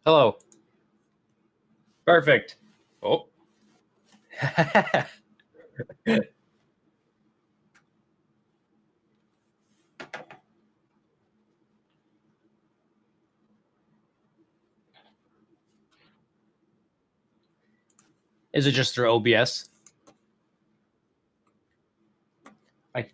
Hello. Perfect. Oh. Is it just through OBS? I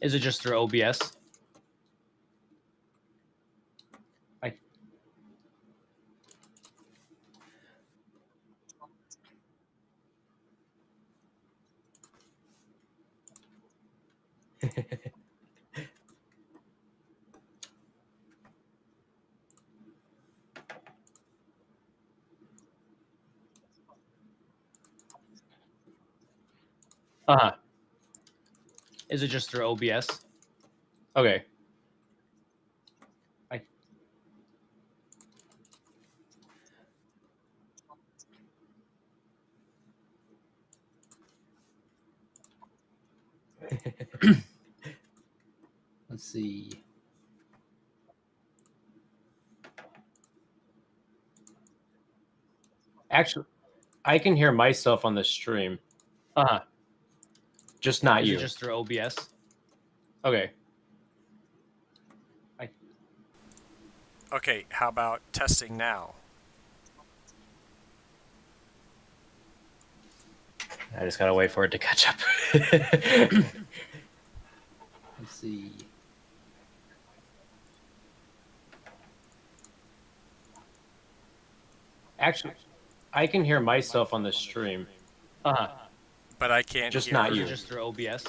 Is it just through OBS? I Uh-huh. Is it just through OBS? Okay. I Let's see. Actually, I can hear myself on the stream. Uh-huh. Just not you. Is it just through OBS? Okay. Okay, how about testing now? I just gotta wait for it to catch up. Let's see. Actually, I can hear myself on the stream. Uh-huh. But I can't Just hear not you. Just through OBS?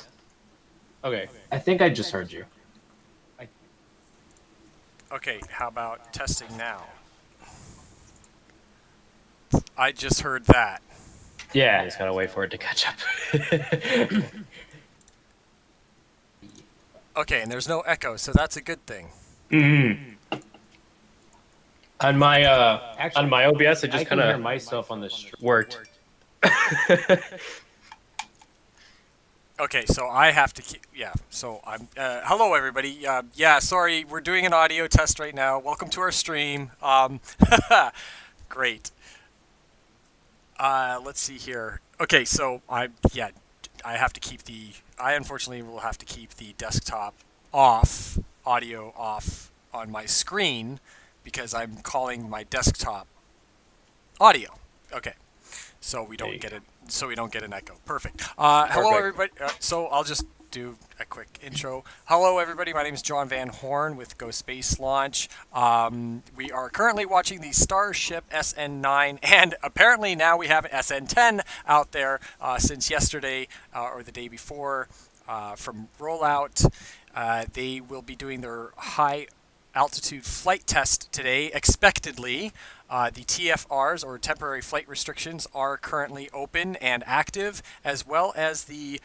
Okay. I think I just heard you. Okay, how about testing now? I just heard that. Yeah, I just gotta wait for it to catch up. Okay, and there's no echo, so that's a good thing. Mm-hmm. On my OBS, it just kind of myself on the worked. Okay, so I have to keep. Yeah, so I'm. Hello, everybody. Yeah, sorry, we're doing an audio test right now. Welcome to our stream. Great. Let's see here. Okay, so I have to keep the. I unfortunately will have to keep the desktop off, audio off on my screen, because I'm calling my desktop audio. Okay, so we don't get it. So we don't get an echo. Perfect. Hello, everybody. So I'll just do a quick intro. Hello, everybody. My name is John Van Horn with Go Space Launch. We are currently watching the Starship SN9, and apparently now we have SN10 out there since yesterday or the day before from rollout. They will be doing their high altitude flight test today, expectedly. The TFRs, or temporary flight restrictions, are currently open and active, as well as the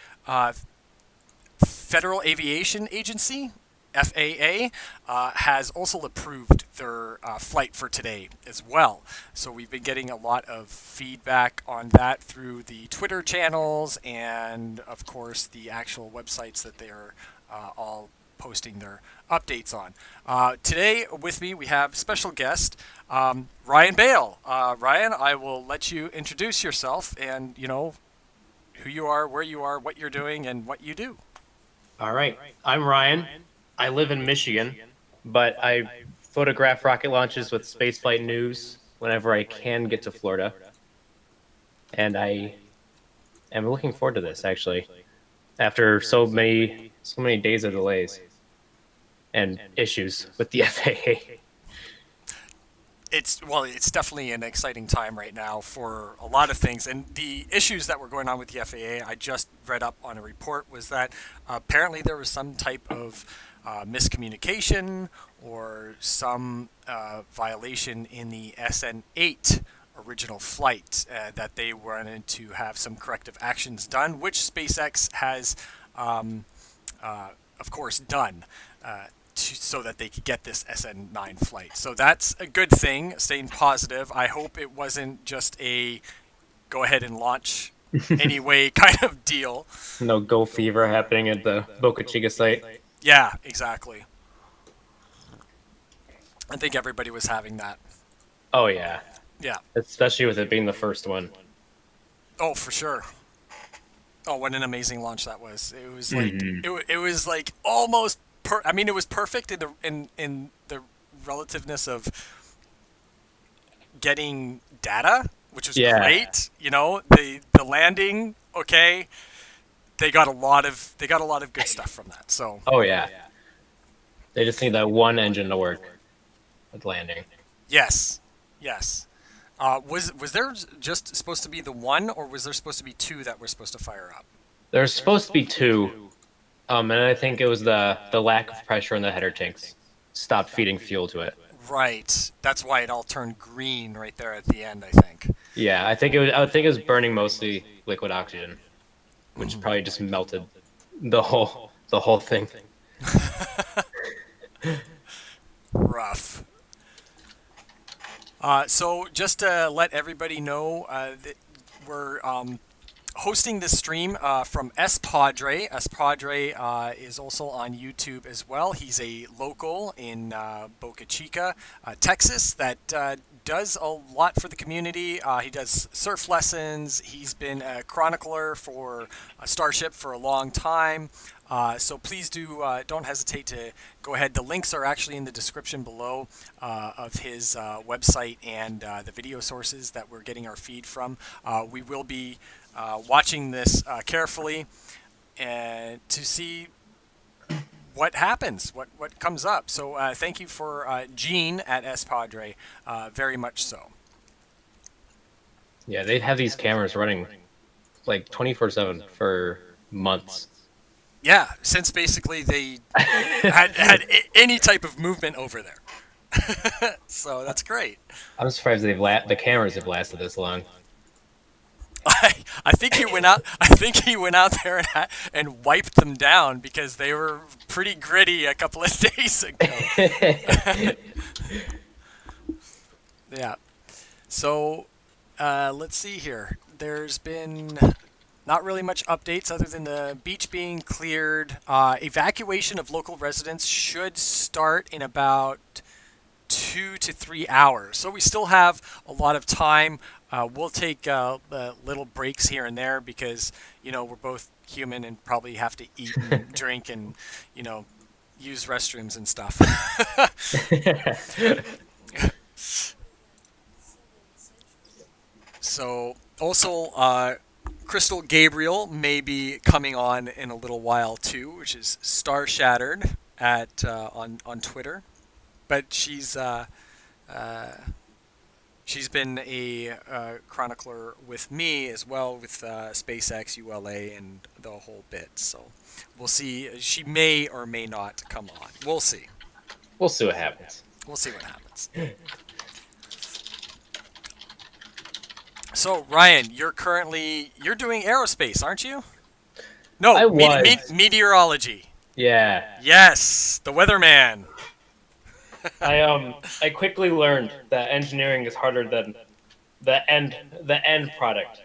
Federal Aviation Agency, FAA, has also approved their flight for today as well. So we've been getting a lot of feedback on that through the Twitter channels and, of course, the actual websites that they're all posting their updates on. Today with me we have special guest Ryan Bale. Ryan, I will let you introduce yourself and who you are, where you are, what you're doing, and what you do. All right, I'm Ryan. I live in Michigan, but I photograph rocket launches with Spaceflight News whenever I can get to Florida, and I am looking forward to this actually. After so many days of delays and issues with the FAA. It's definitely an exciting time right now for a lot of things, and the issues that were going on with the FAA, I just read up on a report, was that apparently there was some type of miscommunication or some violation in the SN8 original flight, that they wanted to have some corrective actions done, which SpaceX has, um, of course, done. So that they could get this SN9 flight. So that's a good thing, staying positive. I hope it wasn't just a go ahead and launch anyway kind of deal. No go fever happening at the Boca Chica site. Yeah, exactly. I think everybody was having that. Oh yeah, Yeah. especially with it being the first one. Oh, for sure. Oh, what an amazing launch that was! It was like Hmm. it was like almost. I mean, it was perfect in the relativeness of getting data, which was Yeah. great. You know, the landing. Okay, they got a lot of good stuff from that. So Oh yeah. They just need that one engine to work with landing. yes, yes. Was there just supposed to be the one, or was there supposed to be two that were supposed to fire up? There's supposed to be two, and I think it was the lack of pressure in the header tanks stopped feeding fuel to it. Right. That's why it all turned green right there at the end, I think. Yeah, I think it was. I think it was burning mostly liquid oxygen, which probably just melted the whole thing. Rough. So just to let everybody know that we're hosting this stream from S Padre. S Padre is also on YouTube as well. He's a local in Boca Chica, Texas, that does a lot for the community. He does surf lessons. He's been a chronicler for Starship for a long time. So please don't hesitate to go ahead. The links are actually in the description below of his website and the video sources that we're getting our feed from. We will be watching this carefully and to see what happens, what comes up. So thank you for Gene at S Padre, very much so. Yeah, they have these cameras running like 24/7 for months. Yeah, since basically they had any type of movement over there. So that's great. I'm surprised the cameras have lasted this long. I think he went out. I think he went out there and wiped them down because they were pretty gritty a couple of days ago. Yeah. So let's see here. There's been not really much updates other than the beach being cleared. Evacuation of local residents should start in about 2 to 3 hours. So we still have a lot of time. We'll take little breaks here and there because, we're both human and probably have to eat and drink and, use restrooms and stuff. So also, Crystal Gabriel may be coming on in a little while too, which is Star Shattered at on Twitter. But she's been a chronicler with me as well with SpaceX, ULA, and the whole bit. So we'll see. She may or may not come on. We'll see. We'll see what happens. We'll see what happens. So Ryan, you're doing aerospace, aren't you? No, I was. meteorology. Yeah. Yes, the weatherman. I quickly learned that engineering is harder than the end product.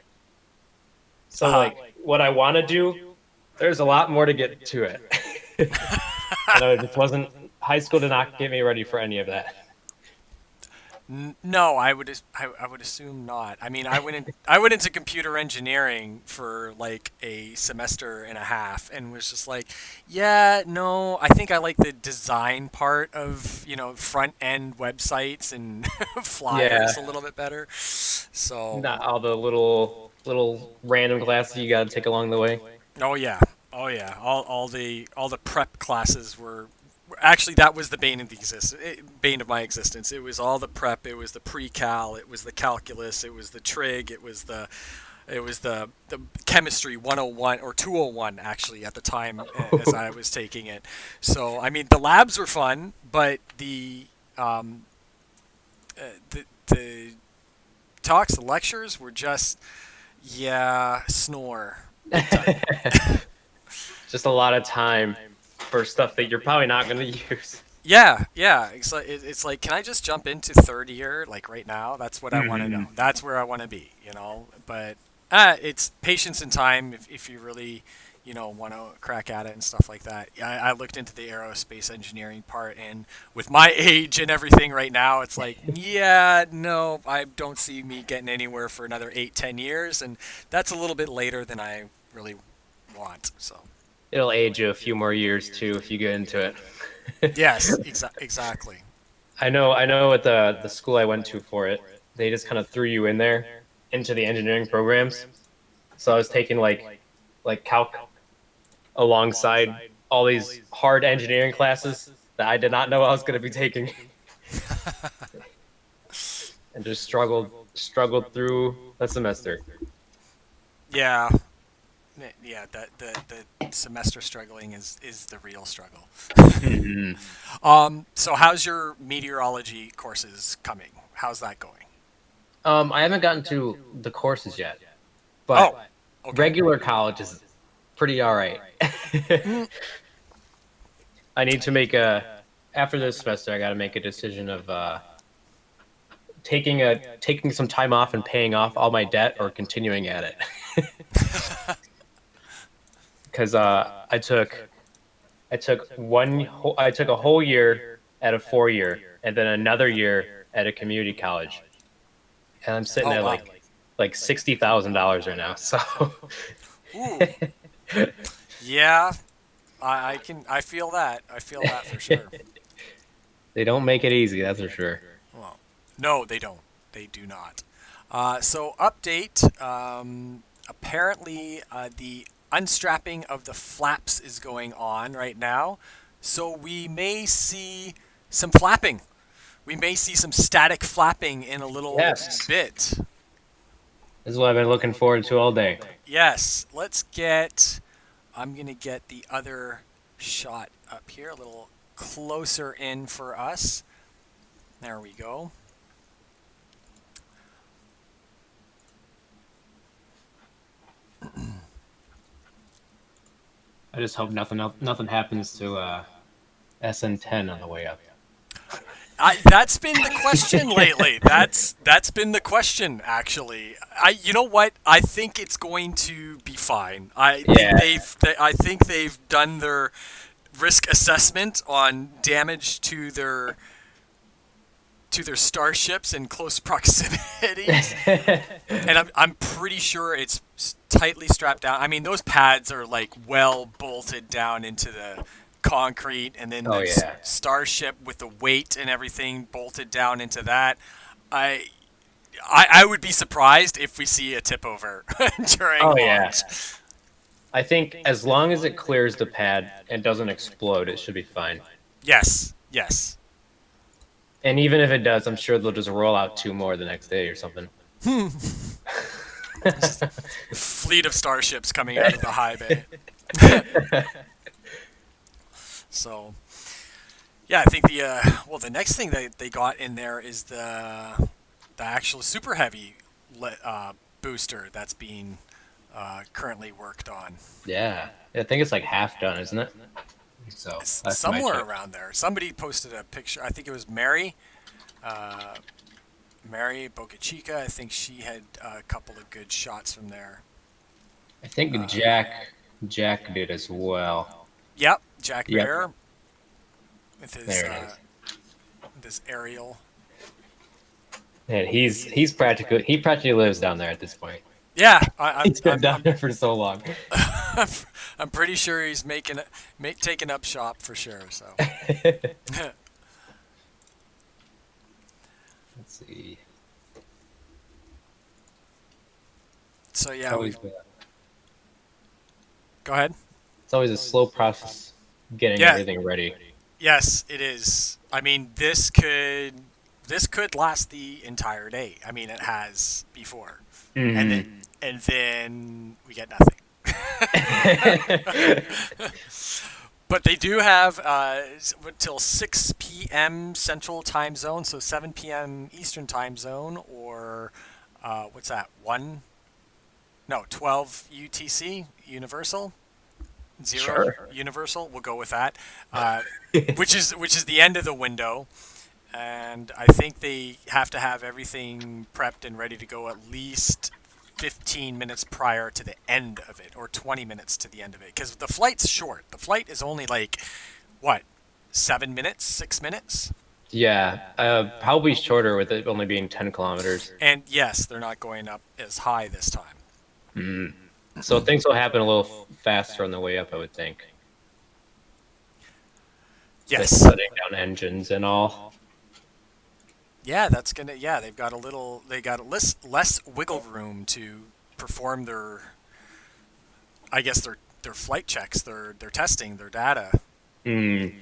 So like what I want to do, there's a lot more to get to it. It just wasn't. High school did not get me ready for any of that. No, I would assume not. I mean, I went into computer engineering for like a semester and a half and was just like, yeah, no, I think I like the design part of, front end websites and flyers a little bit better. So Not all the little random classes you got to take along the way. oh yeah. All the prep classes were actually, that was the bane of my existence. It was all the prep. It was the pre-cal. It was the calculus. It was the trig. It was the chemistry 101 or 201 actually at the time as I was taking it. So I mean, the labs were fun, but the talks, the lectures were just, yeah, snore. Big time. Just a lot of time for stuff that you're probably not going to use. Yeah, yeah. It's like, can I just jump into third year like right now? That's what I want to know. Mhm. That's where I want to be, you know. But it's patience and time if you really, want to crack at it and stuff like that. I looked into the aerospace engineering part, and with my age and everything right now, it's like, yeah, no, I don't see me getting anywhere for another 8, 10 years, and that's a little bit later than I really want. So. It'll age you a few more years too if you get into it. Yes, exactly. I know at the school I went to for it, they just kind of threw you in there into the engineering programs. So I was taking like calc alongside all these hard engineering classes that I did not know I was going to be taking, and just struggled through a semester. Yeah, yeah. The semester struggling is the real struggle. Mhm. So how's your meteorology courses coming? How's that going? I haven't gotten to the courses yet, Oh, but okay. regular college is pretty all right. Mm, I need to make a after this semester. I got to make a decision of taking some time off and paying off all my debt, or continuing at it. Because I took a whole year at a 4 year, and then another year at a community college, and I'm sitting oh at wow. like $60,000 right now. So Ooh, yeah. I feel that. I feel that for sure. they don't make it easy, that's for sure. Well, no, they don't. They do not. So update. Apparently, the unstrapping of the flaps is going on right now. So we may see some flapping. We may see some static flapping in a little Yes, bit. this is what I've been looking forward to all day. Yes, let's get. I'm going to get the other shot up here, a little closer in for us. There we go. I just hope nothing happens to SN10 on the way up. That's been the question lately. That's been the question actually. You know what? I think it's going to be fine. Yeah. I think they've done their risk assessment on damage to their starships in close proximities, and I'm pretty sure it's tightly strapped down. I mean, those pads are like well bolted down into the concrete, and then Oh the yeah. starship with the weight and everything bolted down into that. I would be surprised if we see a tip over during Oh launch. yeah. I think as long as it clears the pad and doesn't explode, it should be fine. Yes, yes. And even if it does, I'm sure they'll just roll out two more the next day or something. Fleet of starships coming out of the high bay. So, yeah, I think the next thing that they got in there is the actual super heavy booster that's being currently worked on. Yeah. I think it's like half done, isn't it? So that's my Somewhere check. around there. Somebody posted a picture. I think it was Mary. Mary Boca Chica. I think she had a couple of good shots from there. I think Jack did as well. Yep, Jack Yep. Bear with his There it is. this aerial. And he practically lives down there at this point. Yeah, He's been down there for so long. I'm pretty sure he's taking up shop for sure. So. Let's see. So It's yeah, always, go ahead. it's always a slow process getting Yeah. everything ready. Yes, it is. I mean, this could last the entire day. I mean, it has before, and Mhm. then we get nothing. But they do have until 6 p.m. Central Time Zone, so 7 p.m. Eastern Time Zone, or what's that? 12 UTC universal. Zero Sure. universal. We'll go with that. Which is the end of the window, and I think they have to have everything prepped and ready to go at least 15 minutes prior to the end of it, or 20 minutes to the end of it, because the flight's short. The flight is only like what, 7 minutes, 6 minutes. Yeah, probably shorter with it only being 10 kilometers. And yes, they're not going up as high this time. Mm. So things will happen a little faster on the way up, I would think. With Yes. shutting down engines and all. Yeah, that's gonna. Yeah, they've got a little. They got less wiggle room to perform their. I guess their flight checks, their testing, their data. Mm.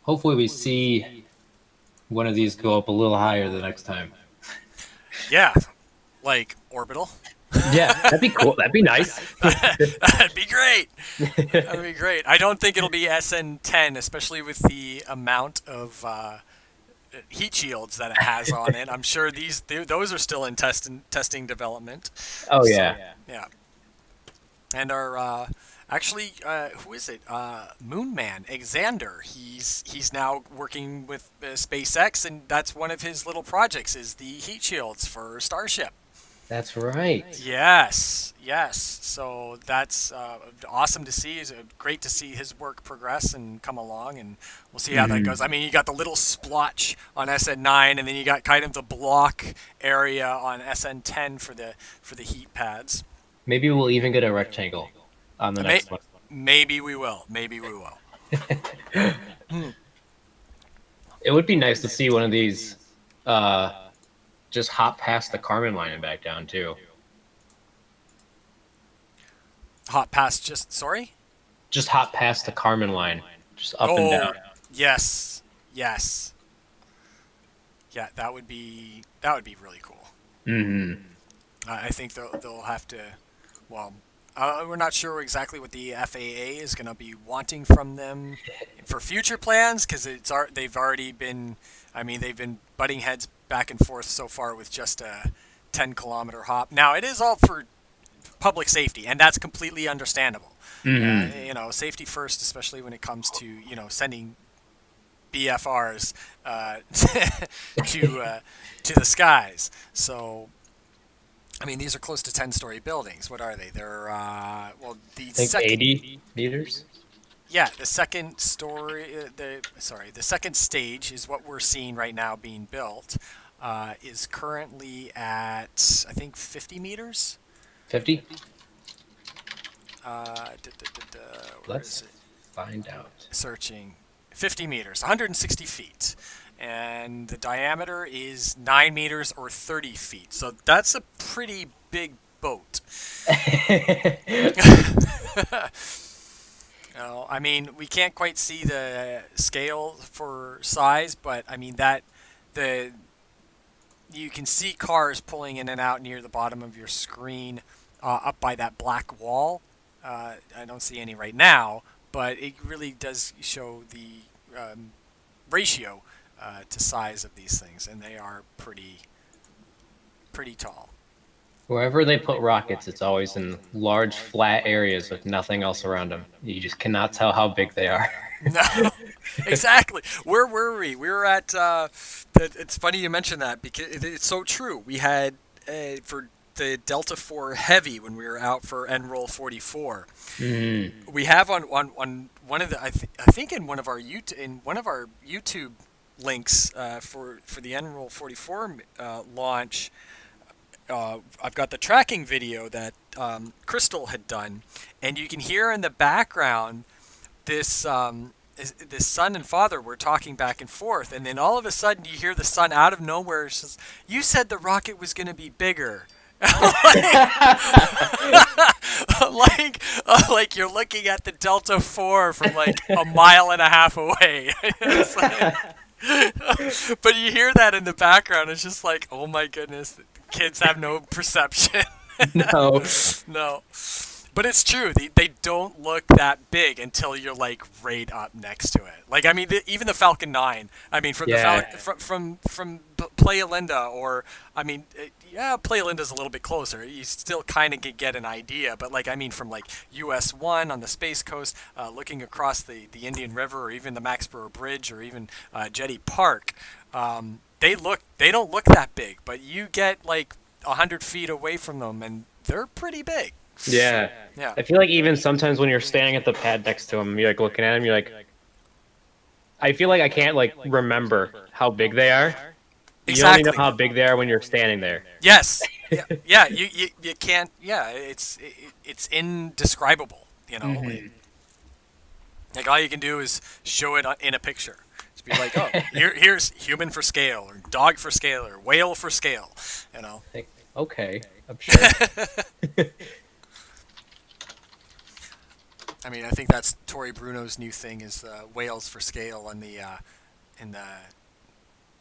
Hopefully we see one of these go up a little higher the next time. Yeah, like orbital. Yeah, that'd be cool. That'd be nice. That'd be great. That'd be great. I don't think it'll be SN10, especially with the amount of heat shields that it has on it. I'm sure those are still in testing development. Oh, So, yeah. yeah. And our actually, who is it? Moon Man, Xander. He's now working with SpaceX, and that's one of his little projects is the heat shields for Starship. That's right. Yes. So that's awesome to see. It's great to see his work progress and come along, and we'll see how that goes. I mean, you got the little splotch on SN9, and then you got kind of the block area on SN10 for the heat pads. Maybe we'll even get a rectangle on the next one. Maybe we will. It would be nice to see one of these just hop past the Kármán line and back down, too. Hot pass, sorry? Just hop past the Kármán line, just up and down. Yes. Yeah, that would be really cool. Mm-hmm. I think they'll have to. Well, we're not sure exactly what the FAA is going to be wanting from them for future plans, because they've already been. I mean, they've been butting heads back and forth so far with just a 10-kilometer hop. Now, it is all for public safety, and that's completely understandable. Mm-hmm. Safety first, especially when it comes to sending BFRs to the skies. So, I mean, these are close to 10-story buildings. What are they? They're I think 80 meters. Yeah, the second stage is what we're seeing right now being built. Is currently at, I think, 50 meters. 50? Let's find out. Searching. 50 meters, 160 feet. And the diameter is 9 meters or 30 feet. So that's a pretty big boat. I mean, we can't quite see the scale for size, but I mean you can see cars pulling in and out near the bottom of your screen, up by that black wall. I don't see any right now, but it really does show the ratio to size of these things, and they are pretty tall. Wherever they put rockets, it's always in large, flat areas with nothing else around them. You just cannot tell how big they are. No, exactly. Where were we? We were at. It's funny you mention that, because it's so true. We had for the Delta IV Heavy when we were out for Enroll 44. Mm-hmm. We have on one of the I think in one of our YouTube links for the Enroll 44 launch. I've got the tracking video that Crystal had done, and you can hear in the background this son and father were talking back and forth, and then all of a sudden you hear the son out of nowhere says, "You said the rocket was going to be bigger." like you're looking at the Delta IV from like a mile and a half away. But you hear that in the background. It's just like, oh my goodness, kids have no perception. No. No. But it's true. They don't look that big until you're like right up next to it. Like I mean, even the Falcon 9. I mean, from Yeah. from Playa Linda, or I mean, yeah, Playa Linda's a little bit closer. You still kind of get an idea. But like I mean, from like US 1 on the Space Coast, looking across the Indian River, or even the Maxborough Bridge, or even Jetty Park, they don't look that big. But you get like 100 feet away from them, and they're pretty big. Yeah. Yeah. I feel like even sometimes when you're standing at the pad next to them, you're like looking at them, you're like, I feel like I can't like remember how big they are. You only know Exactly. how big they are when you're standing there. Yes. Yeah. Yeah. You can't. Yeah. It's indescribable. You know. Like all you can do is show it in a picture. Just be like, oh, here's human for scale, or dog for scale, or whale for scale. You know. Like, okay, I'm sure. I mean, I think that's Tori Bruno's new thing is whales for scale on the in the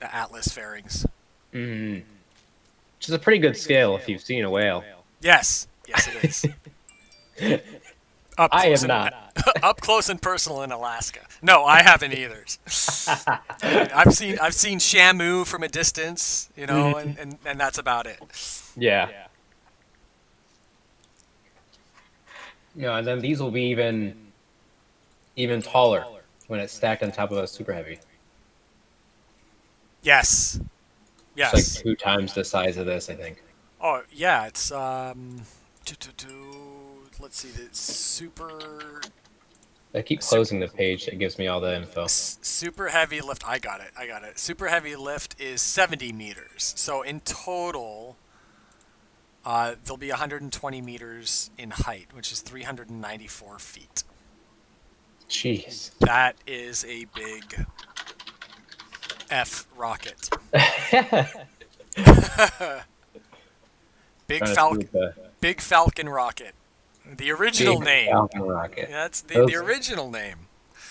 Atlas fairings. Which is a pretty good scale if you've seen a whale. Yes. Yes, it is. I have not. Up close and personal in Alaska. No, I haven't either. I've seen Shamu from a distance, you know, and that's about it. Yeah. No, and then these will be even taller when it's stacked on top of a super heavy. Yes. Yes. It's like 2 times the size of this, I think. Oh yeah, it's let's see, the super I keep closing the page. It gives me all the info. super heavy lift. I got it. Super heavy lift is 70 meters. So in total, there'll be 120 meters in height, which is 394 feet. Jeez. That is a big F rocket. Big Falcon rocket. The original name. Falcon rocket. That's the original name.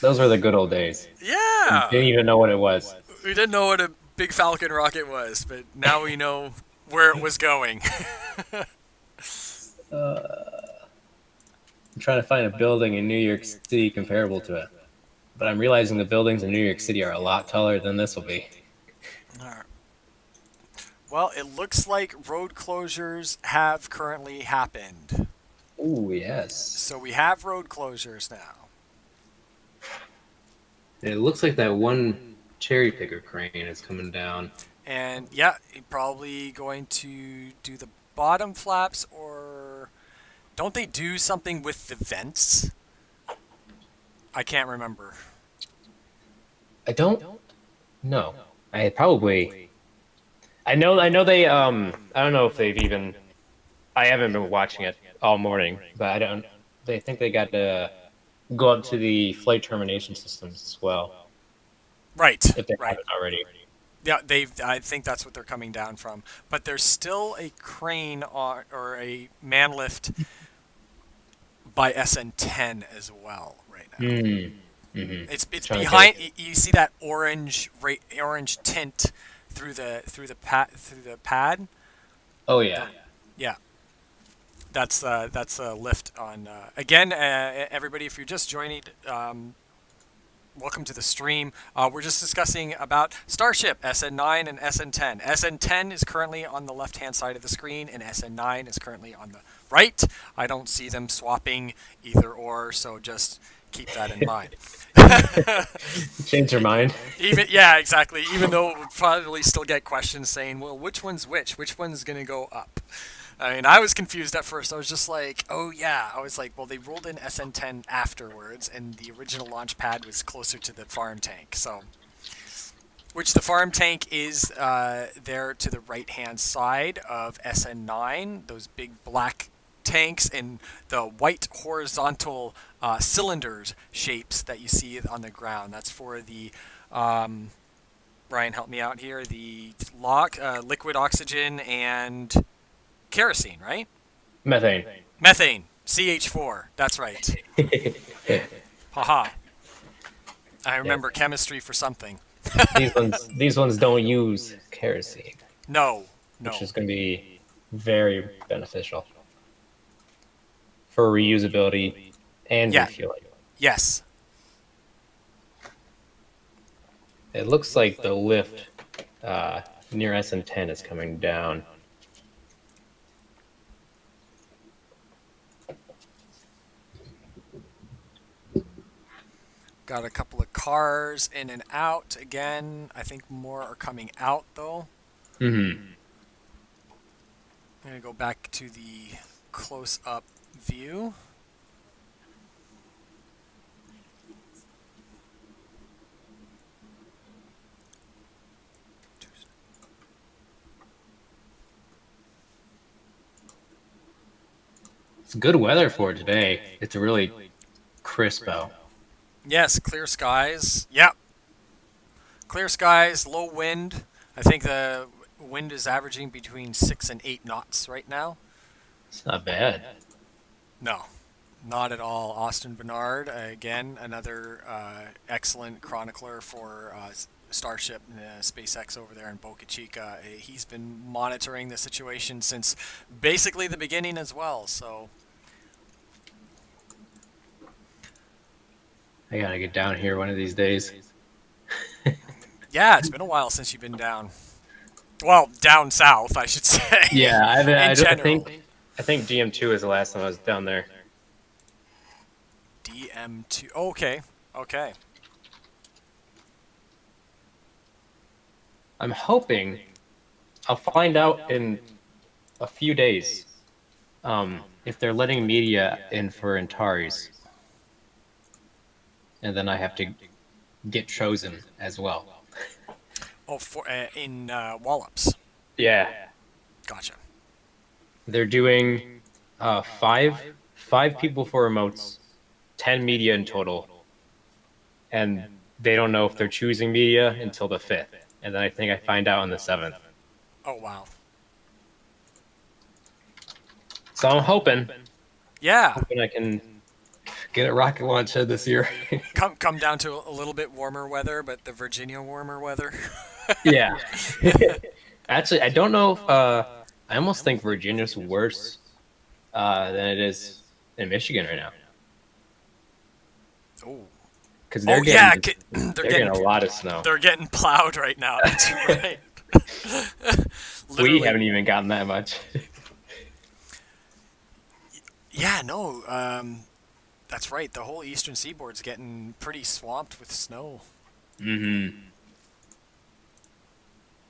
Those were the good old days. Yeah. Didn't even know what it was. We didn't know what a Big Falcon rocket was, but now we know where it was going. I'm trying to find a building in New York City comparable to it. But I'm realizing the buildings in New York City are a lot taller than this will be. All right. Well, it looks like road closures have currently happened. Ooh, yes. So we have road closures now. It looks like that one cherry picker crane is coming down. And yeah, probably going to do the bottom flaps, or don't they do something with the vents? I can't remember. I don't know. I know they I don't know if they've even I haven't been watching it all morning, but they think they got to go up to the flight termination systems as well. Right. If they Right. haven't already. Yeah, I think that's what they're coming down from. But there's still a crane or a man lift by SN10 as well right now. Mm-hmm. It's behind. You see that orange tint through the pad. Oh yeah. Yeah. That's a lift on. Again, everybody, if you're just joining, welcome to the stream. We're just discussing about Starship SN9 and SN10. SN10 is currently on the left-hand side of the screen, and SN9 is currently on the right. I don't see them swapping either or, so just keep that in mind. Change your mind. Yeah, exactly. Even though we'll probably still get questions saying, well, which one's which? Which one's going to go up? I mean, I was confused at first. I was just like, oh, yeah. I was like, well, they rolled in SN10 afterwards, and the original launch pad was closer to the farm tank. So, which the farm tank is there to the right-hand side of SN9, those big black tanks and the white horizontal cylinders shapes that you see on the ground. That's for the, Ryan, help me out here, the liquid oxygen and kerosene, right? Methane. CH4. That's right. Haha. I remember chemistry for something. These ones don't use kerosene. No. Which is going to be very beneficial. for reusability and Yeah. refueling. Yes. It looks like the lift near SN10 is coming down. Got a couple of cars in and out again. I think more are coming out though. Mm-hmm. I'm gonna go back to the close-up view. It's good weather for today. It's really crisp out. Yes, clear skies. Yep. Clear skies, low wind. I think the wind is averaging between 6 and 8 knots right now. It's not bad. No, not at all. Austin Bernard, again, another excellent chronicler for Starship SpaceX over there in Boca Chica. He's been monitoring the situation since basically the beginning as well. So I gotta get down here one of these days. yeah, it's been a while since you've been down. Well, down south, I should say. Yeah, In general. I think DM2 is the last time I was down there. DM2. Okay. Okay. I'm hoping I'll find out in a few days if they're letting media in for Antares. And then I have to get chosen as well. Oh, for in Wallops. Yeah. Gotcha. They're doing five people for remotes, 10 media in total. And they don't know if they're choosing media until the 5th. And then I think I find out on the 7th. Oh wow. So I'm hoping Yeah. I can get a rocket launch this year. Come down to a little bit warmer weather, but the Virginia warmer weather. Yeah. Actually, I don't know if I almost think Virginia's worse than it is in Michigan right now. Oh. Because Oh yeah, they're getting a lot of snow. They're getting plowed right now. That's right. We haven't even gotten that much. Yeah, no. That's right. The whole eastern seaboard's getting pretty swamped with snow. Mm-hmm.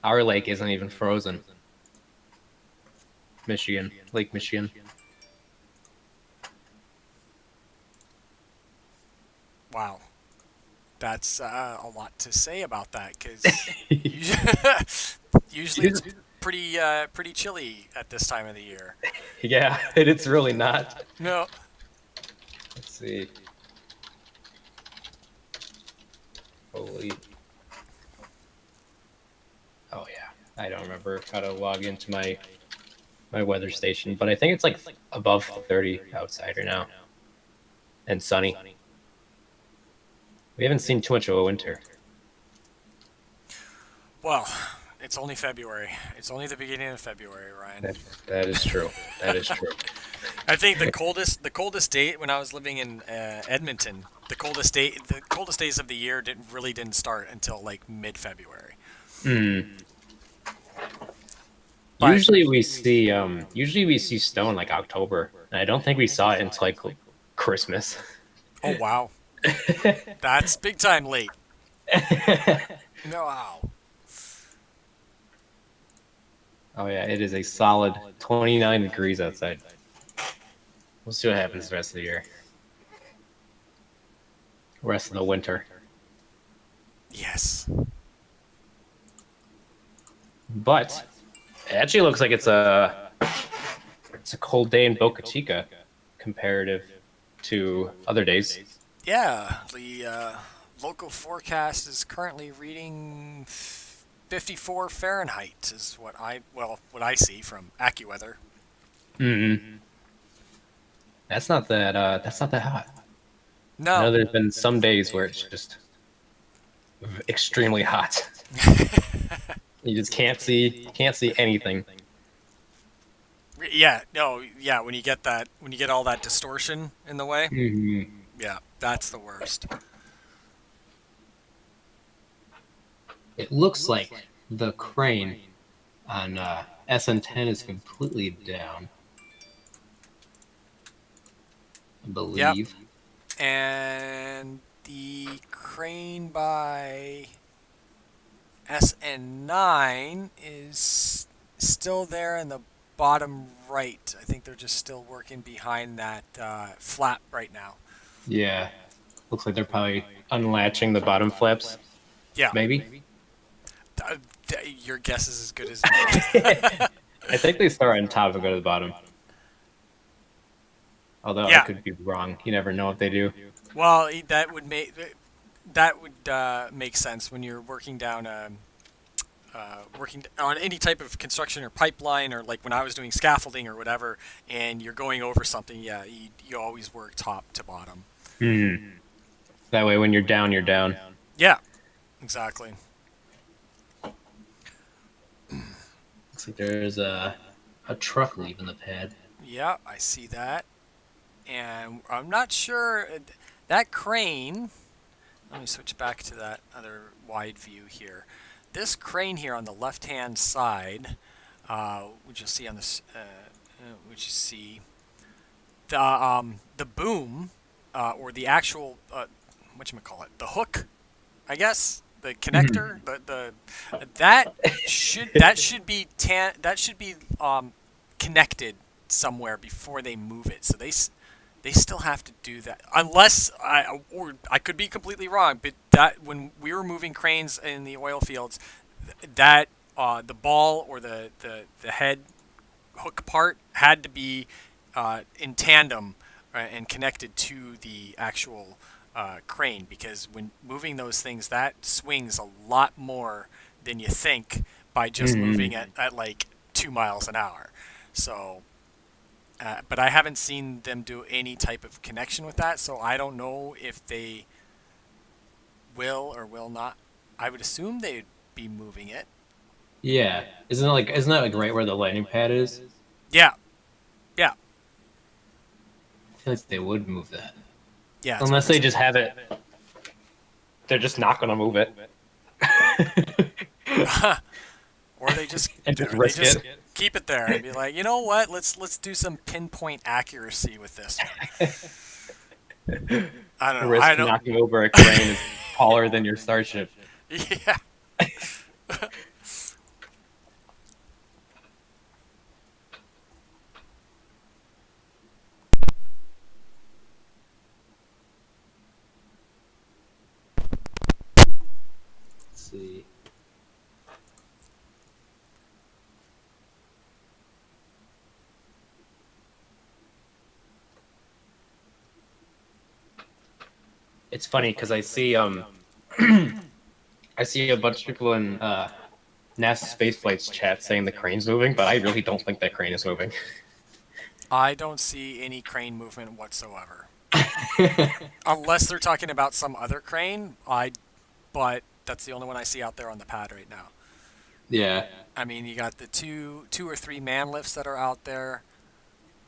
Our lake isn't even frozen. Michigan, Lake Michigan. Wow. That's a lot to say about that because usually it's pretty chilly at this time of the year. Yeah, it's really not. No. Let's see. Holy. Oh yeah, I don't remember how to log into my weather station, but I think it's like above 30 outside right now, and sunny. We haven't seen too much of a winter. Well, it's only February. It's only the beginning of February, Ryan. That is true. That is true. I think the coldest date when I was living in Edmonton, the coldest days of the year didn't start until like mid-February. Mm. But Usually we see snow in like October, and I don't think we saw it until like Christmas. oh wow, that's big time late. No, wow. Oh yeah, it is a solid 29 degrees outside. We'll see what happens the rest of the year. Rest of the winter. Yes. But it actually looks like it's a cold day in Boca Chica comparative to other days. Yeah, the local forecast is currently reading 54 Fahrenheit is what I see from AccuWeather. Mm-hmm. That's not that hot. No. I know there's been some days where it's just extremely hot. You just can't see anything. Yeah, no, yeah. When you get that, when you get all that distortion in the way, Hmm. yeah, that's the worst. It looks like the crane on SN10 is completely down, I Yep. believe. And the crane by SN9 is still there in the bottom right. I think they're just still working behind that flap right now. Yeah, looks like they're probably unlatching the bottom flaps, Yeah. maybe. Uh, your guess is as good as mine. I think they start on top and go to the bottom. Although I Yeah. could be wrong. You never know what they do. Well, that would make sense when you're working down working on any type of construction or pipeline, or like when I was doing scaffolding or whatever, and you're going over something. Yeah, you always work top to bottom. Hmm. That way, when you're down, you're down. Yeah, exactly. Looks like there's a truck leaving the pad. Yeah, I see that, and I'm not sure that crane. Let me switch back to that other wide view here. This crane here on the left-hand side, which you'll see on this, which you see the boom, or the actual whatchamacallit, the hook, I guess, the Mhm. connector, the that should be connected somewhere before they move it. So they still have to do that, unless I could be completely wrong, but that when we were moving cranes in the oil fields, that the ball or the head hook part had to be in tandem, and connected to the actual crane, because when moving those things, that swings a lot more than you think by just moving Mhm. at like 2 miles an hour. So, but I haven't seen them do any type of connection with that, so I don't know if they will or will not. I would assume they'd be moving it. Yeah. Isn't that like right where the landing pad is? Yeah, yeah, I feel like they would move that. yeah. It's Unless over they to. just have it, they're just not gonna move it. Or they just And just or they risk just it. keep it there and be like, you know what? Let's do some pinpoint accuracy with this one. I don't know. I Risk don't. knocking over a crane is taller than your Starship. Yeah. Let's see. It's funny because I see a bunch of people in NASA spaceflight's chat saying the crane's moving, but I really don't think that crane is moving. I don't see any crane movement whatsoever, unless they're talking about some other crane. But that's the only one I see out there on the pad right now. Yeah. I mean, you got the two or three man lifts that are out there,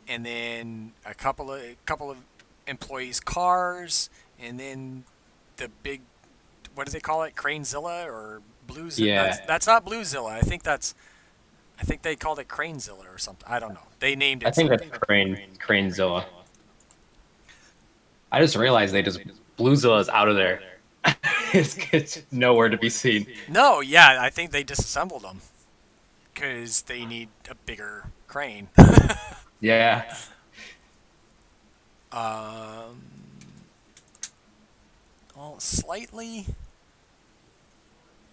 and then a couple of employees' cars, and then the big, what do they call it, Cranezilla or Bluezilla? That's Yeah. that's not Bluezilla. I think they called it Cranezilla or something. I don't know. They named I it think that's something. Cranezilla. I just realized they just Bluezilla's out of there. It's nowhere to be seen. No, yeah, I think they disassembled them because they need a bigger crane. Yeah. um, well, slightly.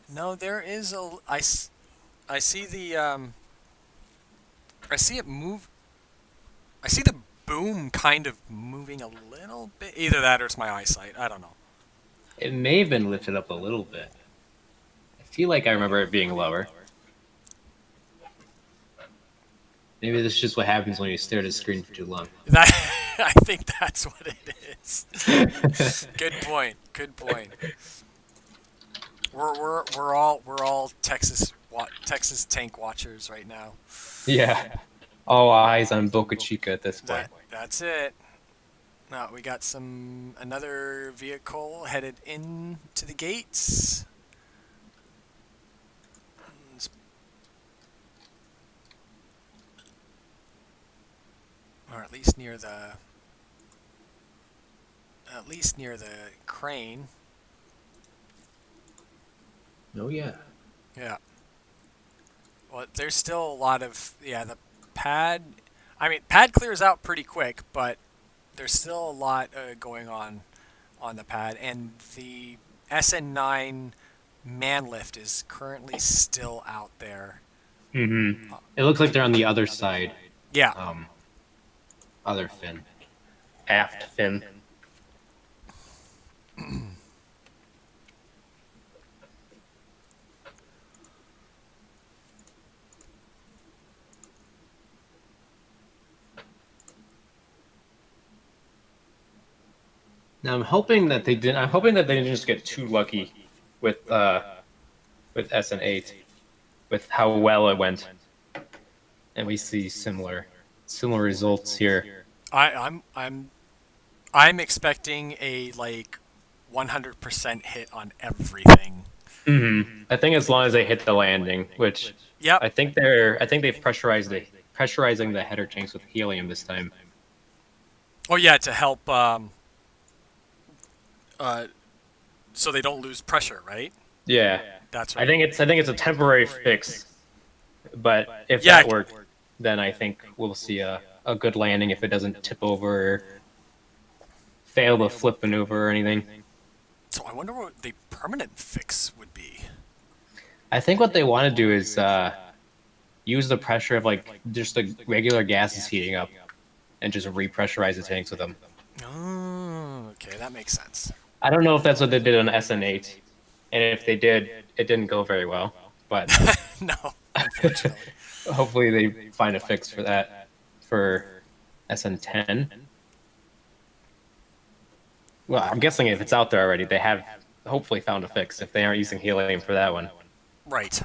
No, there is a. I see the. I see it move. I see the boom kind of moving a little bit. Either that or it's my eyesight. I don't know. It may have been lifted up a little bit. I feel like I remember it being lower. Maybe this is just what happens when you stare at a screen for too long. That I think that's what it is. Good point. Good point. We're all Texas tank watchers right now. Yeah. All eyes on Boca Chica at this point. That's it. Now we got another vehicle headed in to the gates. Or at least near the crane. Oh yeah. Yeah. Well, there's still a lot of the pad. I mean, pad clears out pretty quick, but there's still a lot going on the pad, and the SN9 man lift is currently still out there. Mm-hmm. It looks like they're on the other side. Yeah. Other fin. Aft fin. Now I'm hoping that they didn't. I'm hoping that they didn't just get too lucky with SN8, with how well it went, and we see similar results here. I'm expecting a 100% hit on everything. Mm-hmm. I think as long as they hit the landing, which I think they've pressurizing the header tanks with helium this time. Oh yeah, to help so they don't lose pressure, right? Yeah, that's right. I think it's a temporary fix, but if that worked, then I think we'll see a good landing if it doesn't tip over, or fail the flip maneuver or anything. So I wonder what the permanent fix would be. I think what they want to do is use the pressure of just the regular gases heating up, and just repressurize the tanks with them. Oh, okay, that makes sense. I don't know if that's what they did on SN8, and if they did, it didn't go very well. But no, unfortunately. Hopefully they find a fix for that for SN10. Well, I'm guessing if it's out there already, they have hopefully found a fix if they aren't using helium for that one. Right.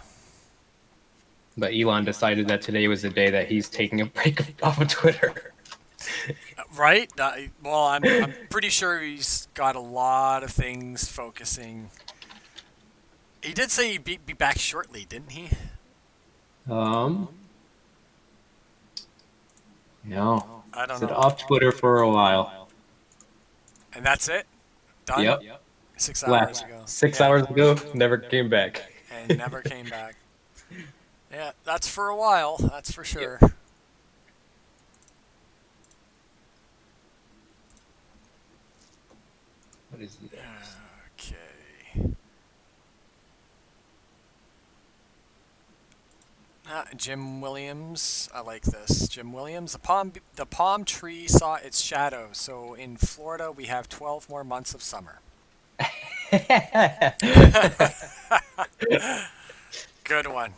But Elon decided that today was the day that he's taking a break off of Twitter. Right? Well, I'm pretty sure he's got a lot of things focusing. He did say he'd be back shortly, didn't he? No. I don't know. Said off Twitter for a while. And that's it? Done? Yep. 6 hours ago. 6 hours ago, never came back. And never came back. Yeah, that's for a while, that's for sure. Yep. What is this? Okay. Jim Williams, I like this. Jim Williams, the palm tree saw its shadow, so in Florida we have 12 more months of summer. Good one.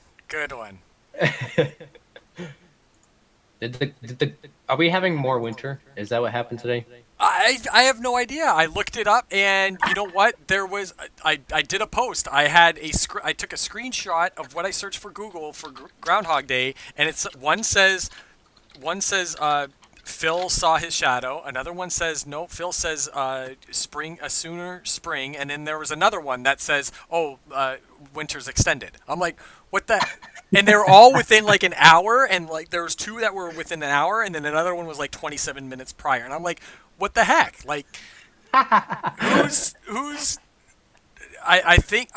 Are we having more winter? Is that what happened today? I have no idea. I looked it up, and you know what? There was I did a post. I took a screenshot of what I searched for Google for Groundhog Day, and one says Phil saw his shadow. Another one says no. Phil says spring, a sooner spring, and then there was another one that says winter's extended. I'm like, what the? And they're all within an hour, and there was two that were within an hour, and then another one was 27 minutes prior, and I'm like, what the heck? Who's? I think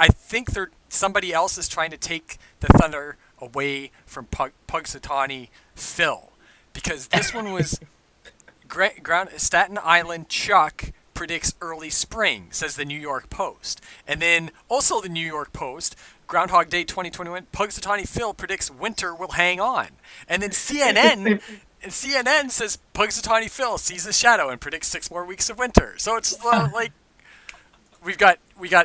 somebody else is trying to take the thunder away from Punxsutawney Phil, because this one was Staten Island Chuck predicts early spring, says the New York Post, and then also the New York Post. Groundhog Day 2021, Punxsutawney Phil predicts winter will hang on. And then CNN says Punxsutawney Phil sees a shadow and predicts 6 more weeks of winter. So it's we got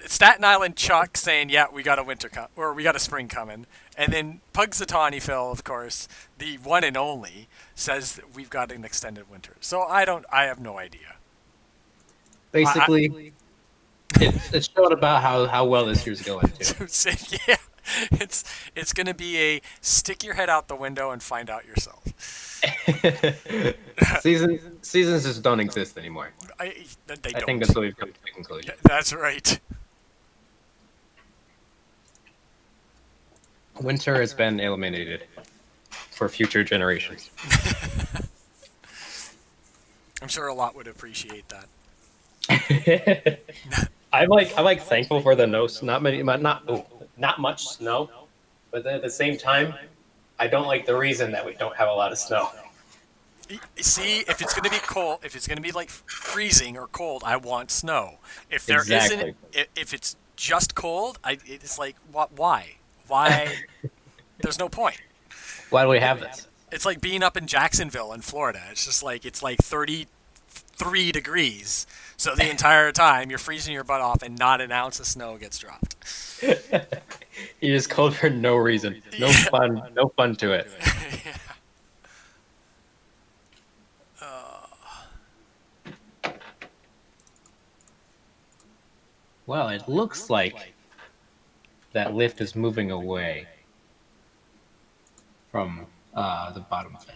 Staten Island Chuck saying, yeah, we got a spring coming. And then Punxsutawney Phil, of course, the one and only, says that we've got an extended winter. So I have no idea. Basically, it's showing about how well this year's going too. Yeah, It's going to be a stick your head out the window and find out yourself. Seasons just don't exist anymore. They I think don't. that's what we've come to the conclusion. That's right. Winter has been eliminated for future generations. I'm sure a lot would appreciate that. I'm like thankful for the no, not much snow, but at the same time, I don't like the reason that we don't have a lot of snow. See, if it's going to be cold, if it's going to be like freezing or cold, I want snow. If there Exactly. not if it's just cold, it's like what? Why? Why? There's no point. Why do we have this? It's like being up in Jacksonville in Florida. It's like 33 degrees. So the entire time you're freezing your butt off and not an ounce of snow gets dropped. You're just cold for no reason. No fun to it. Well, it looks like that lift is moving away from the bottom fin.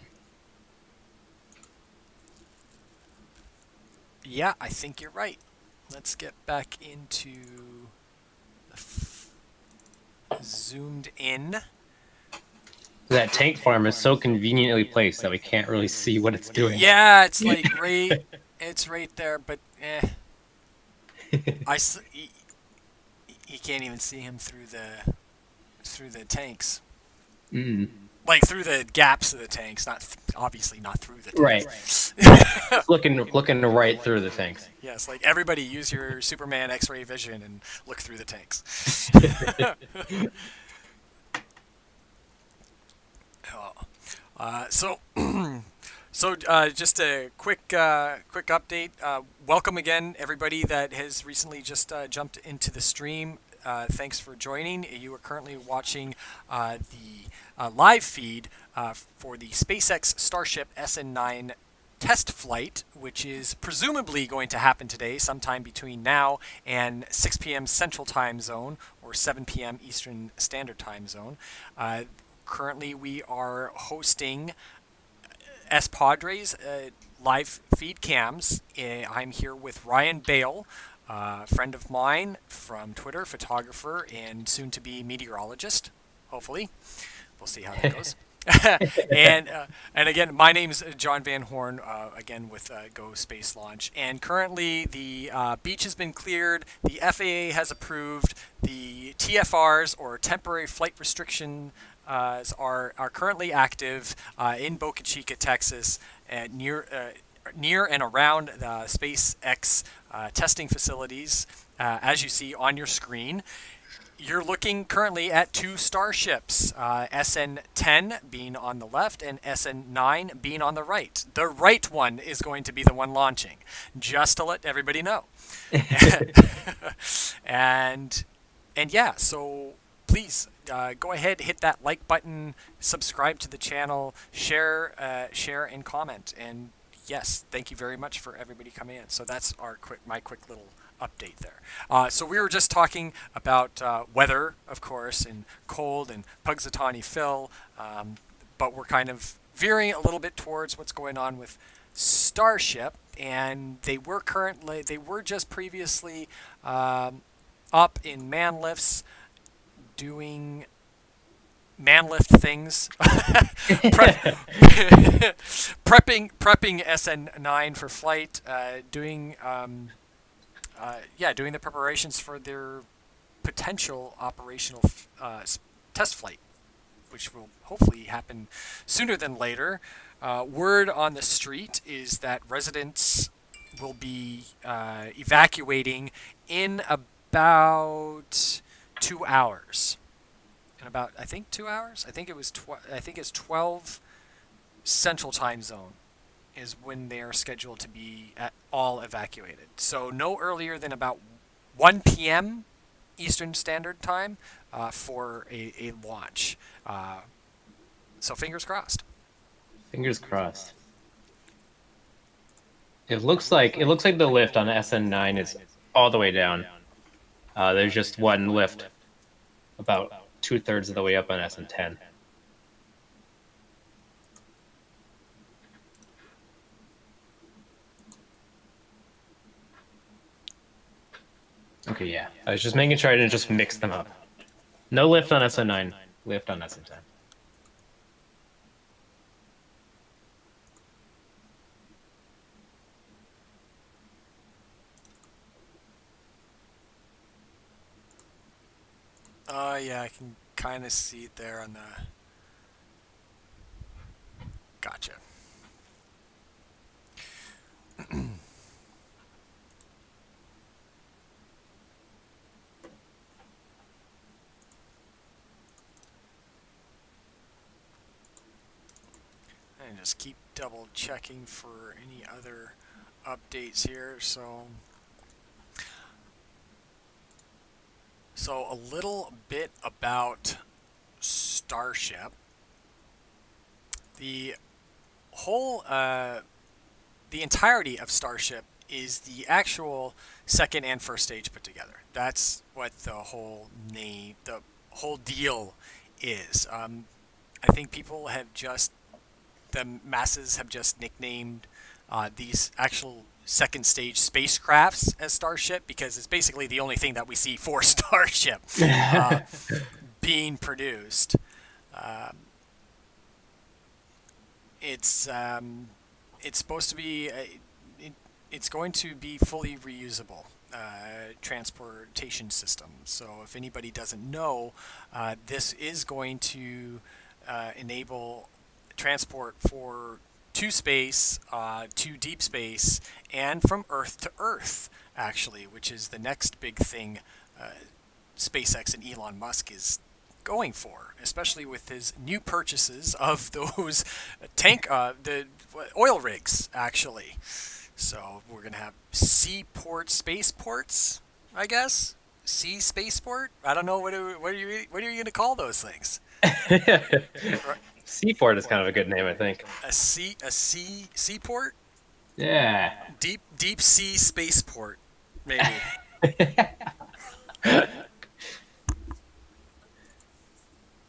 Yeah, I think you're right. Let's get back into the zoomed in. That tank farm is so conveniently placed that we can't really see what it's doing. Yeah, it's like it's right there, but you can't even see him through the tanks. Mm. Like through the gaps of the tanks, obviously not through the tanks. Right. looking right through the tanks. Yes, like everybody use your Superman X-ray vision and look through the tanks. Just a quick update. Welcome again, everybody that has recently just jumped into the stream. Thanks for joining. You are currently watching the live feed for the SpaceX Starship SN9 test flight, which is presumably going to happen today, sometime between now and 6 p.m. Central Time Zone or 7 p.m. Eastern Standard Time Zone. Currently, we are hosting S Padres live feed cams. I'm here with Ryan Bale, friend of mine from Twitter, photographer, and soon-to-be meteorologist. Hopefully, we'll see how that goes. and again, my name's John Van Horn, again with Go Space Launch. And currently, the beach has been cleared. The FAA has approved. The TFRs, or temporary flight restriction, are currently active in Boca Chica, Texas, near and around the SpaceX testing facilities, as you see on your screen. You're looking currently at two starships, SN10 being on the left and SN9 being on the right. The right one is going to be the one launching, just to let everybody know. and yeah, so please go ahead, hit that like button, subscribe to the channel, share and comment. And yes, thank you very much for everybody coming in. So that's my quick little update there. So we were just talking about weather, of course, and cold and Punxsutawney Phil, but we're kind of veering a little bit towards what's going on with Starship, and they were just previously up in man lifts doing manlift things, prepping SN9 for flight, doing the preparations for their potential operational test flight, which will hopefully happen sooner than later. Word on the street is that residents will be evacuating in about 2 hours. I think 2 hours. I think it's 12 Central Time Zone is when they are scheduled to be all evacuated. So no earlier than about 1 p.m. Eastern Standard Time for a launch. So fingers crossed. Fingers crossed. It looks like the lift on SN9 is all the way down. There's just one lift about 2/3 of the way up on SN10. Okay, yeah. I was just making sure I didn't just mix them up. No lift on SN9, lift on SN10. Yeah, I can kind of see it there on the... Gotcha. And just keep double checking for any other updates here. So a little bit about Starship. The whole, the entirety of Starship is the actual second and first stage put together. That's what the whole deal is. I think people have just, the masses have just nicknamed these actual second stage spacecrafts as Starship because it's basically the only thing that we see for Starship being produced. It's supposed to be it's going to be fully reusable transportation system. So if anybody doesn't know, this is going to enable transport to space, to deep space, and from Earth to Earth, actually, which is the next big thing SpaceX and Elon Musk is going for, especially with his new purchases of those the oil rigs, actually. So we're going to have seaport spaceports, I guess. Sea spaceport? I don't know. What are you going to call those things? Seaport is kind of a good name, I think. A seaport? Yeah. Deep sea spaceport, maybe.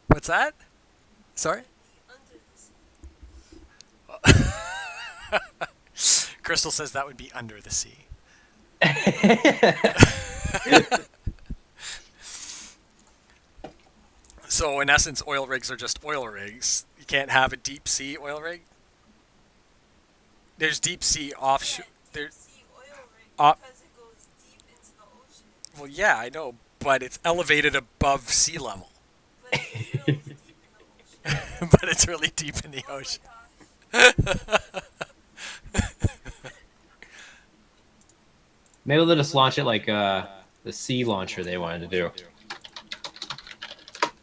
What's that? Sorry? Crystal says that would be under the sea. So in essence, oil rigs are just oil rigs. You can't have a deep sea oil rig. There's deep sea offshore. There's sea oil rig because it goes deep into the ocean. Well, yeah, I know, but it's elevated above sea level. But it's real deep in the ocean. But it's really deep in the ocean. Maybe they'll just launch it like the sea launcher they wanted to do.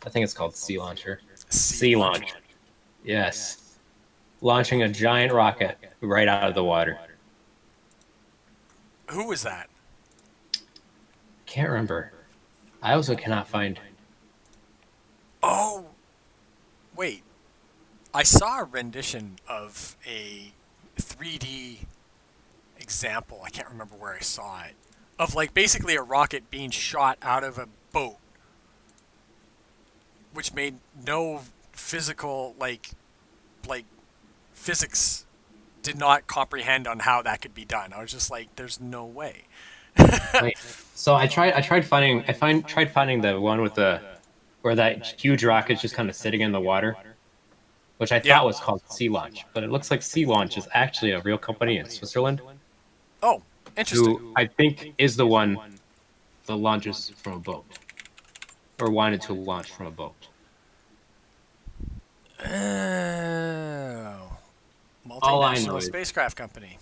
I think it's called Sea Launcher. Sea Launch. Yes. Launching a giant rocket right out of the water. Who was that? Can't remember. I also cannot find. Oh, wait. I saw a rendition of a 3D example. I can't remember where I saw it. Of like basically a rocket being shot out of a boat, which made no physical like physics did not comprehend on how that could be done. I was just like, there's no way. Wait, so I tried finding the one with where that huge rocket's just kind of sitting in the water, which I thought was called Sea Launch, but it looks like Sea Launch is actually a real company in Switzerland. Oh, interesting. Who I think is the one that launches from a boat, or wanted to launch from a boat. Oh, All I know multinational is spacecraft company.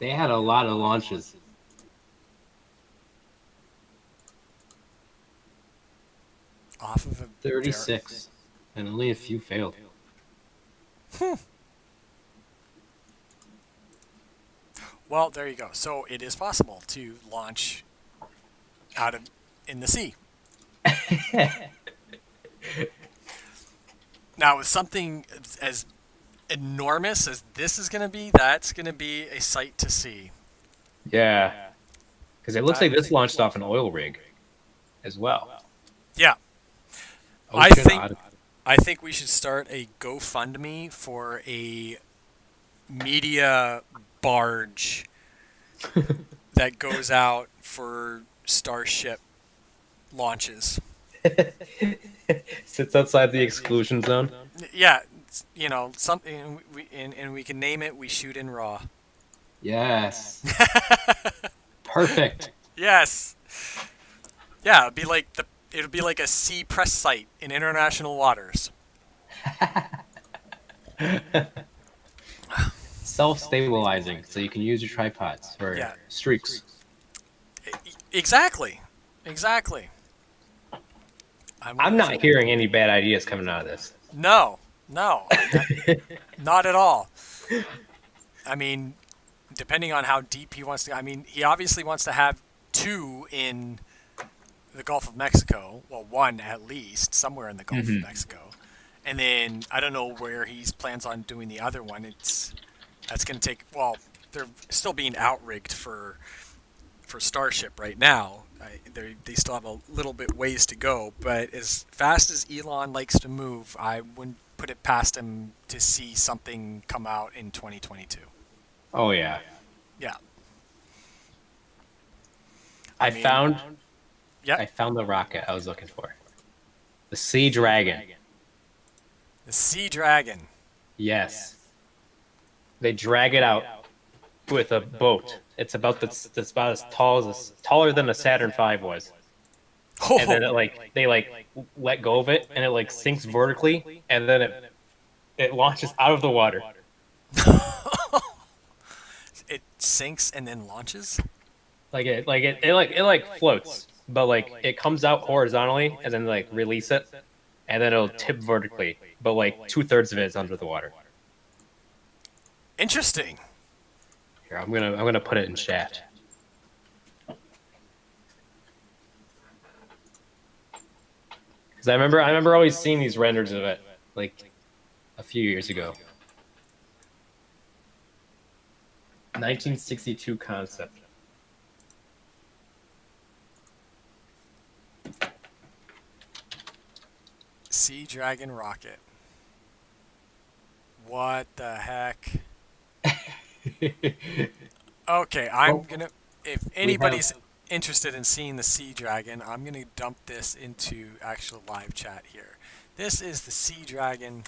they had a lot of launches. Off of a 36, and only a few failed. Well, there you go. So it is possible to launch out of in the sea. Now, with something as enormous as this is going to be, that's going to be a sight to see. Yeah, because it looks like this launched off an oil rig as well. Yeah. I Ocean think Odyssey. I think we should start a GoFundMe for a media barge that goes out for Starship launches. Sits outside the exclusion zone. Yeah, something, and we can name it "We Shoot in Raw." Yes. Perfect. Yes. Yeah, it'd be like a sea press site in international waters. Self-stabilizing, so you can use your tripods for Yeah. streaks. Exactly. Exactly. I'm not hearing any bad ideas coming out of this. No, no, not at all. I mean, depending on how deep he wants to. I mean, he obviously wants to have two in the Gulf of Mexico. Well, one at least somewhere in the Gulf of Mexico, and then I don't know where he plans on doing the other one. That's going to take. Well, they're still being outrigged for Starship right now. They still have a little bit ways to go, but as fast as Elon likes to move, I wouldn't put it past him to see something come out in 2022. Oh yeah. Yeah. I mean, found Yeah. the rocket I was looking for. The Sea Dragon. The Sea Dragon. Yes. They drag it out with a boat. It's about as taller than a Saturn V was. Oh, And then they let go of it and it sinks vertically and then it launches out of the water. it sinks and then launches. It floats, but it comes out horizontally and then release it, and then it'll tip vertically, but 2/3 of it is under the water. Interesting. Here, I'm gonna put it in chat. Because I remember always seeing these renders of it a few years ago. 1962 concept. Sea Dragon rocket. What the heck? Okay, if anybody's interested in seeing the Sea Dragon, I'm gonna dump this into actual live chat here. This is the Sea Dragon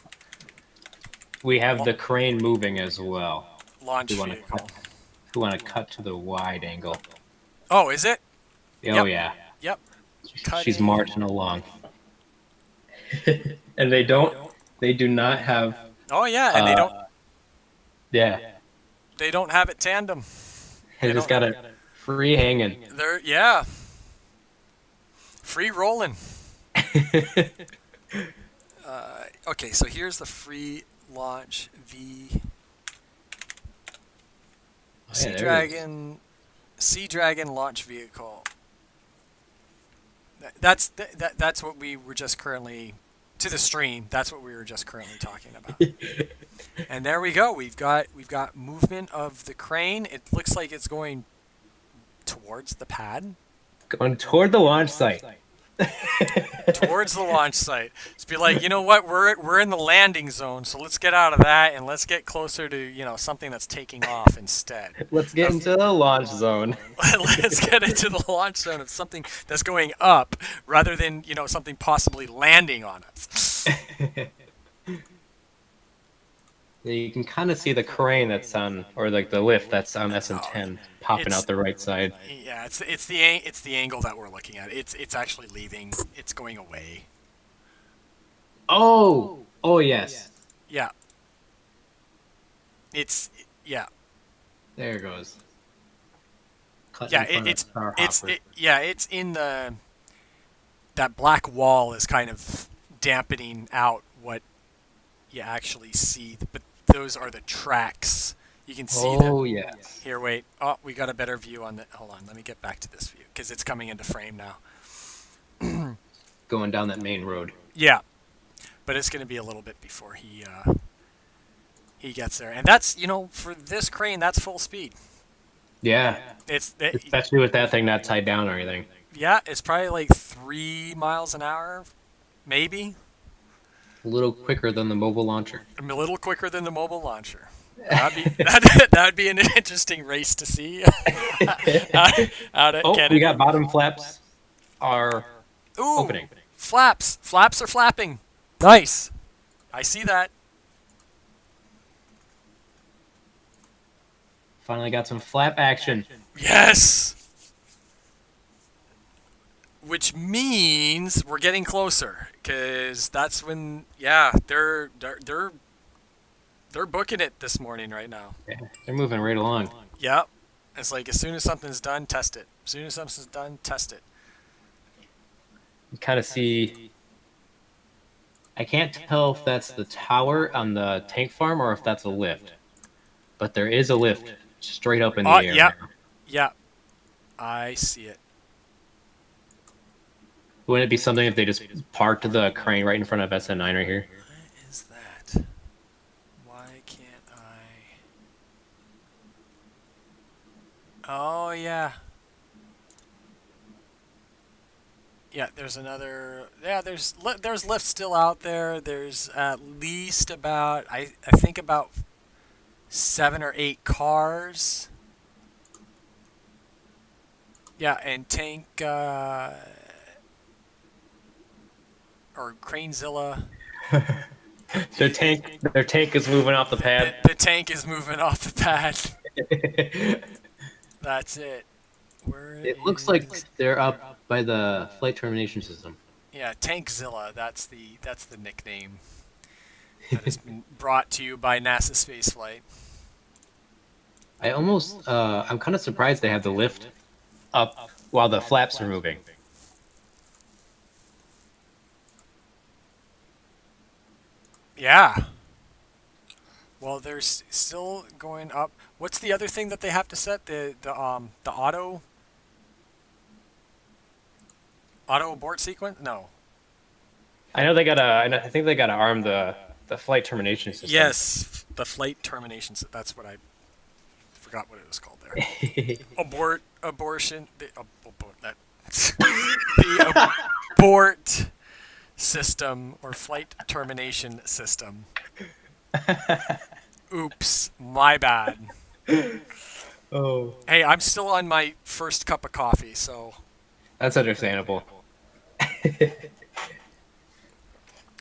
We have the crane moving as well. launch We vehicle. want to cut to the wide angle. Oh, is it? Oh yeah. Yep. She's Cutting. marching along. And they do not have. Oh yeah, and Yeah, they don't have it tandem. they just got it free hanging. They're free rolling. Okay, so here's the free launch V Sea Dragon launch vehicle. That's what we were just currently to the stream. That's what we were just currently talking about. And there we go. We've got movement of the crane. It looks like it's going towards the pad. Going toward the launch site. Towards the launch site. Just be like, you know what? We're in the landing zone, so let's get out of that and let's get closer to something that's taking off instead. Let's get into the launch zone. Let's get into the launch zone of something that's going up rather than something possibly landing on us. You can kind of see the crane that's on, or the lift that's on SN10 popping out the right side. Yeah, it's the angle that we're looking at. It's actually leaving. It's going away. Oh yes. Yeah. There it goes. It's in the that black wall is kind of dampening out what you actually see, but those are the tracks. You can see them. Oh yes. Here, wait. Oh, we got a better view on the. Hold on, let me get back to this view because it's coming into frame now. Going down that main road. Yeah, but it's going to be a little bit before he gets there, and that's for this crane, that's full speed. Yeah. Especially with that thing not tied down or anything. Yeah, it's probably like 3 miles an hour, Maybe. A little quicker than the mobile launcher. I'm a little quicker than the mobile launcher. That'd be an interesting race to see. Out at Oh, we Kennedy. got bottom flaps are Ooh, opening. flaps. Flaps are flapping. Nice. I see that. Finally got some flap action. Yes. Which means we're getting closer, because that's when, yeah, they're booking it this morning right now. Yeah, they're moving right along. Yep. It's like as soon as something's done, test it. As soon as something's done, test it. You kind of see. I can't tell if that's the tower on the tank farm or if that's a lift. But there is a lift straight up in the air. Yeah. Now. Yeah. I see it. Wouldn't it be something if they just parked the crane right in front of SN9 right here? What is that? Why can't I? Oh, yeah. Yeah, there's another. Yeah, there's lifts still out there. There's at least about I think about 7 or 8 cars. Yeah, and tank or Cranezilla. Their tank is moving off the pad. The tank is moving off the pad. That's it. It looks like they're up by the flight termination system. Yeah, Tankzilla. That's the nickname that has been brought to you by NASA Spaceflight. I'm kind of surprised they have the lift up while the flaps are moving. Yeah. Well, they're still going up. What's the other thing that they have to set? The auto abort sequence? No. I know they I think they got to arm the flight termination system. Yes, the flight termination. That's what I forgot what it was called there. Abortion. The abort system or flight termination system. Oops, my bad. Oh, Hey, I'm still on my first cup of coffee, so that's understandable.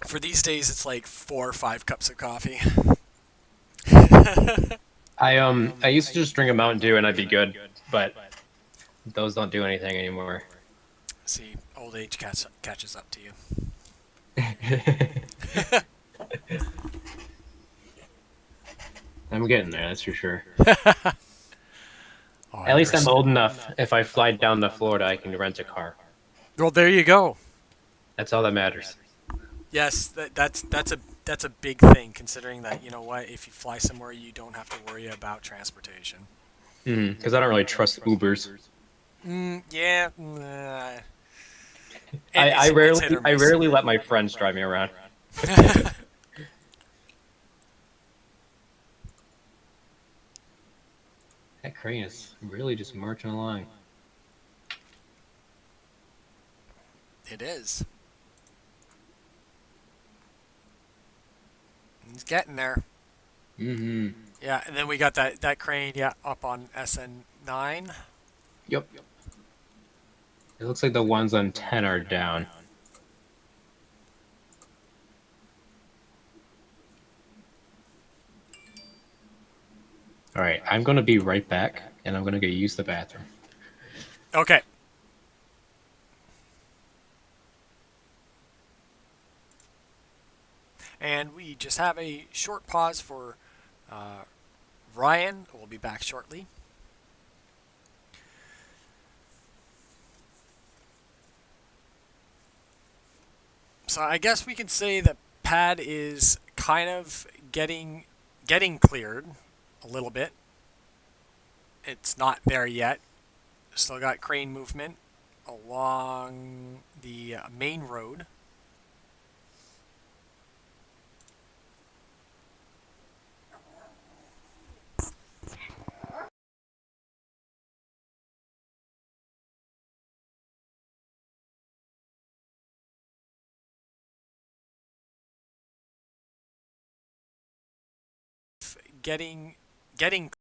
for these days it's like 4 or 5 cups of coffee. I used to just drink a Mountain Dew and I'd be good, but those don't do anything anymore. See, old age catches up to you. I'm getting there, that's for sure. Oh, At least I'm old enough. If I fly down to Florida, I can rent a car. Well, there you go. That's all that matters. Yes, that's a big thing, considering that, you know what, if you fly somewhere you don't have to worry about transportation. Because I don't really trust Ubers. Yeah. I It's hit or miss. rarely let my friends drive me around. That crane is really just marching along. It is. He's getting there. Mm-hmm. Yeah, and then we got that crane, yeah, up on SN9. Yep. It looks like the ones on 10 are down. All right, I'm going to be right back, and I'm going to go use the bathroom. Okay. And we just have a short pause for Ryan. We'll be back shortly. So I guess we can say that pad is kind of getting cleared a little bit. It's not there yet. Still got crane movement along the main road. getting getting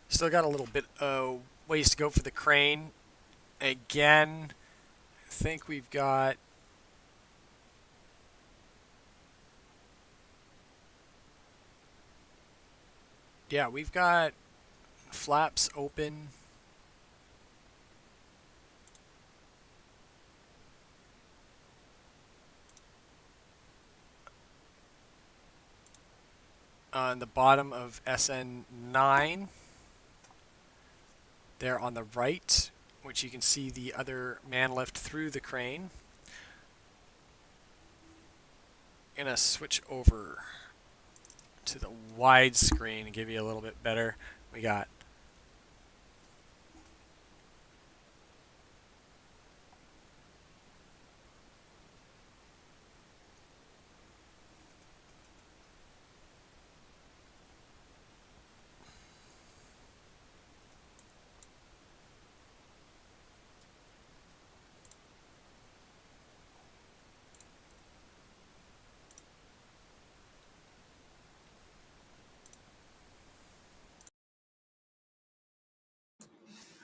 still got a little bit ways to go for the crane. Again, I think we've got we've got flaps open. On the bottom of SN9, there on the right, which you can see the other man lift through the crane. Gonna switch over to the wide screen and give you a little bit better. We got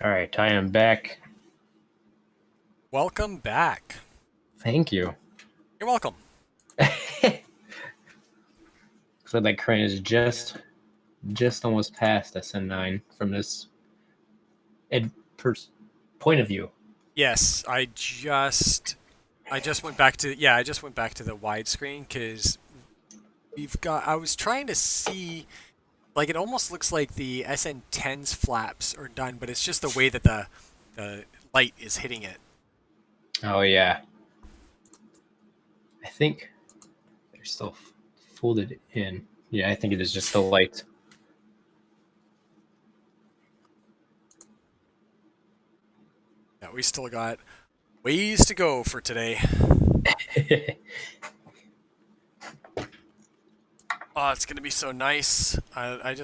All right, I am back. welcome back. Thank you. You're welcome. So that crane is just almost past SN9 from this point of view. Yes, I just went back to the widescreen because we've got. I was trying to see, like, it almost looks like the SN10's flaps are done, but it's just the way that the light is hitting it. Oh yeah. I think they're still folded in. Yeah, I think it is just the light. Yeah, we still got ways to go for today. Oh, it's gonna be so nice. I'd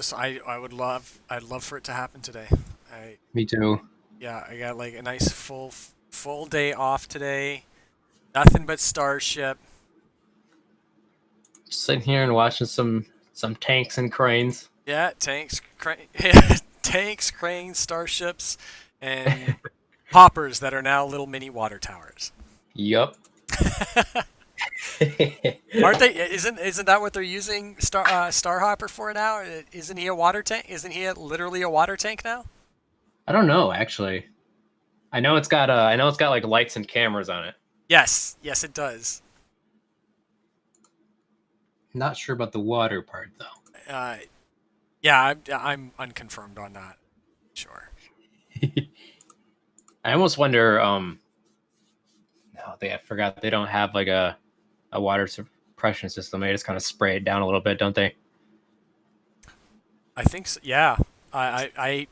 love for it to happen today. Me too. Yeah, I got like a nice full day off today. Nothing but Starship. Just sitting here and watching some tanks and cranes. Yeah, tanks, cranes, starships, and hoppers that are now little mini water towers. Yup. Aren't they? Isn't that what they're using Starhopper for now? Isn't he a water tank? Isn't he literally a water tank now? I don't know, actually. I know it's got like lights and cameras on it. Yes, it does. Not sure about the water part though. Yeah, I'm unconfirmed on that. Sure. I almost wonder. No, I forgot they don't have like a water suppression system. They just kind of spray it down a little bit, don't they? I think so. Yeah, I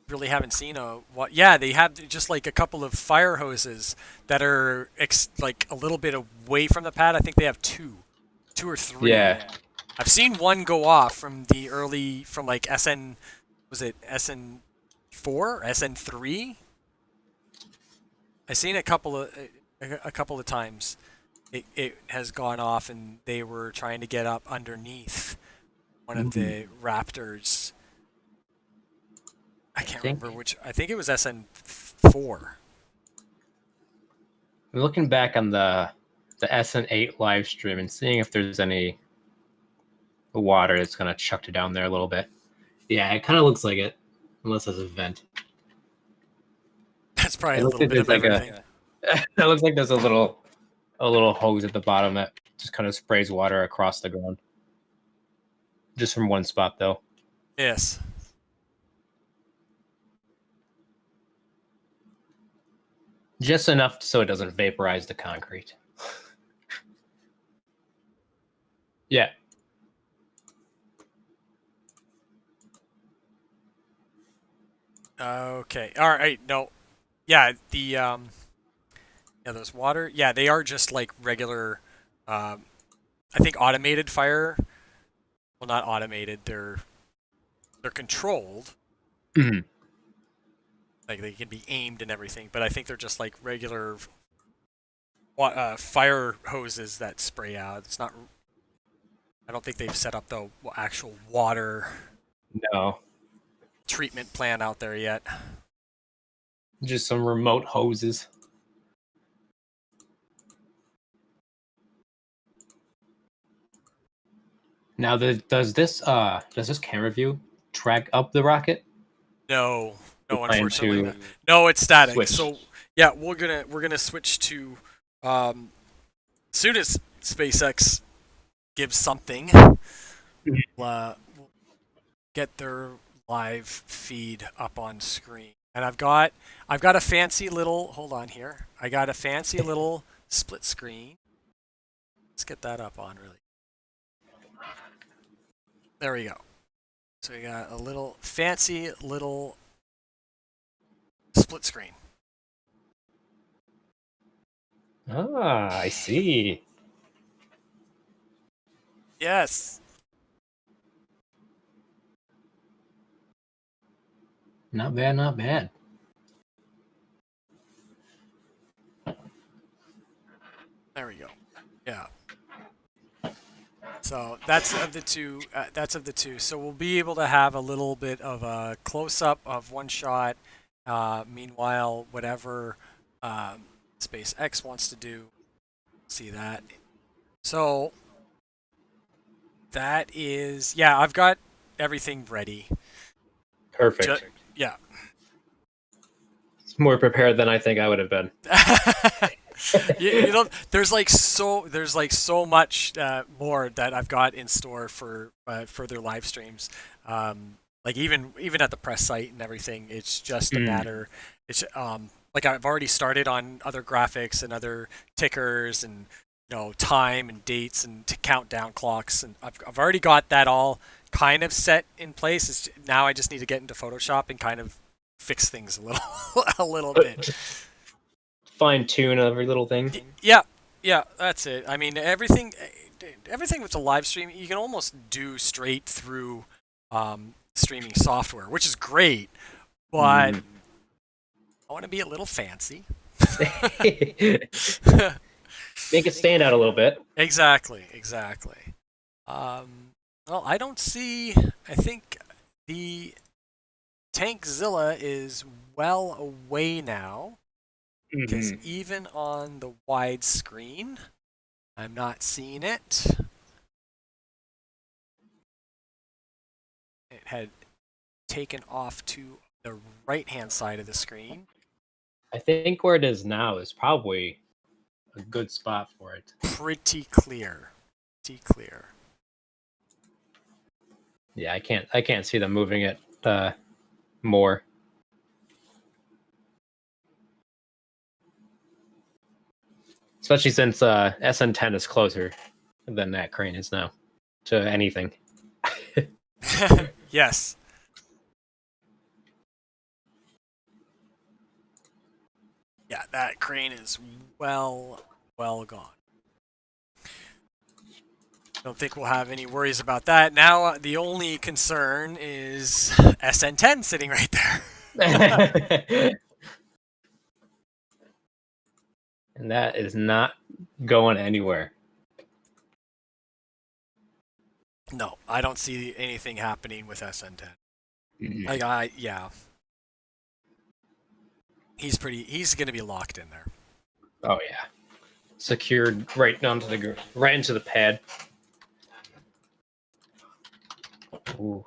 really haven't seen a what. Yeah, they have just like a couple of fire hoses that are like a little bit away from the pad. I think they have two or three. Yeah. I've seen one go off from like SN. Was it SN4 or SN3? I've seen a couple of times. It has gone off, and they were trying to get up underneath one of the Raptors. I can't remember which. I think it was SN4. I'm looking back on the SN8 live stream and seeing if there's any water that's gonna chuck it down there a little bit. Yeah, it kind of looks like it, unless there's a vent. That's probably a little bit of everything. It looks like there's a little hose at the bottom that just kind of sprays water across the ground. Just from one spot, though. Yes. Just enough so it doesn't vaporize the concrete. Yeah. Okay. All right. No. Yeah. Those water. Yeah, they are just like regular. I think automated fire. Well, not automated. They're controlled. Mhm. Like they can be aimed and everything, but I think they're just like regular fire hoses that spray out. It's not. I don't think they've set up the actual water No. treatment plant out there yet. Just some remote hoses. Now, does this camera view track up the rocket? No, We no, plan unfortunately, to not. No, it's static. switch. So yeah, we're gonna switch to soon as SpaceX gives something, we'll get their live feed up on screen. And I've got a fancy little, hold on here. I got a fancy little split screen. Let's get that up on really. There we go. So we got a little fancy little split screen. Ah, I see. Yes. Not bad, not bad. There we go. Yeah. So that's of the two. So we'll be able to have a little bit of a close-up of one shot. Meanwhile, whatever SpaceX wants to do, see that. So that is, yeah, I've got everything ready. Perfect. Yeah. It's more prepared than I think I would have been. you know, there's like so much more that I've got in store for further live streams. Like even at the press site and everything, it's just a matter. It's like I've already started on other graphics and other tickers and time and dates and countdown clocks, and I've already got that all kind of set in place. Now I just need to get into Photoshop and kind of fix things a little bit. Fine tune every little thing. Yeah, that's it. I mean, everything with the live stream, you can almost do straight through streaming software, which is great, but I want to be a little fancy. Make it stand out a little bit. Exactly. Well, I don't see. I think the Tankzilla is well away now. Because even on the wide screen, I'm not seeing it. It had taken off to the right-hand side of the screen. I think where it is now is probably a good spot for it. Pretty clear. Yeah, I can't see them moving it more. Especially since SN10 is closer than that crane is now to anything. Yes. Yeah, that crane is well gone. Don't think we'll have any worries about that. Now the only concern is SN10 sitting right there. And that is not going anywhere. No, I don't see anything happening with SN10. Mm-hmm. Yeah. He's going to be locked in there. Oh yeah. Secured right into the pad. Ooh.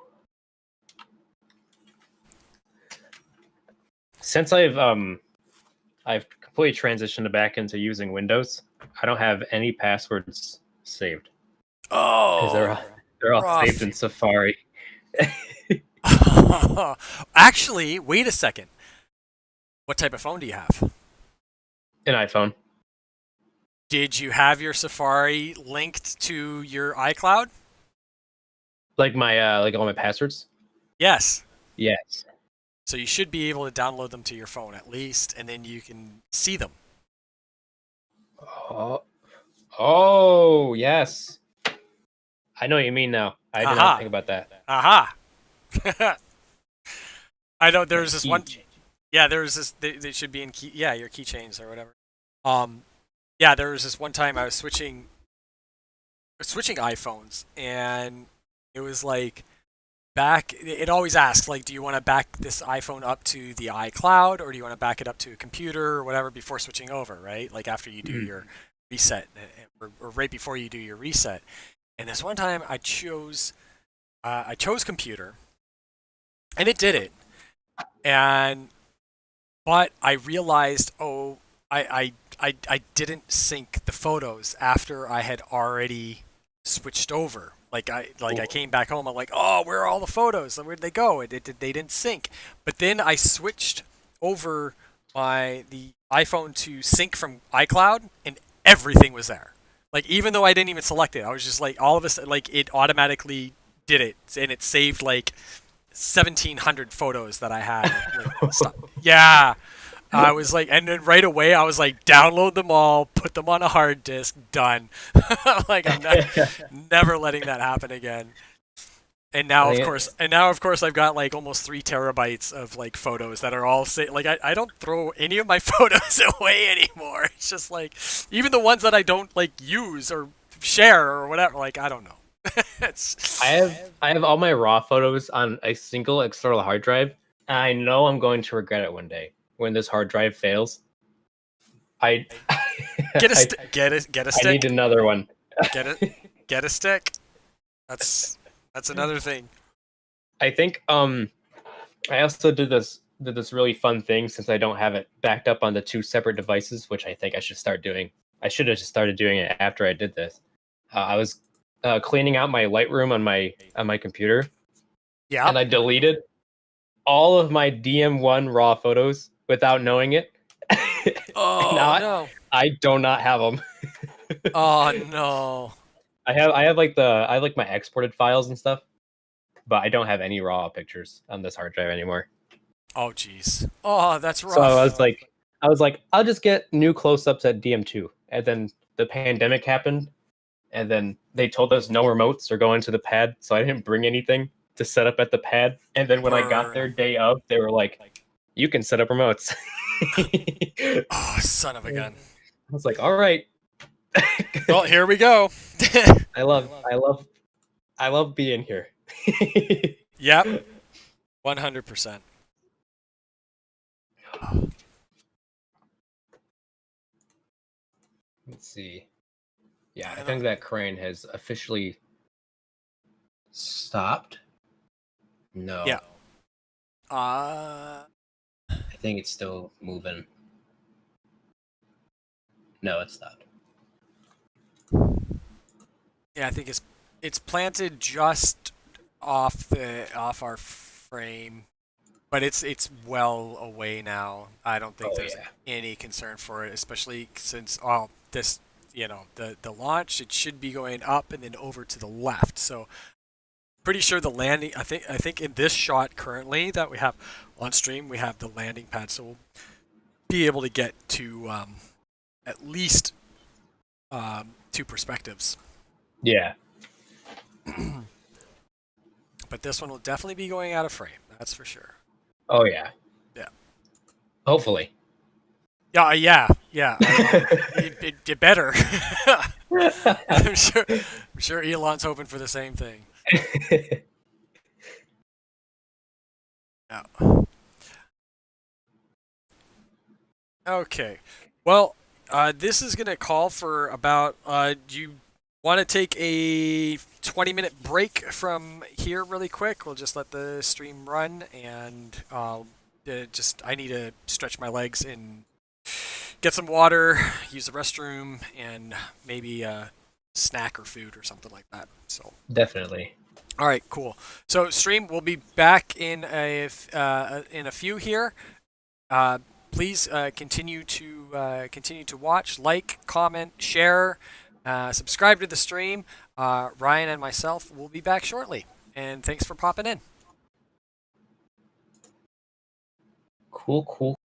Since I've completely transitioned back into using Windows, I don't have any passwords saved. Oh, they're all saved in Safari. Actually, wait a second. What type of phone do you have? An iPhone. Did you have your Safari linked to your iCloud? Like like all my passwords? Yes. Yes. So you should be able to download them to your phone at least, and then you can see them. Oh, oh yes. I know what you mean now. I did not Aha. think about that. Aha. I know there's this Key one. change. Yeah, there's this. They should be in key. Yeah, your keychains or whatever. Yeah, there was this one time I was switching iPhones, and it was like back. It always asks like, do you want to back this iPhone up to the iCloud, or do you want to back it up to a computer or whatever before switching over, right? Like after you do your reset, or right before you do your reset. And this one time I chose computer, and it did it. But I realized, I didn't sync the photos after I had already switched over. I came back home. I'm like, oh, where are all the photos? Where'd they go? They didn't sync. But then I switched over the iPhone to sync from iCloud, and everything was there. Like even though I didn't even select it, I was just like all of a sudden like it automatically did it, and it saved like 1,700 photos that I had. Yeah. I was like, and then right away I was like, download them all, put them on a hard disk, done. Like I'm never letting that happen again. And now of course I've got like almost 3 terabytes of like photos that are all like I don't throw any of my photos away anymore. It's just like even the ones that I don't like use or share or whatever. Like I don't know. I have all my raw photos on a single external hard drive. And I know I'm going to regret it one day when this hard drive fails. I get a stick. I need another one. Get a stick. That's another thing. I think I also did this really fun thing since I don't have it backed up onto 2 separate devices, which I think I should start doing. I should have just started doing it after I did this. I was cleaning out my Lightroom on my computer. Yeah. And I deleted all of my DM1 raw photos without knowing it. Oh no! I do not have them. Oh no! I have like my exported files and stuff, but I don't have any raw pictures on this hard drive anymore. Oh jeez. Oh, that's rough. So I was like, I'll just get new close-ups at DM2, and then the pandemic happened, and then they told us no remotes or go into the pad, so I didn't bring anything to set up at the pad. And then when I got there day of, they were like, you can set up remotes. Oh, son of a gun. I was like, all right. Well, here we go. I love being here. Yep. 100%. Let's see. Yeah, I think that crane has officially stopped. No. Yeah. I think it's still moving. No, it stopped. Yeah, I think it's planted just off our frame, but it's well away now. I don't think there's any concern for it, especially since this the launch, it should be going up and then over to the left. So pretty sure the landing. I think in this shot currently that we have on stream, we have the landing pad, so we'll be able to get to at least 2 perspectives. Yeah. But this one will definitely be going out of frame. That's for sure. Oh yeah. Yeah. Hopefully. Yeah. It better. I'm sure Elon's hoping for the same thing. Yeah. Okay. Well, this is gonna call for about. Do you want to take a 20-minute break from here really quick? We'll just let the stream run, and I need to stretch my legs and get some water, use the restroom, and maybe a snack or food or something like that. So definitely. All right, cool. So stream, we'll be back in a few here. please continue to watch, like, comment, share, subscribe to the stream. Ryan and myself will be back shortly. And thanks for popping in. Cool, cool.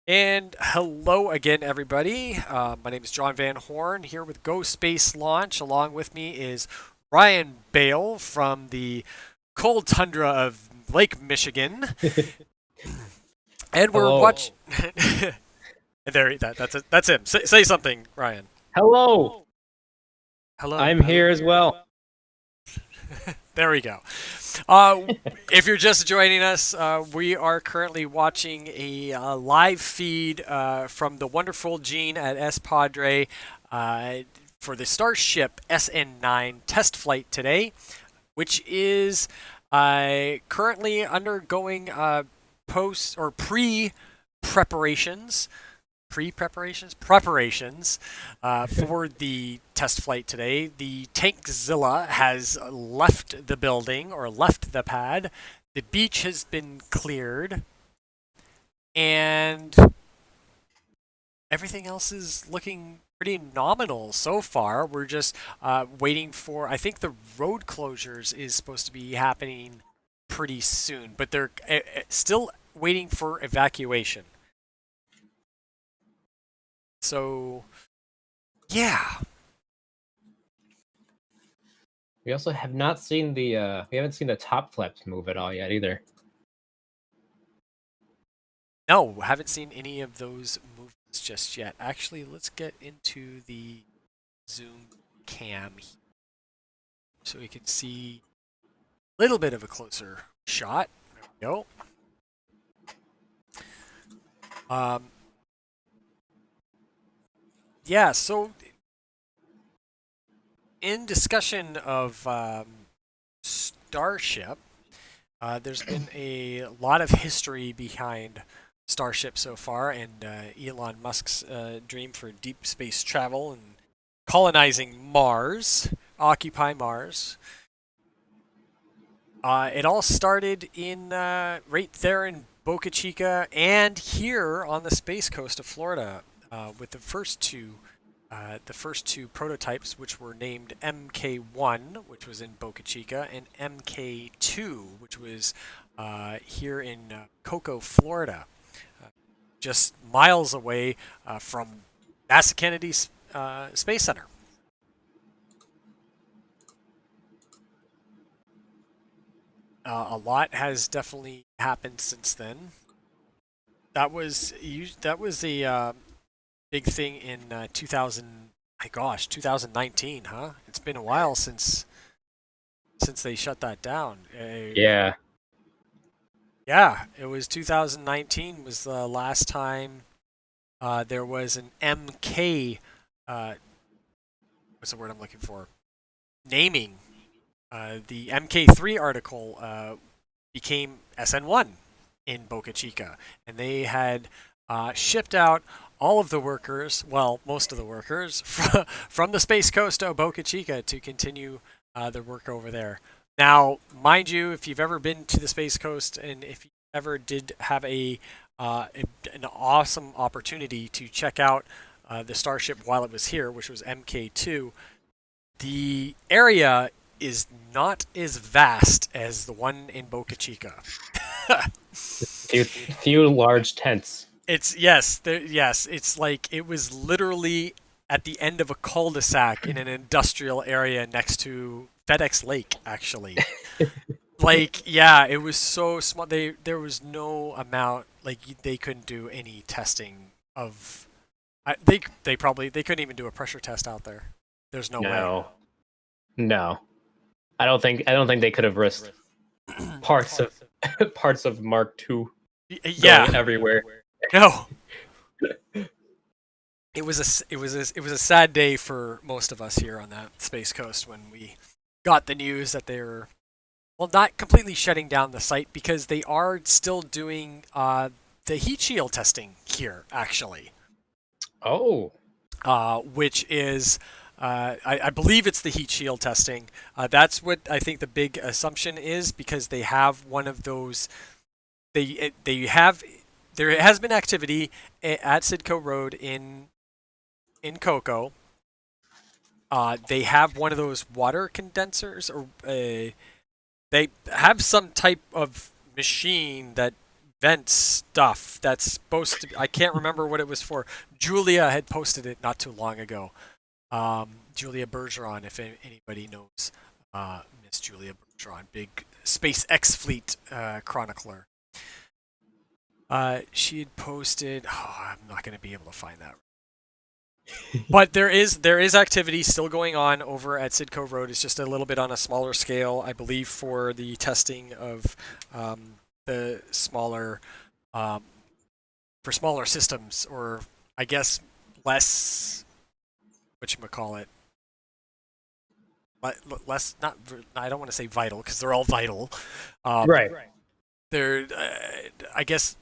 And hello again, everybody. My name is John Van Horn here with Go Space Launch. Along with me is Ryan Bale from the cold tundra of Lake Michigan. And we're Hello. watching. That's him. Say something, Ryan. Hello. Hello. I'm here as well. There we go. If you're just joining us, we are currently watching a live feed from the wonderful Gene at S Padre for the Starship SN9 test flight today, which is currently undergoing post or preparations for the test flight today. The Tankzilla has left the building or left the pad. The beach has been cleared, and everything else is looking pretty nominal so far. We're just waiting for, I think the road closures is supposed to be happening pretty soon, but they're still waiting for evacuation. So, yeah. We also have not seen we haven't seen the top flaps move at all yet either. No, haven't seen any of those movements just yet. Actually, let's get into the zoom cam so we can see a little bit of a closer shot. There we go. Yeah, so in discussion of Starship, there's been a lot of history behind Starship so far, and Elon Musk's dream for deep space travel and colonizing Mars, occupy Mars. It all started in right there in Boca Chica and here on the space coast of Florida, with the first two prototypes, which were named MK1, which was in Boca Chica, and MK2, which was here in Cocoa, Florida, just miles away from NASA Kennedy Space Center. A lot has definitely happened since then. That was a big thing in 2019, huh? It's been a while since they shut that down. Yeah. Yeah, it was 2019 was the last time there was an MK. What's the word I'm looking for? Naming. The MK3 article became SN1 in Boca Chica, and they had shipped out all of the workers, well, most of the workers, from the Space Coast of Boca Chica to continue their work over there. Now, mind you, if you've ever been to the Space Coast and if you ever did have an awesome opportunity to check out the Starship while it was here, which was MK2, the area is not as vast as the one in Boca Chica. few large tents. It's like it was literally at the end of a cul-de-sac in an industrial area next to FedEx Lake, actually. Like, yeah, it was so small. There was no amount, like, they couldn't do any testing of. They couldn't even do a pressure test out there. There's no way. No. I don't think they could have risked parts of Mark II going everywhere. No. It was a sad day for most of us here on that Space Coast when we got the news that they were, well, not completely shutting down the site because they are still doing the heat shield testing here, actually. Oh. Which is, I believe it's the heat shield testing. That's what I think the big assumption is, because they have one of those. There has been activity at Sidco Road in Cocoa. They have one of those water condensers, or they have some type of machine that event stuff that's supposed to. I can't remember what it was for. Julia had posted it not too long ago. Julia Bergeron, if anybody knows Miss Julia Bergeron, big SpaceX fleet chronicler. She had posted. Oh, I'm not going to be able to find that. But there is activity still going on over at Sidco Road. It's just a little bit on a smaller scale, I believe, for the testing of the smaller for smaller systems, or I guess less whatchamacallit, less not. I don't want to say vital because they're all vital. Right. They're I guess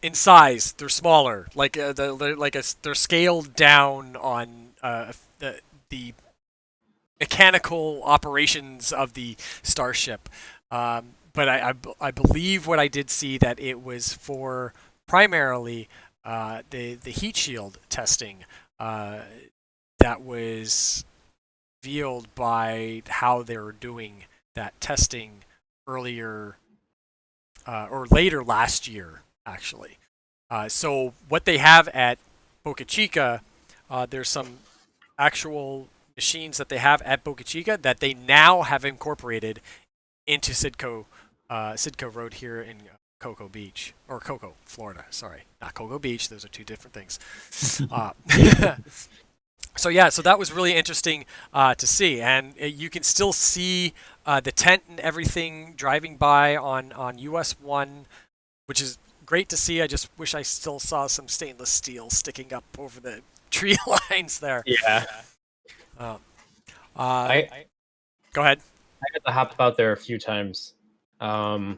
in size they're smaller, like they're scaled down on the mechanical operations of the Starship. But I believe what I did see that it was for primarily the heat shield testing that was revealed by how they were doing that testing earlier or later last year, actually. So what they have at Boca Chica, there's some actual machines that they have at Boca Chica that they now have incorporated into Sidco Road here in Cocoa Beach, or Cocoa, Florida. Sorry, not Cocoa Beach. Those are two different things. So that was really interesting to see, and you can still see the tent and everything driving by on US 1, which is great to see. I just wish I still saw some stainless steel sticking up over the tree lines there. Yeah. Go ahead. I got to hop out there a few times. I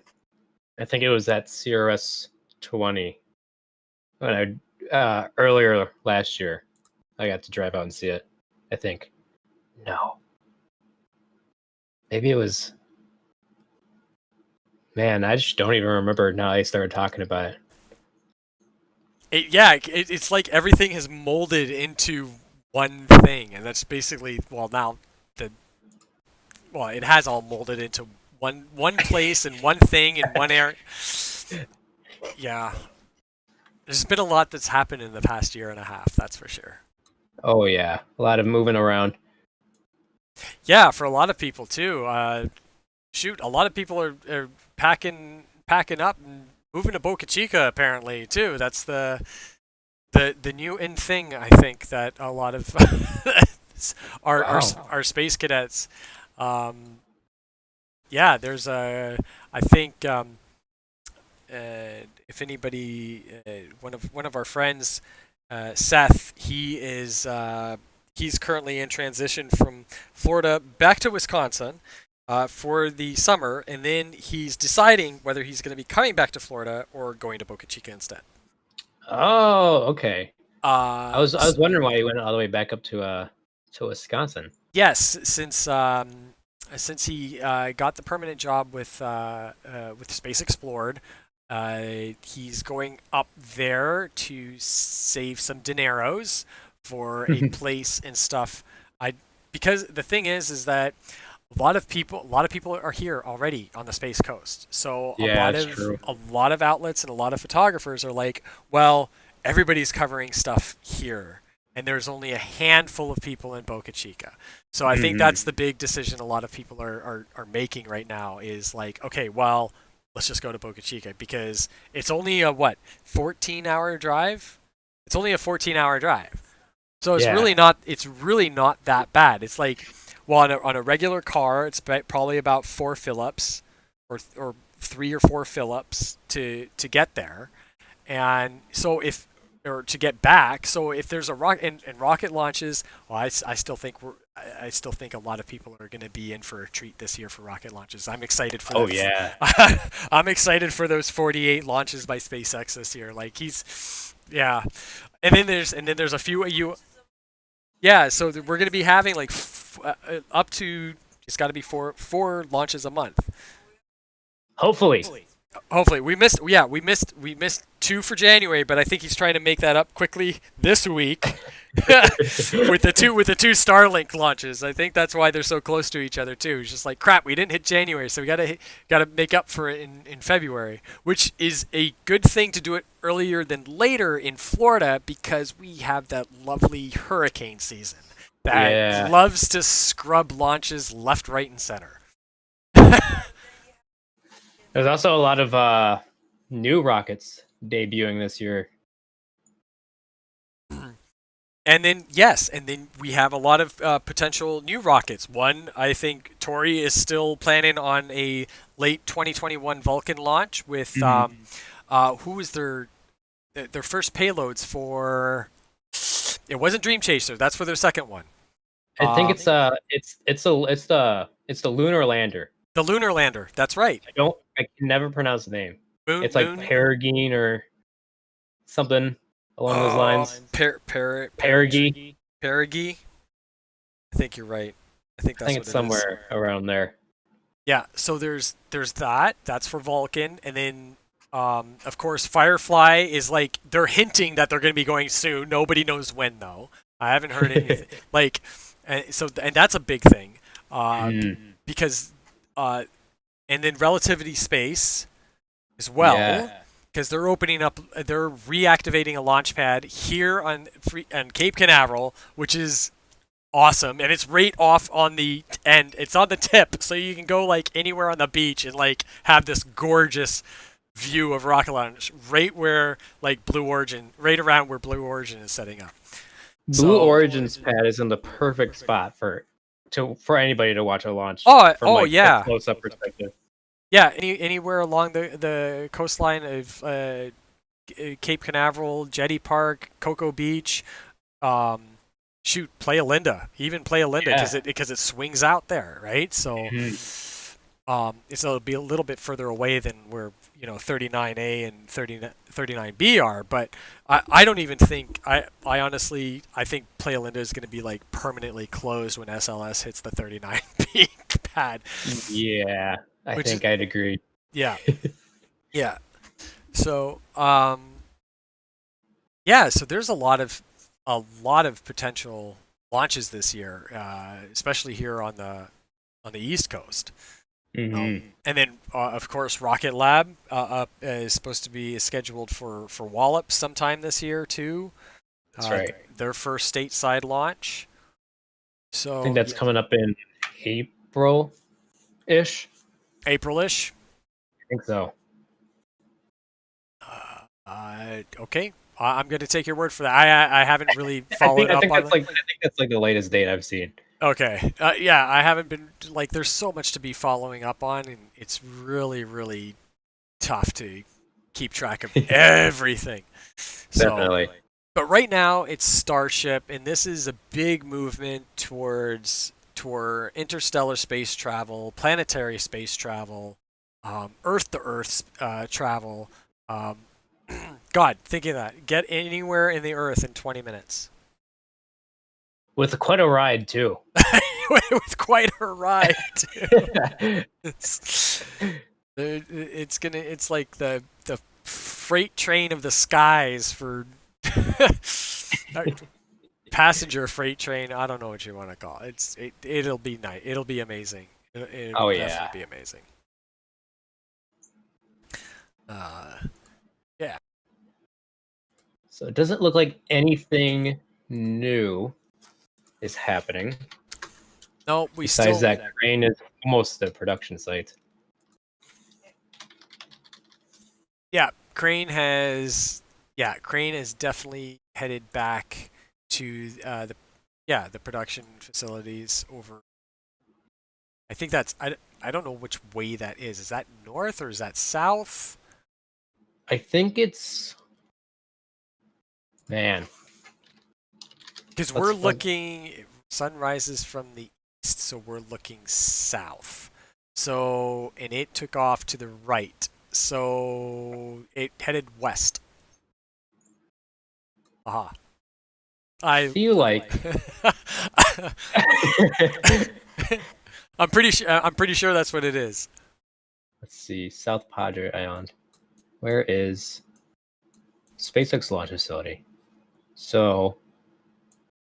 think it was at CRS 20 when earlier last year. I got to drive out and see it. I think. No. Maybe it was. Man, I just don't even remember now I started talking about it. It's like everything has molded into one thing, and that's basically it has all molded into one place and one thing in one area. Yeah, there's been a lot that's happened in the past year and a half. That's for sure. Oh yeah, a lot of moving around. Yeah, for a lot of people too. A lot of people are packing up and moving to Boca Chica apparently too. That's the new in thing, I think, that a lot of our space cadets. There's I think if anybody, one of our friends, Seth, he's currently in transition from Florida back to Wisconsin for the summer, and then he's deciding whether he's going to be coming back to Florida or going to Boca Chica instead. Oh, okay. I was wondering why he went all the way back up to Wisconsin. Yes, since he got the permanent job with Space Explored, he's going up there to save some dineros for a place and stuff. Because the thing is that a lot of people are here already on the Space Coast. So a lot of outlets and a lot of photographers are like, well, everybody's covering stuff here, and there's only a handful of people in Boca Chica. So I think that's the big decision a lot of people are making right now is like, okay, well, let's just go to Boca Chica because it's only a 14-hour drive? It's only a 14-hour drive. So it's really not that bad. It's like, well, on a regular car, it's probably about 4 fill-ups or 3 or 4 fill-ups to get there. And so to get back. So if there's a rocket and rocket launches, well, I still think a lot of people are going to be in for a treat this year for rocket launches. I'm excited for. I'm excited for those 48 launches by SpaceX this year. Like and then there's a few Yeah, so we're going to be having like up to, it's got to be four launches a month. Hopefully. Hopefully, we missed 2 for January, but I think he's trying to make that up quickly this week with the two Starlink launches. I think that's why they're so close to each other too. It's just like crap, we didn't hit January, so we gotta make up for it in February, which is a good thing to do it earlier than later in Florida because we have that lovely hurricane season that loves to scrub launches left, right, and center. There's also a lot of new rockets debuting this year. And then we have a lot of potential new rockets. One, I think Tori is still planning on a late 2021 Vulcan launch with who was their first payloads for? It wasn't Dream Chaser. That's for their second one. I think it's the lunar lander. The lunar lander. That's right. I can never pronounce the name. It's like Moon? Peregrine or something along those lines. Perigee. I think you're right. I think it's somewhere around there. Yeah. So there's that. That's for Vulcan, and then of course Firefly is like they're hinting that they're going to be going soon. Nobody knows when though. I haven't heard anything. And that's a big thing because. And then Relativity Space as well, because they're reactivating a launch pad here on Cape Canaveral, which is awesome, and it's right off on the end. It's on the tip, so you can go like anywhere on the beach and like have this gorgeous view of rocket launch right where like Blue Origin, right around where Blue Origin is setting up. Blue Origin's pad is in the perfect spot for anybody to watch a launch. From a close-up perspective. Yeah, anywhere along the coastline of Cape Canaveral, Jetty Park, Cocoa Beach. Playa Linda, because it swings out there, right? So it'll be a little bit further away than where 39A and 39B are, but I don't even think I honestly think Playa Linda is going to be like permanently closed when SLS hits the 39B pad. Yeah, I think I'd agree. Yeah, yeah. So so there's a lot of potential launches this year, especially here on the East Coast. Mm-hmm. And then, of course, Rocket Lab is supposed to be scheduled for Wallops sometime this year too. That's right. Their first stateside launch. So I think that's coming up in April-ish. April-ish. I think so. Okay. I'm going to take your word for that. I haven't really followed up on it. I think that's like the latest date I've seen. Okay. Yeah, I haven't been there's so much to be following up on, and it's really, really tough to keep track of everything. Definitely. But right now it's Starship, and this is a big movement toward interstellar space travel, planetary space travel, Earth-to-Earth travel. God, thinking of that. Get anywhere in the Earth in 20 minutes. With quite a ride, too. With quite a ride, too. It's like the freight train of the skies for passenger freight train. I don't know what you want to call it. It'll be nice. It'll be amazing. It'll definitely be amazing. Yeah. So it doesn't look like anything new is happening. No, besides that Crane is almost the production site. Yeah, Crane has definitely headed back to the production facilities over. I think that's I don't know which way that is. Is that north or is that south? I think it's because we're looking. Sun rises from the east, so we're looking south. So, and it took off to the right. So it headed west. Aha. I feel like I'm pretty sure that's what it is. Let's see, South Padre Island. Where is SpaceX launch facility? So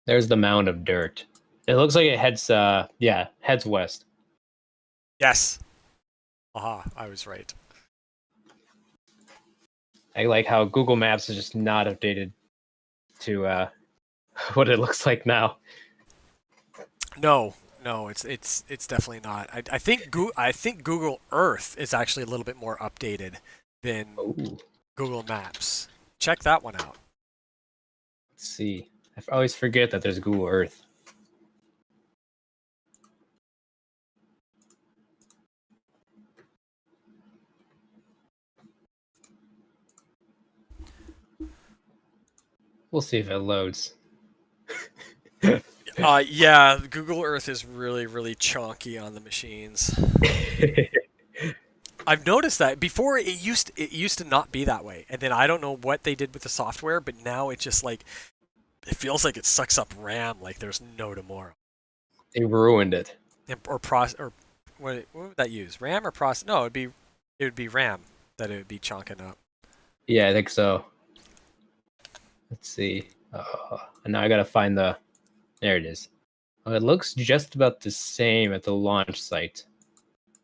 there's the mound of dirt. It looks like it heads heads west. Yes. Aha, I was right. I like how Google Maps is just not updated to what it looks like now. No, it's definitely not. I think Google Earth is actually a little bit more updated than Ooh. Google Maps. Check that one out. Let's see. I always forget that there's Google Earth. We'll see if it loads. Yeah, Google Earth is really, really chonky on the machines. I've noticed that before it used to not be that way, and then I don't know what they did with the software, but now it just like it feels like it sucks up RAM like there's no tomorrow. They ruined it. Or what would that use? RAM or process? No, it would be RAM that it would be chonking up. Yeah, I think so. Let's see. And now I gotta find the. There it is. Oh, it looks just about the same at the launch site.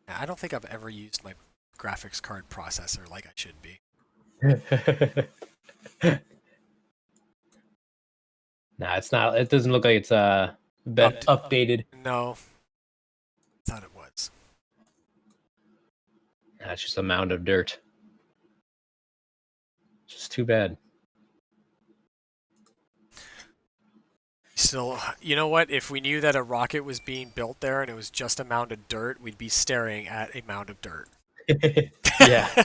I don't think I've ever used my graphics card processor like I should be. Nah, it's not. It doesn't look like it's updated. No, thought it was. Nah, it's just a mound of dirt. Just too bad. Still, you know what? If we knew that a rocket was being built there and it was just a mound of dirt, we'd be staring at a mound of dirt. Yeah.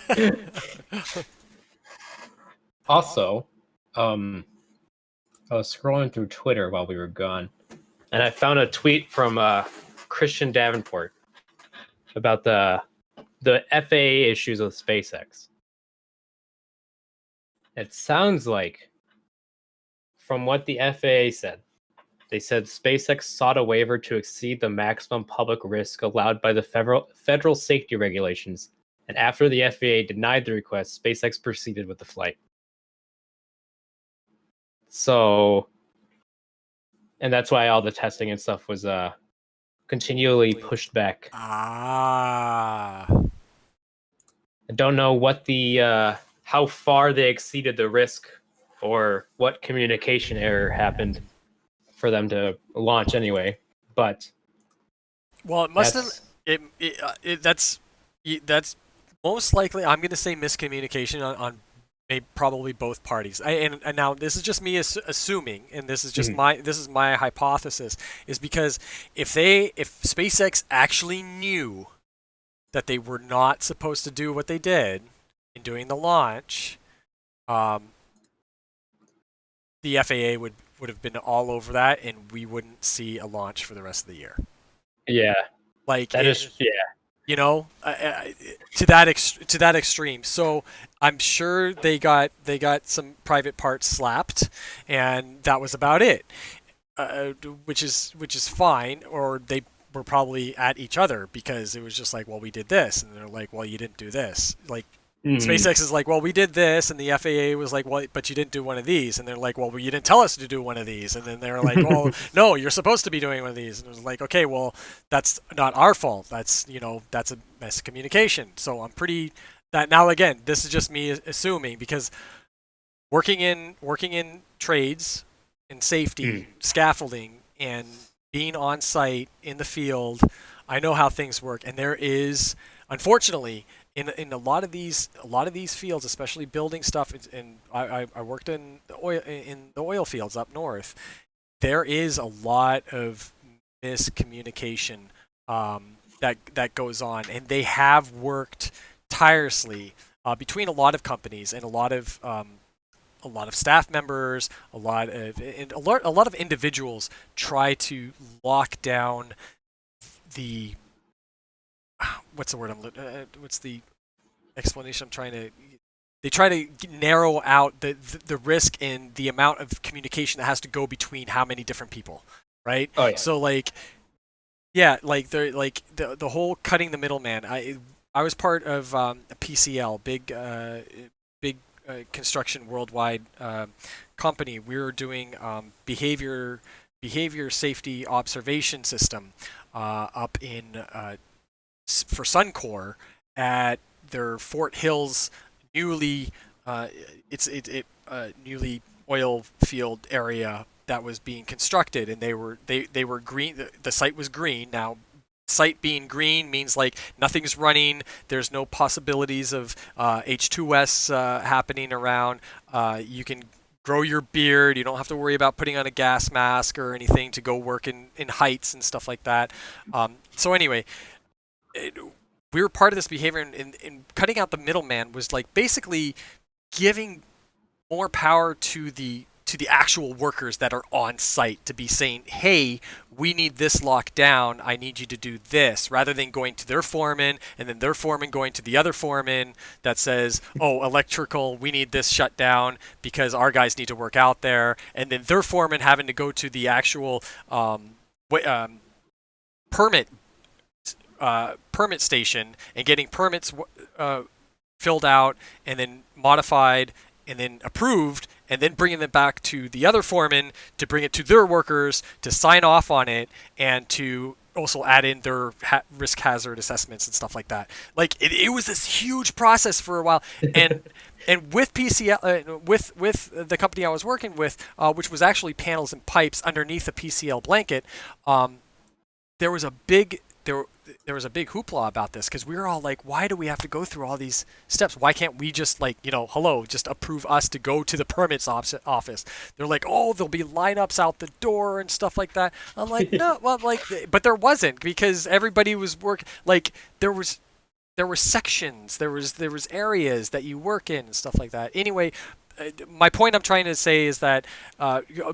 Also, I was scrolling through Twitter while we were gone, and I found a tweet from Christian Davenport about the FAA issues with SpaceX. It sounds like, from what the FAA said, they said SpaceX sought a waiver to exceed the maximum public risk allowed by the federal safety regulations, and after the FAA denied the request, SpaceX proceeded with the flight. So, and that's why all the testing and stuff was continually pushed back. Ah. I don't know what the how far they exceeded the risk or what communication error happened for them to launch anyway, but Well, it must have. That's most likely. I'm going to say miscommunication on probably both parties. And now this is just me assuming, and this is just my hypothesis, is because if SpaceX actually knew that they were not supposed to do what they did in doing the launch, the FAA would have been all over that, and we wouldn't see a launch for the rest of the year. Yeah, like that is you know, to that extreme. So I'm sure they got some private parts slapped, and that was about it. Which is fine. Or they were probably at each other because it was just like, well, we did this, and they're like, well, you didn't do this. Like SpaceX is like, well, we did this, and the FAA was like, well, but you didn't do one of these, and they're like, well, you didn't tell us to do one of these, and then they're like, well, no, you're supposed to be doing one of these, and it was like, okay, well, that's not our fault. That's that's a miscommunication. So I'm pretty that now again, this is just me assuming because working in trades and safety, scaffolding, and being on site in the field, I know how things work, and there is, unfortunately, in a lot of these fields, especially building stuff, and I worked in the oil fields up north. There is a lot of miscommunication that goes on, and they have worked tirelessly between a lot of companies and a lot of staff members, a lot of individuals try to lock down the what's the word what's the explanation I'm trying to. They try to narrow out the risk and the amount of communication that has to go between how many different people, right? Oh yeah. So like, yeah, like they're like the whole cutting the middleman. I was part of a PCL, big construction worldwide company. We were doing behavior safety observation system up in for Suncor at their Fort Hills newly newly oil field area that was being constructed, and they were green. The site was green. Now, site being green means like nothing's running. There's no possibilities of H2S happening around. You can grow your beard. You don't have to worry about putting on a gas mask or anything to go work in heights and stuff like that. So anyway, we were part of this behavior, and cutting out the middleman was like basically giving more power to the actual workers that are on site to be saying, hey, we need this locked down, I need you to do this, rather than going to their foreman and then their foreman going to the other foreman that says, oh, electrical, we need this shut down because our guys need to work out there, and then their foreman having to go to the actual permit station and getting permits filled out and then modified and then approved, and then bringing it back to the other foreman to bring it to their workers to sign off on it and to also add in their risk hazard assessments and stuff like that. Like it was this huge process for a while, and with PCL, with the company I was working with, which was actually panels and pipes underneath the PCL blanket, there was a big hoopla about this because we were all like, why do we have to go through all these steps? Why can't we just just approve us to go to the permits office? They're like, oh, there'll be lineups out the door and stuff like that. I'm like, no, well, but there wasn't, because everybody was there were sections, there was areas that you work in and stuff like that. Anyway, my point I'm trying to say is that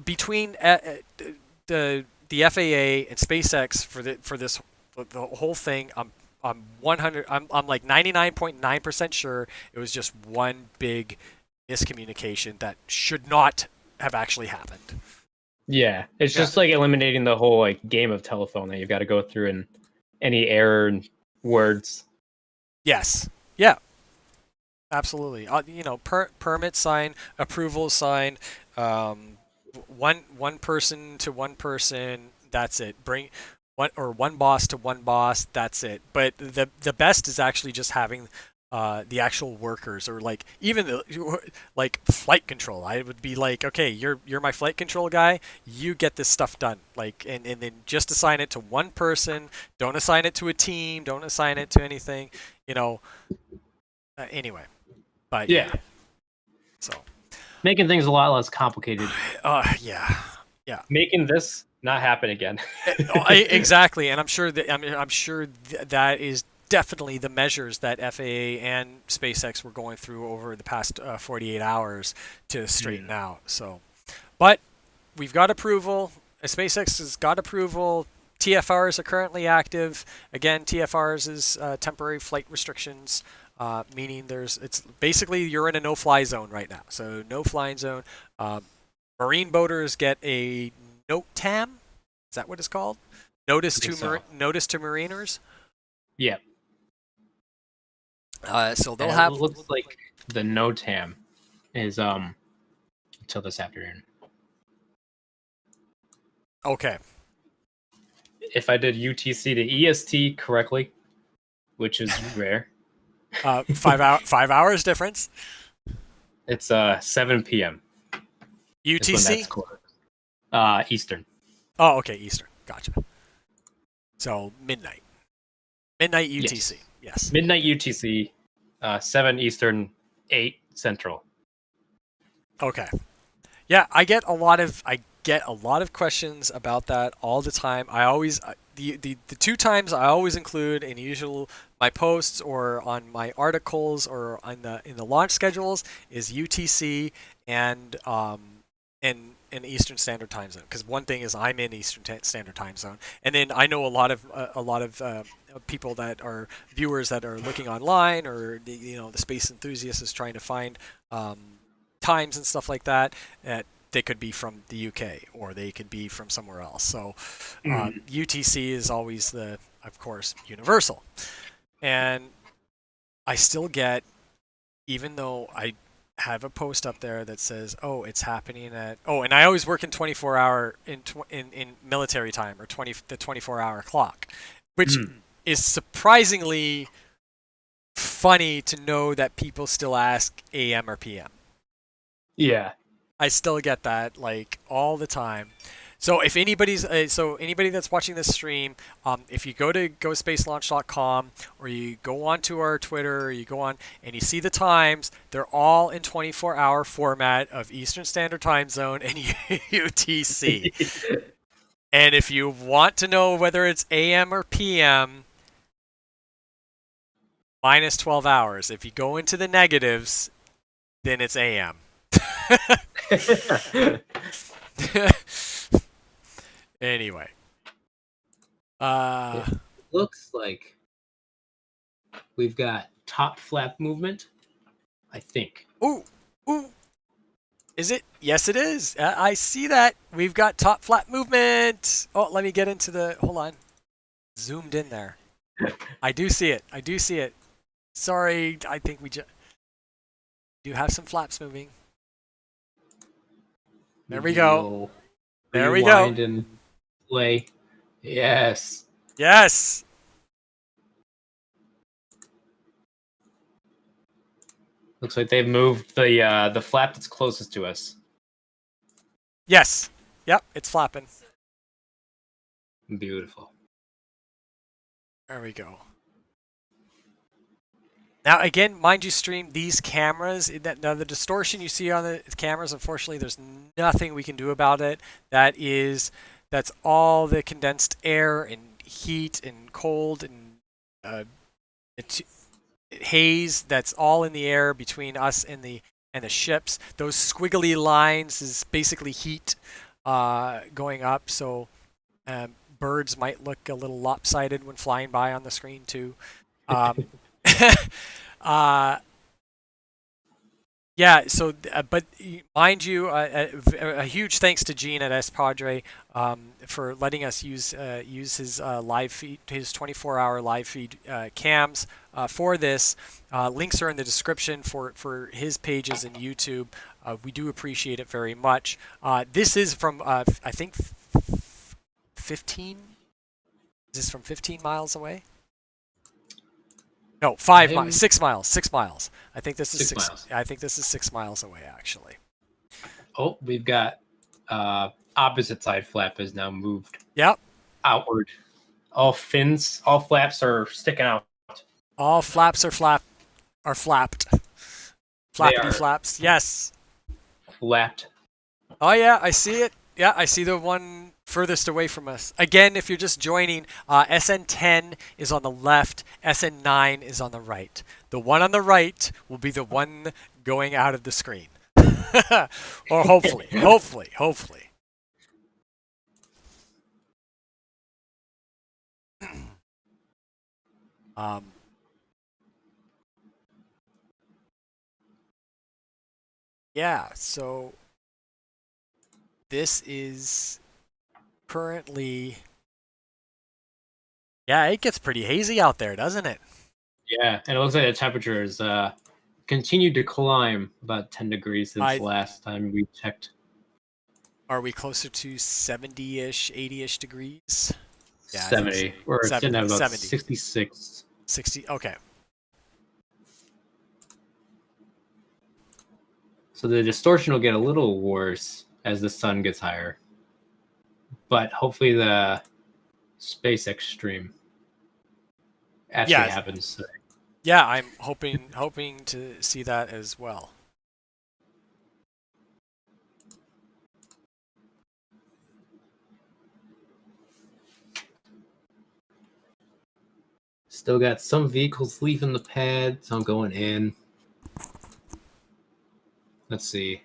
between the FAA and SpaceX for the whole thing, I'm like 99.9% sure it was just one big miscommunication that should not have actually happened. Yeah, it's just like eliminating the whole like game of telephone that you've got to go through and any error words. Yes. Yeah. Absolutely. Permit sign, approval sign, one person to one person. That's it. Bring one boss to one boss. That's it. But the best is actually just having the actual workers, or like even like flight control. I would be like, okay, you're my flight control guy. You get this stuff done. Like, and then just assign it to one person. Don't assign it to a team. Don't assign it to anything. Anyway, but yeah. So making things a lot less complicated. Yeah. Making this not happen again. Exactly, and I'm sure that is definitely the measures that FAA and SpaceX were going through over the past 48 hours to straighten out. So, but we've got approval. SpaceX has got approval. TFRs are currently active. Again, TFRs is temporary flight restrictions, meaning it's basically you're in a no-fly zone right now. So no flying zone. Marine boaters get a NOTAM. Is that what it's called? Notice to mariners. Yeah. So they'll have. It looks like the NOTAM is until this afternoon. Okay. If I did UTC to EST correctly, which is rare. 5 hours difference. It's 7 p.m. UTC. Eastern. Oh, okay, Eastern. Gotcha. So midnight. Midnight UTC. Yes. Midnight UTC. 7 Eastern, 8 Central. Okay. Yeah, I get a lot of questions about that all the time. I always the two times I always include in usual my posts or on my articles or in the launch schedules is UTC and Eastern Standard Time Zone, because one thing is I'm in Eastern Standard Time Zone, and then I know a lot of people that are viewers that are looking online, or the space enthusiasts is trying to find times and stuff like that. They could be from the UK or they could be from somewhere else. So UTC is always of course, universal. And I still get, even though I have a post up there that says, "Oh, it's happening at," and I always work in 24-hour in military time, or the 24-hour clock, which is surprisingly funny to know that people still ask AM or PM. Yeah. I still get that like all the time. So if anybody's anybody that's watching this stream, if you go to gospacelaunch.com, or you go onto our Twitter, or you go on and you see the times, they're all in 24-hour format of Eastern Standard Time Zone and UTC. And if you want to know whether it's AM or PM, minus 12 hours. If you go into the negatives, then it's AM. Anyway. It looks like we've got top flap movement, I think. Ooh. Is it? Yes, it is. I see that. We've got top flap movement. Oh, let me get into the... Hold on. Zoomed in there. I do see it. Sorry, I think we do have some flaps moving. There we go. There we go. Rewind and play. Yes. Yes. Looks like they've moved the flap that's closest to us. Yes. Yep, it's flapping. Beautiful. There we go. Now, again, mind you, stream, these cameras, now the distortion you see on the cameras, unfortunately, there's nothing we can do about it. That's all the condensed air and heat and cold and haze that's all in the air between us and the ships. Those squiggly lines is basically heat going up, so birds might look a little lopsided when flying by on the screen too. Yeah, so, but mind you, a huge thanks to Gene at Espadre for letting us use his live feed, his 24-hour live feed cams for this. Links are in the description for his pages and YouTube. We do appreciate it very much. This is from, I think, 15? Is this from 15 miles away? No, 5 miles. 6 miles. 6 miles. I think this is 6 miles. I think this is 6 miles away, actually. Oh, we've got opposite side flap has now moved. Yep. Outward. All flaps are sticking out. All flaps are flapped. Flappity flaps. Yes. Flapped. Oh yeah, I see it. Yeah, I see the one furthest away from us. Again, if you're just joining, SN10 is on the left, SN9 is on the right. The one on the right will be the one going out of the screen. Or hopefully. Yeah, so this is currently, yeah, it gets pretty hazy out there, doesn't it? Yeah, and it looks like the temperature is continued to climb about 10 degrees since last time we checked. Are we closer to 70-ish, 80-ish degrees? Yeah, 70. We're sitting at about 70. 66. 60, okay. So the distortion will get a little worse as the sun gets higher. But hopefully the SpaceX stream actually happens today. Yeah, I'm hoping to see that as well. Still got some vehicles leaving the pad, some going in. Let's see.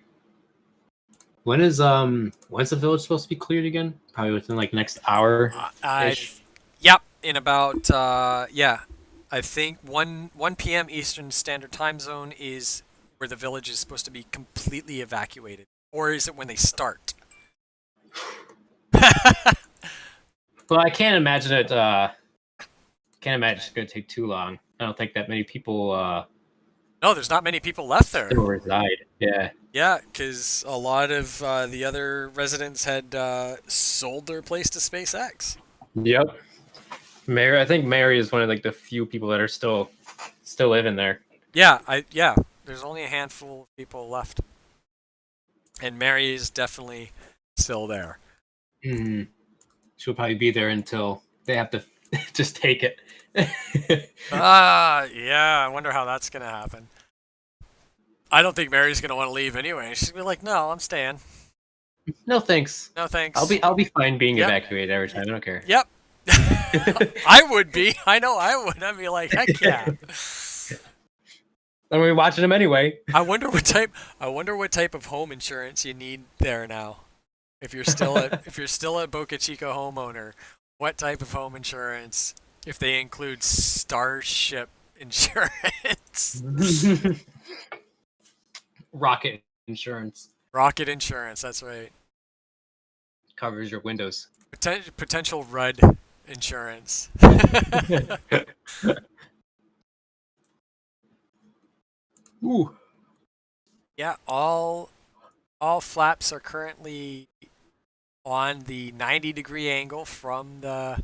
When's the village supposed to be cleared again? Probably within like next hour. Yep, in about I think 1 p.m. Eastern Standard Time Zone is where the village is supposed to be completely evacuated, or is it when they start? Well, I can't imagine it. Can't imagine it's going to take too long. I don't think that many people No, there's not many people left there. still reside. Yeah. Yeah, because a lot of the other residents had sold their place to SpaceX. Yep. Mary, I think Mary is one of like the few people that are still living there. Yeah. There's only a handful of people left, and Mary is definitely still there. Mm. She'll probably be there until they have to just take it. Yeah. I wonder how that's gonna happen. I don't think Mary's gonna want to leave anyway. She's gonna be like, "No, I'm staying. No thanks. No thanks." I'll be fine being Yep. evacuated every time. I don't care. Yep. I would be. I know I would. I'd be like, heck yeah. And we're watching them anyway. I wonder what type of home insurance you need there now. If you're still a Boca Chica homeowner, what type of home insurance? If they include Starship insurance, Rocket insurance rocket insurance. That's right. covers your windows. Potential RUD insurance. Ooh. Yeah, all flaps are currently on the 90-degree angle from the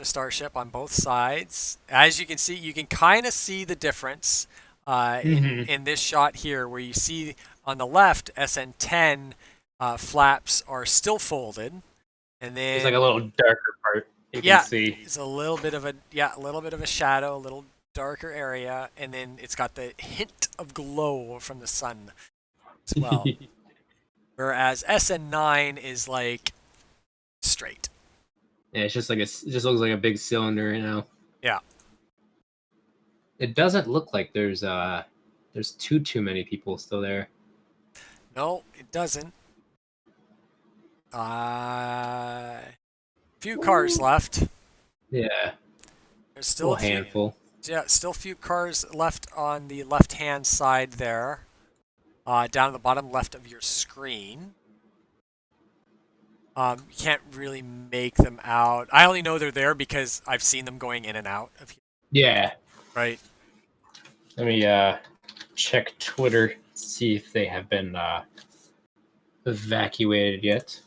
Starship on both sides. As you can see, you can kind of see the difference in this shot here, where you see on the left SN10 flaps are still folded, and then There's like a little darker part you yeah, can see. it's a little bit of a shadow, a little darker area, and then it's got the hint of glow from the sun as well. Whereas SN9 is like straight. Yeah, it's just like it just looks like a big cylinder, you know. Yeah. It doesn't look like there's too many people still there. No, it doesn't. Few cars left. Yeah, There's still a handful. still a few cars left on the left-hand side there, down at the bottom left of your screen. You can't really make them out. I only know they're there because I've seen them going in and out of here. Yeah. Right. Let me check Twitter, see if they have been evacuated yet.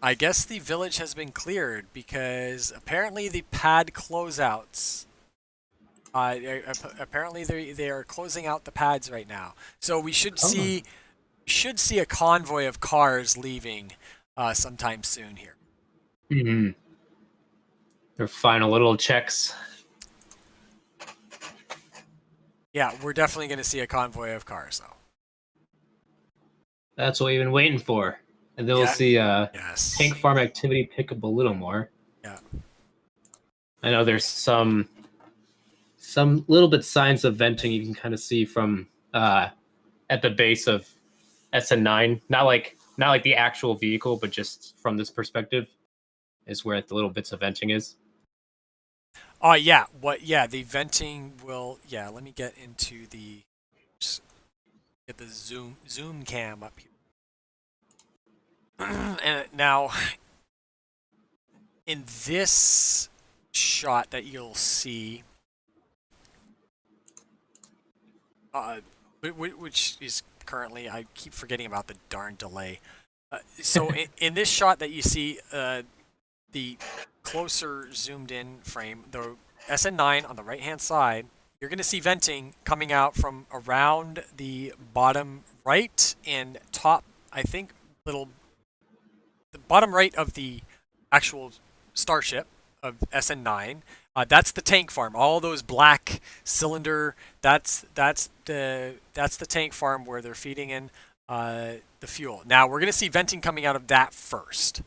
I guess the village has been cleared because apparently the pad closeouts. Apparently they are closing out the pads right now, so we should see a convoy of cars leaving sometime soon here. Mm-hmm. Their final little checks. Yeah, we're definitely going to see a convoy of cars though. That's what we've been waiting for. And then we'll see Yes. tank farm activity pick up a little more. Yeah. I know there's some little bit signs of venting you can kind of see from at the base of SN9. Not like the actual vehicle, but just from this perspective is where the little bits of venting is. Oh yeah. The venting will. Yeah. Let me get into the zoom cam up here. And now, in this shot that you'll see, which is currently, I keep forgetting about the darn delay. So in this shot that you see, the closer zoomed in frame, the SN9 on the right hand side, you're going to see venting coming out from around the bottom right and top, I think, the bottom right of the actual Starship of SN9. That's the tank farm. All those black cylinder. That's the tank farm where they're feeding in the fuel. Now we're gonna see venting coming out of that first.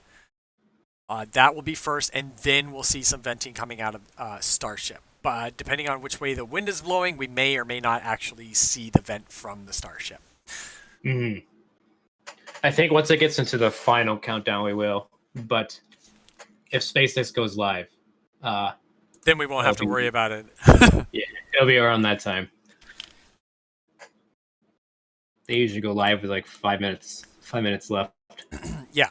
That will be first, and then we'll see some venting coming out of Starship. But depending on which way the wind is blowing, we may or may not actually see the vent from the Starship. Mm-hmm. I think once it gets into the final countdown, we will. But if SpaceX goes live, then we won't have to worry about it. Yeah, it'll be around that time. They usually go live with like 5 minutes left. Yeah.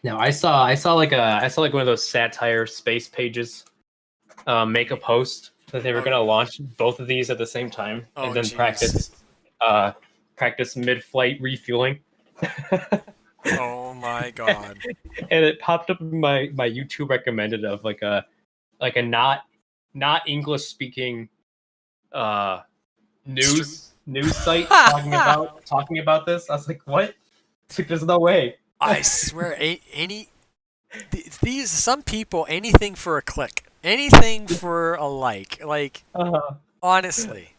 No, I saw like one of those satire space pages make a post that they were Oh, going to launch both of these at the same time oh, and then jeez. practice mid-flight refueling. Oh my God. And it popped up in my YouTube recommended of like a not English speaking uh news site talking about this. I was like, what? It's like, there's no way. I swear, these some people, anything for a click, anything for a like Uh, honestly,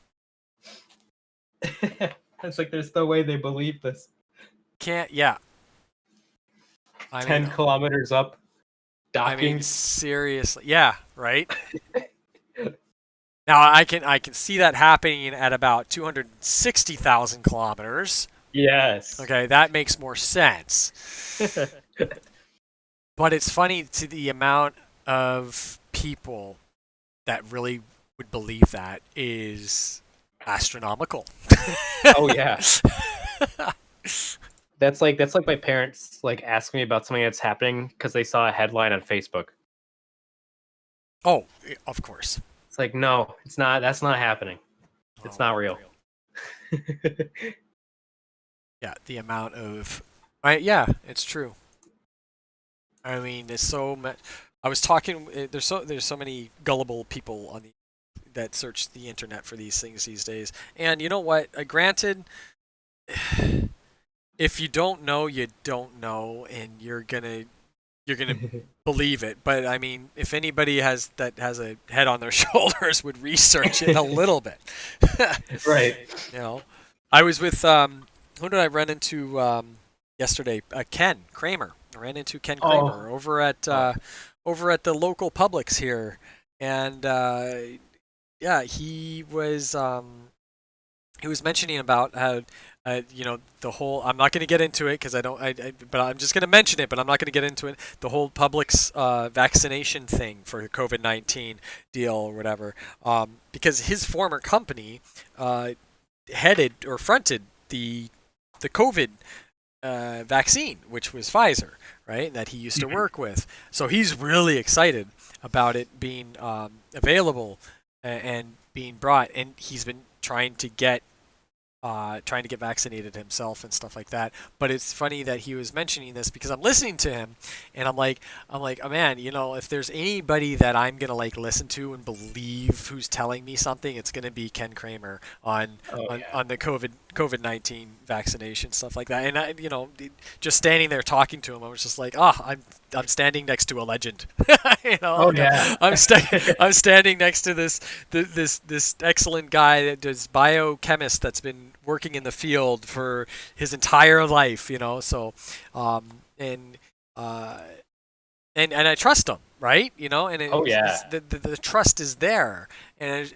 it's like there's no way they believe this. can't. Yeah, I 10 mean, kilometers up, I mean, docking. seriously, yeah, right. Now I can see that happening at about 260,000 kilometers. Yes. Okay, that makes more sense. But it's funny to the amount of people that really would believe that is astronomical. Oh yeah. That's like my parents like asking me about something that's happening because they saw a headline on Facebook. Oh, of course. It's like, no, it's not. That's not happening. It's Oh, not real. yeah, the amount of, right? Yeah, it's true. I mean, there's so much. I was talking. There's so many gullible people on the that search the internet for these things these days. And you know what? Granted, if you don't know, you don't know, and you're gonna believe it. But I mean, if anybody has a head on their shoulders, would research it a little bit. Right. You know, I was with who did I run into yesterday? Ken Kramer. I ran into Ken Kramer over at the local Publix here, and yeah, he was mentioning about how the whole. I'm not going to get into it because I don't. But I'm just going to mention it. But I'm not going to get into it. The whole Publix vaccination thing for COVID-19 deal or whatever. Because his former company headed or fronted the COVID vaccine, which was Pfizer, right? That he used to work with. So he's really excited about it being available and being brought. And he's been trying to get vaccinated himself and stuff like that. But it's funny that he was mentioning this because I'm listening to him, and I'm like, oh man, if there's anybody that I'm gonna like listen to and believe who's telling me something, it's gonna be Ken Kramer on the COVID-19 vaccination stuff like that. And I, just standing there talking to him, I was just like, I'm standing next to a legend. Oh yeah. I'm standing next to this excellent guy that does biochemist that's been working in the field for his entire life. So and I trust him, right? And Oh yeah. the trust is there, and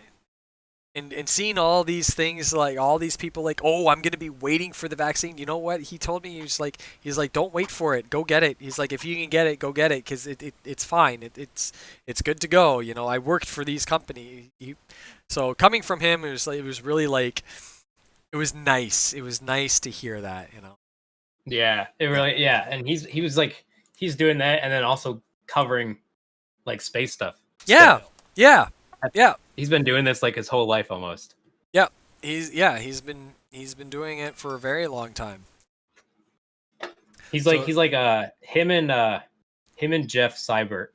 seeing all these things, like all these people, like, oh, I'm gonna be waiting for the vaccine. You know what he told me? He's like, don't wait for it. Go get it. He's like, if you can get it, go get it, because it's fine. It's good to go. I worked for these companies. So coming from him, it was really like, it was nice. It was nice to hear that. Yeah. And he's doing that and then also covering like space stuff. Yeah. still. Yeah. Yeah. He's been doing this like his whole life almost. Yeah. He's been doing it for a very long time. He's like him and Jeff Seibert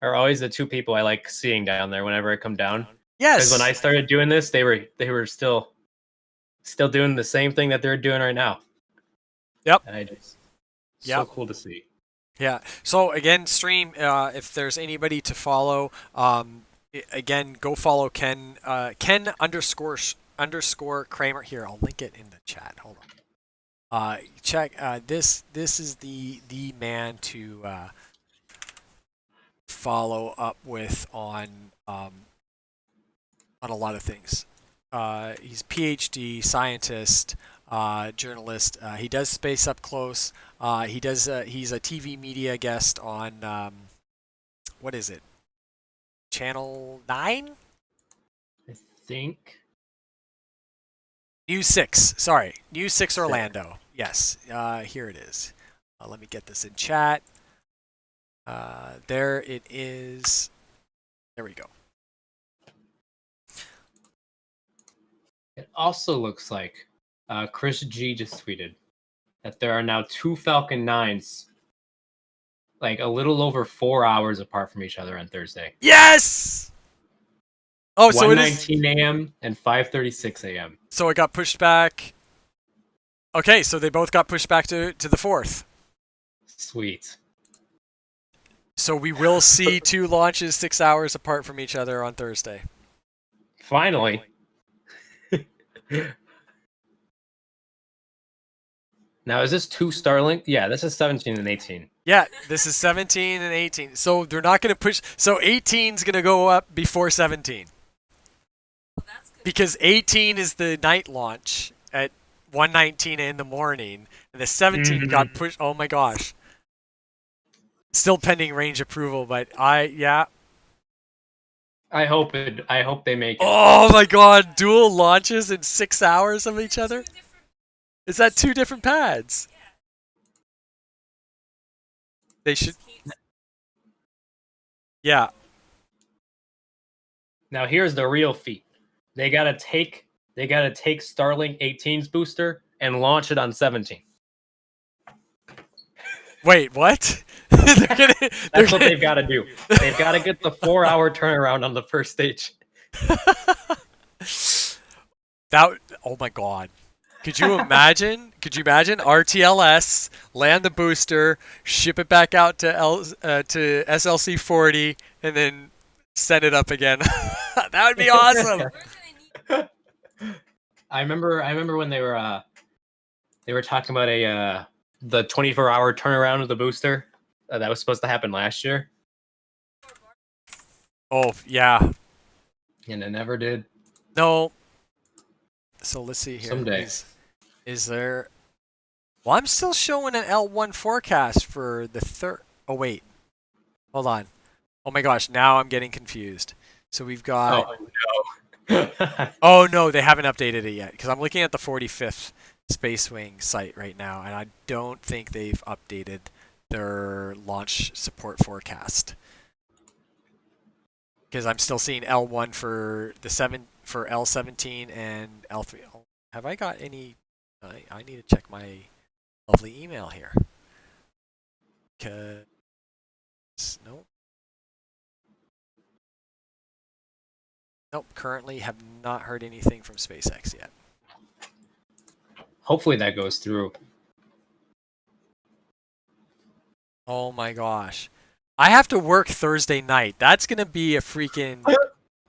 are always the two people I like seeing down there whenever I come down. Yes. Because when I started doing this, they were still doing the same thing that they're doing right now. Yep. And Yep. so cool to see. Yeah. So again, stream. If there's anybody to follow, again, go follow Ken. Ken underscore Kramer. Here, I'll link it in the chat. Hold on. Check. This is the man to follow up with on a lot of things. He's PhD scientist. Journalist. He does Space Up Close. He's a TV media guest on what is it? Channel 9? I think. News 6. Sorry, News 6 Orlando. Yes. Here it is. Let me get this in chat. There it is. There we go. It also looks like Chris G just tweeted that there are now 2 Falcon 9s, like a little over 4 hours apart from each other on Thursday. Yes! Oh, so it is. 1:19 a.m. and 5:36 a.m. So it got pushed back. Okay, so they both got pushed back to the 4th. Sweet. So we will see 2 launches 6 hours apart from each other on Thursday. Finally. Now, is this 2 Starlink? Yeah, this is 17 and 18. Yeah, this is 17 and 18. So they're not going to push. So 18 is going to go up before 17. Well, that's good. Because 18 is the night launch at 1:19 in the morning, and the 17 got pushed. Oh my gosh! Still pending range approval, but yeah. I hope they make it. Oh my god! Dual launches in 6 hours of each other. 2 different. Is that 2 different pads? Yeah. They should. Keeps- Yeah. Now here's the real feat. They gotta take Starlink 18's booster and launch it on 17. Wait, what? They're That's what gonna- they've got to do. They've got to get the 4-hour turnaround on the first stage. That. Oh my god. Could you imagine? Could you imagine RTLS land the booster, ship it back out to to SLC 40, and then send it up again? That would be awesome. We're gonna need. I remember when they were talking about the 24-hour turnaround of the booster that was supposed to happen last year, Oh yeah. and it never did. No. So let's see here. Someday. Is there? Well, I'm still showing an L1 forecast for the third. Oh wait. Hold on. Oh my gosh. Now I'm getting confused. So we've got. Oh no. Oh no, they haven't updated it yet because I'm looking at the 45th Space Wing site right now, and I don't think they've updated their launch support forecast. Because I'm still seeing L1 for for L17 and L3. Oh, have I got any? I need to check my lovely email here. Cause nope. Nope, currently have not heard anything from SpaceX yet. Hopefully that goes through. Oh my gosh. I have to work Thursday night. That's going to be a freaking...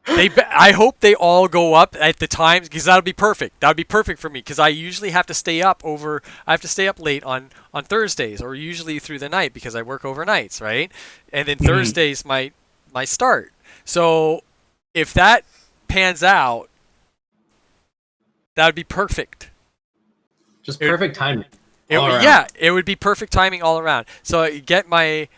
I hope they all go up at the times because that'll be perfect. That would be perfect for me because I usually have to stay up late on Thursdays or usually through the night because I work overnights, right? And then Thursday's my start. So if that pans out, that would be perfect. Just perfect timing. Yeah, it would be perfect timing all around. So you get my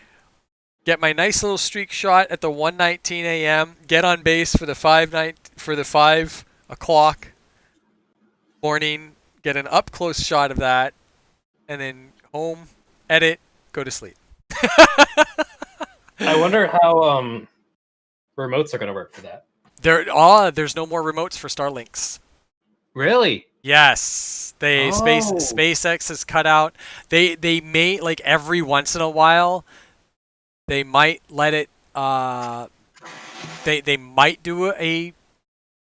nice little streak shot at the 1:19 a.m. Get on base for the 5 o'clock morning. Get an up close shot of that, and then home, edit, go to sleep. I wonder how remotes are going to work for that. There's no more remotes for Starlinks. Really? Yes, SpaceX has cut out. They may like every once in a while. They might let it. They might do a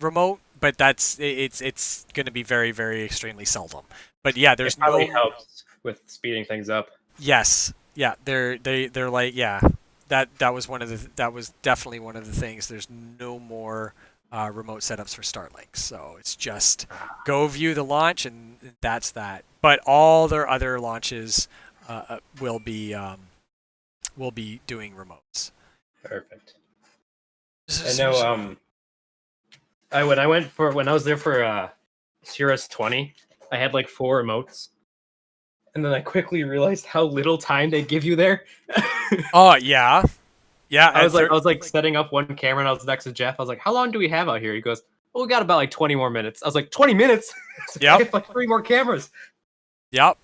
remote, but it's going to be very very extremely seldom. But yeah, there's it probably helps with speeding things up. Yes, yeah, they're like yeah. That was definitely one of the things. There's no more remote setups for Starlink, so it's just go view the launch and that's that. But all their other launches will be doing remotes. Perfect. I know. When I was there for Cirrus 20, I had like 4 remotes, and then I quickly realized how little time they give you there. Oh yeah. Yeah, I was like setting up one camera, and I was next to Jeff. I was like, "How long do we have out here?" He goes, "Oh, we got about like 20 more minutes." I was like, "20 minutes? Yep. I have like 3 more cameras." Yep.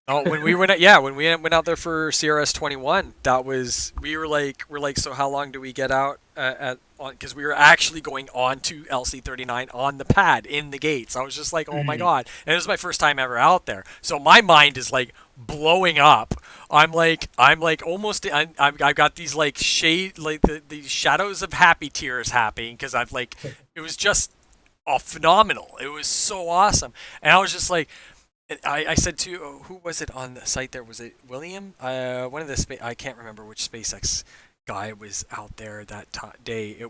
Oh, when we went out there for CRS 21, that was we're like, so how long do we get out at on? Because we were actually going on to LC 39 on the pad in the gates. I was just like, oh my Mhm. god, and it was my first time ever out there, so my mind is like blowing up. I'm like almost I've got these like shade like the shadows of happy tears happening because I've like it was just phenomenal. It was so awesome, and I was just like. I said to who was it on the site there? Was it William? One of the I can't remember which SpaceX guy was out there that day.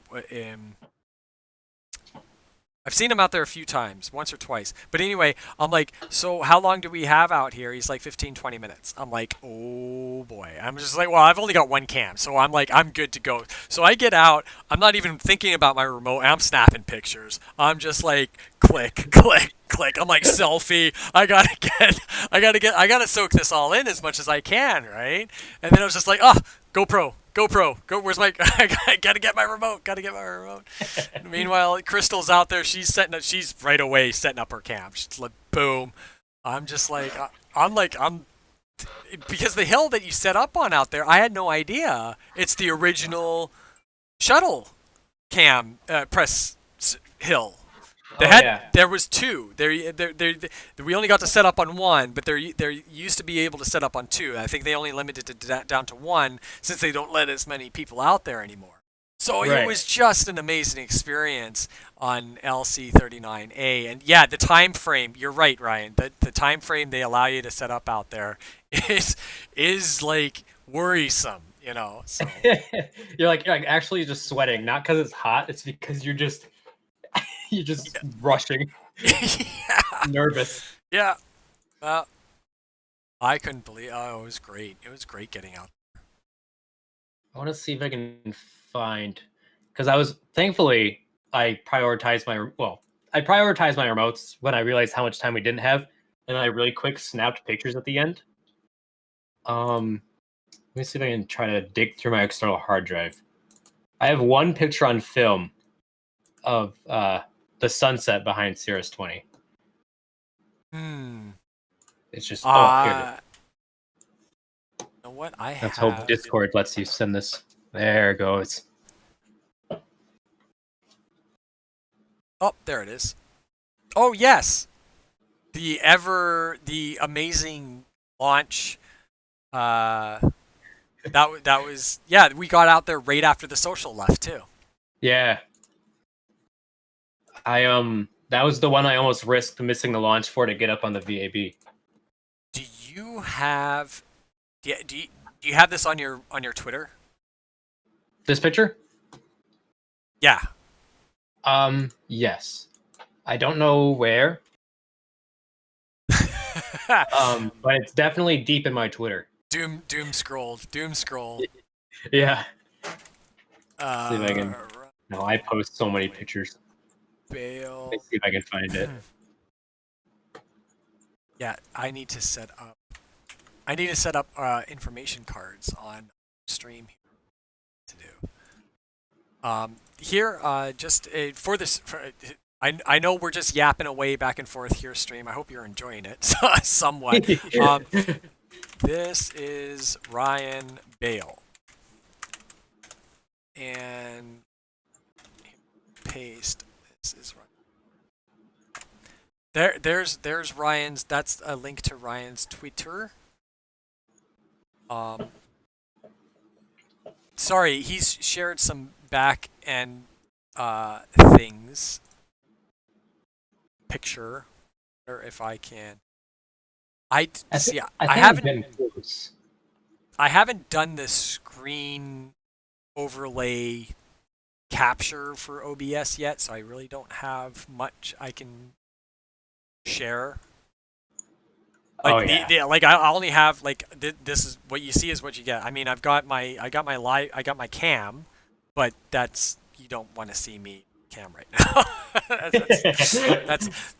I've seen him out there a few times, once or twice. But anyway, I'm like, so how long do we have out here? He's like 15, 20 minutes. I'm like, oh boy. I'm just like, well, I've only got one cam. So I'm like, I'm good to go. So I get out. I'm not even thinking about my remote. I'm snapping pictures. I'm just like, click, click, click. I'm like, selfie. I gotta soak this all in as much as I can, right? And then I was just like, oh, GoPro, go. Where's my? I gotta get my remote. Gotta get my remote. Meanwhile, Crystal's out there. She's right away setting up her cam. She's like, boom. I'm just like, I'm because the hill that you set up on out there, I had no idea. It's the original shuttle cam press hill. Oh yeah. There was two. We only got to set up on one, but there used to be able to set up on two. I think they only limited it down to one since they don't let as many people out there anymore. So it Right. was just an amazing experience on LC39A. And yeah, the time frame, you're right, Ryan. The time frame they allow you to set up out there is like worrisome, you know. So You're like actually just sweating, not because it's hot. It's because you're just rushing, yeah. nervous. Yeah. Well, I couldn't believe. Oh, it was great. It was great getting out. I want to see if I can find, because thankfully I prioritized I prioritized my remotes when I realized how much time we didn't have, and I really quick snapped pictures at the end. Let me see if I can try to dig through my external hard drive. I have one picture on film of the sunset behind Cirrus 20. Hmm. It's just here it is. You know what? Let's hope Discord lets you send this. There it goes. Oh, there it is. Oh yes, the amazing launch. That was yeah. We got out there right after the social left too. Yeah. That was the one I almost risked missing the launch for to get up on the VAB. Do you have do you have this on your Twitter? This picture? Yeah. Yes. I don't know where. But it's definitely deep in my Twitter. Doom scroll. Yeah. See if I can. No, I post so many pictures. Bail. Let's see if I can find it. Yeah, I need to set up information cards on stream to do. Here, just for this, I know we're just yapping away back and forth here, stream. I hope you're enjoying it somewhat. This is Ryan Bale, and paste. This is Ryan. There's Ryan's. That's a link to Ryan's Twitter. Sorry, he's shared some back end things. Picture, or if I can. I haven't done the screen overlay capture for OBS yet, so I really don't have much I can share. Like I only have like this is what you see is what you get. I mean, I got my cam, but you don't want to see me cam right now.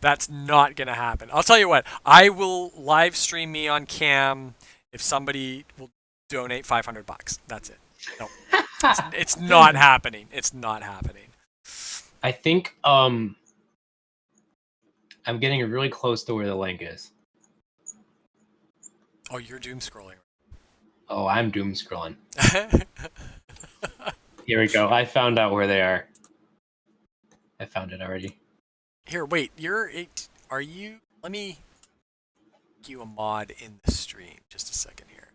that's not gonna happen. I'll tell you what. I will live stream me on cam if somebody will donate $500. That's it. No, it's not happening. It's not happening. I think I'm getting really close to where the link is. Oh, you're doom scrolling. Oh, I'm doom scrolling. Here we go. I found out where they are. I found it already. Here, wait. Are you? Let me make you a mod in the stream. Just a second here.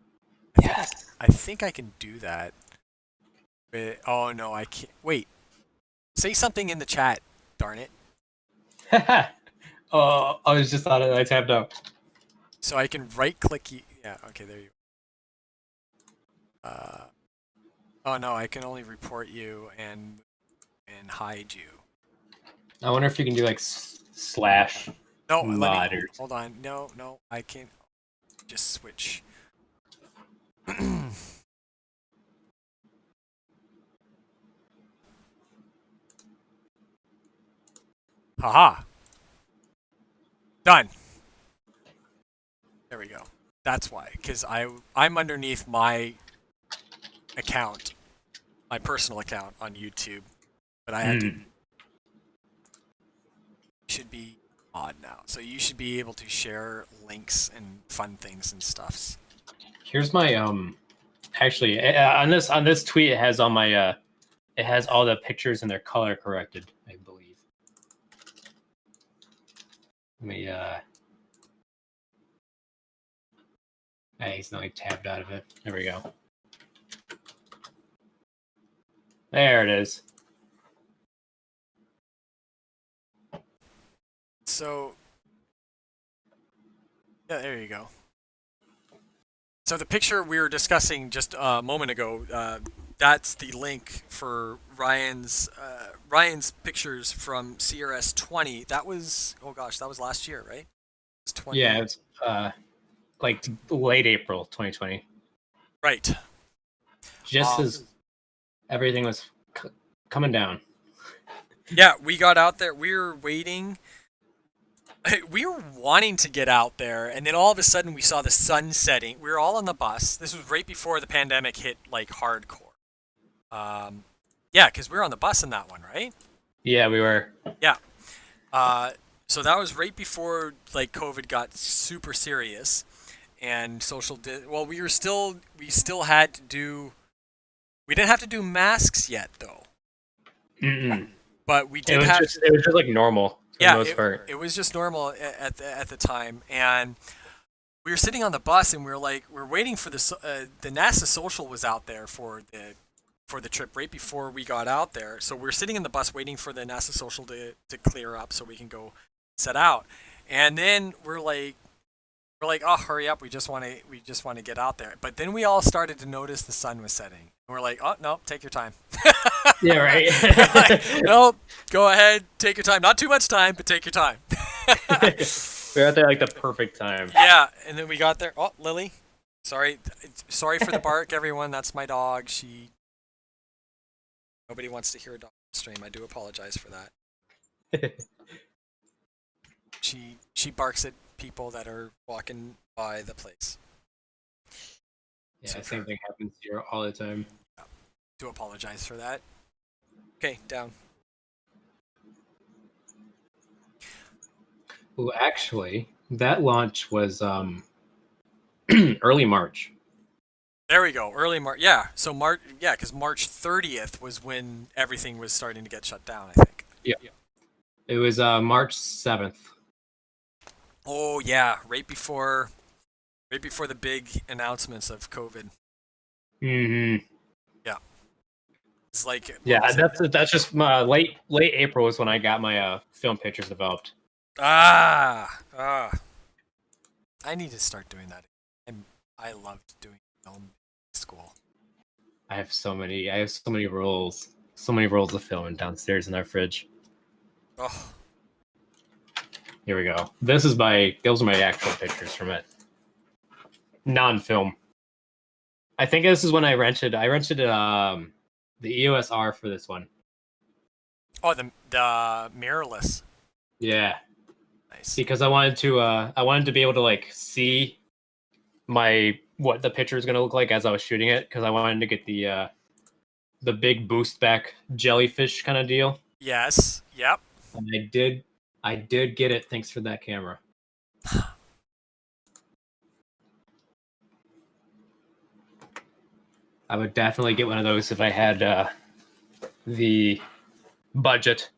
Yes. I think I can do that. But, oh no, I can't. Wait. Say something in the chat. Darn it. Oh, I was just on it. I tapped out. So I can right click you. Yeah. Okay. There you. Oh no, I can only report you and hide you. I wonder if you can do like slash No, mod or hold on. No, I can't. Just switch. Haha. Done. There we go. That's why, because I'm underneath my account, my personal account on YouTube, but I had to. Should be odd now, so you should be able to share links and fun things and stuffs. Here's my actually on this tweet it has all my it has all the pictures and their color corrected, I believe. Let me hey, he's not like tabbed out of it. There we go. There it is. So yeah, there you go. So the picture we were discussing just a moment ago, that's the link for Ryan's pictures from CRS 20. That was, oh gosh, that was last year, right? It was 20. Yeah, it's like late April 2020. Right. Just as everything was coming down. Yeah, we got out there. We were waiting. We were wanting to get out there, and then all of a sudden we saw the sun setting. We were all on the bus. This was right before the pandemic hit, like, hardcore. Yeah, because we were on the bus in that one, right? Yeah, we were. Yeah. So that was right before, like, COVID got super serious, and well, we still had to do. We didn't have to do masks yet, though. But we did have. It was just like normal. Yeah, it was just normal at the time, and we were sitting on the bus, and we're waiting for the NASA social was out there for the trip right before we got out there. So we're sitting in the bus waiting for the NASA social to clear up so we can go set out, and then we're like, oh, hurry up, we just want to get out there. But then we all started to notice the sun was setting. And we're like, oh no, take your time. Yeah, right. Like, no, go ahead, take your time. Not too much time, but take your time. We were out there like the perfect time. Yeah, and then we got there. Oh, Lily, sorry for the bark, everyone. That's my dog. Nobody wants to hear a dog stream. I do apologize for that. She barks at people that are walking by the place. Yeah, the same thing happens here all the time. Yeah, do apologize for that. Okay, down. Well, actually, that launch was early March. There we go, early March. Yeah, so March. Yeah, because March 30th was when everything was starting to get shut down, I think. Yeah. It was March 7th. Oh yeah, right before the big announcements of COVID. Mm-hmm. Yeah. It's like, yeah, that's just late April was when I got my film pictures developed. I need to start doing that. I loved doing film in school. I have so many rolls of film downstairs in our fridge. Oh. Here we go. Those are my actual pictures from it. Non-film. I think this is when I rented the EOS R for this one. Oh, the mirrorless. Yeah. Nice. Because I wanted to be able to like see what the picture is going to look like as I was shooting it, because I wanted to get the big boost back jellyfish kind of deal. Yes. Yep. And I did get it. Thanks for that camera. I would definitely get one of those if I had the budget.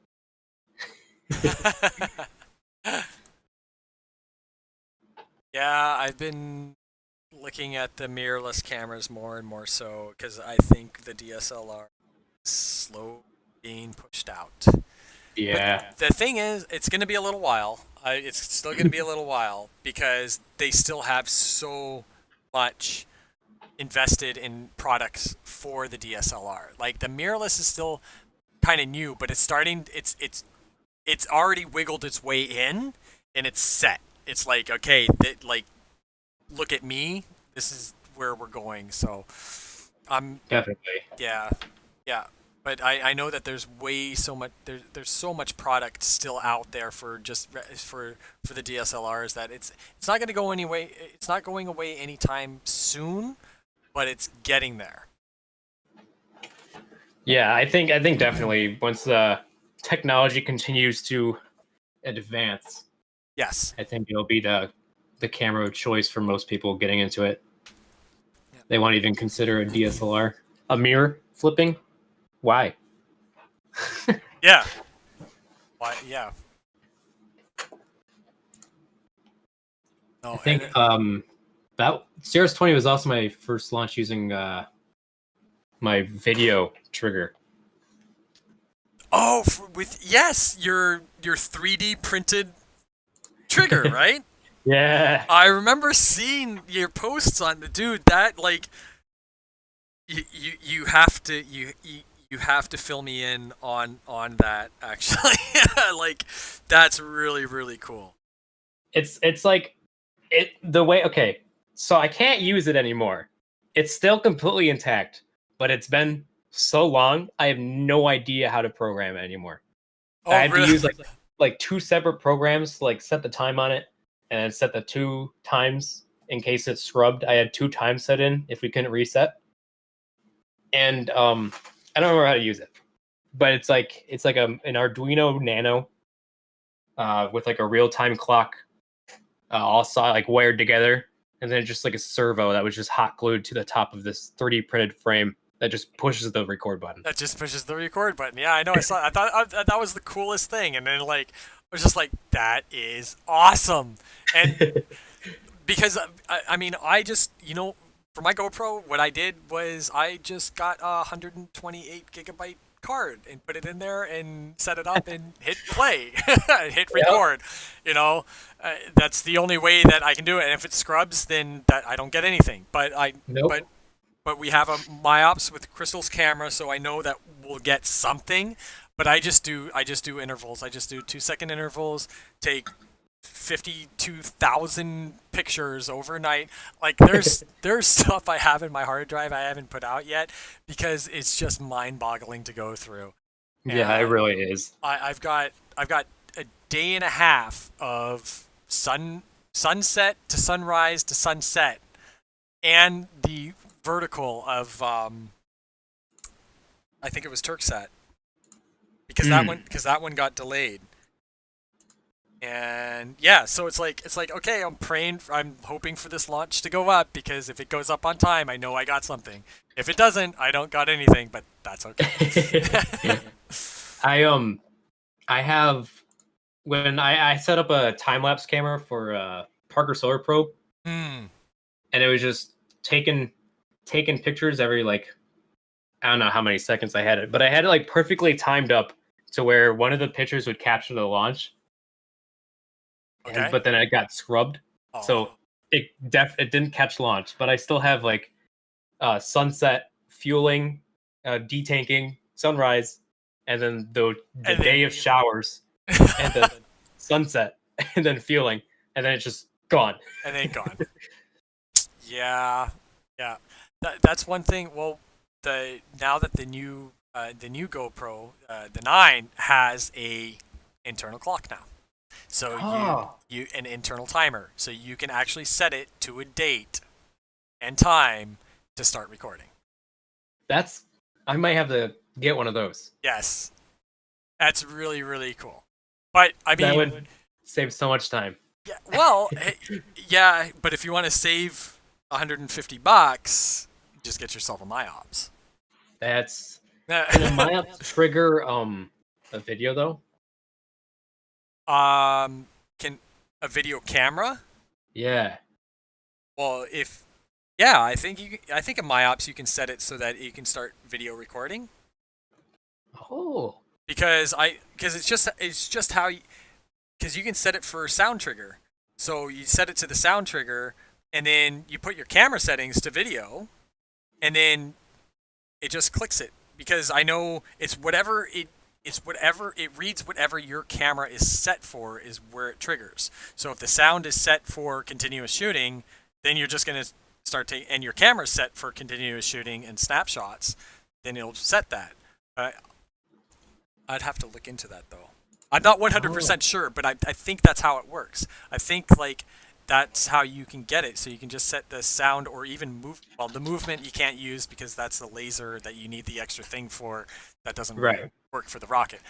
Yeah, I've been looking at the mirrorless cameras more and more so because I think the DSLR is slow being pushed out. Yeah, But the thing is, it's going to be a little while. It's still going to be a little while because they still have so much invested in products for the DSLR. Like the mirrorless is still kind of new, but it's starting. It's already wiggled its way in, and it's set. It's like okay, like look at me. This is where we're going. So, definitely. yeah, yeah. But I know that there's way so much there's so much product still out there for just for the DSLRs that it's not going to go anyway. It's not going away anytime soon, but it's getting there. Yeah, I think definitely once the technology continues to advance, Yes. I think it'll be the camera of choice for most people getting into it. Yeah. They won't even consider a DSLR. A mirror flipping? Why? Yeah. Why? Yeah. No, I think that CRS-20 was also my first launch using my video trigger. oh, with yes, your 3D printed trigger, right? Yeah. I remember seeing your posts on the dude that like you have to you have to fill me in on that actually. Like that's really cool. It's like it the way okay. So I can't use it anymore. It's still completely intact, but it's been so long, I have no idea how to program it anymore. Oh, I had really? to use like two separate programs to like set the time on it and then set the 2 times in case it's scrubbed. I had 2 times set in if we couldn't reset. And I don't remember how to use it. But it's like an Arduino Nano with like a real-time clock all saw like wired together, and then just like a servo that was just hot glued to the top of this 3D printed frame that just pushes the record button. That just pushes the record button. Yeah, I know. I saw. I thought that was the coolest thing, and then like I was just like, that is awesome. And because I mean, I just for my GoPro, what I did was I just got a 128 gigabyte card and put it in there and set it up and hit play, hit record. That's the only way that I can do it. And if it scrubs, then that I don't get anything. But Nope. but we have a MyOps with Crystal's camera, so I know that we'll get something. But I just do intervals. I just do 2-second intervals. Take 52,000 pictures overnight. Like there's stuff I have in my hard drive I haven't put out yet because it's just mind-boggling to go through. Yeah, it really is. I've got a day and a half of sunset to sunrise to sunset, and the vertical of I think it was Turksat because that one got delayed. And yeah, so it's like okay, I'm hoping for this launch to go up because if it goes up on time, I know I got something. If it doesn't, I don't got anything, but that's okay. I have when I set up a time lapse camera for Parker Solar Probe, Hmm. and it was just taking pictures every like I don't know how many seconds I had it, but I had it like perfectly timed up to where one of the pictures would capture the launch. Okay. But then it got scrubbed, Oh. so it didn't catch launch. But I still have like sunset, fueling, detanking, sunrise, and then the day of showers, and then sunset, and then fueling, and then it's just gone. And then gone. Yeah. That's one thing. Well, now that the new GoPro, the 9 has a internal clock now. So you an internal timer, so you can actually set it to a date and time to start recording. I might have to get one of those. Yes, that's really cool. But I mean, that would save so much time. Yeah, well, yeah, but if you want to save $150, just get yourself a MyOps. That's can a MyOps trigger a video though? Can a video camera? Yeah. Well, I think I think in MyOps you can set it so that you can start video recording. Oh. Because it's just how because you can set it for sound trigger. So you set it to the sound trigger, and then you put your camera settings to video, and then it just clicks it. Because I know it's whatever it reads whatever your camera is set for is where it triggers. So if the sound is set for continuous shooting, then you're just gonna start taking, and your camera's set for continuous shooting and snapshots, then it'll set that. I'd have to look into that though. I'm not 100% sure, but I think that's how it works. I think like that's how you can get it. So you can just set the sound or even move. Well, the movement you can't use because that's the laser that you need the extra thing for. That doesn't really work for the rocket.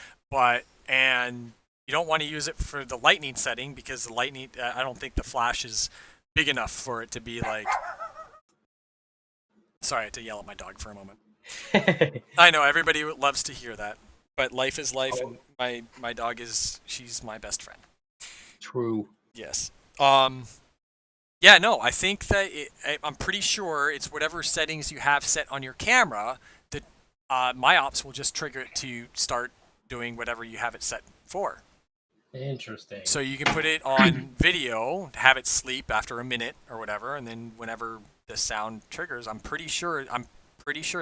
And you don't want to use it for the lightning setting because the lightning. I don't think the flash is big enough for it to be like. Sorry, I had to yell at my dog for a moment. I know everybody loves to hear that. But life is life, and my dog she's my best friend. True. Yes. Yeah, no, I think that I'm pretty sure it's whatever settings you have set on your camera that MyOps will just trigger it to start doing whatever you have it set for. Interesting. So you can put it on video, have it sleep after a minute or whatever, and then whenever the sound triggers, I'm pretty sure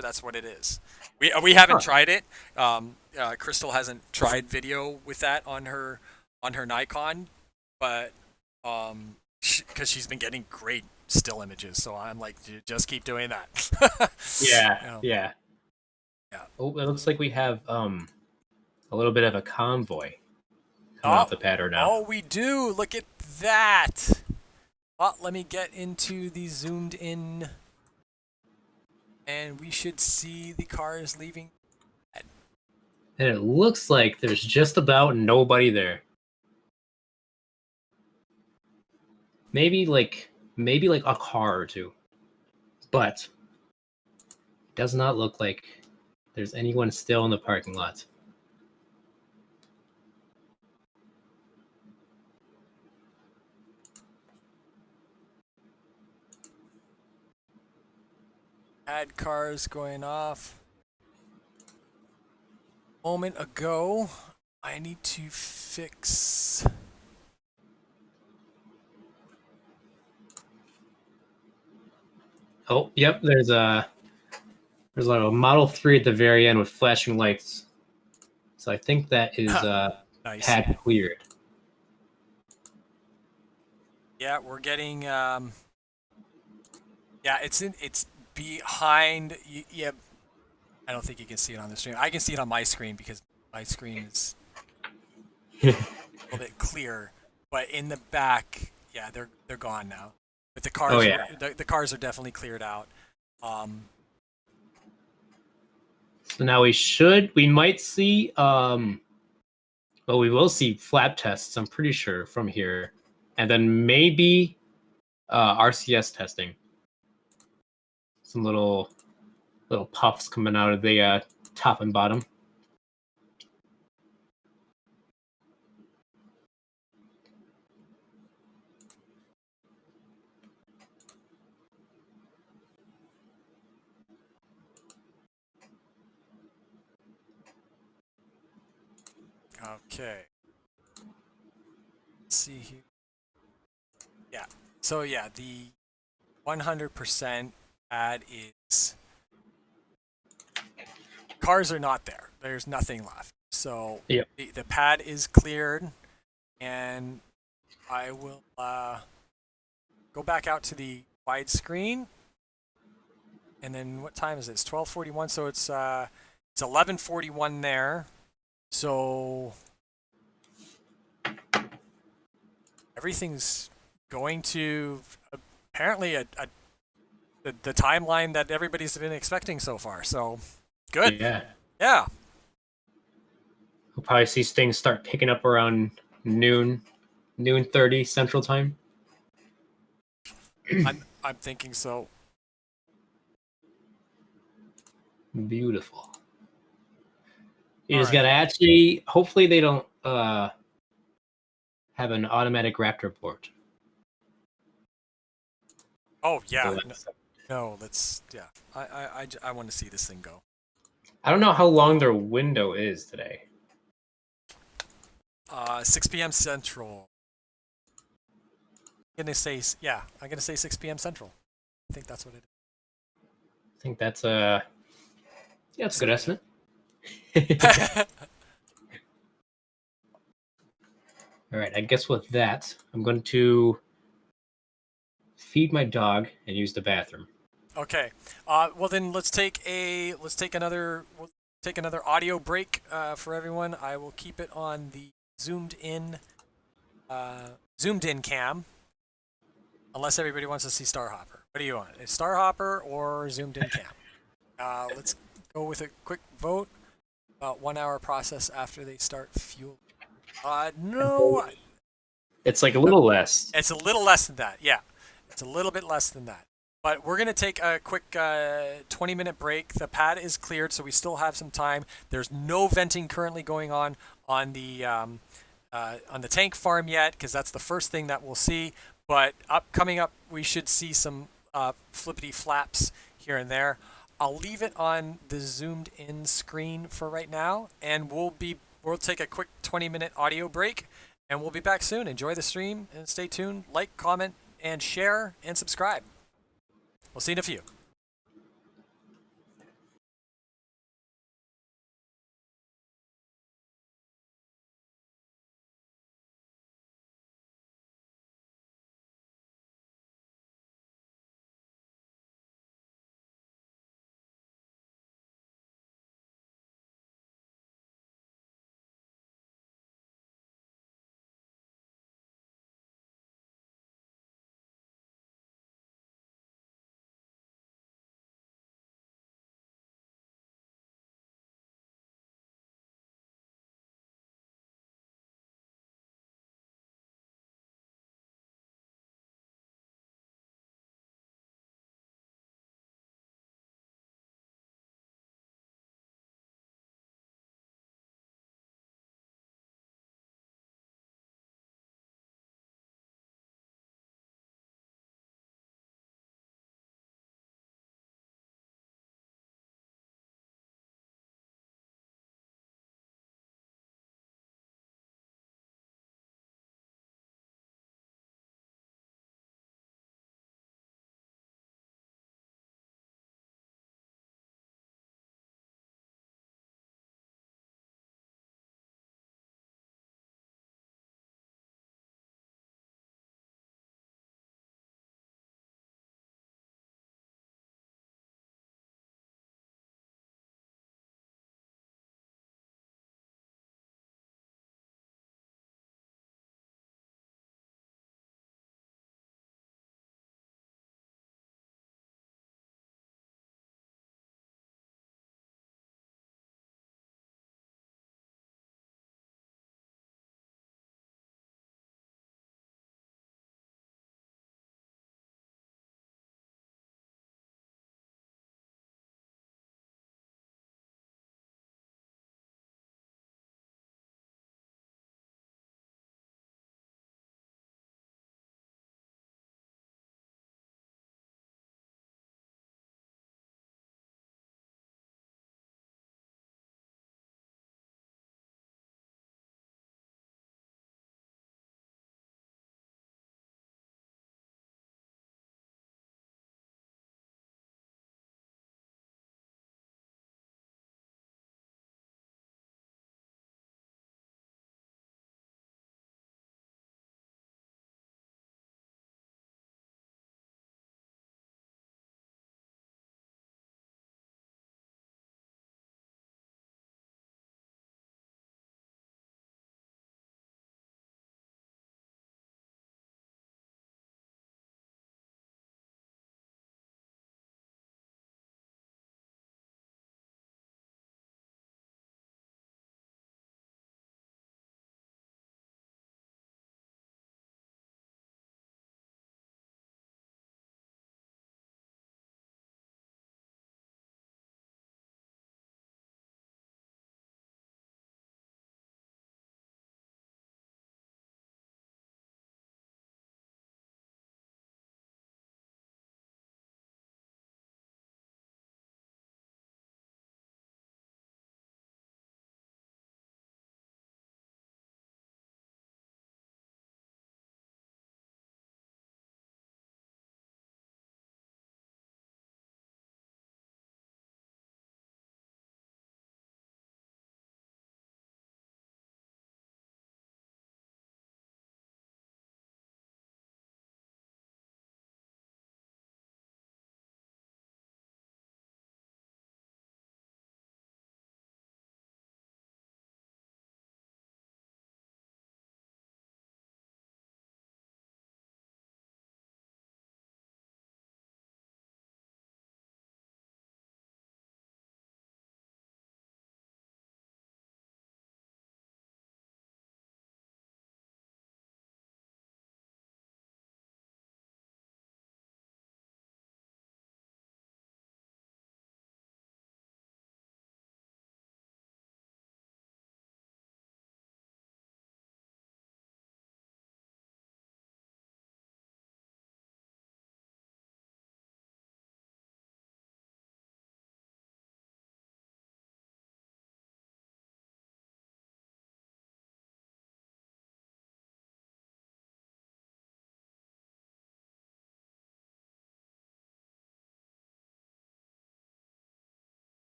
that's what it is. We haven't tried it. Crystal hasn't tried video with that on her Nikon, but because she's been getting great still images, so I'm like, just keep doing that. Yeah. Oh, it looks like we have a little bit of a convoy coming off the pattern now. Oh, we do. Look at that. Well, let me get into the zoomed in. And we should see the cars leaving. And it looks like there's just about nobody there. Maybe like a car or two. But it does not look like there's anyone still in the parking lot. Had cars going off. Moment ago, I need to fix. Oh, yep. There's a Model 3 at the very end with flashing lights. So I think that is Nice. pad cleared. Yeah, we're getting. Yeah, it's behind. Yeah, I don't think you can see it on the stream. I can see it on my screen because my screen is a little bit clear. But in the back, yeah, they're gone now. But the cars, the cars are definitely cleared out. So now we might see, well, we will see flap tests, I'm pretty sure, from here. And then maybe RCS testing. Some little puffs coming out of the top and bottom. Okay. Let's see here. Yeah. So yeah, the 100% ad is cars are not there. There's nothing left. So yep. the pad is cleared, and I will go back out to the widescreen. And then what time is it? It's 12:41. So it's 11:41 there. So everything's going to apparently the timeline that everybody's been expecting so far. So good. Yeah. We'll probably see things start picking up around noon 30 Central Time. I'm thinking so. Beautiful. You All just right. gotta actually. Hopefully, they don't have an automatic Raptor port. Oh yeah. So No, let's yeah. I want to see this thing go. I don't know how long their window is today. 6 p.m. Central. I'm gonna say yeah. I'm gonna say 6 p.m. Central. I think that's what it is. I think that's a that's a good estimate. All right, I guess with that, I'm going to feed my dog and use the bathroom. Okay. Well then let's take another audio break for everyone. I will keep it on the zoomed in cam, unless everybody wants to see Starhopper. What do you want? Is Starhopper or zoomed in cam? Let's go with a quick vote. About 1 hour process after they start fuel. No, It's like a little less. it's a little less than that. Yeah, it's a little bit less than that. But we're going to take a quick 20-minute break. The pad is cleared, so we still have some time. There's no venting currently going on the tank farm yet, because that's the first thing that we'll see. But coming up, we should see some flippity flaps here and there. I'll leave it on the zoomed in screen for right now, and we'll take a quick 20-minute audio break, and we'll be back soon. Enjoy the stream and stay tuned. Like, comment, and share, and subscribe. We'll see you in a few.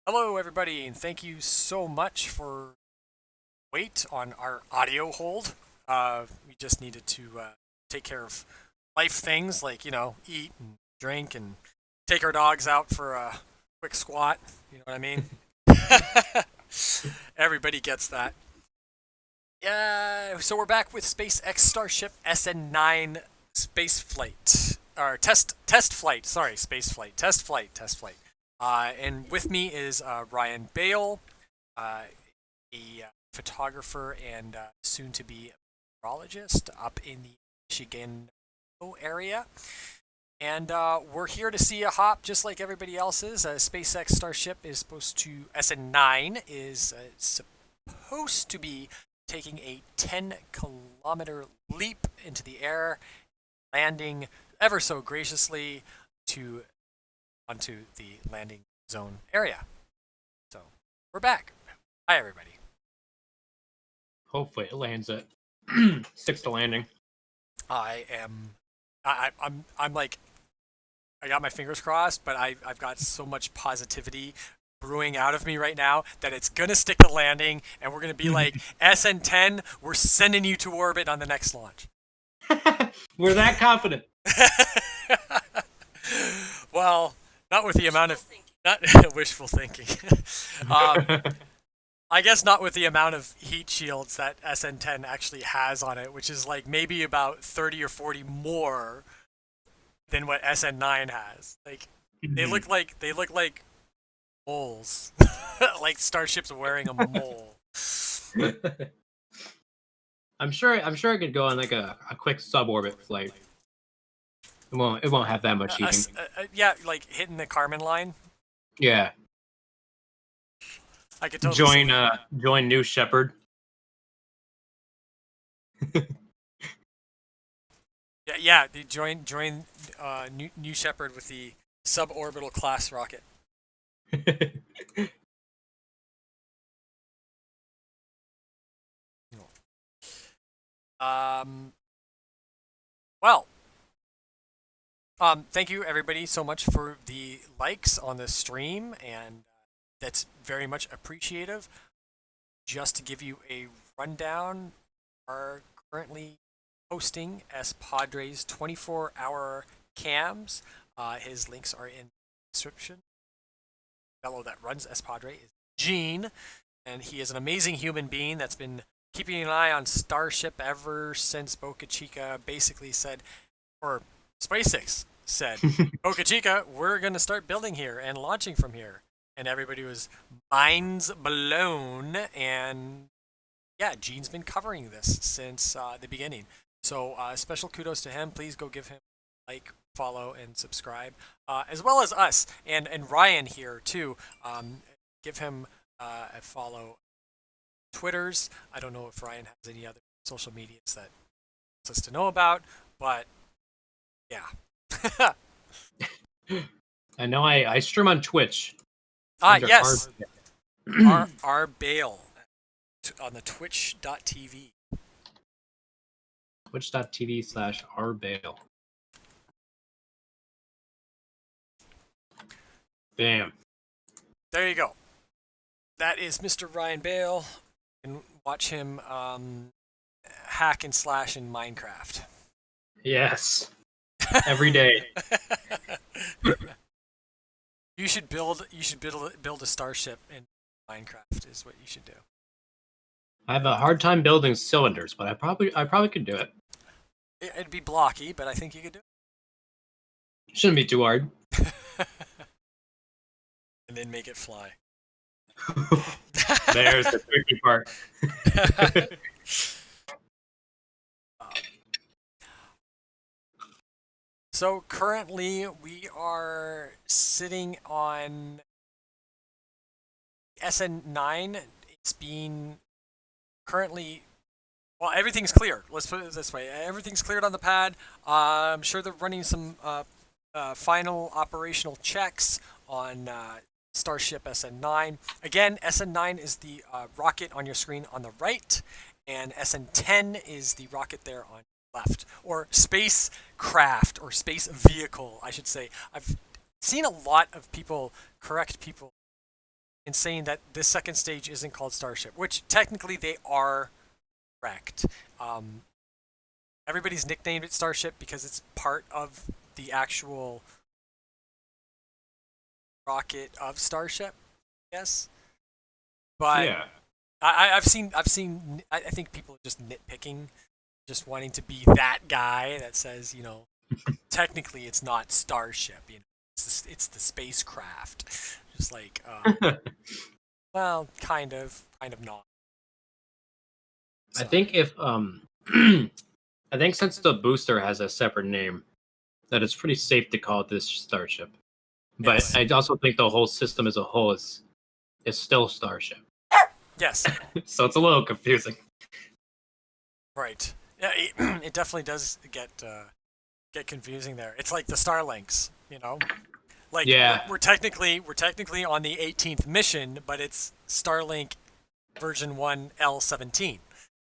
Hello, everybody, and thank you so much for wait on our audio hold. We just needed to take care of life things like eat and drink and take our dogs out for a quick squat. You know what I mean? Everybody gets that. Yeah. So we're back with SpaceX Starship SN9 space flight or test flight. Sorry, space flight. Test flight. And with me is Ryan Bale, a photographer and soon to be meteorologist up in the Michigan area. And we're here to see a hop just like everybody else is. SpaceX Starship is supposed to, SN9 is supposed to be taking a 10-kilometer leap into the air, landing ever so graciously onto the landing zone area. So we're back. Hi, everybody. Hopefully, it lands it. Sticks to landing. I'm like, I got my fingers crossed, but I've got so much positivity brewing out of me right now that it's gonna stick the landing, and we're gonna be like SN10. We're sending you to orbit on the next launch. We're that confident. Well, not with the amount of not wishful thinking. I guess not with the amount of heat shields that SN10 actually has on it, which is like maybe about 30 or 40 more than what SN9 has. Like they look like moles, like Starship's wearing a mole. I'm sure I could go on like a quick suborbit flight. It won't have that much heating. Yeah, like hitting the Kármán line. Yeah. I could totally join New Shepard. Yeah. They join New Shepard with the suborbital class rocket. Well, thank you everybody so much for the likes on the stream, and that's very much appreciative. Just to give you a rundown, are currently hosting S Padre's 24-hour cams. His links are in the description. The fellow that runs S Padre is Gene, and he is an amazing human being that's been keeping an eye on Starship ever since Boca Chica basically said, or SpaceX said, Boca Chica, we're going to start building here and launching from here. And everybody was minds blown. And yeah, Gene's been covering this since the beginning. So special kudos to him. Please go give him a like, follow, and subscribe, as well as us and Ryan here too. Give him a follow. Twitters. I don't know if Ryan has any other social medias that he wants us to know about, but yeah. I know I stream on Twitch. Yes. R Bale on the twitch.tv. Twitch.tv/rbale. Bam. There you go. That is Mr. Ryan Bale. And watch him hack and slash in Minecraft. Yes. Every day. You should build a starship in Minecraft is what you should do. I have a hard time building cylinders, but I probably could do it. It'd be blocky, but I think you could do It shouldn't be too hard. it. And then make it fly. There's the tricky part. So currently we are sitting on SN9. It's being currently, well, everything's cleared. Let's put it this way. Everything's cleared on the pad. I'm sure they're running some final operational checks on Starship SN9. Again, SN9 is the rocket on your screen on the right, and SN10 is the rocket there on your left, or spacecraft, or space vehicle, I should say. I've seen a lot of people correct people in saying that this second stage isn't called Starship, which technically they are correct. Everybody's nicknamed it Starship because it's part of the actual rocket of Starship, yes. But Yeah. I've seen I think people are just nitpicking, just wanting to be that guy that says, technically it's not Starship, it's the spacecraft. Just like, well, kind of not. I think if I think since the booster has a separate name, that it's pretty safe to call this Starship. But Yes. I also think the whole system as a whole is still Starship. Yes, So it's a little confusing. right. Yeah, it definitely does get confusing there. It's like the Starlinks, Like Yeah. we're technically on the 18th mission, but it's Starlink version 1 L17.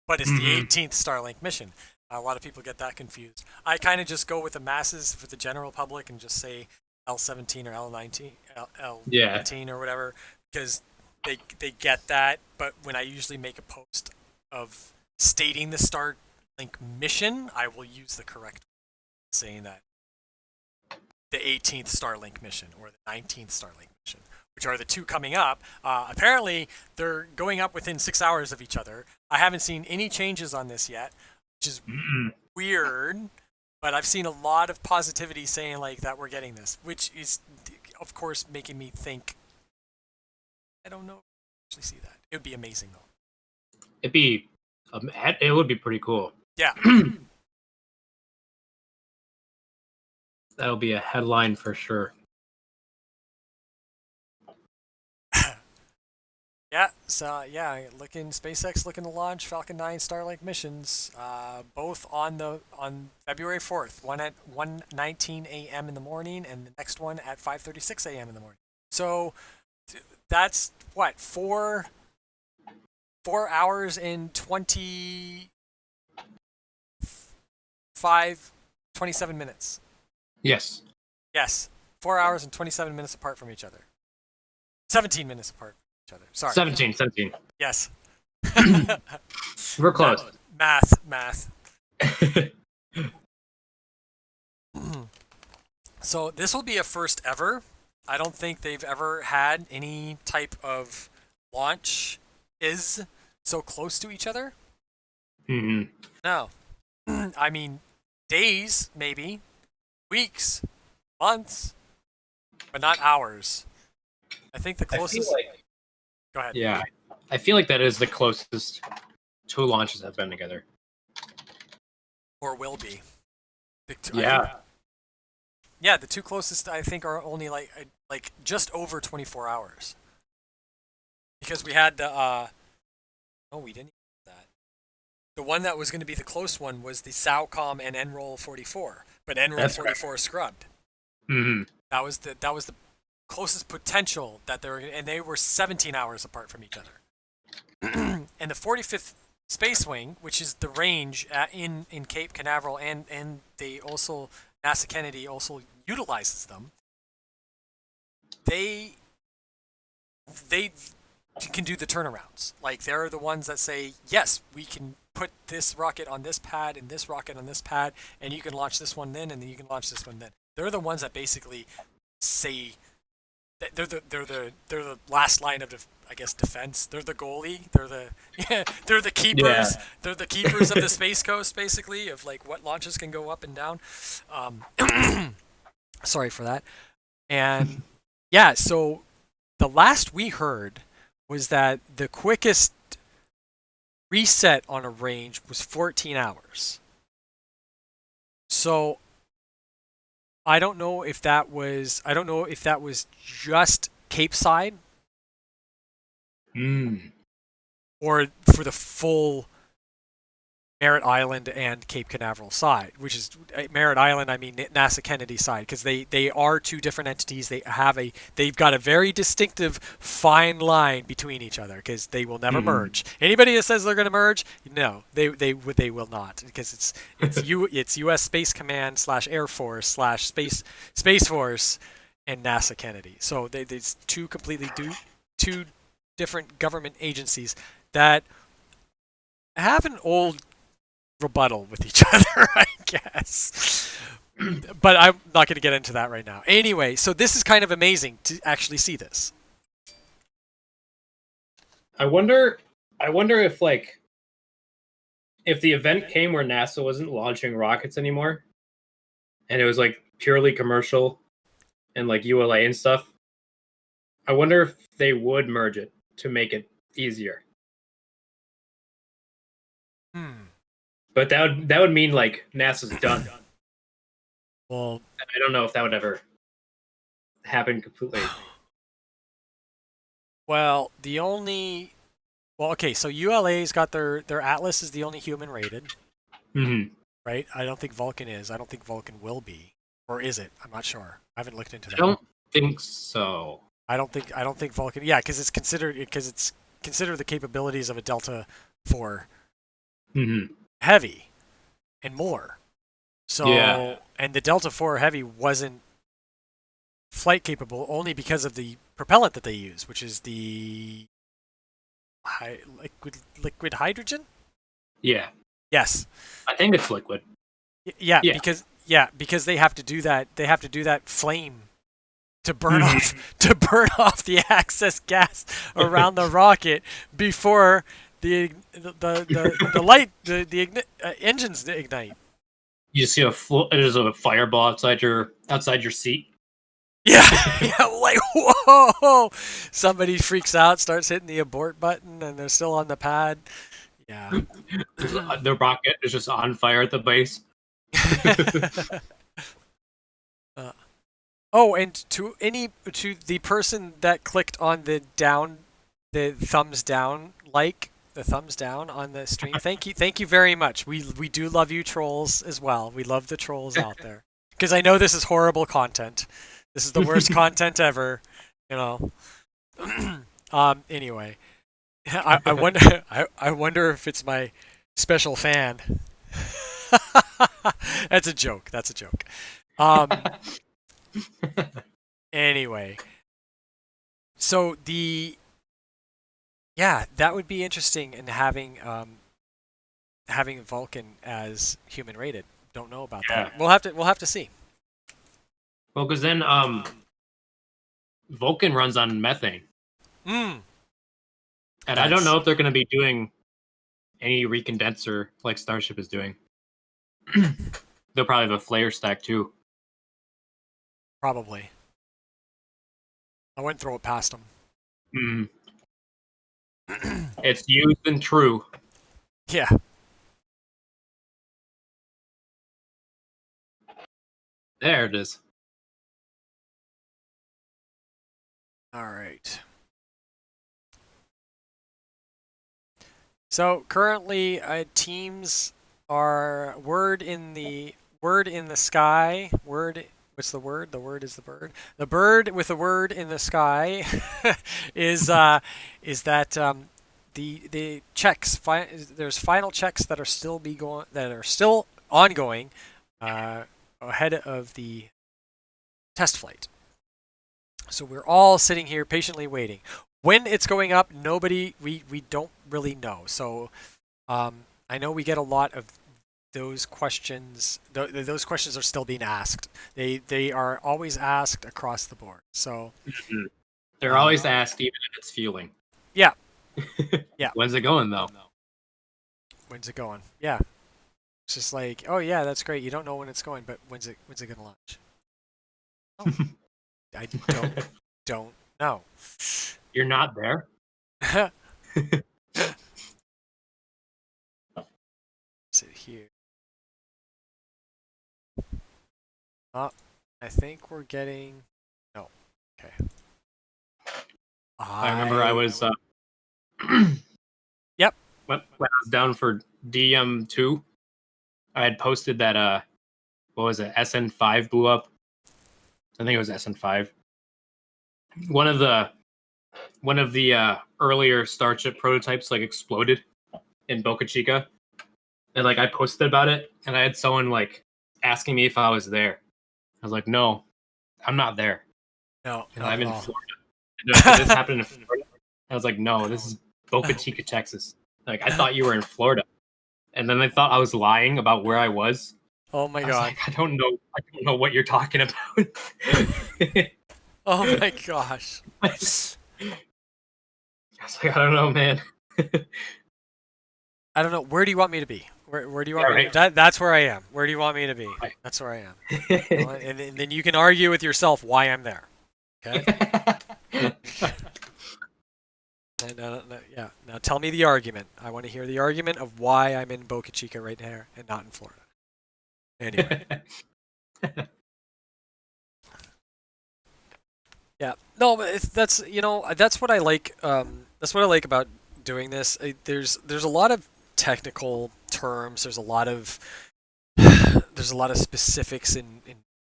But it's the 18th Starlink mission. A lot of people get that confused. I kind of just go with the masses for the general public and just say L17 or L19, L19 or whatever, because they get that. But when I usually make a post of stating the Starlink mission, I will use the correct one, saying that the 18th Starlink mission or the 19th Starlink mission, which are the two coming up. Apparently, they're going up within 6 hours of each other. I haven't seen any changes on this yet, which is weird, but I've seen a lot of positivity saying like that we're getting this, which is, of course, making me think, I don't know if I actually see that. It would be amazing, though. It would be pretty cool. Yeah. That'll be a headline for sure. Yeah, so yeah, SpaceX looking to launch Falcon 9 Starlink missions, both on February 4th. One at 1:19 a.m. in the morning, and the next one at 5:36 a.m. in the morning. So that's what 4 hours and 27 minutes. Yes. Yes, 4 hours and 27 minutes apart from each other. 17 minutes apart. Each other. Sorry. 17. Yes. We're close. Math. So this will be a first ever. I don't think they've ever had any type of launch is so close to each other. Mm-hmm. No. I mean, days, maybe. Weeks. Months. But not hours. I think the closest... Go ahead. Yeah, I feel like that is the closest two launches have been together. Or will be. Yeah. Yeah, the two closest I think are only like just over 24 hours. Because we had the we didn't have that. The one that was going to be the close one was the SAOCOM and NROL 44, but NROL 44 scrubbed. Mm-hmm. That was the closest potential that they were 17 hours apart from each other. And the 45th Space Wing, which is the range in Cape Canaveral, and they also NASA Kennedy also utilizes them. They can do the turnarounds. Like they're the ones that say, yes, we can put this rocket on this pad and this rocket on this pad, and you can launch this one then, and then you can launch this one then. They're the ones that basically say they're the last line of defense. They're the goalie. They're the keepers. Yeah. They're the keepers of the Space Coast, basically, of like what launches can go up and down. Sorry for that. And yeah, so the last we heard was that the quickest reset on a range was 14 hours. So I don't know if that was just Cape side, or for the full Merritt Island and Cape Canaveral side, which is Merritt Island. I mean NASA Kennedy side, because they are two different entities. They've got a very distinctive fine line between each other, because they will never merge. Anybody that says they're going to merge, no, they will not, because it's U.S. Space Command / Air Force / Space Force and NASA Kennedy. So there's two two different government agencies that have an old rebuttal with each other, I guess. But I'm not going to get into that right now. Anyway, so this is kind of amazing to actually see this. I wonder if like if the event came where NASA wasn't launching rockets anymore, and it was like purely commercial and like ULA and stuff. I wonder if they would merge it to make it easier. But that would mean like NASA's done. Well, I don't know if that would ever happen completely. Well, okay, so ULA's got their Atlas is the only human rated, Mm-hmm. right? I don't think Vulcan is. I don't think Vulcan will be, or is it? I'm not sure. I haven't looked into that. I don't think so. I don't think Vulcan. Yeah, because it's considered the capabilities of a Delta IV heavy and more. So Yeah. And the Delta IV heavy wasn't flight capable only because of the propellant that they use, which is the liquid hydrogen. Yeah. Yes. I think it's liquid. Yeah, Yeah. because they have to do that. They have to do that flame to burn off the excess gas around the rocket before the engines ignite. You see there's a fireball outside your seat. Yeah, yeah, like whoa! Somebody freaks out, starts hitting the abort button, and they're still on the pad. Yeah, The rocket is just on fire at the base. Oh, and to the person that clicked on the thumbs down on the stream, thank you very much. We do love you trolls as well. We love the trolls out there because I know this is horrible content. This is the worst content ever, you know. Anyway, I wonder if it's my special fan. That's a joke. Anyway, so that would be interesting in having Vulcan as human rated. Don't know about that. We'll have to see. Well, because then Vulcan runs on methane. And I don't know if they're going to be doing any recondenser like Starship is doing. They'll probably have a flare stack too. Probably. I wouldn't throw it past them. It's used and true. Yeah. There it is. All right. So currently, teams are word in the sky. What's the word? The word is the bird. The bird with the word in the sky is that the checks. There's final checks that are still ongoing ahead of the test flight. So we're all sitting here patiently waiting. When it's going up, we don't really know. So I know we get a lot of those questions. Those questions are still being asked. They are always asked across the board. So they're always asked, even if it's fueling. Yeah. Yeah. When's it going though? When's it going? Yeah. It's just like, oh yeah, that's great. You don't know when it's going, but when's it gonna launch? Oh. I don't know. You're not there? Sit here. Oh, I think we're getting... No. Okay. I remember I was... Yep. When I was down for DM2, I had posted that, what was it, SN5 blew up. I think it was SN5. One of the earlier Starship prototypes like exploded in Boca Chica, and like I posted about it, and I had someone like asking me if I was there. I was like, "No, I'm not there." No, and I'm in Florida. This happened in Florida. I was like, no, this is Boca Chica, Texas. Like, I thought you were in Florida. And then they thought I was lying about where I was. Oh my I was god. like, I don't know what you're talking about. Oh my gosh. I was like, I don't know, man. I don't know. Where do you want me to be? Where do you Yeah, want me? right. That's where I am. Where do you want me to be? Right. That's where I am. Well, and then you can argue with yourself why I'm there. Okay. Yeah. Now tell me the argument. I want to hear the argument of why I'm in Boca Chica right now and not in Florida. Anyway. Yeah. No, but that's that's what I like. That's what I like about doing this. There's a lot of technical terms. There's a lot of specifics in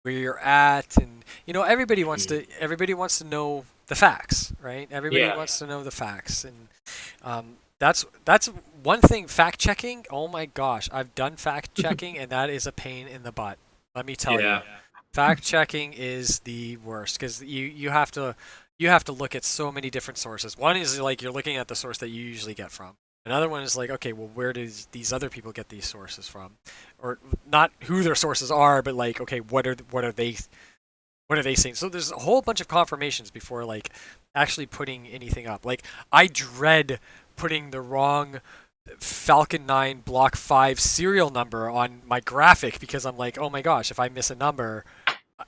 where you're at, and everybody wants to know the facts, right? Everybody Yeah. wants to know the facts, and that's one thing. Fact checking. Oh my gosh, I've done fact checking, and that is a pain in the butt. Let me tell you. Yeah. Fact checking is the worst because you have to look at so many different sources. One is like you're looking at the source that you usually get from. Another one is like, okay, well, where does these other people get these sources from, or not who their sources are, but like, okay, what are they saying? So there's a whole bunch of confirmations before like actually putting anything up. Like I dread putting the wrong Falcon 9 Block 5 serial number on my graphic because I'm like, oh my gosh, if I miss a number,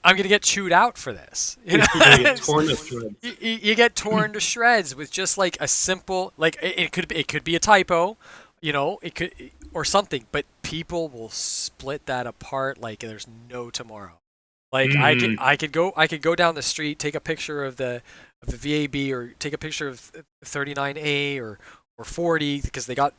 I'm gonna get chewed out for this. You're gonna get torn to shreds. You get torn to shreds with just like a simple, like it could be a typo, it could or something, but people will split that apart like there's no tomorrow. Like I could go down the street, take a picture of the VAB or take a picture of 39A or 40 because they got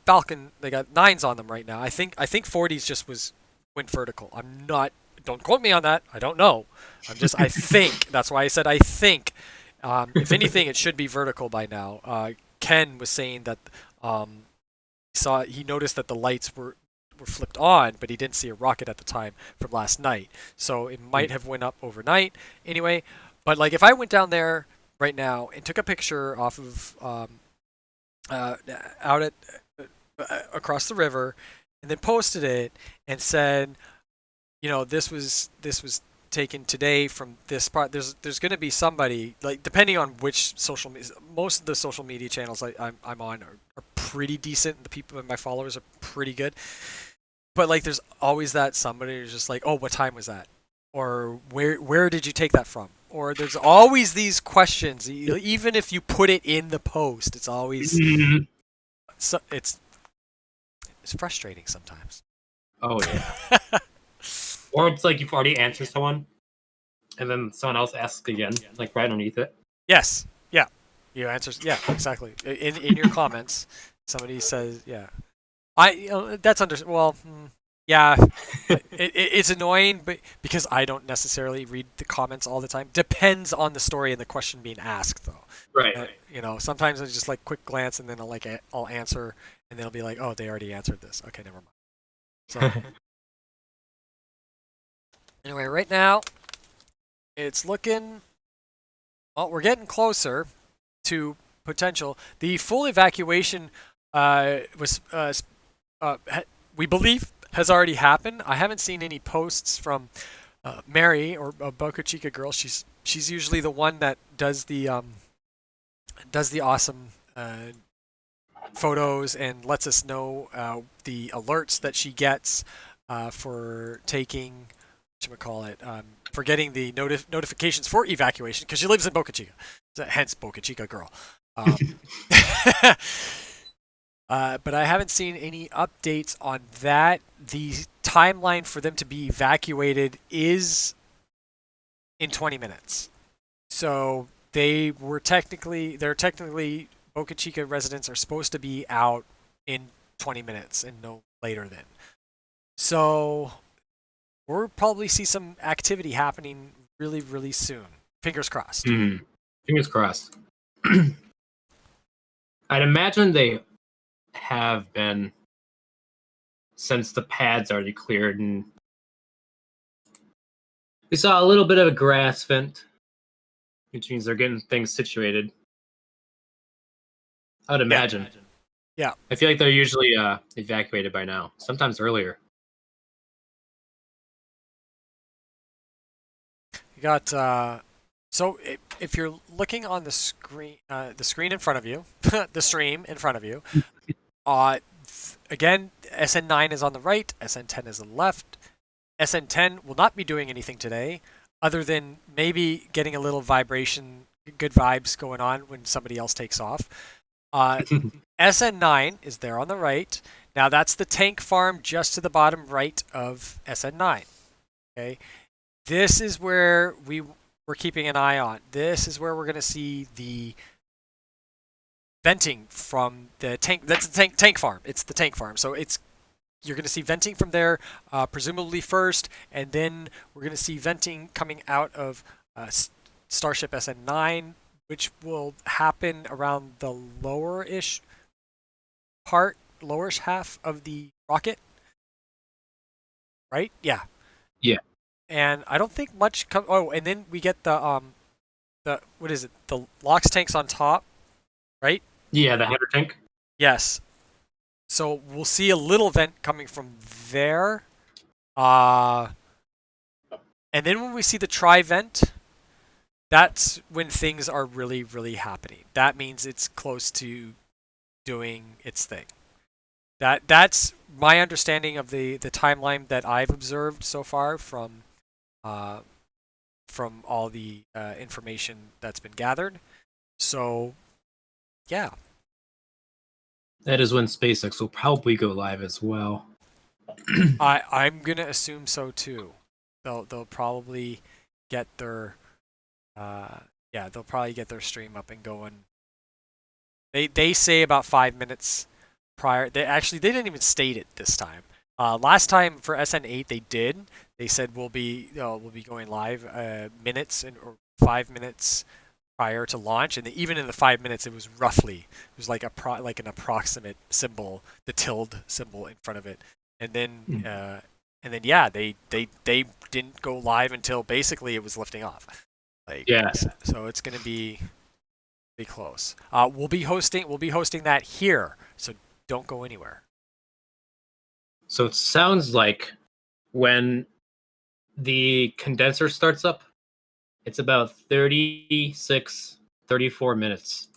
Falcon, they got 9s on them right now. I think 40s went vertical. I'm not, don't quote me on that. I don't know. I think. That's why I said I think. If anything, it should be vertical by now. Ken was saying that he noticed that the lights were flipped on, but he didn't see a rocket at the time from last night. So it might have went up overnight. Anyway, but like if I went down there right now and took a picture off of out at across the river, and then posted it and said, this was taken today from this part. There's going to be somebody, like, depending on which social media. Most of the social media channels I'm on are pretty decent. The people, my followers, are pretty good. But like, there's always that somebody who's just like, oh, what time was that? Or where did you take that from? Or there's always these questions. Even if you put it in the post, it's always it's frustrating sometimes. Oh yeah. Or it's like you've already answered someone, and then someone else asks again, like right underneath it. Yes. Yeah. You answer. Yeah. Exactly. In your comments, somebody says, yeah. That's well. Yeah, it's annoying, but because I don't necessarily read the comments all the time. Depends on the story and the question being asked, though. Right. Sometimes I just like quick glance and then I'll answer, and then I'll be like, oh, they already answered this. Okay, never mind. So anyway, right now it's looking. Well, we're getting closer to potential. The full evacuation was we believe has already happened. I haven't seen any posts from Mary or Boca Chica girl. She's usually the one that does the awesome photos and lets us know the alerts that she gets for taking for getting the notifications for evacuation because she lives in Boca Chica, hence Boca Chica girl. But I haven't seen any updates on that. The timeline for them to be evacuated is in 20 minutes. So they're technically Boca Chica residents are supposed to be out in 20 minutes and no later than. So we'll probably see some activity happening really, really soon. Fingers crossed. Fingers crossed. I'd imagine they have been since the pad's already cleared, and we saw a little bit of a grass vent, which means they're getting things situated. I would imagine. Yeah. I feel like they're usually evacuated by now, sometimes earlier. You got so if you're looking on the screen in front of you, the stream in front of you, again, SN9 is on the right, SN10 is on the left. SN10 will not be doing anything today, other than maybe getting a little vibration, good vibes going on when somebody else takes off. SN9 is there on the right. Now that's the tank farm just to the bottom right of SN9. Okay, this is where we're keeping an eye on. This is where we're going to see the venting from the tank. That's the tank farm. It's the tank farm. So you're going to see venting from there, presumably first, and then we're going to see venting coming out of Starship SN9, which will happen around the lowerish half of the rocket. Right? Yeah. Yeah. And I don't think much comes. Oh, and then we get the what is it? The LOX tanks on top, right? Yeah, the header tank. Yes. So we'll see a little vent coming from there. And then when we see the tri-vent, that's when things are really, really happening. That means it's close to doing its thing. That's my understanding of the timeline that I've observed so far from all the information that's been gathered. So, yeah. That is when SpaceX will probably go live as well. I'm gonna assume so too. They'll probably get their they'll probably get their stream up and going. They say about 5 minutes prior. They didn't even state it this time. Last time for SN8 they did. They said we'll be going live minutes or 5 minutes prior to launch, and even in the 5 minutes it was like an approximate symbol, the tilde symbol in front of it, and then yeah, they didn't go live until basically it was lifting off. So it's gonna be close. We'll be hosting that here, so don't go anywhere. So it sounds like when the condenser starts up, it's about 36, 34 minutes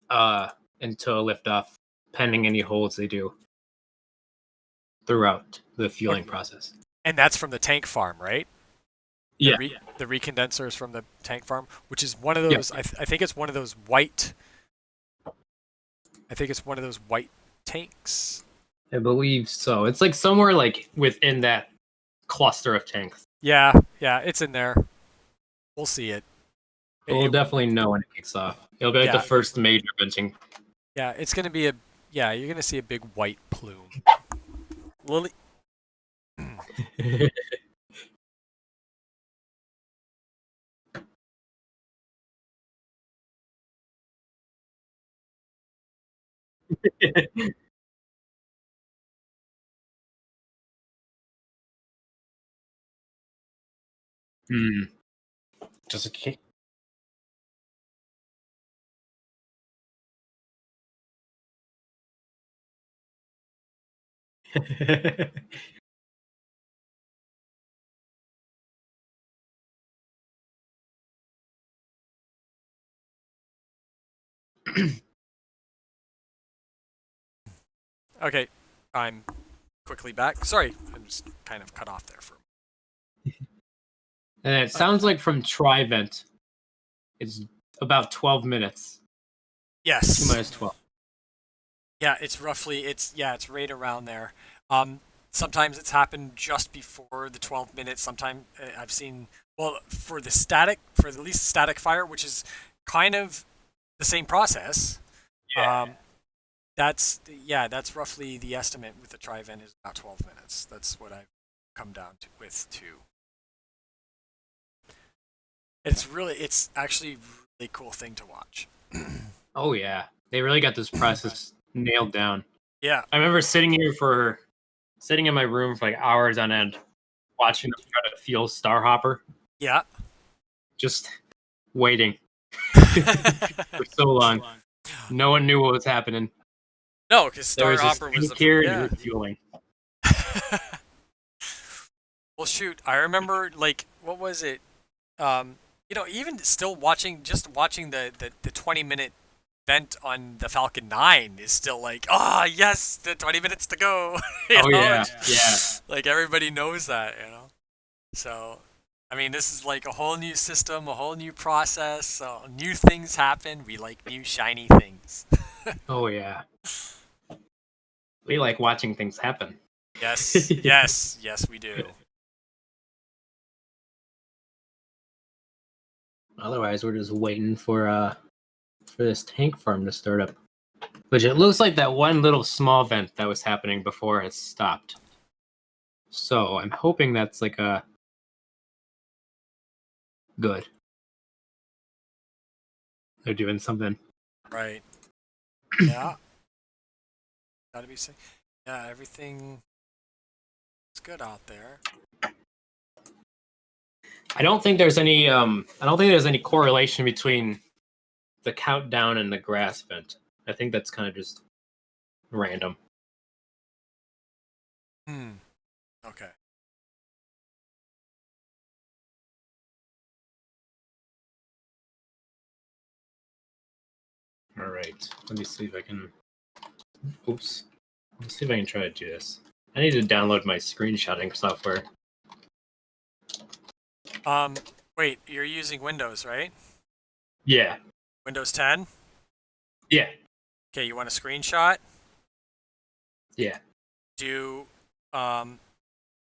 until liftoff, pending any holds they do throughout the fueling process. And that's from the tank farm, right? Yeah. The recondenser is from the tank farm, which is one of those. Yeah. I think it's one of those white. I think it's one of those white tanks. I believe so. It's like somewhere like within that cluster of tanks. Yeah, it's in there. We'll see it. We'll definitely know when it kicks off. It'll be like the first major venting. Yeah, it's gonna be you're gonna see a big white plume. Lily. Just a kick. Okay, I'm quickly back. Sorry, I'm just kind of cut off there for. And it sounds like from Trivent, it's about 12 minutes. Yes. 2 minus 12. Yeah, it's right around there. Sometimes it's happened just before the 12 minutes. Sometimes I've seen, for at least static fire, which is kind of the same process. Yeah. That's roughly the estimate with the Trivent is about 12 minutes. That's what I've come down to with too. It's actually a really cool thing to watch. Oh yeah, they really got this process nailed down. Yeah, I remember sitting in my room for like hours on end, watching them try to fuel Starhopper. Yeah, just waiting for so long. No one knew what was happening. No, because There Star was just Hopper was tank here yeah. and refueling. Well, shoot, I remember like what was it? Even still just watching the 20-minute vent on the Falcon 9 is still like, yes, the 20 minutes to go. Oh yeah, yeah. Like everybody knows that. So, I mean, this is like a whole new system, a whole new process. So new things happen. We like new shiny things. Oh yeah. We like watching things happen. Yes, yes, we do. Otherwise, we're just waiting for this tank farm to start up. Which it looks like that one little small vent that was happening before has stopped. So I'm hoping that's like a good. They're doing something. Right. Yeah. Gotta be safe. Yeah, everything is good out there. I don't think there's any correlation between the countdown and the grass vent. I think that's kind of just random. Okay. All right. Let me see if I can. Oops. Let's see if I can try to do this. I need to download my screenshotting software. Wait, you're using Windows, right? Yeah. Windows 10? Yeah. Okay, you want a screenshot? Yeah. Do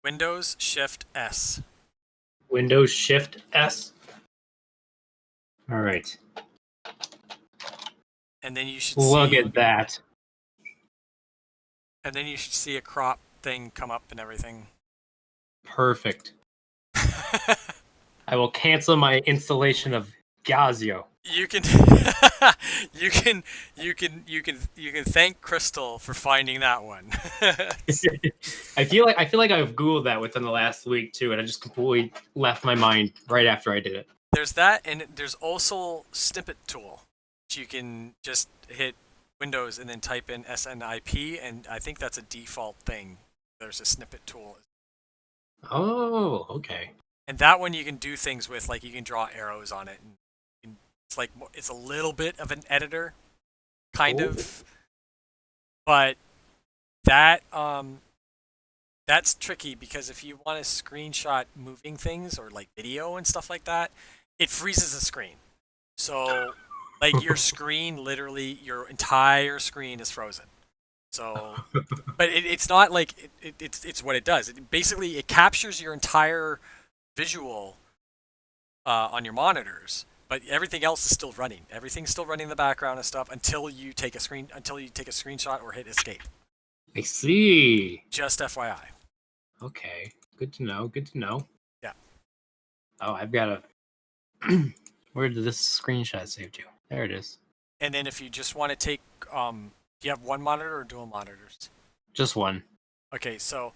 Windows Shift S. Windows Shift S. All right. And then you should Look see at that. and then you should see a crop thing come up and everything. Perfect. I will cancel my installation of Gazio. You can you can thank Crystal for finding that one. I feel like I've Googled that within the last week too, and I just completely left my mind right after I did it. There's that, and there's also snippet tool. You can just hit Windows and then type in SNIP, and I think that's a default thing. There's a snippet tool. Oh, okay. And that one you can do things with, like you can draw arrows on it. And it's a little bit of an editor, kind of. But that that's tricky because if you want to screenshot moving things or like video and stuff like that, it freezes the screen. So like your screen, literally your entire screen is frozen. So, but it's not like it's what it does. It captures your entire visual on your monitors, but everything else is still running. Everything's still running in the background and stuff until you take a screenshot or hit escape. I see. Just FYI. Okay. Good to know. Good to know. Yeah. Oh, I've got a. Where did this screenshot save to? There it is. And then if you just want to take, do you have one monitor or dual monitors? Just one. Okay, so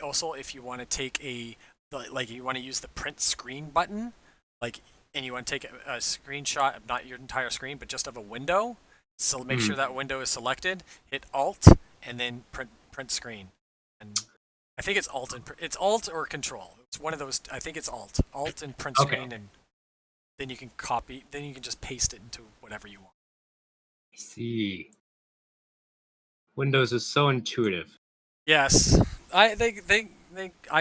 also if you want to take you want to use the print screen button, and you want to take a screenshot of not your entire screen, but just of a window. So make sure that window is selected. Hit Alt and then print screen. And I think it's it's Alt or Control. It's one of those. I think it's Alt and print screen, and then you can copy. Then you can just paste it into whatever you want. I see. Windows is so intuitive. Yes, I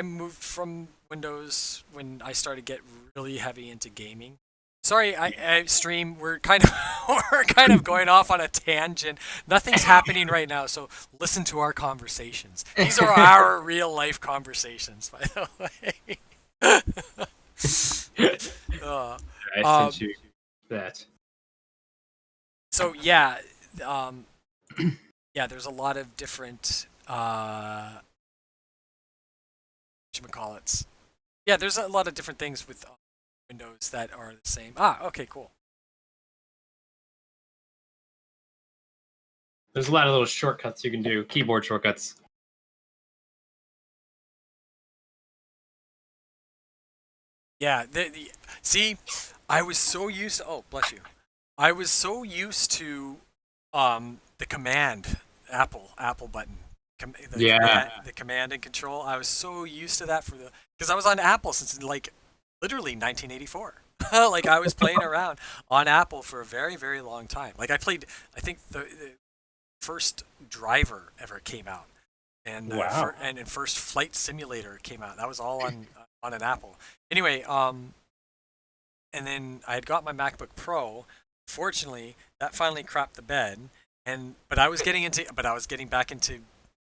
moved from Windows when I started to get really heavy into gaming. Sorry, I stream. We're kind of going off on a tangent. Nothing's happening right now, so listen to our conversations. These are our real life conversations, by the way. I sent you that. So yeah, yeah. There's a lot of different whatchamacallits. Yeah, there's a lot of different things with Windows that are the same. Okay, cool. There's a lot of little shortcuts you can do, keyboard shortcuts. Yeah, see, I was so used to. Oh, bless you. I was so used to the command Apple button, Yeah. the command and control. I was so used to that because I was on Apple since like literally 1984. Like I was playing around on Apple for a very very long time. Like I played, I think the first driver ever came out, and Wow. and first flight simulator came out. That was all on an Apple. Anyway, and then I had got my MacBook Pro. Fortunately, that finally crapped the bed, but I was getting back into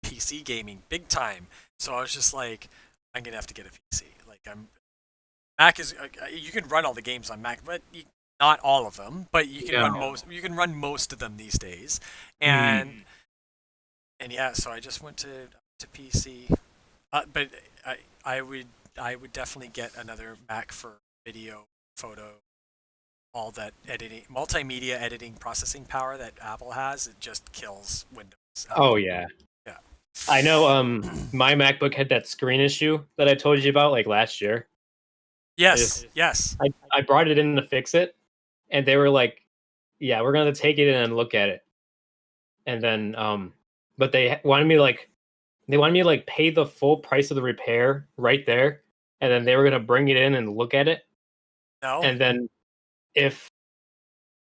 PC gaming big time. So I was just like, I'm gonna have to get a PC. Like Mac is you can run all the games on Mac, but not all of them. But you can run most. You can run most of them these days, and and yeah. So I just went to PC, but I would definitely get another Mac for video, photo, all that editing, multimedia editing processing power that Apple has. It just kills Windows. Oh yeah. Yeah. I know. My MacBook had that screen issue that I told you about like last year. Yes. Yes. I brought it in to fix it, and they were like, "Yeah, we're gonna take it in and look at it." And then, but they wanted me to like pay the full price of the repair right there, and then they were gonna bring it in and look at it, No. and then if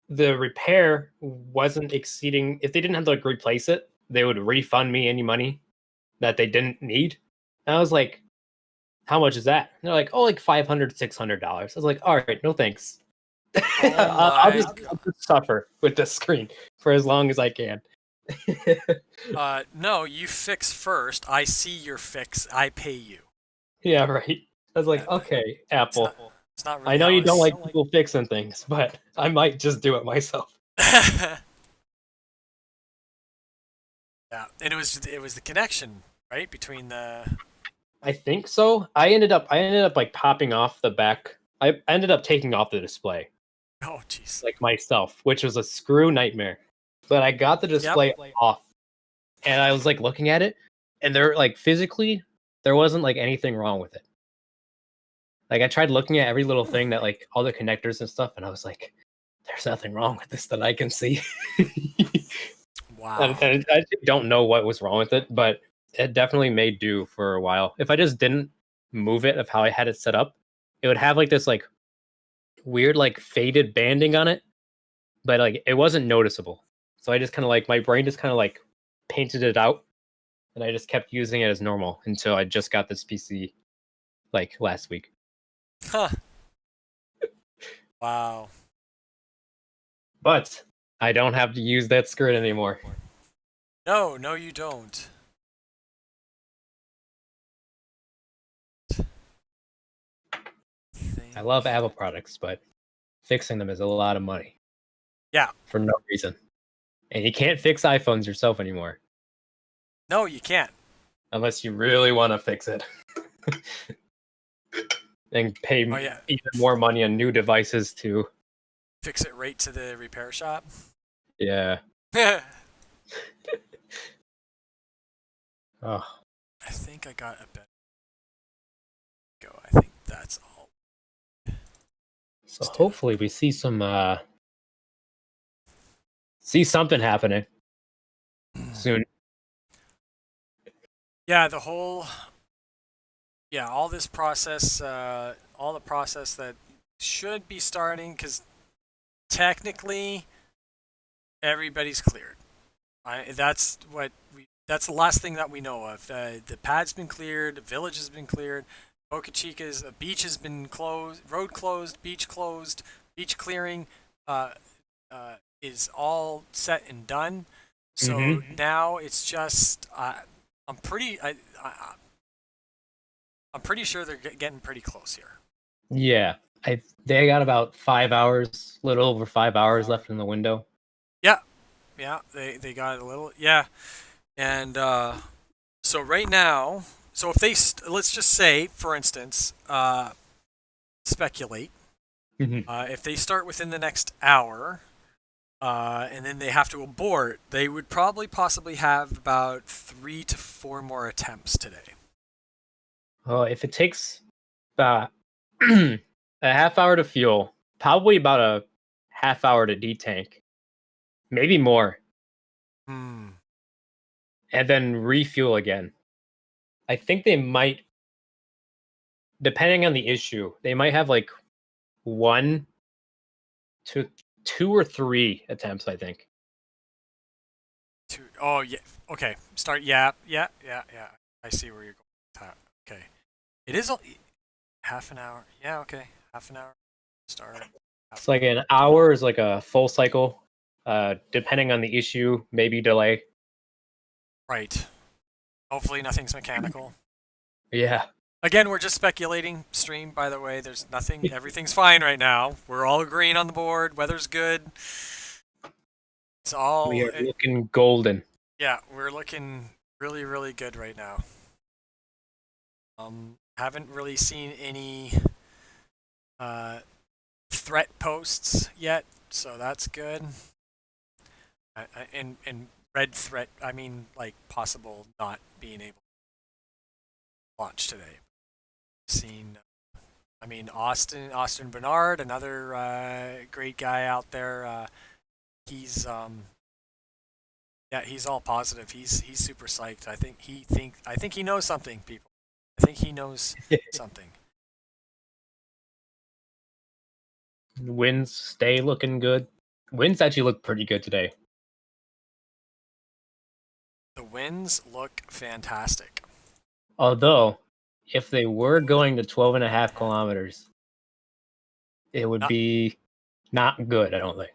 the repair wasn't exceeding, if they didn't have to like replace it, they would refund me any money that they didn't need. And I was like, how much is that? And they're like, oh, like $500, $600. I was like, all right, no thanks. I'll just suffer with this screen for as long as I can. No, you fix first. I see your fix. I pay you. Yeah, right. I was like, okay, Apple. It's not really I know how you it's- don't like people fixing things, but I might just do it myself. Yeah, and it was the connection, right, between the. I think so. I ended up like popping off the back. I ended up taking off the display, Oh, jeez. like myself, which was a screw nightmare. But I got the display off, and I was like looking at it, and there like physically there wasn't like anything wrong with it. Like I tried looking at every little thing that like all the connectors and stuff, and I was like, "There's nothing wrong with this that I can see." Wow. And I don't know what was wrong with it, but it definitely made do for a while. If I just didn't move it of how I had it set up, it would have like this like weird like faded banding on it, but like it wasn't noticeable. So I just kind of like my brain just kind of like painted it out, and I just kept using it as normal until I just got this PC like last week. Huh. Wow. But I don't have to use that screen anymore. No, you don't. I love Apple products, but fixing them is a lot of money. Yeah. For no reason. And you can't fix iPhones yourself anymore. No, you can't. Unless you really want to fix it. And pay even more money on new devices to fix it right to the repair shop. Yeah. Oh. I think I got a better go. I think that's all. So hopefully we see some see something happening soon. Yeah, all this process, all the process that should be starting, because technically everybody's cleared. That's the last thing that we know of. The pad's been cleared, the village has been cleared, Boca Chica's beach has been closed, road closed, beach clearing is all set and done. So now it's just I'm pretty sure they're getting pretty close here. Yeah, they got about 5 hours, a little over 5 hours left in the window. Yeah, they got a little, and so right now, so if they let's just say, for instance, speculate, if they start within the next hour, and then they have to abort, they would possibly have about 3 to 4 more attempts today. Oh, if it takes about a half hour to fuel, probably about a half hour to detank, maybe more, Hmm. and then refuel again. I think they might, depending on the issue, they might have like 1 to 2 or 3 attempts, I think. Oh yeah. Okay. Start. Yeah. I see where you're going with that. Okay. It is half an hour. Yeah. Okay. Half an hour. Start. It's like an hour is like a full cycle. Depending on the issue, maybe delay. Right. Hopefully nothing's mechanical. Yeah. Again, we're just speculating. Stream, by the way, there's nothing. Everything's fine right now. We're all agreeing on the board. Weather's good. It's all. We are looking golden. Yeah, we're looking really, really good right now. Haven't really seen any threat posts yet, so that's good. And red threat, I mean, like possible not being able to launch today. Seen, I mean, Austin Bernard, another great guy out there. He's yeah, he's all positive. He's super psyched. I think he knows something, people. I think he knows something. Winds stay looking good. Winds actually look pretty good today. The winds look fantastic. Although, if they were going to 12.5 kilometers, it would be not good, I don't think.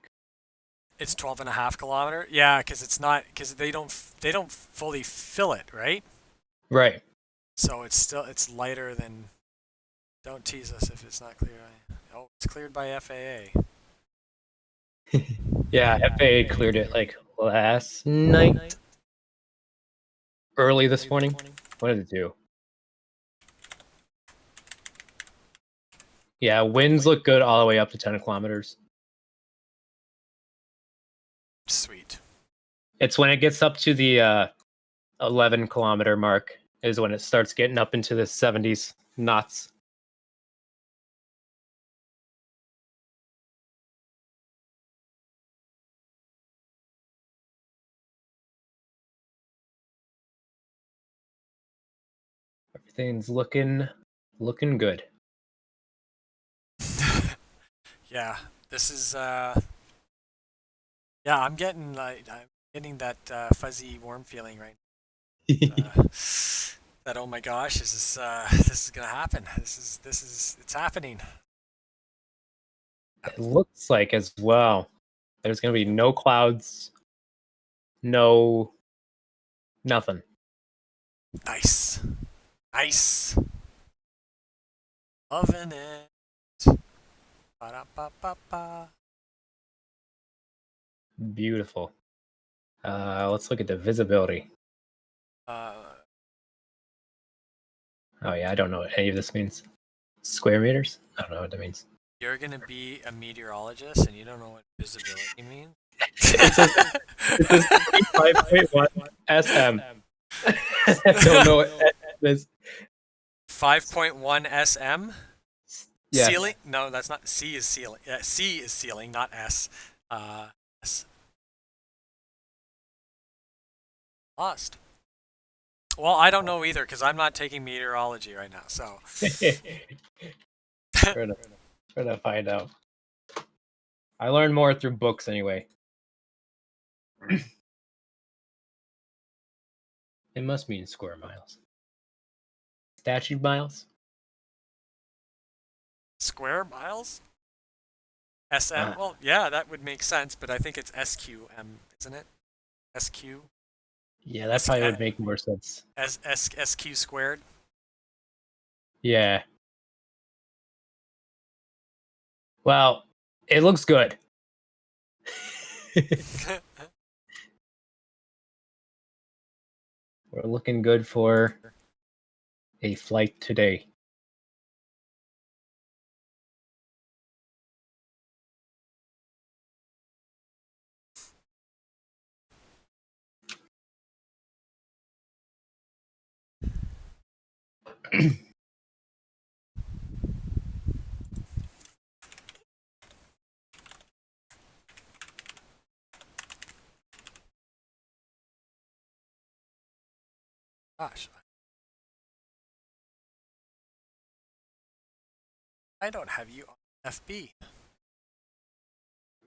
It's 12.5 kilometer. Yeah, because it's not, because they don't fully fill it, right? Right. So it's lighter than. Don't tease us if it's not clear. Oh, it's cleared by FAA. Yeah, FAA cleared it like last night. Early this morning. What did it do? Yeah, winds look good all the way up to 10 kilometers. Sweet. It's when it gets up to the 11 kilometer mark is when it starts getting up into the 70s knots. Everything's looking good. Yeah, this is. Yeah, I'm getting that fuzzy warm feeling right. That oh my gosh, this is gonna happen. This is it's happening. It looks like as well. There's gonna be no clouds, nothing. Nice. Loving it. Ba-da-ba-ba-ba. Beautiful. Let's look at the visibility. Oh yeah, I don't know what any of this means. Square meters? I don't know what that means. You're gonna be a meteorologist and you don't know what visibility means? It says 5.1 SM. I don't know what SM is. 5.1 SM? Yes. Ceiling? No, that's not. C is ceiling. Yeah, C is ceiling, not S. S. Lost. Well, I don't know either because I'm not taking meteorology right now. So We're gonna find out. I learn more through books anyway. It must mean square miles. Statute miles? square miles? SM? Well, yeah, that would make sense, but I think it's SQM, isn't it? SQ? Yeah, that probably would make more sense. SQ squared? Yeah. Well, it looks good. We're looking good for a flight today. Gosh. I don't have you on FB.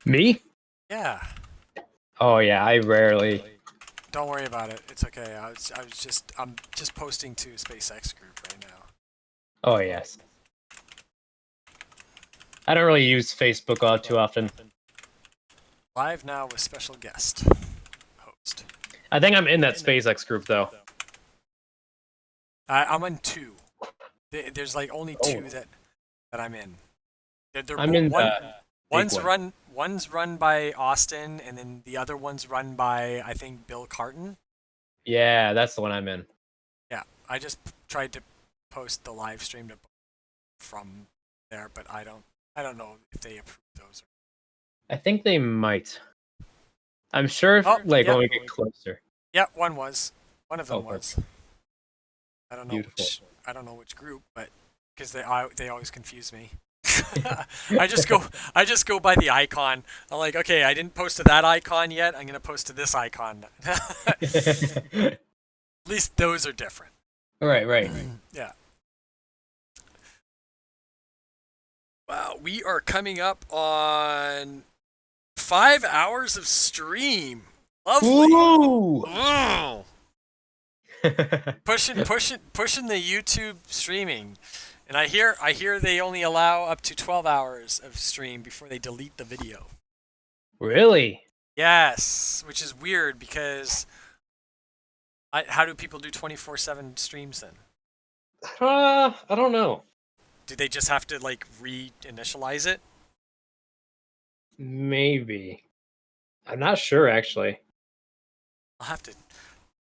Me? Yeah. Oh yeah, I rarely. Don't worry about it. It's okay. I'm just posting to SpaceX group right now. Oh yes. I don't really use Facebook all too often. Live now with special guest host. I think I'm in that SpaceX group though. I'm in 2. There's like only 2 Oh. that I'm in. They're I'm in one, the big one. one's run by Austin, and then the other one's run by I think Bill Carton. Yeah, that's the one I'm in. Yeah, I just tried to post the live stream from there, but I don't know if they approve those. I think they might. I'm sure if, Oh, when yeah. we get closer. Yeah, one of them Oh, was. I don't know Beautiful. I don't know which group, but because they always confuse me. I just go by the icon. I'm like, okay, I didn't post to that icon yet. I'm gonna post to this icon. At least those are different. Right. Yeah. Wow, we are coming up on 5 hours of stream. Lovely. Ooh! Oh. Pushing the YouTube streaming. And I hear they only allow up to 12 hours of stream before they delete the video. Really? Yes, which is weird because how do people do 24/7 streams then? I don't know. Do they just have to like reinitialize it? Maybe. I'm not sure actually. I'll have to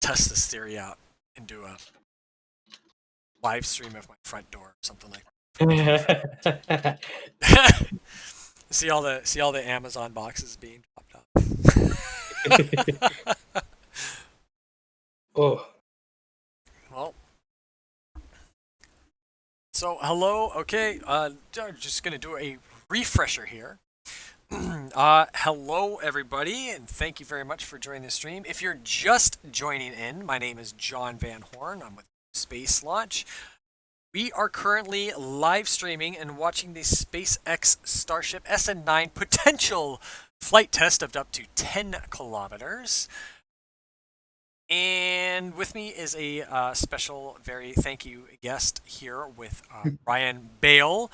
test this theory out and do a live stream of my front door or something like that. see all the Amazon boxes being dropped off. Oh. Well, so hello. Okay, just gonna do a refresher here. Hello everybody, and thank you very much for joining the stream. If you're just joining in, my name is John Van Horn. I'm with Space Launch. We are currently live streaming and watching the SpaceX Starship SN9 potential flight test of up to 10 kilometers. And with me is a special, very thank you guest here with Ryan Bale,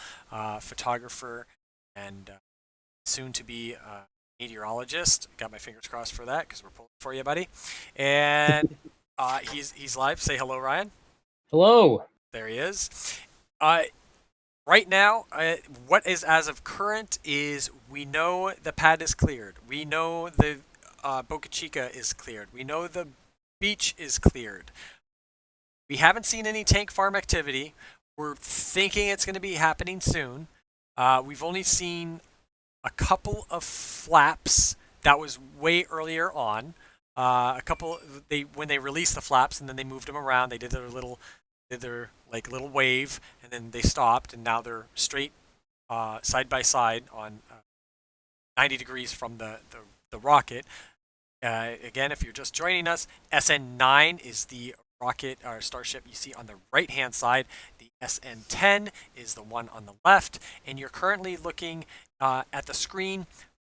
photographer and soon to be meteorologist. Got my fingers crossed for that because we're pulling for you, buddy. And he's live. Say hello, Ryan. Hello. There he is. Right now, what is as of current is we know the pad is cleared. We know the Boca Chica is cleared. We know the beach is cleared. We haven't seen any tank farm activity. We're thinking it's going to be happening soon. We've only seen a couple of flaps. That was way earlier on. When they released the flaps and then they moved them around. They did their little wave, and then they stopped, and now they're straight side by side on 90 degrees from the rocket. Again, if you're just joining us, SN9 is the rocket or starship you see on the right hand side. The SN10 is the one on the left, and you're currently looking at the screen.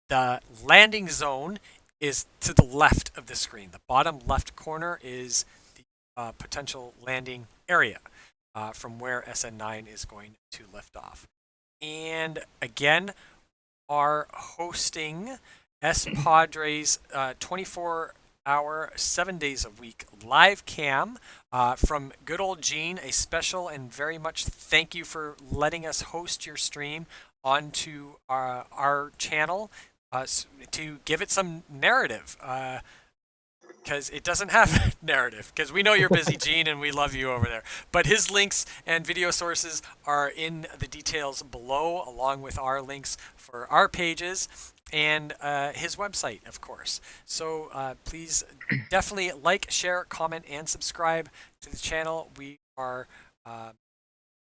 The landing zone is to the left of the screen. The bottom left corner is the potential landing area from where SN9 is going to lift off. And again, are hosting S Padres 24-hour, 7 days a week live cam from good old Gene. A special and very much thank you for letting us host your stream onto our channel to give it some narrative. Because it doesn't have narrative, because we know you're busy, Gene, and we love you over there. But his links and video sources are in the details below, along with our links for our pages and his website, of course. So please definitely like, share, comment, and subscribe to the channel. We are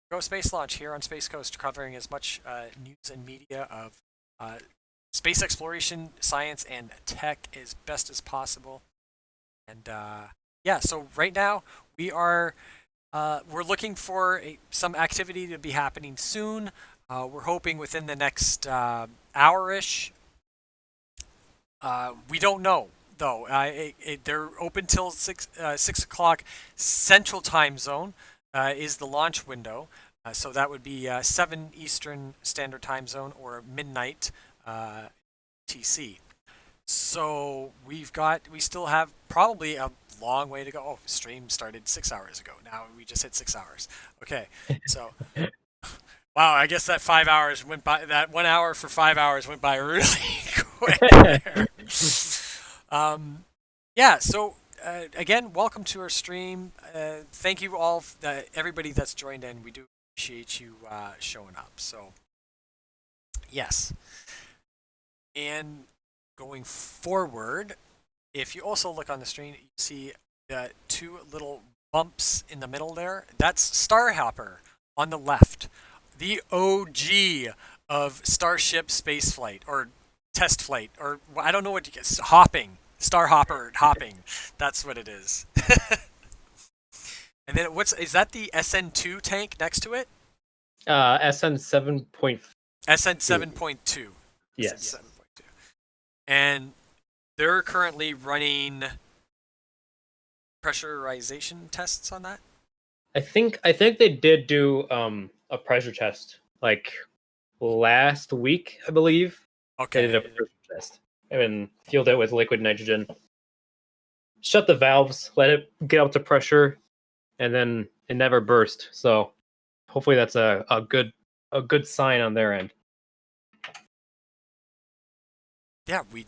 Go Space Launch here on Space Coast, covering as much news and media of space exploration, science, and tech as best as possible. And yeah, so right now we're looking for some activity to be happening soon. We're hoping within the next hour-ish. We don't know though. They're open till 6 o'clock Central Time Zone is the launch window. So that would be 7 Eastern Standard Time Zone or midnight TC. So we still have probably a long way to go. Oh, stream started 6 hours ago. Now we just hit 6 hours. Okay, so wow, I guess that 5 hours went by. That 1 hour for 5 hours went by really quick there. Yeah. So again, welcome to our stream. Thank you all, everybody that's joined in. We do appreciate you showing up. So yes, and going forward, if you also look on the screen, you see two little bumps in the middle there. That's Starhopper on the left, the OG of Starship spaceflight or test flight, or I don't know what you get. Hopping, Starhopper hopping. That's what it is. And then is that the SN2 tank next to it? SN 7.2. SN 7.2. Yes. And they're currently running pressurization tests on that. I think they did do a pressure test like last week, I believe. Okay. They did a pressure test and fueled it with liquid nitrogen. Shut the valves, let it get up to pressure, and then it never burst. So hopefully that's a good sign on their end. Yeah, we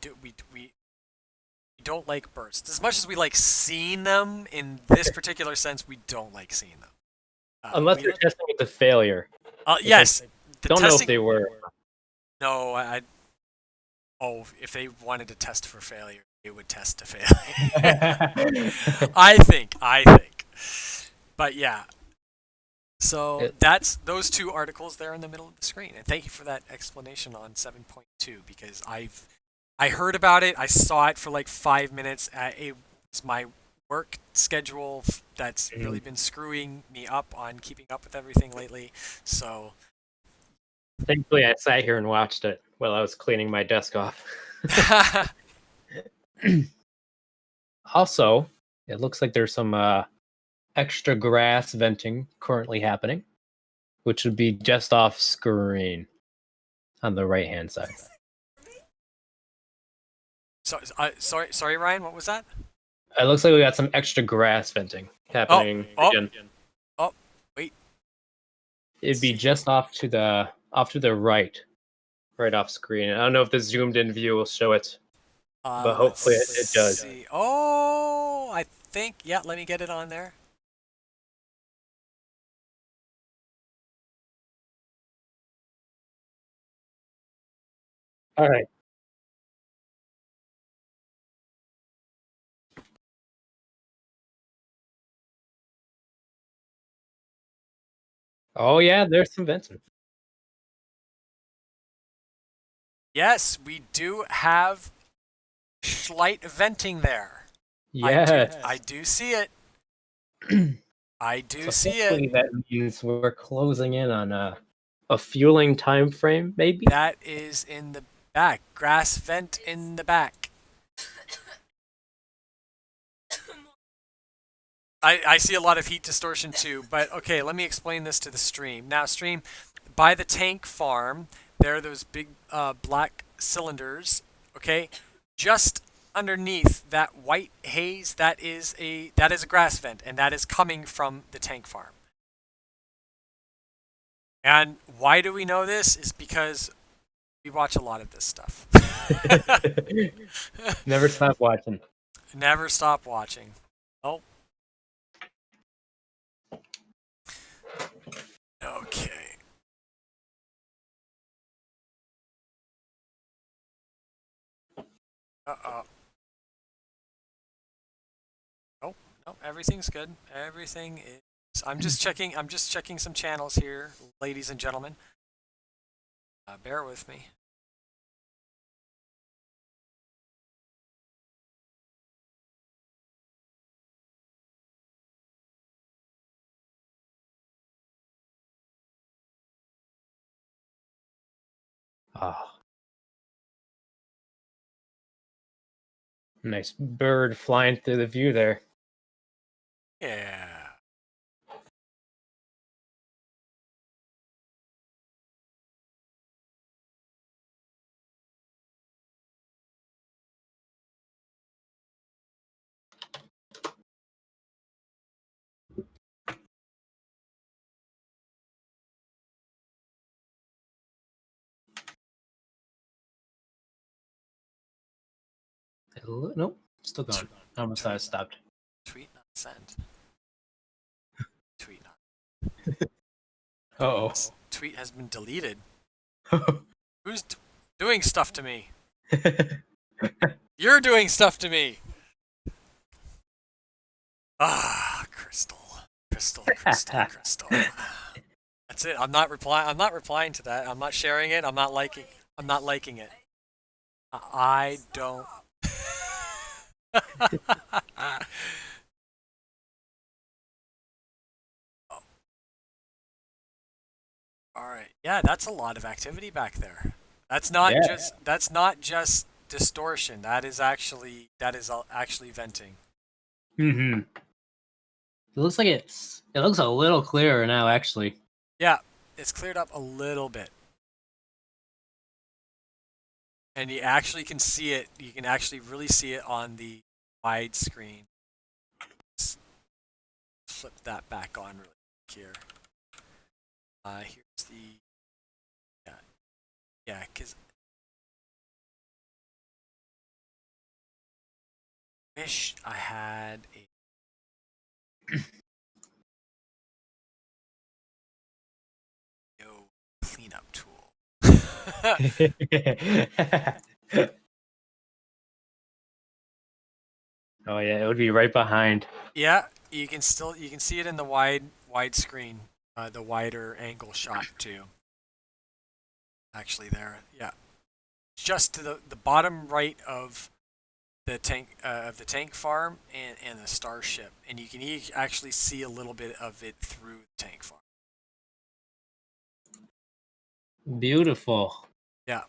don't like bursts. As much as we like seeing them in this particular sense, we don't like seeing them. Unless they're testing it to failure. Yes. Don't know if they were. No, if they wanted to test for failure, they would test to failure. I think. But yeah. So that's those two articles there in the middle of the screen. And thank you for that explanation on 7.2 because I heard about it. I saw it for like 5 minutes. It's my work schedule that's really been screwing me up on keeping up with everything lately. So thankfully, I sat here and watched it while I was cleaning my desk off. Also, it looks like there's some extra grass venting currently happening, which would be just off screen on the right-hand side. So, sorry, Ryan. What was that? It looks like we got some extra grass venting happening again. Oh, wait. It'd be just off to the right off screen. I don't know if the zoomed-in view will show it, but hopefully it does. See. Oh, I think. Yeah, let me get it on there. All right. Oh yeah, there's some venting. Yes, we do have slight venting there. Yes. I do see it. I do see hopefully it. That means we're closing in on a fueling time frame, maybe. That is in the back. Grass vent in the back. I see a lot of heat distortion too, but okay, let me explain this to the stream. Now, stream, by the tank farm, there are those big black cylinders, okay? Just underneath that white haze, that is a grass vent, and that is coming from the tank farm. And why do we know this? Is because we watch a lot of this stuff. Never stop watching. Never stop watching. Oh. Okay. Uh-oh. Oh, no, everything's good. Everything is. I'm just checking some channels here, ladies and gentlemen. Bear with me. Oh, nice bird flying through the view there. Yeah. Nope, still going. I almost thought it stopped. Tweet not sent. Tweet not. Uh This tweet has been deleted. oh. Who's doing stuff to me? You're doing stuff to me. Ah, Crystal. Crystal. That's it. I'm not replying to that. I'm not sharing it. I'm not liking it. I don't. All right. Yeah, that's a lot of activity back there. That's not just distortion. That is actually venting. Mm-hmm. It looks like it looks a little clearer now, actually. Yeah, it's cleared up a little bit. And you actually can see it. You can actually really see it on the wide screen. Let's flip that back on really quick here. Here's the because wish I had a cleanup tool. Oh yeah, it would be right behind. Yeah, you can see it in the wide screen, the wider angle shot too. Actually, there, yeah, just to the bottom right of the tank farm and the Starship, and you can actually see a little bit of it through the tank farm. Beautiful. Yeah.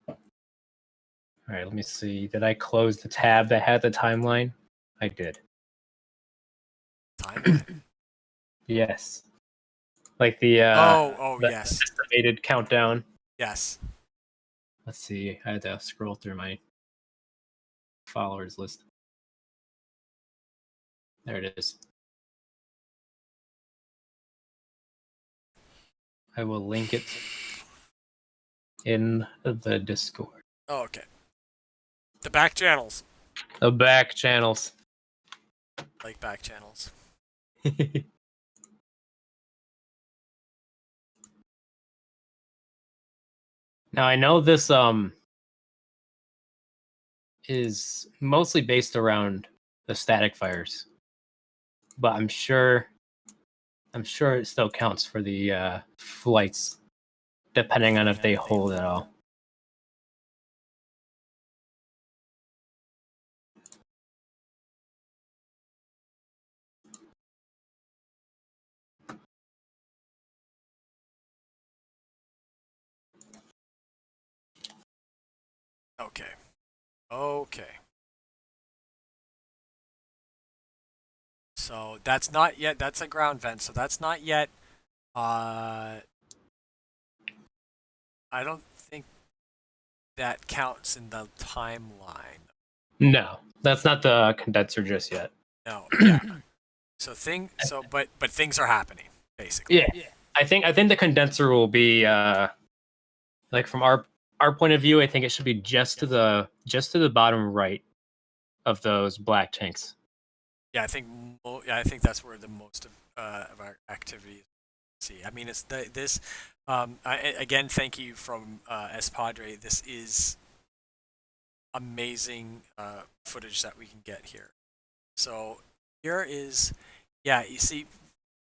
All right, let me see. Did I close the tab that had the timeline? I did. Timeline. Yes. Like the the yes, estimated countdown. yes. Let's see. I had to scroll through my followers list. There it is. I will link it in the Discord. Oh, okay. The back channels. The back channels. Like back channels. Now I know this is mostly based around the static fires, but I'm sure it still counts for the flights, depending on if they hold at all. Okay. Okay. So that's not yet. That's a ground vent. So that's not yet. I don't think that counts in the timeline. No, that's not the condenser just yet. No. Yeah. But things are happening basically. Yeah. I think the condenser will be like from our point of view. I think it should be just to the bottom right of those black tanks. Yeah, I think that's where the most of our activity is. See, I mean, it's this. Again, thank you from S Padre. This is amazing footage that we can get here. So here is, yeah, you see,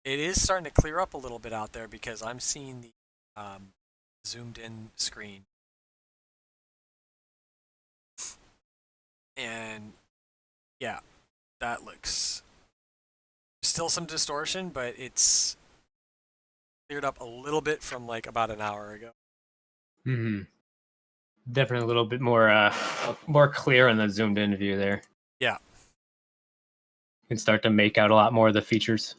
it is starting to clear up a little bit out there because I'm seeing the zoomed in screen. And yeah, that looks still some distortion, but it's cleared up a little bit from like about an hour ago. Hmm. Definitely a little bit more clear in the zoomed in view there. Yeah. You can start to make out a lot more of the features.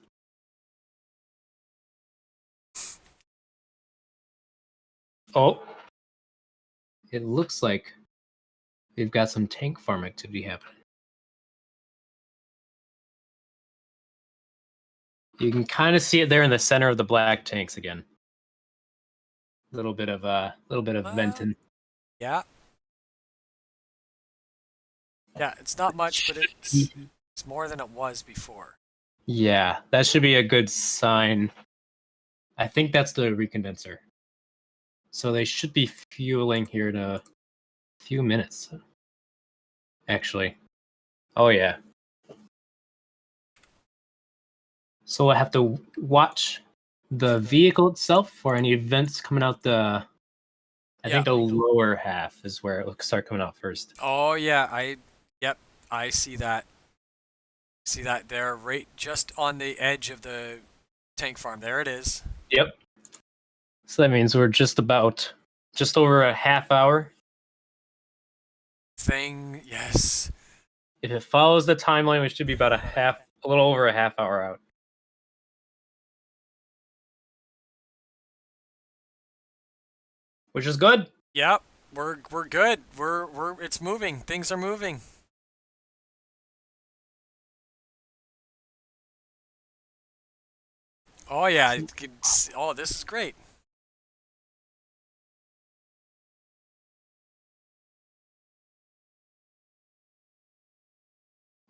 Oh, it looks like we've got some tank farm activity happening. You can kind of see it there in the center of the black tanks again. A little bit of venting. Yeah. Yeah, it's not much, but it's more than it was before. Yeah, that should be a good sign. I think that's the recondenser. So they should be fueling here in a few minutes. Actually. Oh yeah. So I have to watch the vehicle itself for any vents coming out the. I think the lower half is where it will start coming out first. Oh yeah, yep, I see that. See that there, right just on the edge of the tank farm. There it is. Yep. So that means we're just over a half hour. Yes. If it follows the timeline, we should be about a little over a half hour out. Which is good. Yep, we're good. It's moving. Things are moving. Oh yeah, oh this is great.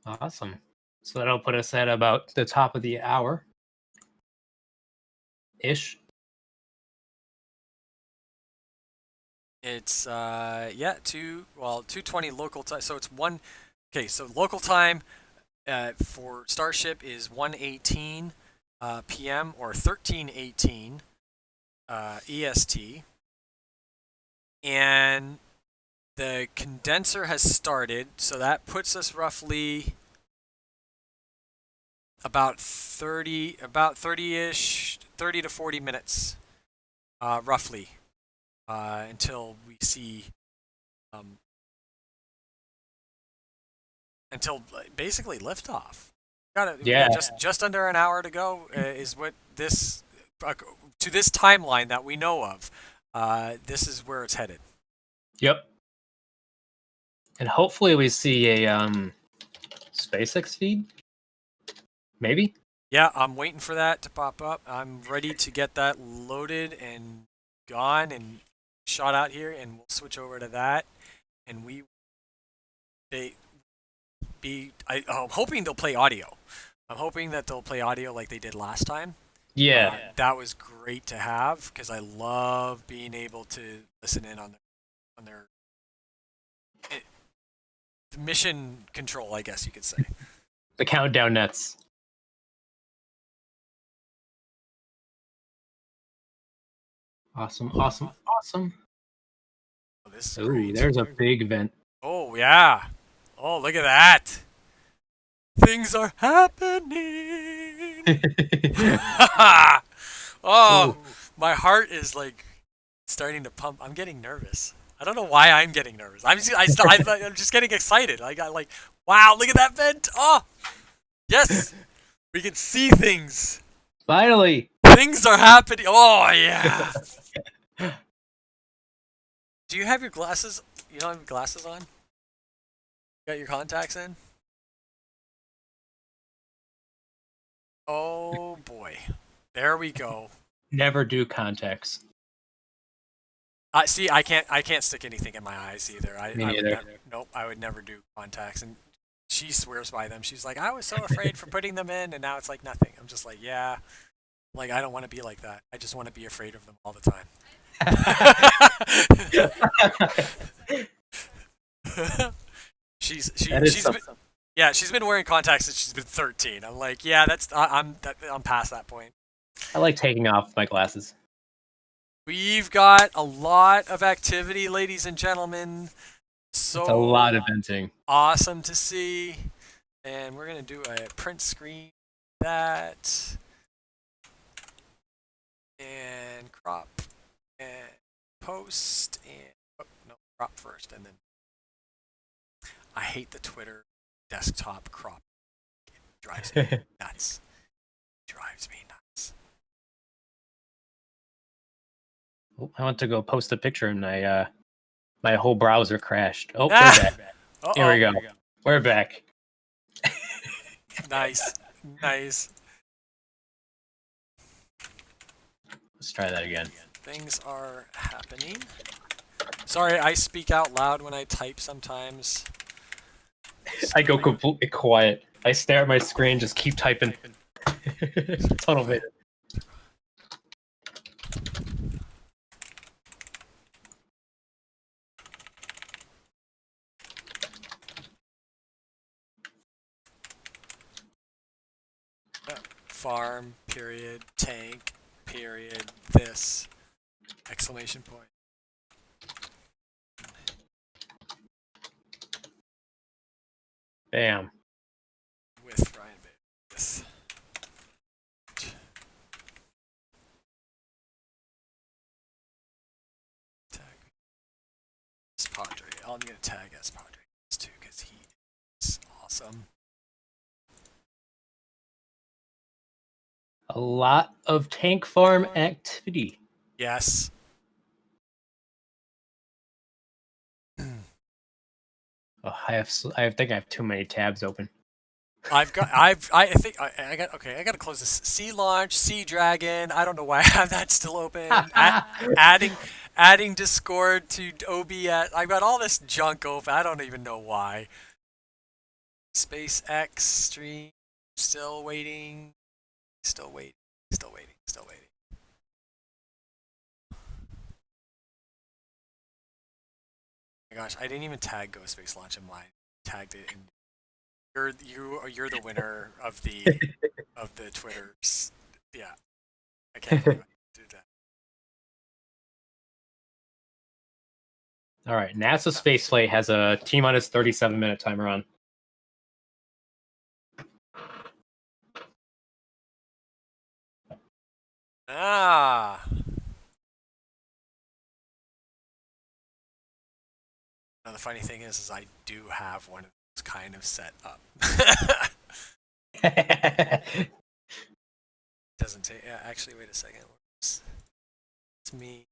Awesome. So that'll put us at about the top of the hour ish. It's 2:20 local time. So it's one. Okay, so local time for Starship is 1:18 p.m. or 13:18 EST, and the condenser has started. So that puts us roughly about 30-ish, 30 to 40 minutes, roughly. Until we see, until basically liftoff. Just under an hour to go is what this to this timeline that we know of. This is where it's headed. Yep. And hopefully we see a SpaceX feed. Maybe. Yeah, I'm waiting for that to pop up. I'm ready to get that loaded and gone and shot out here, and we'll switch over to that. And I'm hoping they'll play audio. I'm hoping that they'll play audio like they did last time. Yeah. That was great to have because I love being able to listen in on their mission control, I guess you could say. The countdown nets. Awesome. Oh, this is great. There's a big vent. Oh, yeah. Oh, look at that. Things are happening. Oh, my heart is like starting to pump. I'm getting nervous. I don't know why I'm getting nervous. I'm just getting excited. I got like, wow, look at that vent. Oh, yes. We can see things. Finally. Things are happening. Oh, yeah. Do you have your glasses? You don't have your glasses on? You got your contacts in? Oh boy. There we go. Never do contacts. See, I can't stick anything in my eyes either. Me neither. I would never do contacts, and she swears by them. She's like, I was so afraid for putting them in, and now it's like nothing. I'm just like, yeah. Like, I don't want to be like that. I just want to be afraid of them all the time. she's been wearing contacts since she's been 13. I'm like, yeah, I'm past that point. I like taking off my glasses. We've got a lot of activity, ladies and gentlemen. So it's a lot of venting. Awesome to see. And we're gonna do a print screen that. And crop. And post. And oh, no, crop first. And then I hate the Twitter desktop crop. It drives me nuts. Drives me nuts. I went to go post a picture and my whole browser crashed. Oh, we're Ah! back. Uh-oh. Here we go. We're back. Nice. Nice. Let's try that again. Things are happening. Sorry, I speak out loud when I type sometimes. I go completely quiet. I stare at my screen, just keep typing. Tunnel vision. Farm, period, tank, period, this, exclamation point. Bam. With Ryan Bates. Tag. Padre. I'm going to tag as Padre too because he is awesome. A lot of tank farm activity. Yes. Oh, I think I have too many tabs open. I got okay. I got to close this. Sea launch, Sea Dragon. I don't know why I have that still open. Adding Discord to OBS. I've got all this junk open. I don't even know why. SpaceX stream. Still waiting. Still waiting. Still waiting. Still waiting. Oh my gosh, I didn't even tag Go Space Launch in mine. Tagged it in. You're the winner of the of the Twitters. Yeah, I can't believe I do that. All right, NASA spaceflight has a T-minus 37-minute timer on. Ah. Now the funny thing is I do have one of those kind of set up. Doesn't take. Yeah, actually, wait a second. It's me.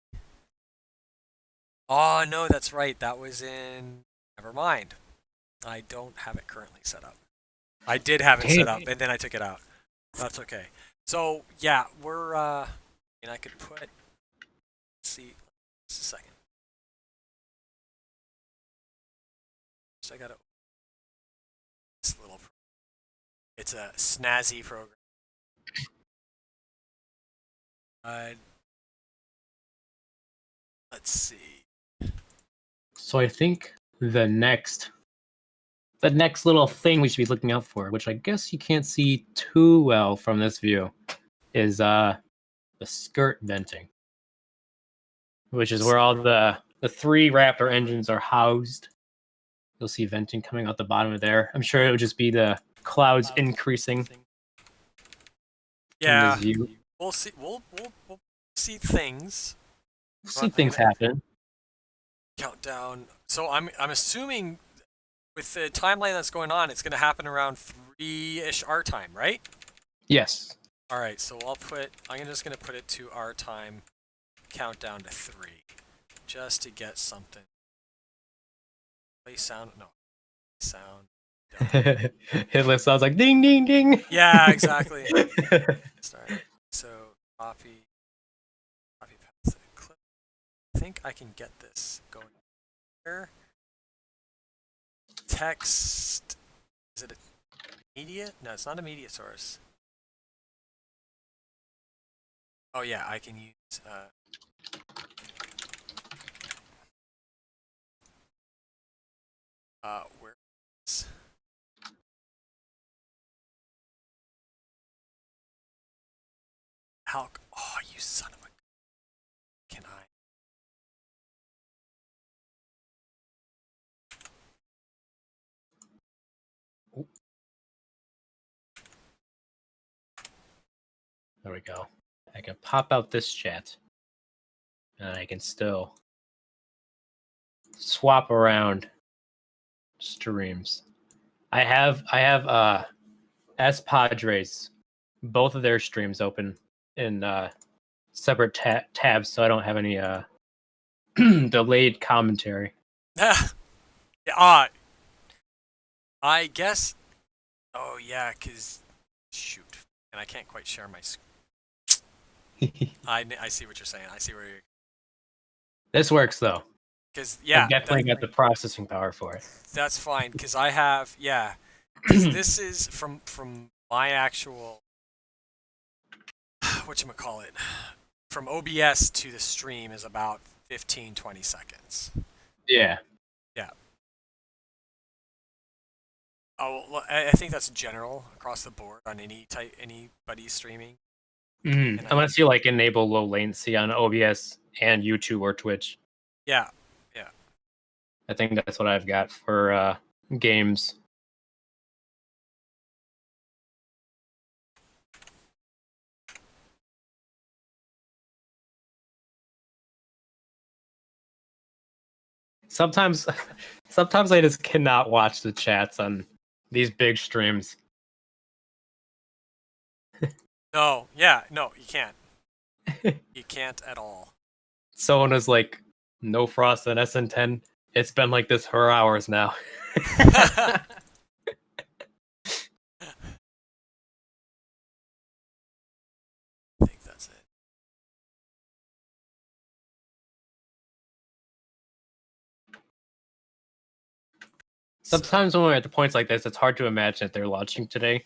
Oh no, that's right. That was in. Never mind. I don't have it currently set up. I did have it set up, and then I took it out. That's okay. So yeah, we're. And I could put. Let's see. Just a second. So I gotta. This little. It's a snazzy program. Let's see. So I think the next little thing we should be looking out for, which I guess you can't see too well from this view, is the skirt venting, which is where all the 3 Raptor engines are housed. You'll see venting coming out the bottom of there. I'm sure it would just be the clouds increasing. Yeah, in this view. we'll see. We'll see things. We'll see things happen. Countdown. So I'm assuming with the timeline that's going on, it's going to happen around 3-ish our time, right? Yes. All right. So I'm just going to put it to our time. Countdown to 3, just to get something. Play sound. No. Sound. Hitler sounds like ding ding ding. Yeah, exactly. Start. So copy path clip. I think I can get this going here. Text. Is it a media? No, it's not a media source. Oh yeah, I can use. Where is? How? Oh, you son of a. Can I? There we go. I can pop out this chat, and I can still swap around streams. I have S Padres, both of their streams open in separate tabs, so I don't have any delayed commentary. Yeah, I guess. Oh yeah, cause shoot, and I can't quite share my screen. I see what you're saying. I see where you're. This works though. Cause yeah, I've definitely got the processing power for it. that's fine. Cause I have 'cause this is from my actual whatchamacallit, from OBS to the stream is about 15-20 seconds. Yeah. Yeah. Oh, well, I think that's general across the board on anybody streaming. Mm-hmm. Unless you like enable low latency on OBS and YouTube or Twitch. Yeah. I think that's what I've got for games. Sometimes I just cannot watch the chats on these big streams. No, you can't. You can't at all. Someone was like, "No frost on SN10." It's been like this for hours now. I think that's it. Sometimes when we're at the points like this, it's hard to imagine that they're launching today.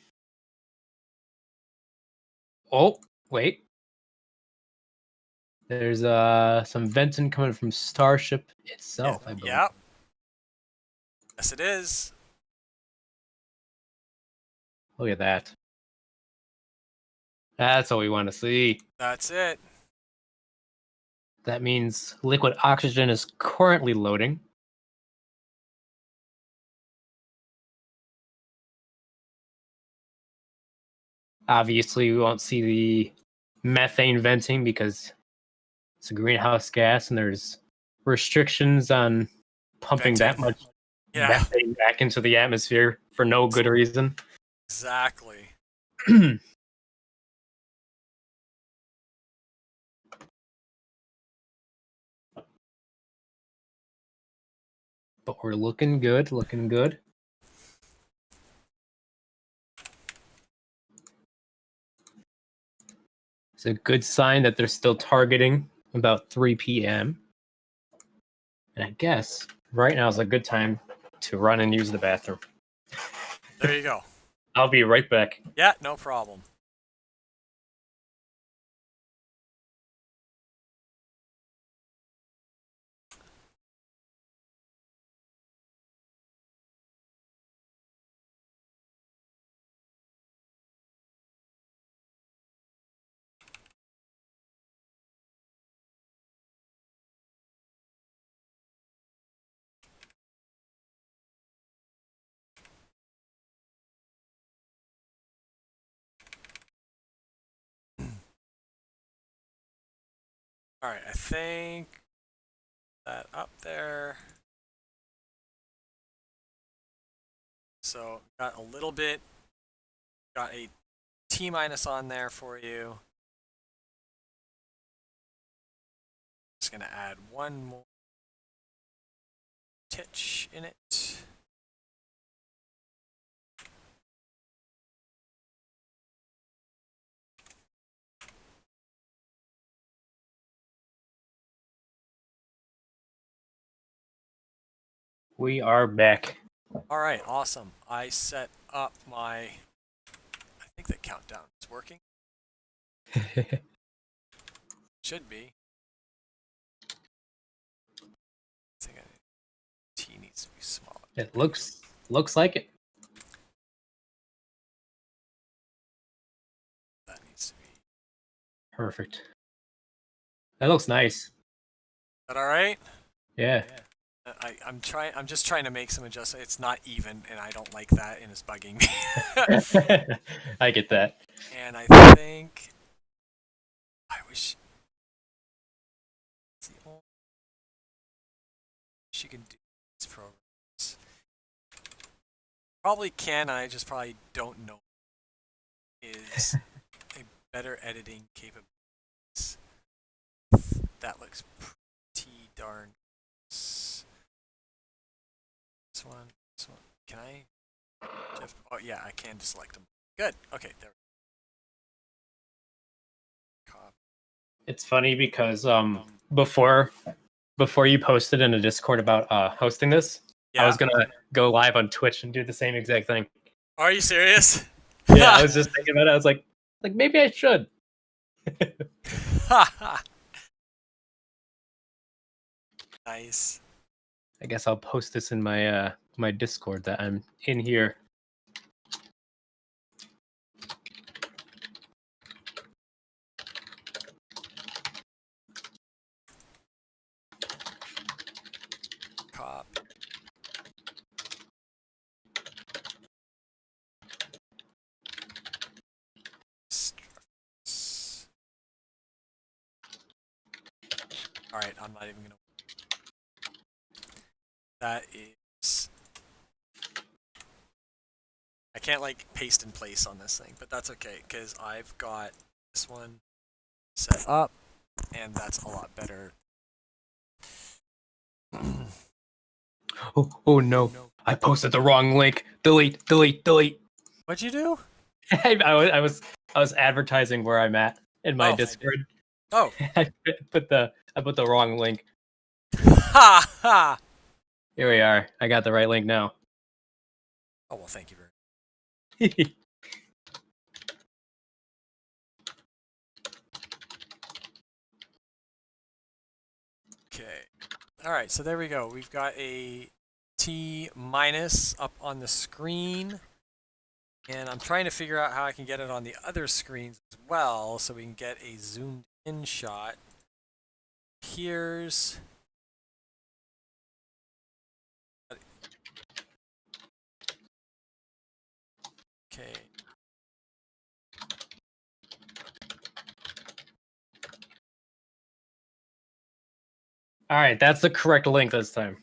Oh, wait. There's some venting coming from Starship itself, I believe. Yeah. Yes, it is. Look at that. That's what we want to see. That's it. That means liquid oxygen is currently loading. Obviously, we won't see the methane venting because it's a greenhouse gas and there's restrictions on pumping that much methane back into the atmosphere for no good reason. Exactly. But we're looking good, looking good. It's a good sign that they're still targeting about 3 p.m. And I guess right now is a good time to run and use the bathroom. There you go. I'll be right back. Yeah, no problem. All right, I think that up there. So got a little bit, got a T- on there for you. Just gonna add one more titch in it. We are back. All right, awesome. I set up my, I think the countdown is working. Should be. I think T needs to be smaller. It looks like it. That needs to be. Perfect. That looks nice. Is that all right? Yeah. I'm just trying to make some adjustments. It's not even, and I don't like that, and it's bugging me. I get that. And I think probably can, I just probably don't know. Is a better editing capabilities. That looks pretty darn. This one. Can I? Oh yeah, I can select them. Good. Okay, there. Copy. It's funny because before you posted in a Discord about hosting this, I was gonna go live on Twitch and do the same exact thing. Are you serious? Yeah, I was just thinking about it. I was like maybe I should. Nice. I guess I'll post this in my my Discord that I'm in here. Cop. All right, I'm not even gonna. That is. I can't like paste in place on this thing, but that's okay because I've got this one set up, and that's a lot better. Oh no! I posted the wrong link. Delete. What'd you do? I was advertising where I'm at in my Discord. Oh. I put the wrong link. Ha ha! Here we are. I got the right link now. Oh well, thank you very much. Okay. All right, so there we go. We've got a T minus up on the screen. And I'm trying to figure out how I can get it on the other screens as well so we can get a zoomed in shot. Here's... Okay. All right, that's the correct link this time.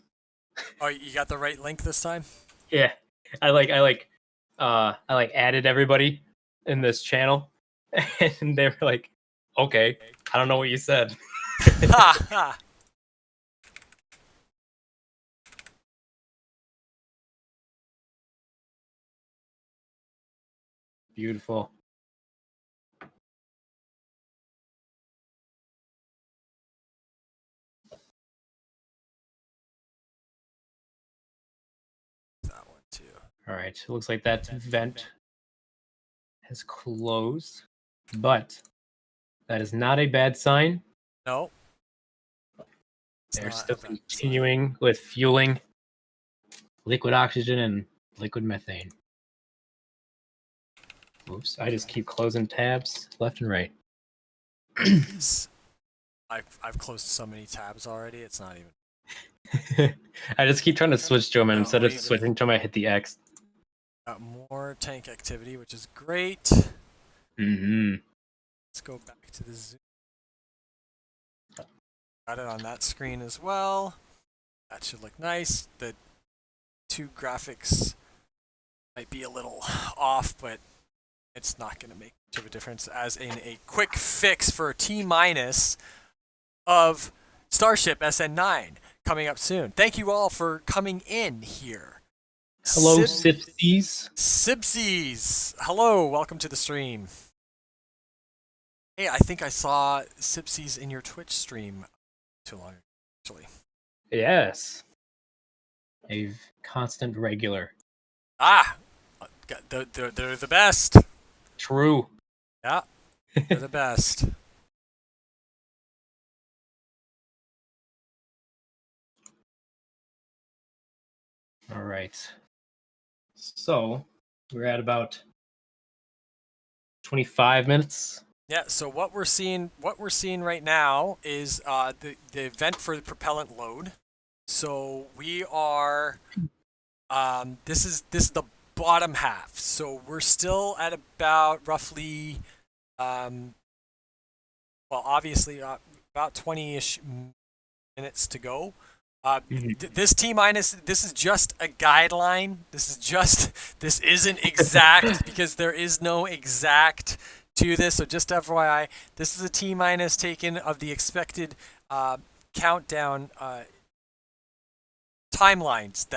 Oh, you got the right link this time? Yeah. I added everybody in this channel, and they were like, "Okay, I don't know what you said." Ha ha! Beautiful. That one too. All right, it looks like that vent has closed, but that is not a bad sign. No. They're still continuing with fueling liquid oxygen and liquid methane. Oops, I just keep closing tabs left and right. I've closed so many tabs already, it's not even... I just keep trying to switch to them, and instead of switching to them, I hit the X. Got more tank activity, which is great. Mm-hmm. Let's go back to the zoom. Got it on that screen as well. That should look nice. The two graphics might be a little off, but it's not going to make much of a difference as in a quick fix for T minus of Starship SN9 coming up soon. Thank you all for coming in here. Hello, Sipsies. Sipsies. Hello, welcome to the stream. Hey, I think I saw Sipsies in your Twitch stream too long, actually. Yes. A constant regular. Ah! They're the best. True. Yeah, they're the best. All right. So we're at about 25 minutes. Yeah. So what we're seeing right now is the vent for the propellant load. So we are. This is the bottom half. So we're still at about roughly. Well, obviously about 20-ish minutes to go. This T minus, this is just a guideline. This isn't exact because there is no exact to this. So just FYI, this is a T minus taken of the expected countdown timelines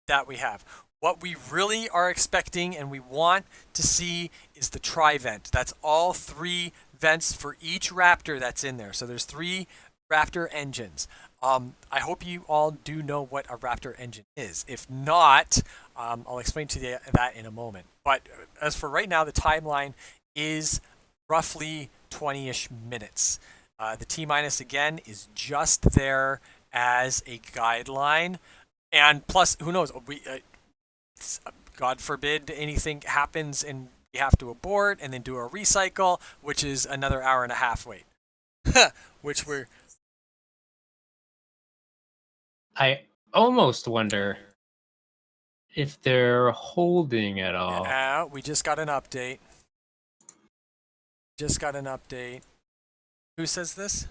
that we have. What we really are expecting and we want to see is the tri-vent. That's all 3 vents for each Raptor that's in there. So there's 3 Raptor engines. I hope you all do know what a Raptor engine is. If not, I'll explain to you that in a moment. But as for right now, the timeline is roughly 20-ish minutes. The T minus again is just there as a guideline, and plus, who knows? God forbid anything happens and we have to abort and then do a recycle, which is another hour and a half wait. Which we're. I almost wonder if they're holding at all. We just got an update. Who says this?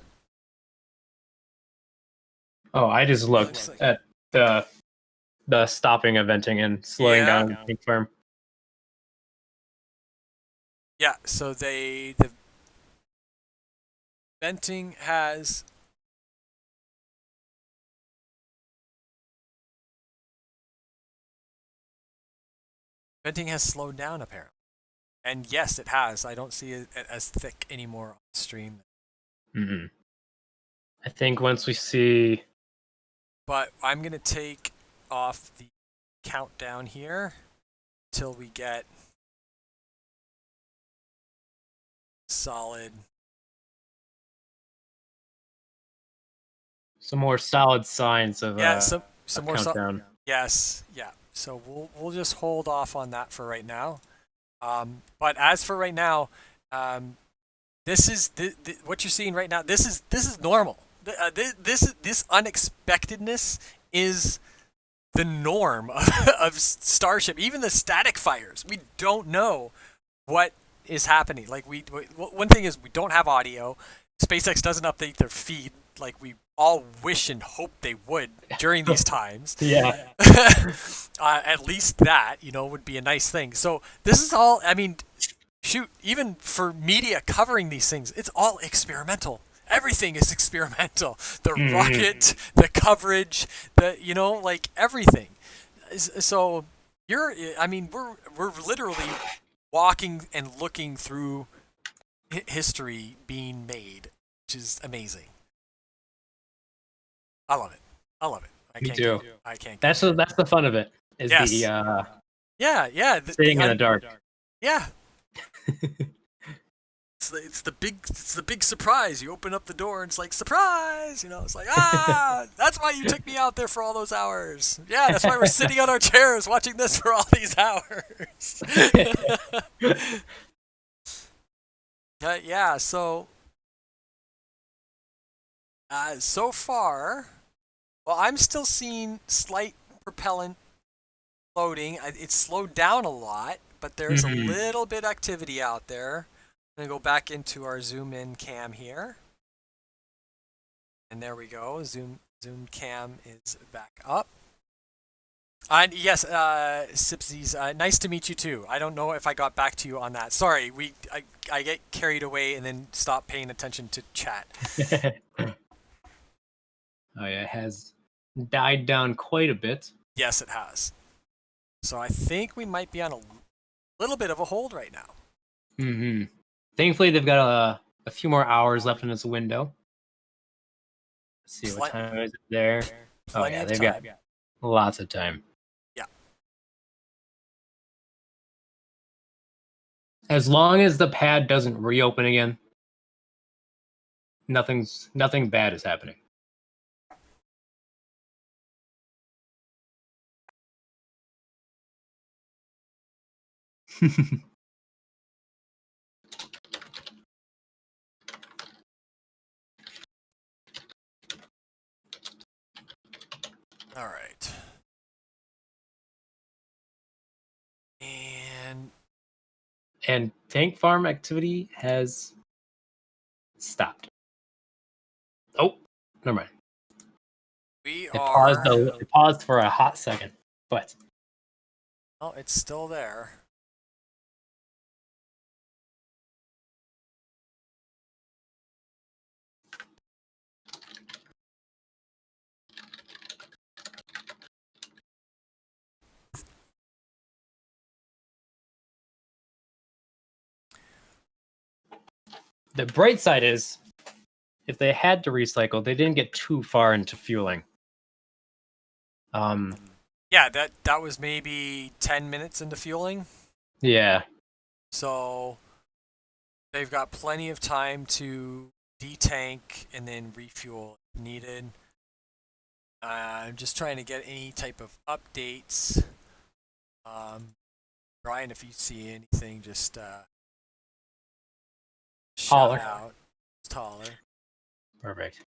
Oh, I just looked at the stopping of venting and slowing down and being firm. Yeah, so the venting has slowed down apparently. And yes, it has. I don't see it as thick anymore on the stream. Mm-hmm. I think once we see... But I'm going to take off the countdown here till we get solid. Some more solid signs of some more countdown. Yes, yeah. So we'll just hold off on that for right now. But as for right now, this is what you're seeing right now. This is normal. This unexpectedness is the norm of Starship. Even the static fires, we don't know what is happening. Like one thing is we don't have audio. SpaceX doesn't update their feed like we all wish and hope they would during these times. Yeah. At least that, would be a nice thing. So this is all, I mean, shoot, even for media covering these things, it's all experimental. Everything is experimental. The rocket, the coverage, like everything. So we're literally walking and looking through history being made, which is amazing. I love it. Me too. I can't. That's the fun of it. Is yes. Sitting in the dark. Yeah. It's the big surprise. You open up the door and it's like surprise. It's like that's why you took me out there for all those hours. Yeah, that's why we're sitting on our chairs watching this for all these hours. Yeah. So. So far, well, I'm still seeing slight propellant floating. It's slowed down a lot, but there's a little bit activity out there. I'm going to go back into our zoom in cam here. And there we go. Zoom cam is back up. And yes, Sipsies, nice to meet you too. I don't know if I got back to you on that. Sorry, I get carried away and then stop paying attention to chat. Oh yeah, it has died down quite a bit. Yes, it has. So I think we might be on a little bit of a hold right now. Mm-hmm. Thankfully, they've got a few more hours left in this window. Let's see what time is it there. Oh yeah, they've got lots of time. Yeah. As long as the pad doesn't reopen again, nothing bad is happening. All right. And tank farm activity has stopped. Oh, never mind. We It are. paused for a hot second, but Oh, it's still there. the bright side is, if they had to recycle, they didn't get too far into fueling. Yeah, that was maybe 10 minutes into fueling. Yeah. So they've got plenty of time to detank and then refuel if needed. I'm just trying to get any type of updates. Brian, if you see anything, just Holler. shout out. It's taller. Perfect.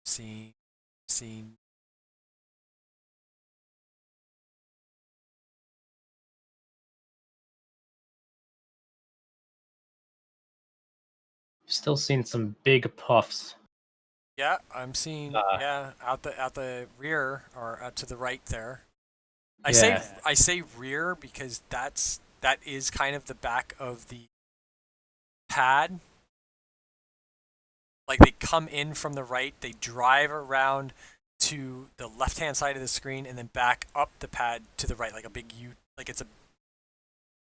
Seen. Still seeing some big puffs. Yeah, I'm seeing. Out the rear or out to the right there. I say rear because that is kind of the back of the pad. Like they come in from the right, they drive around to the left-hand side of the screen, and then back up the pad to the right, like a big U, like it's a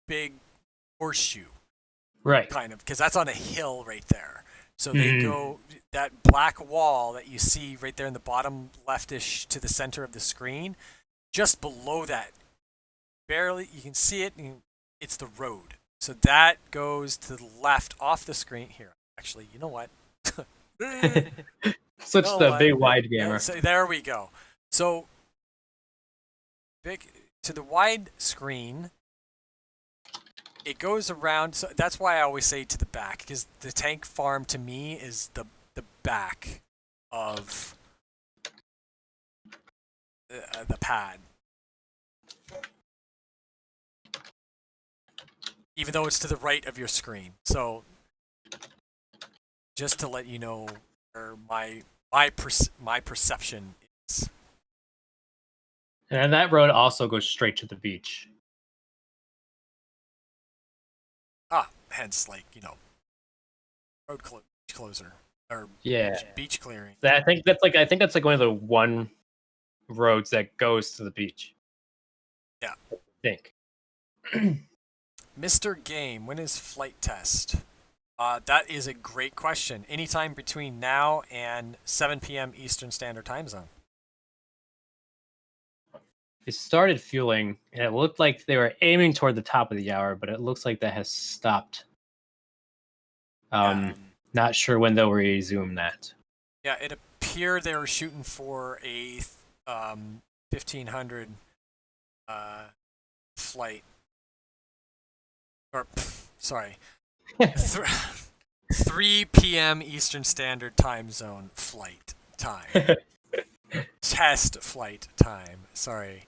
big horseshoe, Right. kind of, because that's on a hill right there. So they go that black wall that you see right there in the bottom leftish to the center of the screen, just below that, barely you can see it. And it's the road. So that goes to the left off the screen here. Actually, you know what? Switch the big wide gamer. Yeah, so there we go. So big to the wide screen. It goes around. So that's why I always say to the back, because the tank farm to me is the back of the pad. Even though it's to the right of your screen. So just to let you know where my perception is. And that road also goes straight to the beach. Hence, like, road closer or beach clearing. I think that's like one of the one roads that goes to the beach. Yeah. I think. Mr. Game, when is flight test? That is a great question. Anytime between now and 7 p.m. Eastern Standard Time Zone. They started fueling, and it looked like they were aiming toward the top of the hour, but it looks like that has stopped. Not sure when they'll resume that. Yeah, it appeared they were shooting for a 1500 flight. Or, sorry. 3 p.m. Eastern Standard Time Zone flight time. Test flight time. Sorry.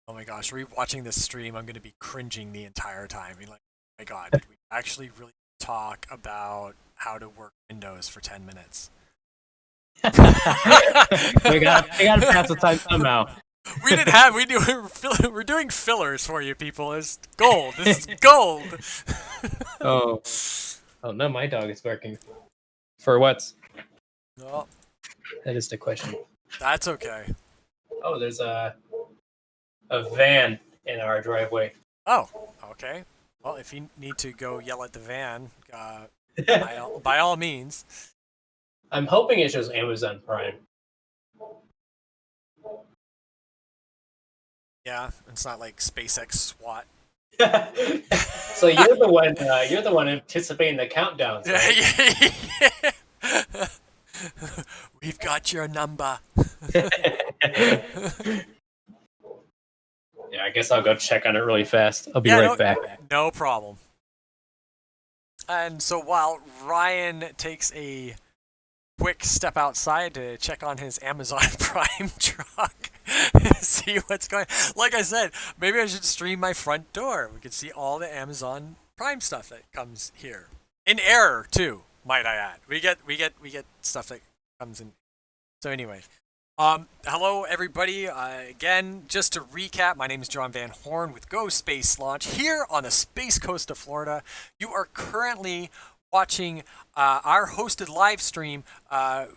Oh my gosh, rewatching this stream, I'm going to be cringing the entire time. Like, oh my god, did we actually really talk about how to work Windows for 10 minutes? we gotta pass the time somehow. We're doing fillers for you people. It's gold. This is gold. Oh no, my dog is barking. For what? Well, that is the question. That's okay. Oh, there's a van in our driveway. Oh, okay. Well, if you need to go yell at the van, by all means. I'm hoping it shows Amazon Prime. Yeah, it's not like SpaceX SWAT. So you're the one. You're the one anticipating the countdowns. Right? We've got your number. Yeah, I guess I'll go check on it really fast. I'll be right back. No problem. And so while Ryan takes a quick step outside to check on his Amazon Prime truck, see what's going on. Like I said, maybe I should stream my front door. We could see all the Amazon Prime stuff that comes here. In error, too. Might I add? We get stuff that comes in. So anyway, hello everybody. Again, just to recap, my name is John Van Horn with Go Space Launch here on the Space Coast of Florida. You are currently watching our hosted live stream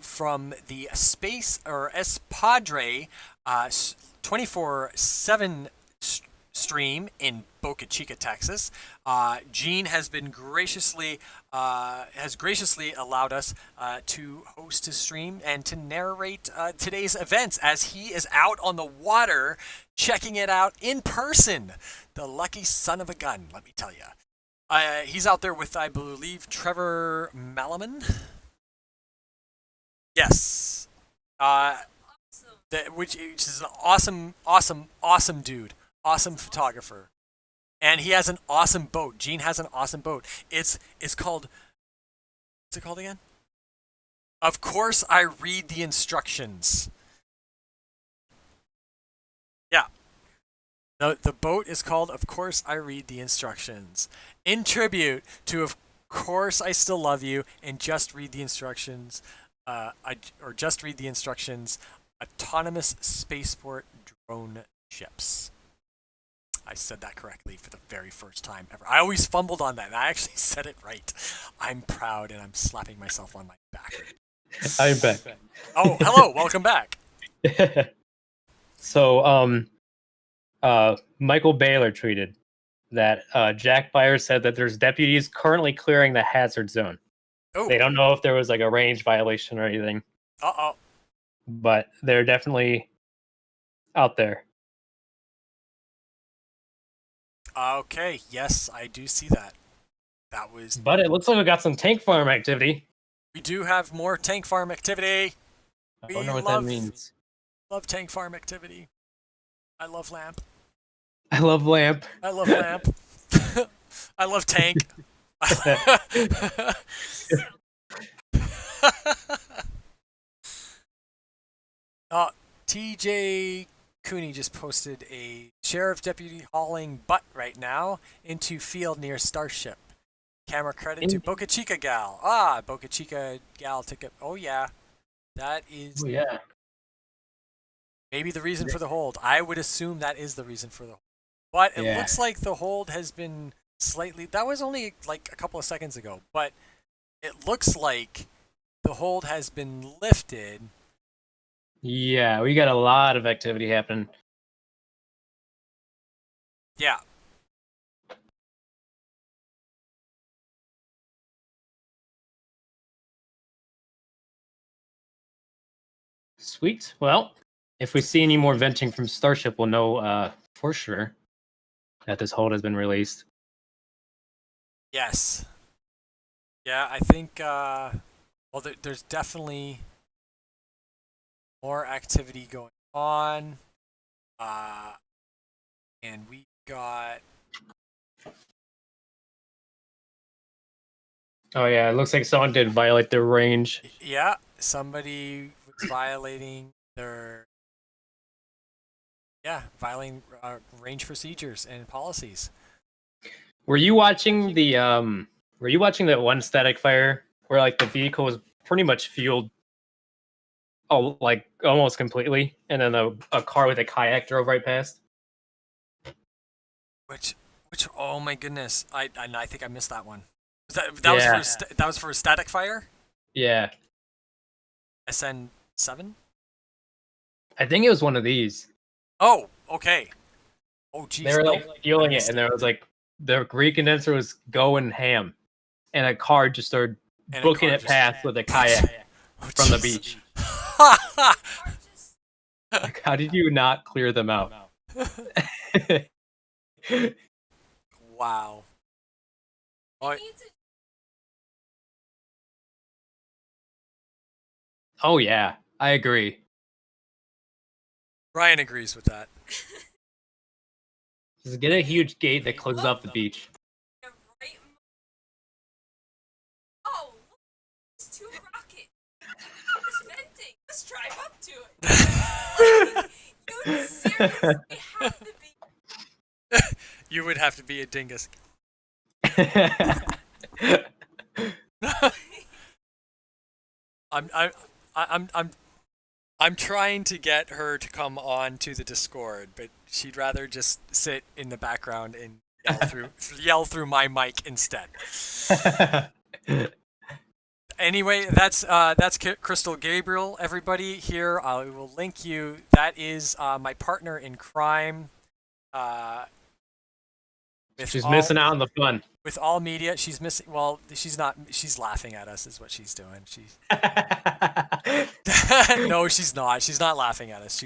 from the Space or Espadre 24/7 stream in Boca Chica, Texas. Gene has been graciously allowed us to host his stream and to narrate today's events as he is out on the water checking it out in person. The lucky son of a gun, let me tell you. He's out there with, I believe, Trevor Malaman. Yes. Which is an awesome dude. Awesome photographer. And he has an awesome boat. Gene has an awesome boat. It's called... What's it called again? Of Course I Read the Instructions. Yeah. The boat is called Of Course I Read the Instructions. In tribute to Of Course I Still Love You and Just Read the Instructions. Just Read the Instructions. Autonomous spaceport drone ships. I said that correctly for the very first time ever. I always fumbled on that, and I actually said it right. I'm proud, and I'm slapping myself on my back. I'm back. Oh, hello. Welcome back. So, Michael Baylor tweeted that Jack Byers said that there's deputies currently clearing the hazard zone. Oh. They don't know if there was like a range violation or anything. Uh-oh. But they're definitely out there. Okay, yes, I do see that. That was... But it looks like we got some tank farm activity. We do have more tank farm activity. I don't know what that means. Love tank farm activity. I love lamp. I love lamp. I love lamp. I love tank. TJ Cooney just posted a sheriff deputy hauling butt right now into field near Starship. Camera credit to Boca Chica gal. Boca Chica gal took it. Oh yeah, that is. Oh yeah. Maybe the reason for the hold. I would assume that is the reason for the hold. But it looks like the hold has been slightly. That was only like a couple of seconds ago, but it looks like the hold has been lifted. Yeah, we got a lot of activity happening. Yeah. Sweet. Well, if we see any more venting from Starship, we'll know for sure that this hold has been released. Yes. Yeah, I think, well, there's definitely more activity going on. And we got... Oh yeah, it looks like someone did violate their range. Yeah, somebody was violating their... Yeah, violating range procedures and policies. Were you watching the that one static fire where like the vehicle was pretty much fueled like almost completely, and then a car with a kayak drove right past? Which oh my goodness. I think I missed that one. That was for a static fire? Yeah. SN9? I think it was one of these. Oh, okay. Oh, geez. They were like fueling it, and there was like the recondenser was going ham, and a car just started booking it past with a kayak from the beach. Like, how did you not clear them out? Wow. Oh yeah, I agree. Ryan agrees with that. Just get a huge gate that closes off the beach. Oh, it's too rocket. It's venting. Let's drive up to it. You seriously have to be. You would have to be a dingus. I'm I, I'm trying to get her to come on to the Discord, but she'd rather just sit in the background and yell through my mic instead. Anyway, that's Crystal Gabriel. Everybody here, I will link you. That is my partner in crime. She's missing out on the fun. With all media. She's missing. Well, she's not. She's laughing at us, is what she's doing. She's no, she's not. She's not laughing at us.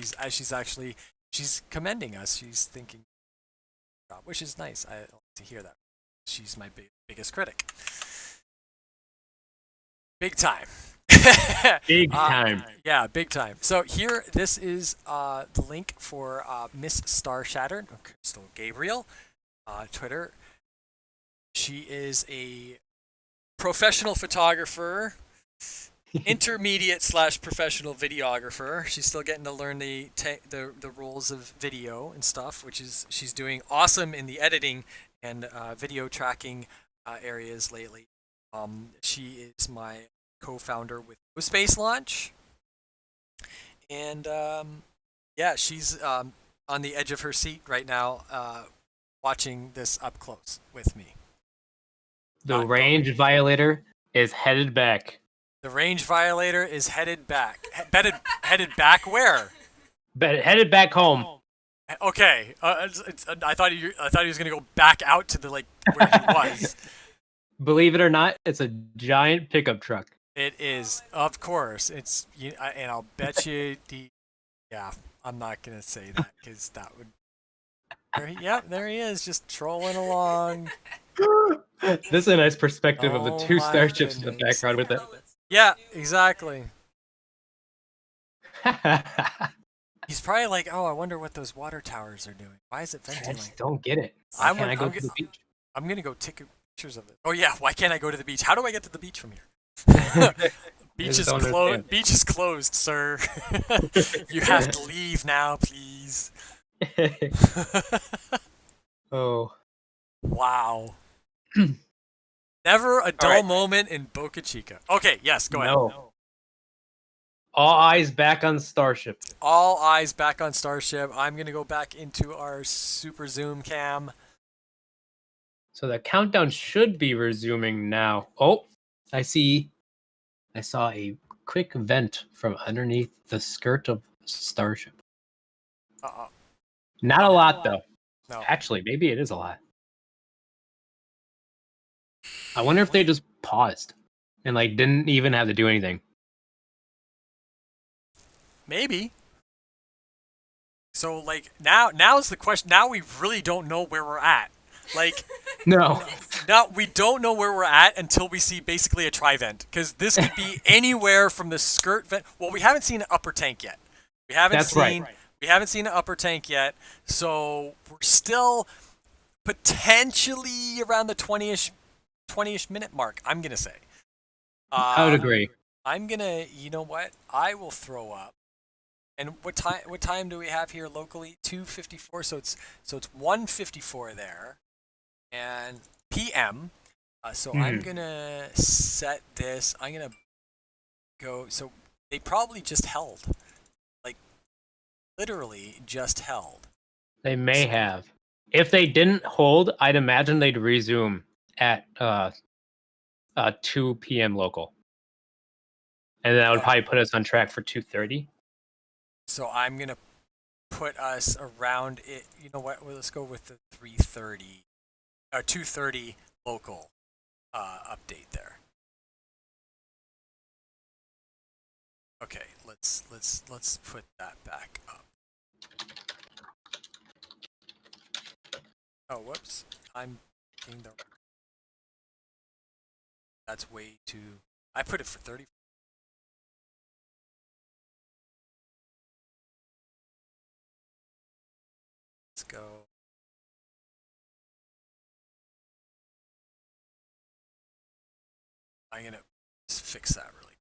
She's commending us. She's thinking, which is nice. I like to hear that. She's my biggest critic. Big time. Big time. Yeah, big time. So here, this is the link for Miss Star Shattered, Crystal Gabriel, Twitter. She is a professional photographer, intermediate / professional videographer. She's still getting to learn the rules of video and stuff, which is she's doing awesome in the editing and video tracking areas lately. She is my co-founder with Space Launch, and yeah, she's on the edge of her seat right now, watching this up close with me. The range violator is headed back. The range violator is headed back. Headed back where? Headed back home. Okay, I thought he was gonna go back out to the where he was. Believe it or not, it's a giant pickup truck. It is, of course. It's and I'll bet you yeah. I'm not gonna say that because that would. There he is, just trolling along. This is a nice perspective of the two starships in the background with it. Yeah, exactly. He's probably like, oh, I wonder what those water towers are doing. Why is it venting? I just don't get it. Why can't I go to the beach? I'm gonna go take pictures of it. Oh yeah, why can't I go to the beach? How do I get to the beach from here? Beach is closed. Beach is closed, sir. You have to leave now, please. Oh. Wow. Never a dull moment in Boca Chica. Okay, yes, go ahead. No. All eyes back on Starship. All eyes back on Starship. I'm going to go back into our super zoom cam. So the countdown should be resuming now. Oh, I saw a quick vent from underneath the skirt of Starship. Uh-oh. Not a lot, though. No. Actually, maybe it is a lot. I wonder if they just paused and didn't even have to do anything. Maybe. So now's the question. Now we really don't know where we're at. No. Now we don't know where we're at until we see basically a tri-vent, because this could be anywhere from the skirt vent. Well, we haven't seen an upper tank yet. We haven't seen an upper tank yet, so we're still potentially around the 20-ish minute mark, I'm gonna say. I would agree. I'm gonna, you know what? I will throw up. And what time do we have here locally? 2:54. So it's 1:54 there, and PM. So I'm gonna set this. I'm gonna go. So they probably just held, literally just held. They may have. If they didn't hold, I'd imagine they'd resume at 2 p.m. local, and that would probably put us on track for 2:30. So I'm gonna put us around it. You know what? Well, let's go with the 3:30 or 2:30 local update there. Okay, let's put that back up. Oh, whoops! I'm getting the. That's way too. I put it for 30. Let's go. I'm gonna just fix that really.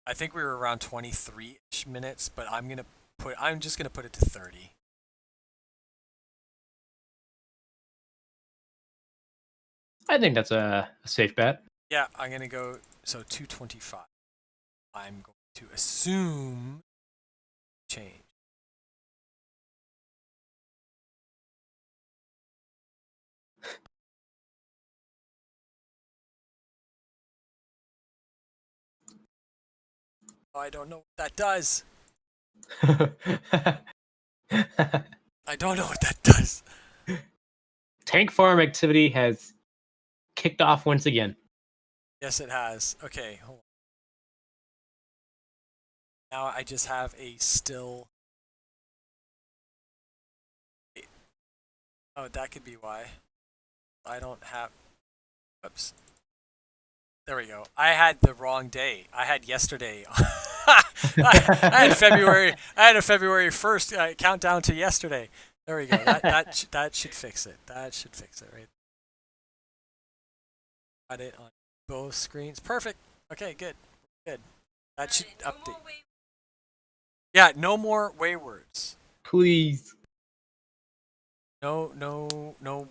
I think we were around 23-ish minutes, but I'm just gonna put it to 30. I think that's a safe bet. Yeah, I'm gonna go So 225. I'm going to assume change. Oh, I don't know what that does. I don't know what that does. Tank farm activity has kicked off once again. Yes, it has. Okay, hold on. Now I just have a still. Oh, that could be why. I don't have. Oops. There we go. I had the wrong day. I had yesterday. I had February. I had a February 1st countdown to yesterday. There we go. That should fix it. That should fix it, right? Got it on both screens. Perfect. Okay, good. Good. That should No update. more way- Yeah, no more waywards. Please. No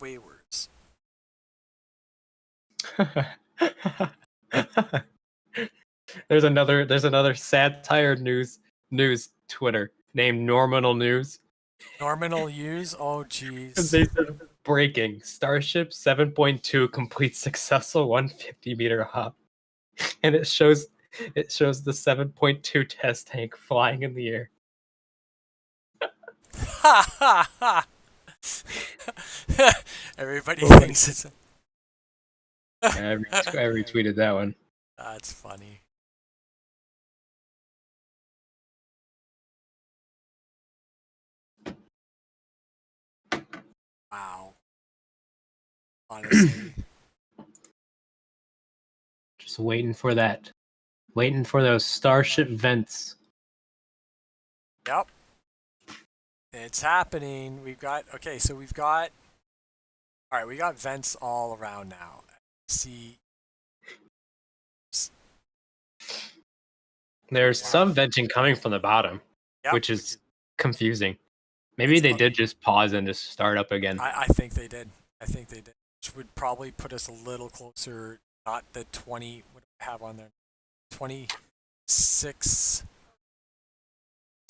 waywards. There's another satire news Twitter named Norminal News. Norminal use? Oh, And jeez. they said breaking Starship 7.2 completes successful 150-meter hop. And it shows the 7.2 test tank flying in the air. Ha ha ha! Everybody Oh, thinks it's. I retweeted that one. That's funny. Wow. Honestly. Just waiting for that. Waiting for those Starship vents. Yep. It's happening. We've got. Okay, so we've got. Alright, we got vents all around now. See. There's some venting coming from the bottom, Yep. which is confusing. Maybe they did just pause and just start up again. I think they did. I think they did. Which would probably put us a little closer. Not the 20. What do I have on there? 26.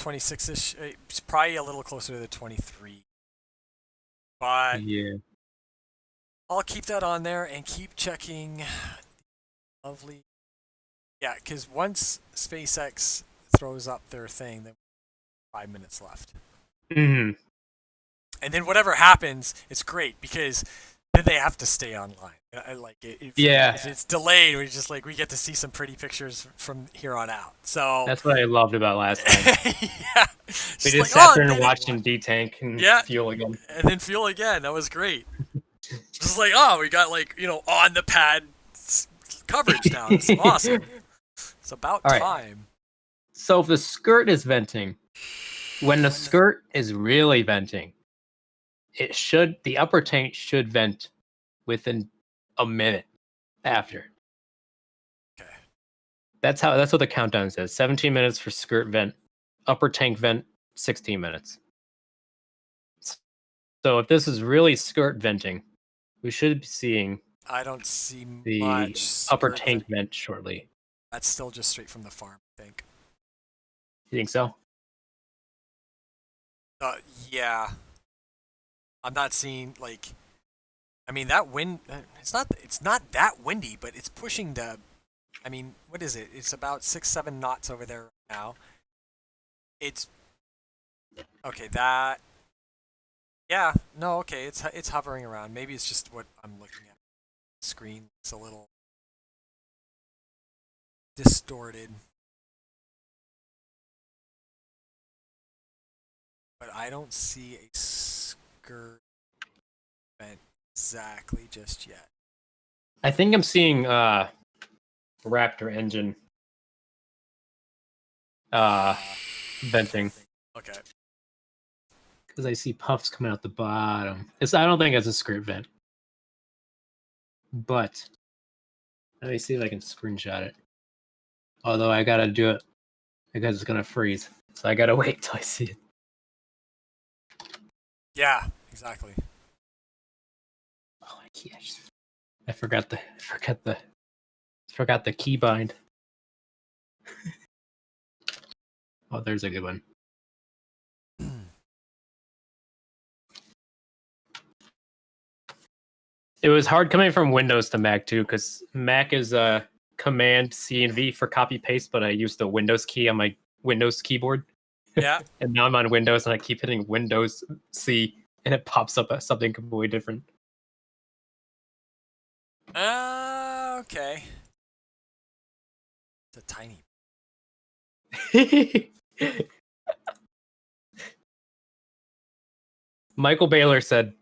26-ish. It's probably a little closer to the 23. But Yeah. I'll keep that on there and keep checking. Lovely. Yeah, because once SpaceX throws up their thing, then 5 minutes left. Hmm. And then whatever happens, it's great because then they have to stay online. I like it. If it's delayed, we get to see some pretty pictures from here on out. So That's what I loved about last time. yeah, We just sat there and watched him detank and fuel again. and then fuel again. That was great. Just like, we got on the pad coverage now. It's awesome. It's about time. So if the skirt is venting, when the skirt is really venting, the upper tank should vent within a minute after. Okay. That's what the countdown says. 17 minutes for skirt vent, upper tank vent 16 minutes. So if this is really skirt venting, we should be seeing I don't see the much upper tank vent shortly. That's still just straight from the farm, I think. You think so? Yeah. I'm not seeing that wind. It's not that windy, but it's pushing the. What is it? It's about 6-7 knots over there now. It's okay. That. Yeah. No. Okay. It's hovering around. Maybe it's just what I'm looking at. The screen is a little distorted. But I don't see a skirt vent exactly just yet. I think I'm seeing Raptor engine venting. Okay. Because I see puffs coming out the bottom. I don't think it's a skirt vent. But let me see if I can screenshot it. Although I gotta do it because it's gonna freeze. So I gotta wait till I see it. Yeah, exactly. Oh, I forgot the Forgot the keybind. Oh, there's a good one. It was hard coming from Windows to Mac too, because Mac is Command C and V for copy paste, but I used the Windows key on my Windows keyboard. Yeah. And now I'm on Windows and I keep hitting Windows C and it pops up as something completely different. Okay. It's a tiny. Michael Baylor said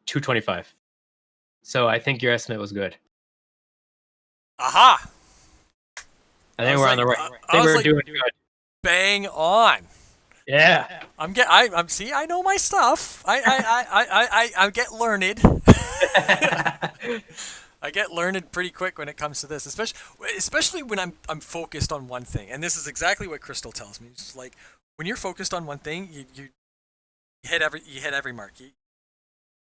225. So I think your estimate was good. Aha! I think we're on the right. I think we're doing good. Bang on. Yeah. I know my stuff. I get learned. I get learned pretty quick when it comes to this, especially when I'm focused on one thing. And this is exactly what Crystal tells me. It's just like when you're focused on one thing, you hit every mark.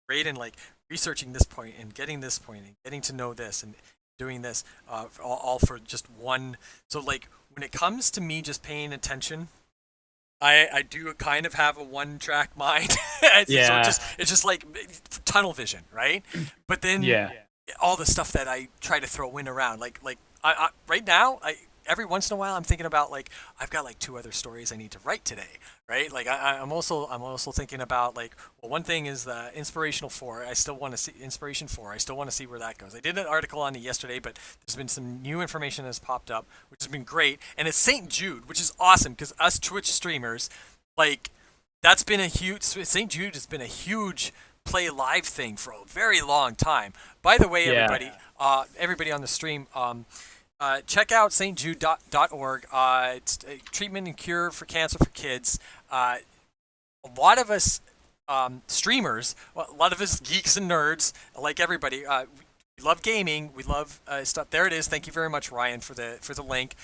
Great in like researching this point and getting this point and getting to know this and doing this, all for just one. So like when it comes to me just paying attention, I do kind of have a one-track mind. Yeah. So it's just like tunnel vision, right? But then all the stuff that I try to throw in around, like I right now, every once in a while I'm thinking about like I've got like 2 other stories I need to write today, right? Like I'm also thinking about like, well, one thing is the Inspiration 4. I still want to see where that goes. I did an article on it yesterday, but there's been some new information that's popped up, which has been great. And it's St. Jude, which is awesome because us Twitch streamers, like that's been a huge. St. Jude has been a huge play live thing for a very long time. By the way, everybody on the stream. Check out stjude.org. It's a treatment and cure for cancer for kids. A lot of us streamers, a lot of us geeks and nerds, like everybody, we love gaming. We love stuff. There it is. Thank you very much, Ryan, for the link.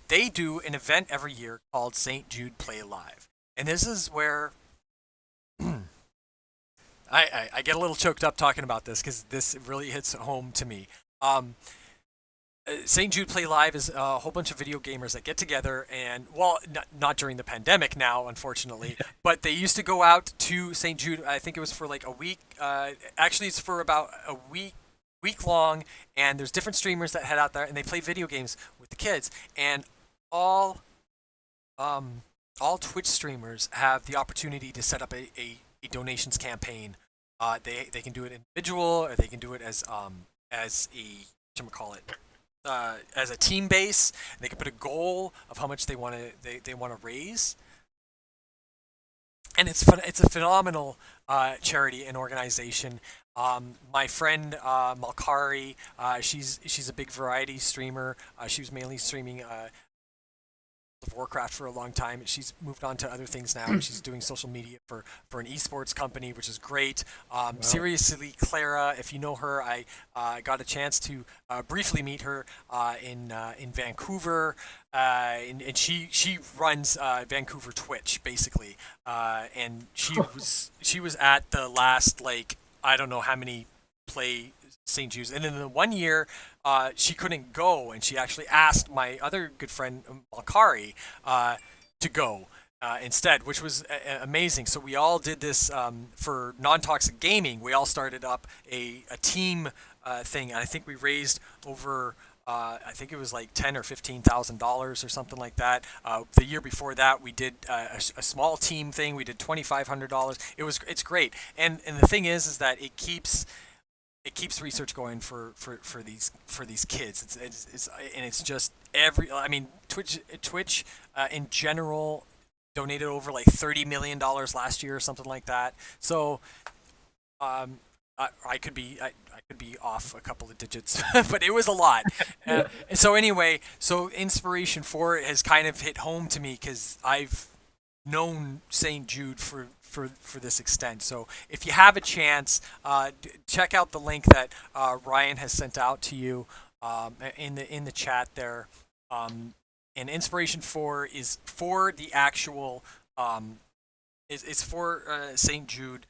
They do an event every year called St. Jude Play Live, and this is where I get a little choked up talking about this because this really hits home to me. St. Jude Play Live is a whole bunch of video gamers that get together and, well, not during the pandemic now, unfortunately, but they used to go out to St. Jude. I think it was for like a week. Actually, it's for about a week long, and there's different streamers that head out there and they play video games with the kids. And all Twitch streamers have the opportunity to set up a donations campaign. They can do it individual, or they can do it as a whatchamacallit, as a team base. They can put a goal of how much they want to raise, and it's a phenomenal charity and organization. My friend Malkari, she's a big variety streamer. She was mainly streaming of Warcraft for a long time. She's moved on to other things now. She's doing social media for an esports company, which is great. Wow. Seriously, Clara, if you know her, I got a chance to briefly meet her in Vancouver, and she runs Vancouver Twitch basically, and she was at the last, like, I don't know how many play St. Jude's, and in the 1 year she couldn't go, and she actually asked my other good friend Malkari to go instead, which was amazing. So we all did this for non-toxic gaming. We all started up a team thing, and I think we raised over I think it was like $10,000 or $15,000 or something like that. The year before that, we did a small team thing. We did $2,500. It's great, and the thing is that it keeps research going for these kids. It's just Twitch in general donated over like $30 million last year or something like that. So I could be off a couple of digits, but it was a lot. So anyway, Inspiration 4 has kind of hit home to me because I've known St. Jude for this extent. So if you have a chance, check out the link that Ryan has sent out to you in the chat there. And Inspiration 4 is for the actual it's for St. Jude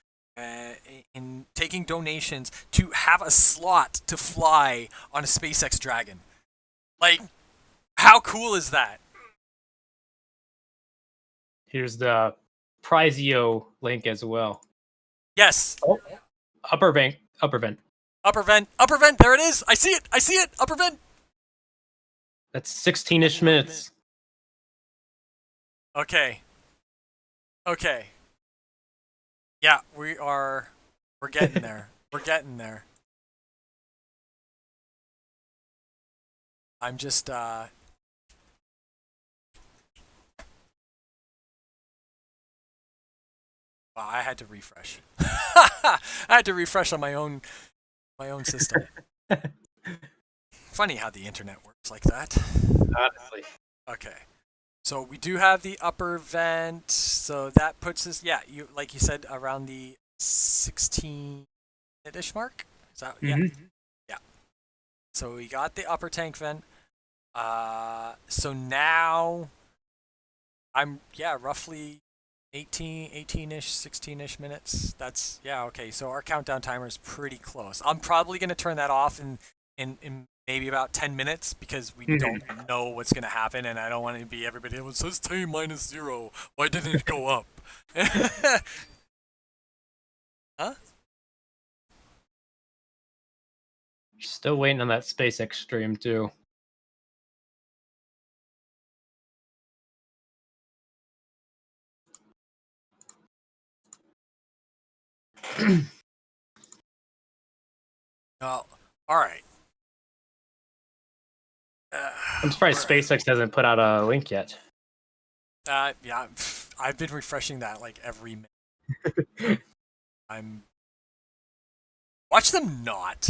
in taking donations to have a slot to fly on a SpaceX Dragon. Like, how cool is that? Here's the Prizio link as well. Yes. Oh, upper vent, upper vent. Upper vent. Upper vent. There it is. I see it. I see it. Upper vent. That's 16-ish minutes. Okay. Okay. Yeah, we're getting there. We're getting there. I'm just wow, I had to refresh. I had to refresh on my own system. Funny how the internet works like that. Honestly. Okay. So we do have the upper vent. So that puts us, yeah, you like you said, around the 16-ish mark. Is that yeah? Yeah. So we got the upper tank vent. So now I'm roughly 18-ish, 16-ish minutes. That's okay. So our countdown timer is pretty close. I'm probably gonna turn that off in maybe about 10 minutes because we don't know what's gonna happen, and I don't want to be everybody. It says T-0. Why didn't it go up? Huh? Still waiting on that SpaceX stream too. Well, all right. I'm surprised SpaceX hasn't put out a link yet. Yeah, I've been refreshing that like every minute. Watch them not.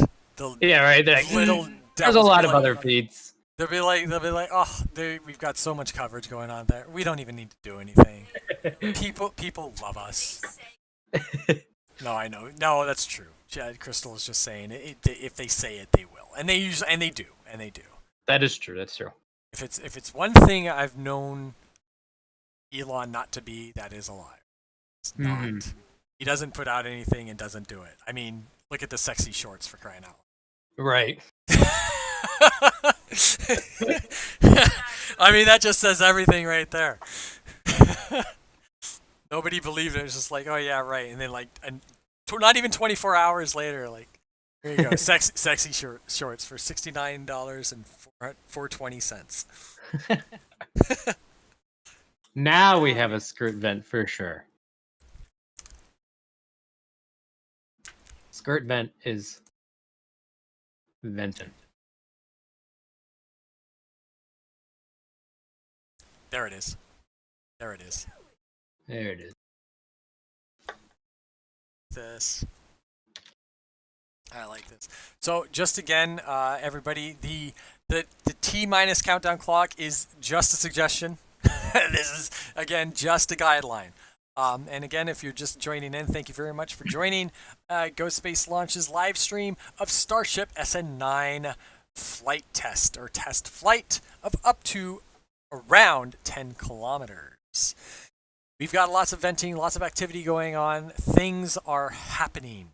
Yeah, right. Little There's a lot of other feeds. They'll be like, oh, we've got so much coverage going on there. We don't even need to do anything. People love us. No, I know. No, that's true. Crystal is just saying if they say it, they will, and they do. That is true. That's true. If it's one thing I've known Elon not to be, that is a lie. It's not. He doesn't put out anything and doesn't do it. I mean, look at the sexy shorts, for crying out loud. Right. I mean, that just says everything right there. Nobody believed it. It was just like, oh yeah, right. And then not even 24 hours later, like, here you go, sexy shorts for $69.420. Now we have a skirt vent for sure. Skirt vent is venting. There it is. There it is. There it is. This. I like this. So just again, everybody, the T- countdown clock is just a suggestion. This is again just a guideline. And again, if you're just joining in, thank you very much for joining Ghost Space Launch's live stream of Starship SN9 flight test or test flight of up to around 10 kilometers. We've got lots of venting, lots of activity going on. Things are happening.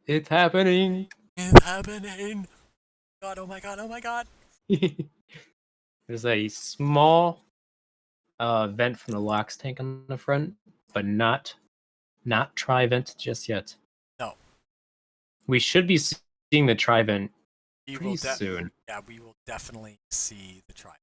It's happening. It's happening. God, oh my god, oh my god. There's a small vent from the LOX tank on the front, but not tri-vent just yet. No. We should be seeing the tri-vent pretty soon. soon. Yeah, we will definitely see the tri.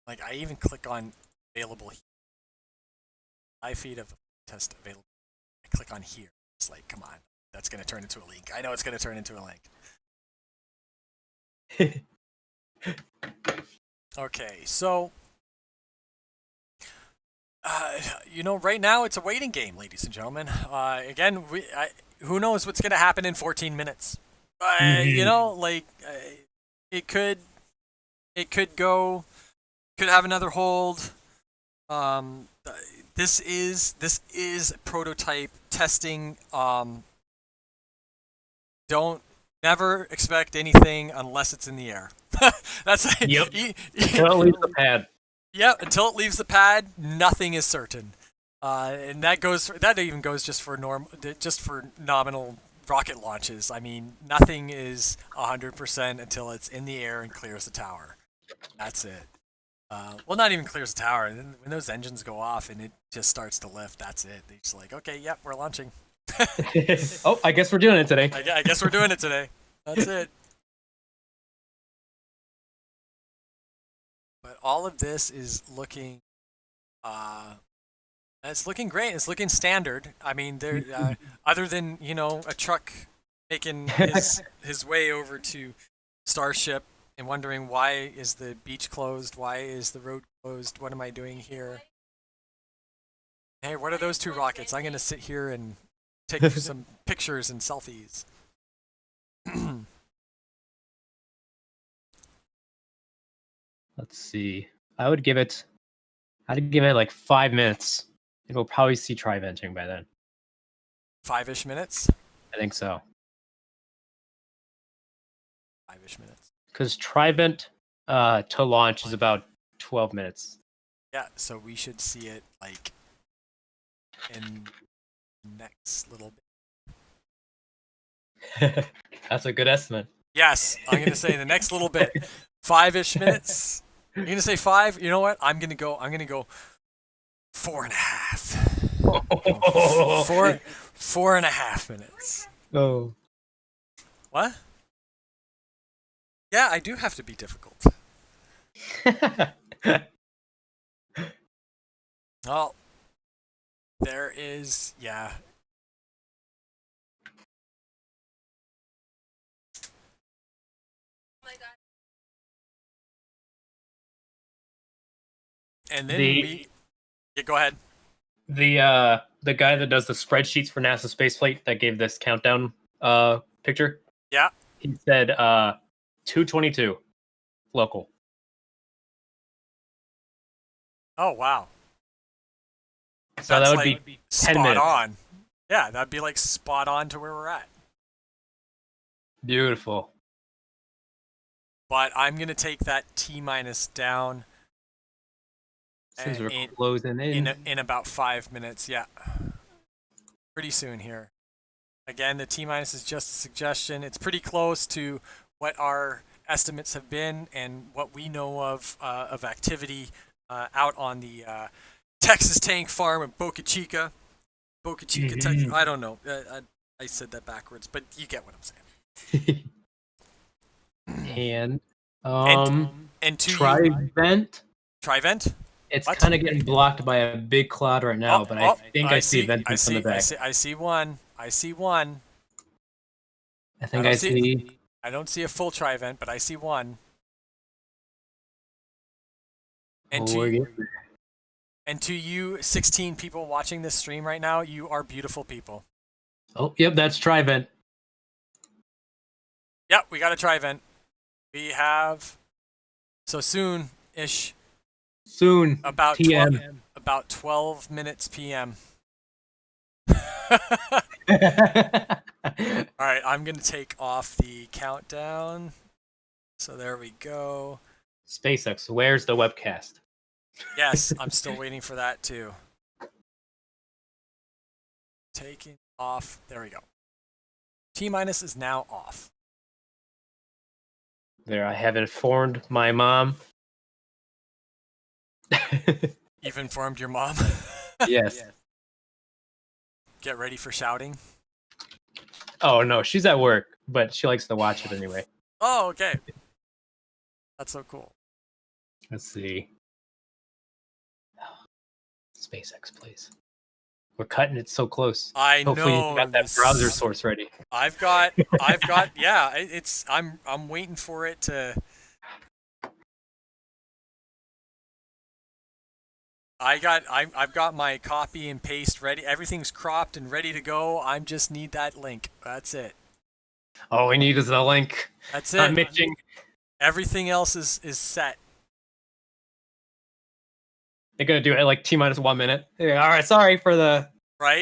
Like, I even click on available live feed of test available. I click on here. It's like, come on, that's going to turn into a link. I know it's going to turn into a link. Okay, so right now it's a waiting game, ladies and gentlemen. Again, who knows what's going to happen in 14 minutes? It could go, could have another hold. This is prototype testing. Don't never expect anything unless it's in the air. That's Yep. Until it leaves the pad. Yeah, until it leaves the pad, nothing is certain, and that even goes just for nominal rocket launches. I mean, nothing is 100% until it's in the air and clears the tower. That's it. Well, not even clears the tower. And then when those engines go off and it just starts to lift, that's it. They're just like, okay, yep, we're launching. Oh, I guess we're doing it today. I guess we're doing it today. That's it. But all of this is looking, it's looking great. It's looking standard. I mean, there, other than a truck making his way over to Starship and wondering why is the beach closed? Why is the road closed? What am I doing here? Hey, what are those two rockets? I'm gonna sit here and take some pictures and selfies. Let's see. I'd give it like 5 minutes. And we'll probably see tri-venting by then. 5-ish minutes? I think so. 5-ish minutes. Because tri-vent to launch is about 12 minutes. Yeah, so we should see it like in next little bit. That's a good estimate. Yes, I'm gonna say the next little bit. 5-ish minutes. You're gonna say 5? You know what? I'm gonna go 4.5. 4.5 minutes. Oh. What? Yeah, I do have to be difficult. Well, there is, yeah. Oh my god. And then yeah, go ahead. The guy that does the spreadsheets for NASA spaceflight that gave this countdown picture. Yeah. He said 2:22 local. Oh wow. So that would be 10 spot minutes. on. Yeah, that'd be like spot on to where we're at. Beautiful. But I'm gonna take that T minus down. Since we're closing in about 5 minutes. Yeah, pretty soon here. Again, the T minus is just a suggestion. It's pretty close to what our estimates have been and what we know of activity out on the Texas tank farm in Boca Chica. Texas. I don't know. I said that backwards, but you get what I'm saying. And to tri-vent. Tri-vent? It's kind of getting blocked by a big cloud right now, but I think I see venting from the back. I see one. I see one. I think I see. I don't see a full tri-vent, but I see one. And to you 16 people watching this stream right now, you are beautiful people. Oh, yep, that's tri-vent. Yep, we got a tri-vent. We have so soon-ish. Soon. About PM. About 12 minutes PM. All right, I'm going to take off the countdown. So there we go. SpaceX, where's the webcast? Yes, I'm still waiting for that too. Taking off. There we go. T minus is now off. There, I have informed my mom. You've informed your mom? Yes. Get ready for shouting. Oh, no, she's at work, but she likes to watch it anyway. Oh, okay. That's so cool. Let's see. SpaceX, please. We're cutting it so close. Hopefully know. You got that browser source ready. I've got. Yeah. I'm waiting for it to. I've got my copy and paste ready. Everything's cropped and ready to go. I just need that link. That's it. All we need is the link. That's it. Mitching. Everything else is set. They're gonna do it at like T minus 1 minute. Yeah, all right, sorry for the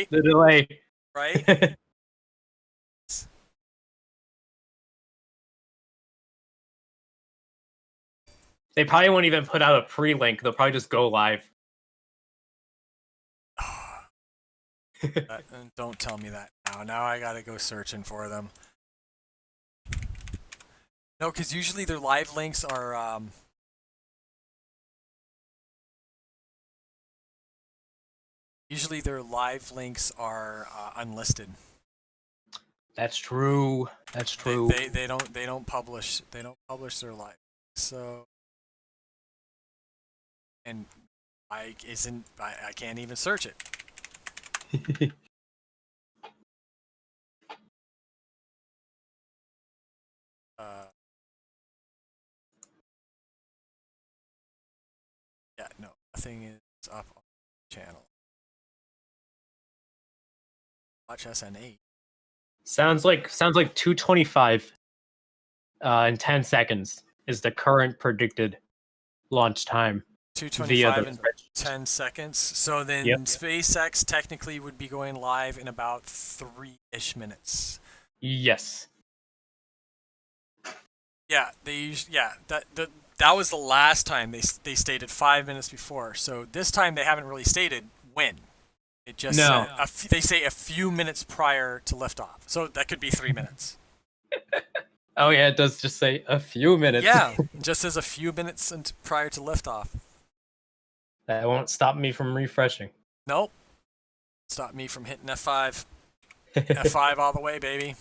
delay. Right. They probably won't even put out a pre-link. They'll probably just go live. Don't tell me that now. Now I gotta go searching for them. No, because usually their live links are unlisted. That's true. That's true. They don't publish their live. So, and I can't even search it. Yeah, no, nothing is up on the channel. Watch SN8. Sounds like 225 in 10 seconds is the current predicted launch time. 2:25 in 10 seconds. So then Yep. SpaceX technically would be going live in about 3-ish minutes. Yes. Yeah, that was the last time they stated 5 minutes before. So this time they haven't really stated when. It just said they say a few minutes prior to liftoff. So that could be 3 minutes. Oh yeah, it does just say a few minutes. Yeah, just as a few minutes prior to liftoff. That won't stop me from refreshing. Nope. Stop me from hitting F5. F5 all the way, baby.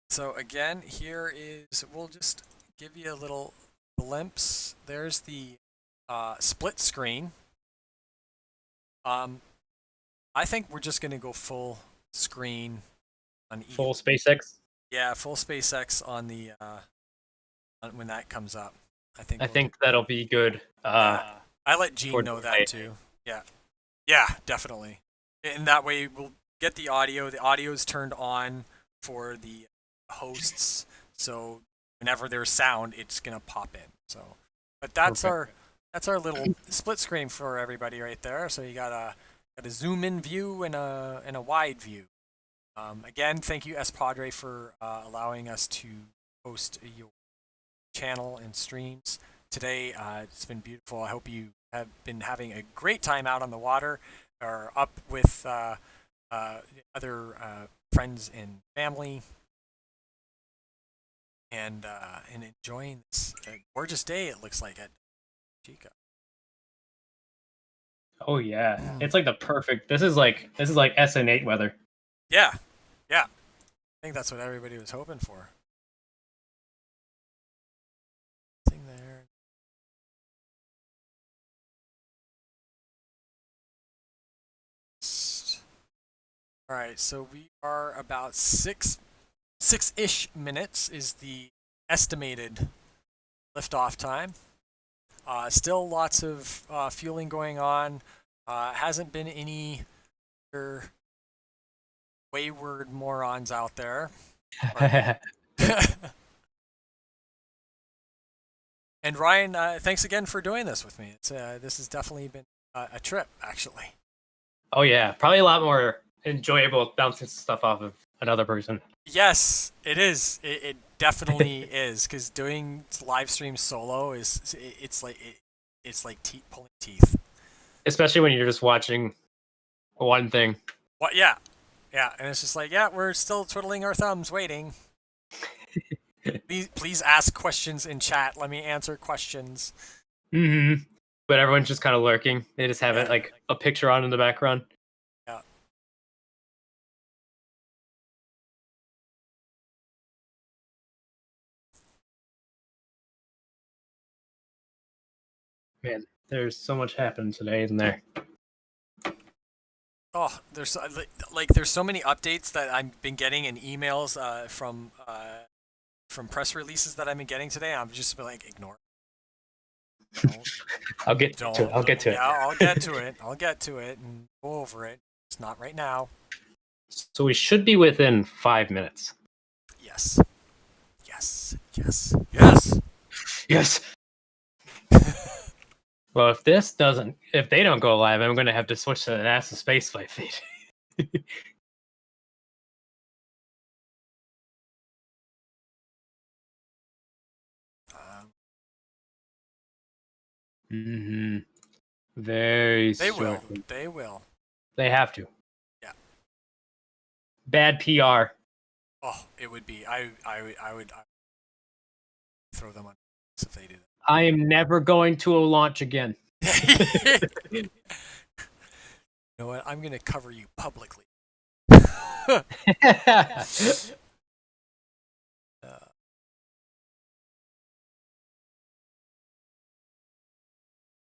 So again, here is, we'll just give you a little glimpse. There's the split screen. I think we're just going to go full screen on Full SpaceX. Yeah, full SpaceX on the when that comes up. I think that'll be good. I let Gene know that too. Yeah, definitely. And that way we'll get the audio. The audio is turned on for the hosts, so whenever there's sound, it's gonna pop in. So, but that's Perfect. our little split screen for everybody right there. So you got a zoom in view and a wide view. Again, thank you S Padre for allowing us to host your channel and streams today. It's been beautiful. I hope you have been having a great time out on the water or up with other friends and family. And enjoying this gorgeous day, it looks like, at Chica. Oh yeah, it's like the perfect. This is like SN8 weather. Yeah. I think that's what everybody was hoping for. Thing there. All right, so we are about six-ish minutes is the estimated liftoff time. Still lots of fueling going on. Hasn't been any wayward morons out there. And Ryan, thanks again for doing this with me. This has definitely been a trip, actually. Oh yeah, probably a lot more enjoyable bouncing stuff off of another person. Yes, it is. It definitely is, because doing live stream solo it's like pulling teeth. Especially when you're just watching one thing. What? Yeah, and it's just like, we're still twiddling our thumbs, waiting. Please ask questions in chat. Let me answer questions. Mm-hmm. But everyone's just kind of lurking. They just have it like a picture on in the background. Yeah. Man, there's so much happening today, isn't there? Oh, there's so many updates that I've been getting in emails from press releases that I've been getting today. I'm just like, ignore. I'll get to it. Yeah, I'll get to it and go over it. It's not right now. So we should be within 5 minutes. Yes. Well, if they don't go live, I'm going to have to switch to the NASA spaceflight feed. Mm-hmm. Very They will. shortly. They will. They have to. Yeah. Bad PR. Oh, it would be. I would throw them on if they do I am never going to a launch again. that. You know what? I'm gonna cover you publicly.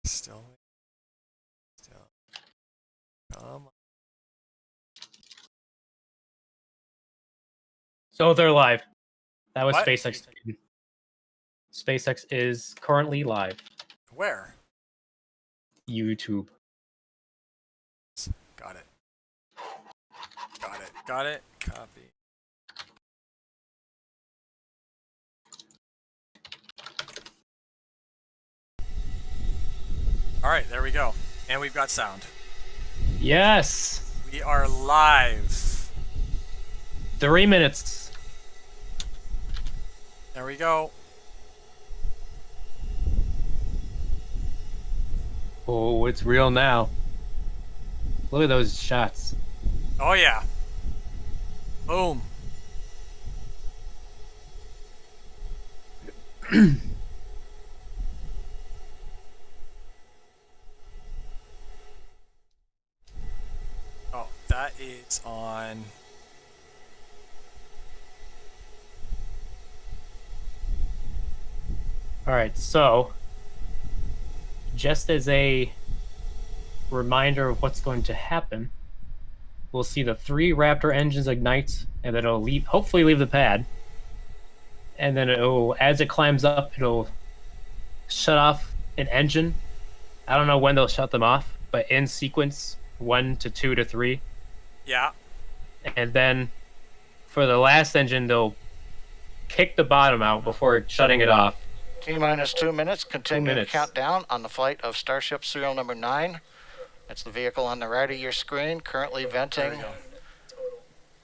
Still. Come on. So they're live. That was What? SpaceX. SpaceX is currently live. Where? YouTube. Got it. Got it. Copy. All right, there we go. And we've got sound. Yes. We are live. 3 minutes. There we go. Oh, it's real now. Look at those shots. Oh yeah. Boom. Oh, that is on. All right, so just as a reminder of what's going to happen, we'll see the 3 Raptor engines ignite, and then it'll hopefully leave the pad. And then as it climbs up, it'll shut off an engine. I don't know when they'll shut them off, but in sequence, 1 to 2 to 3. Yeah. And then for the last engine, they'll kick the bottom out before shutting it off. T-minus 2 minutes. Continue 2 to minutes. count down on the flight of Starship serial number 9. It's the vehicle on the right of your screen, currently venting.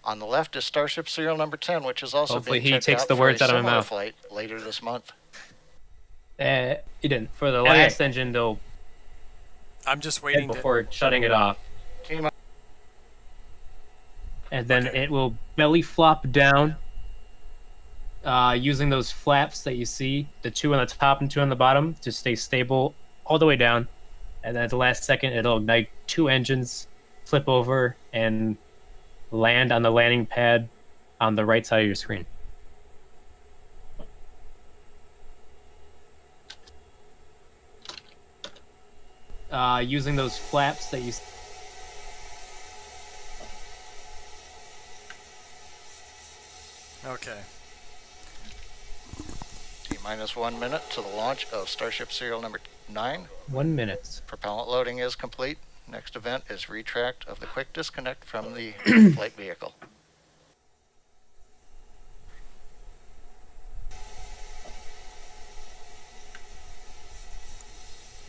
On the left is Starship serial number 10, which is also Hopefully being he checked takes out the for words a out of my similar mouth. flight later this month. He didn't. For the last engine, they'll I'm just hit waiting before shutting it off. T-minus And then Okay. it will belly flop down using those flaps that you see, the 2 on the top and 2 on the bottom, to stay stable all the way down. And then at the last second, it'll ignite 2 engines, flip over, and land on the landing pad on the right side of your screen. Using those flaps that you see. Okay. T-minus 1 minute to the launch of Starship serial number 9. 1 minute. Propellant loading is complete. Next event is retract of the quick disconnect from the flight vehicle.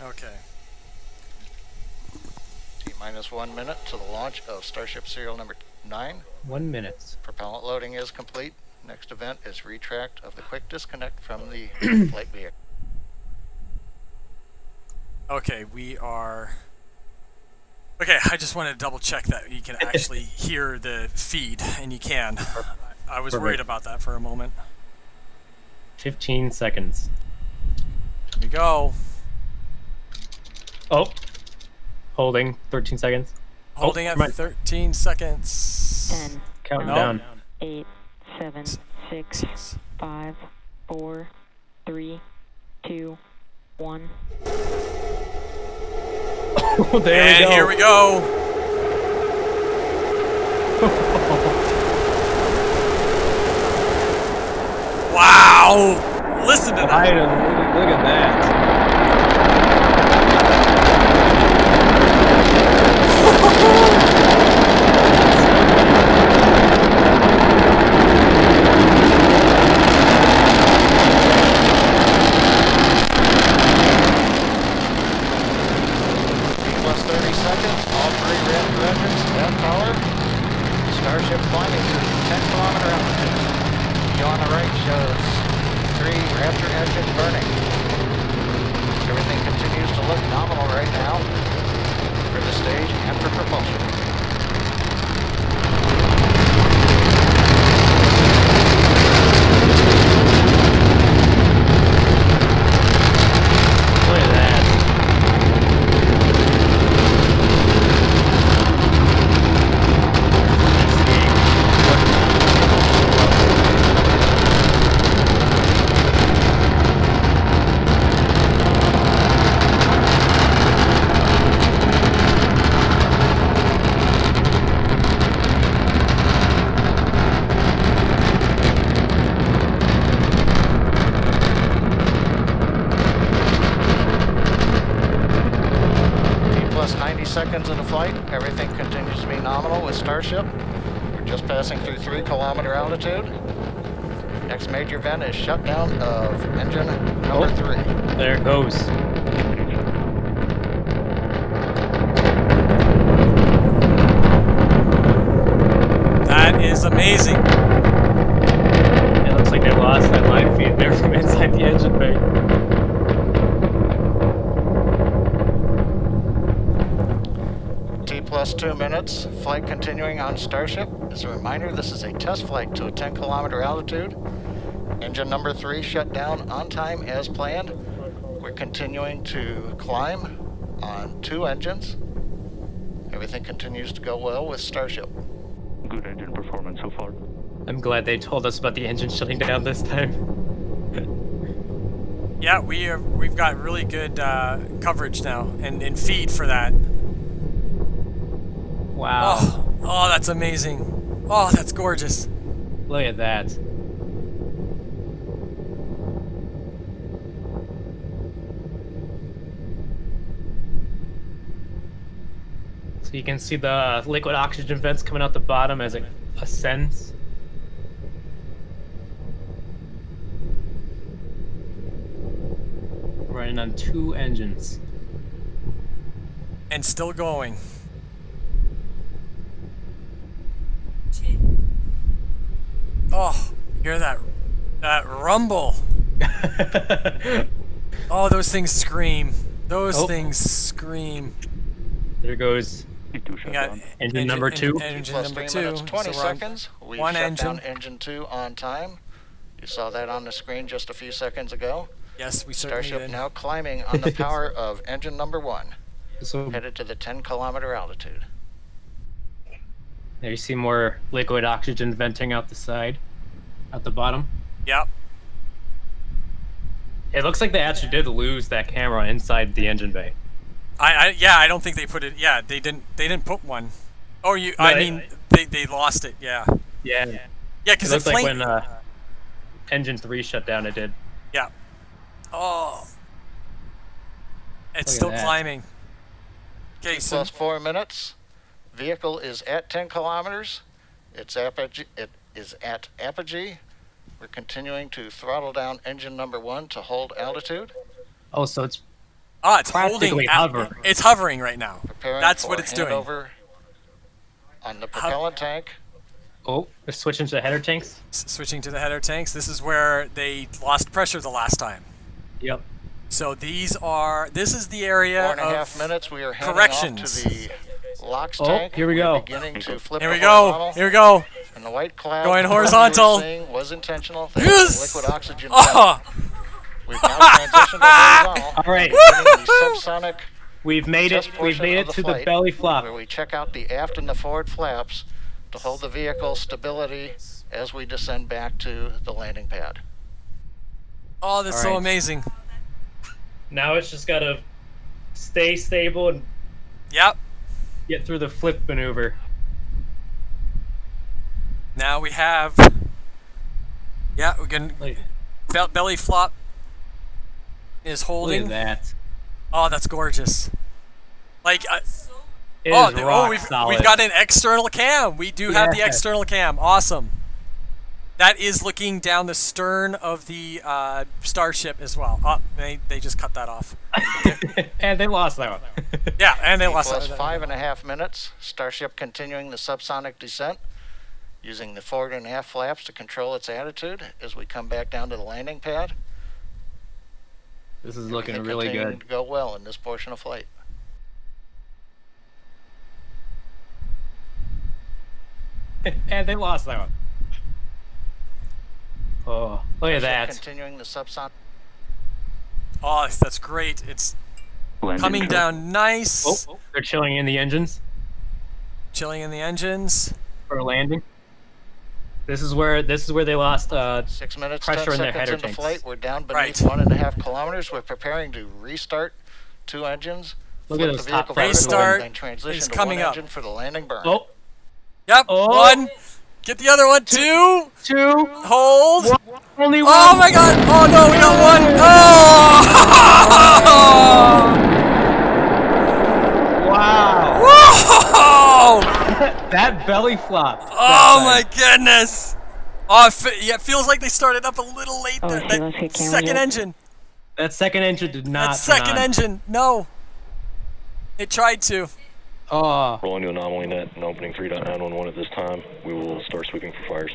Okay. T-minus 1 minute to the launch of Starship serial number 9. 1 minute. Propellant loading is complete. Next event is retract of the quick disconnect from the flight vehicle. Okay, we are. Okay, I just wanted to double check that you can actually hear the feed, and you can. I was worried Perfect. about that for a moment. 15 seconds. Here we go. Oh. Holding. 13 seconds. Holding never at mind. 13 seconds. 10, Counting No. down. 8, 7, 6, 5, 4, 3, 2, 1. Oh, there And we go. here we go. Wow! Listen to that. Finally, look at that. T plus 30 seconds. All 3 Raptor engines at power. Starship climbing to 10-kilometer altitude. View on the right shows 3 Raptor engines burning. Everything continues to look nominal right now for the stage and for propulsion. Look at that. Plus 90 seconds into flight, everything continues to be nominal with Starship. We're just passing through 3-kilometer altitude. Next major event is shutdown of engine number 3. There it goes. That is amazing. It looks like they lost that live feed there from inside the engine bay. T plus 2 minutes. Flight continuing on Starship. As a reminder, this is a test flight to a 10-kilometer altitude. Engine number 3 shut down on time as planned. We're continuing to climb on 2 engines. Everything continues to go well with Starship. Good engine performance so far. I'm glad they told us about the engine shutting down this time. Yeah, we've got really good coverage now and feed for that. Wow. Oh, that's amazing. Oh, that's gorgeous. Look at that. So you can see the liquid oxygen vents coming out the bottom as it ascends. Running on 2 engines. And still going. Oh, hear that rumble. Oh, those things scream. Those things scream. There goes T2 We shut got down. engine number 2. Engine Plus number 3 2. minutes, 20 So we're on seconds. We one shut engine. down engine 2 on time. You saw that on the screen just a few seconds ago. Yes, we certainly Starship did. now climbing on the power of engine number 1, So headed to the 10-kilometer altitude. there you see more liquid oxygen venting out the side, out the bottom. Yep. It looks like they actually did lose that camera inside the engine bay. I don't think they put it. Yeah, they didn't put one. Oh, they lost it. Yeah. Yeah. Yeah, It because looks like when engine 3 shut down, it did. Yeah. Oh. It's Look at still that. climbing. Okay, so Plus 4 minutes. Vehicle is at 10 kilometers. It is at apogee. We're continuing to throttle down engine number 1 to hold altitude. Oh, so it's it's practically holding. hovering. It's hovering right now. Preparing That's for what it's doing. handover on the propellant tank. Oh, they're switching to header tanks. Switching to the header tanks. This is where they lost pressure the last time. Yep. So this is the area 4.5 of minutes. We are heading corrections. off to the LOX Oh, tank. here we We're go. beginning to flip Here the we go. horizontal. Here we go. And the white cloud Going you were horizontal. seeing was intentional. Yes! That's liquid oxygen. Oh, We've now transitioned to horizontal. All right. We're beginning the subsonic We've made test it. We've portion made of it to the flight, belly flop. where we check out the aft and the forward flaps to hold the vehicle stability as we descend back to the landing pad. oh, that's All so right. amazing. Now it's just gotta stay stable and Yep. get through the flip maneuver. Now we have. Yeah, we can. Look, Belly flop is look holding. at that. Oh, that's gorgeous. Like, It is rock we've solid. got an external cam. We do have the Yeah. external cam. Awesome. That is looking down the stern of the Starship as well. Oh, they just cut that off. And they lost that one. Yeah, and they lost Plus that. 5.5 minutes. Starship continuing the subsonic descent. using the forward and aft flaps to control its attitude as we come back down to the landing pad. This is looking really Continuing good. to go well in this portion of flight. And they lost that one. Oh, look at that. Continuing the subsonic. Oh, that's great. It's Landing coming curve. down nice. Oh, they're chilling in the engines Chilling in the engines. for landing. This is where they lost 6 minutes, pressure 10 in their seconds header into tanks. flight. We're down Right. beneath 1.5 kilometers. We're preparing to restart 2 engines. Look at flip those the top vehicle flaps. vertical, Restart and then transition is to coming one up. engine for the landing burn. Oh, Yep. Oh. 1. Get the other one. 2. 2, Hold. only one. Oh my god. Oh no, we got 1. Oh! Wow. Whoa! That belly flop. Oh my goodness. Oh, yeah, it feels like they started up a little late Oh, there. so That let's get camera second up. engine. That second engine did not. That second turn on. engine. No. It tried to. Oh, Rolling to anomaly net and opening 3.911 at this time. We will start sweeping for fires.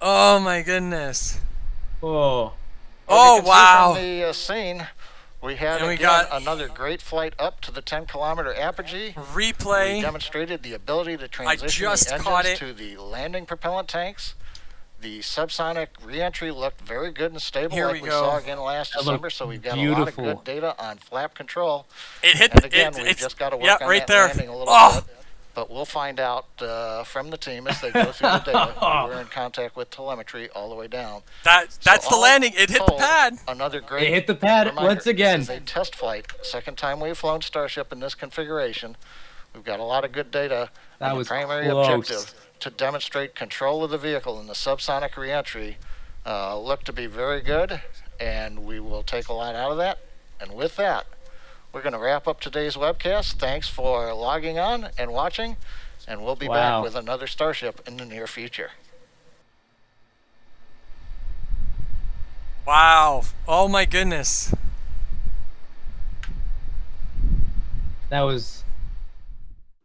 Oh my goodness. oh. Oh As you can see wow. from the scene, we had And we again got- another great flight up to the 10-kilometer apogee. We Replay. demonstrated the ability to transition just the caught engines it. to the landing propellant tanks. The subsonic reentry looked very good and stable, Here like we we go. saw again last That looked December. So we've got a lot of beautiful. good data on flap control. It hit And the again, we've it's just got to work yeah, on right that there. landing a little Oh, bit. But we'll find out from the team as they go through the data. We're in contact with telemetry all the way down. that's So the all landing. It hit the told, pad. Another great It hit the pad reminder. once again. This is a test flight. Second time we've flown Starship in this configuration. We've got a lot of good data. That and was the primary close. objective to demonstrate control of the vehicle in the subsonic reentry looked to be very good, and we will take a lot out of that. And with that, we're going to wrap up today's webcast. Thanks for logging on and watching, and we'll be Wow. back with another Starship in the near future. Wow. Oh my goodness. That was.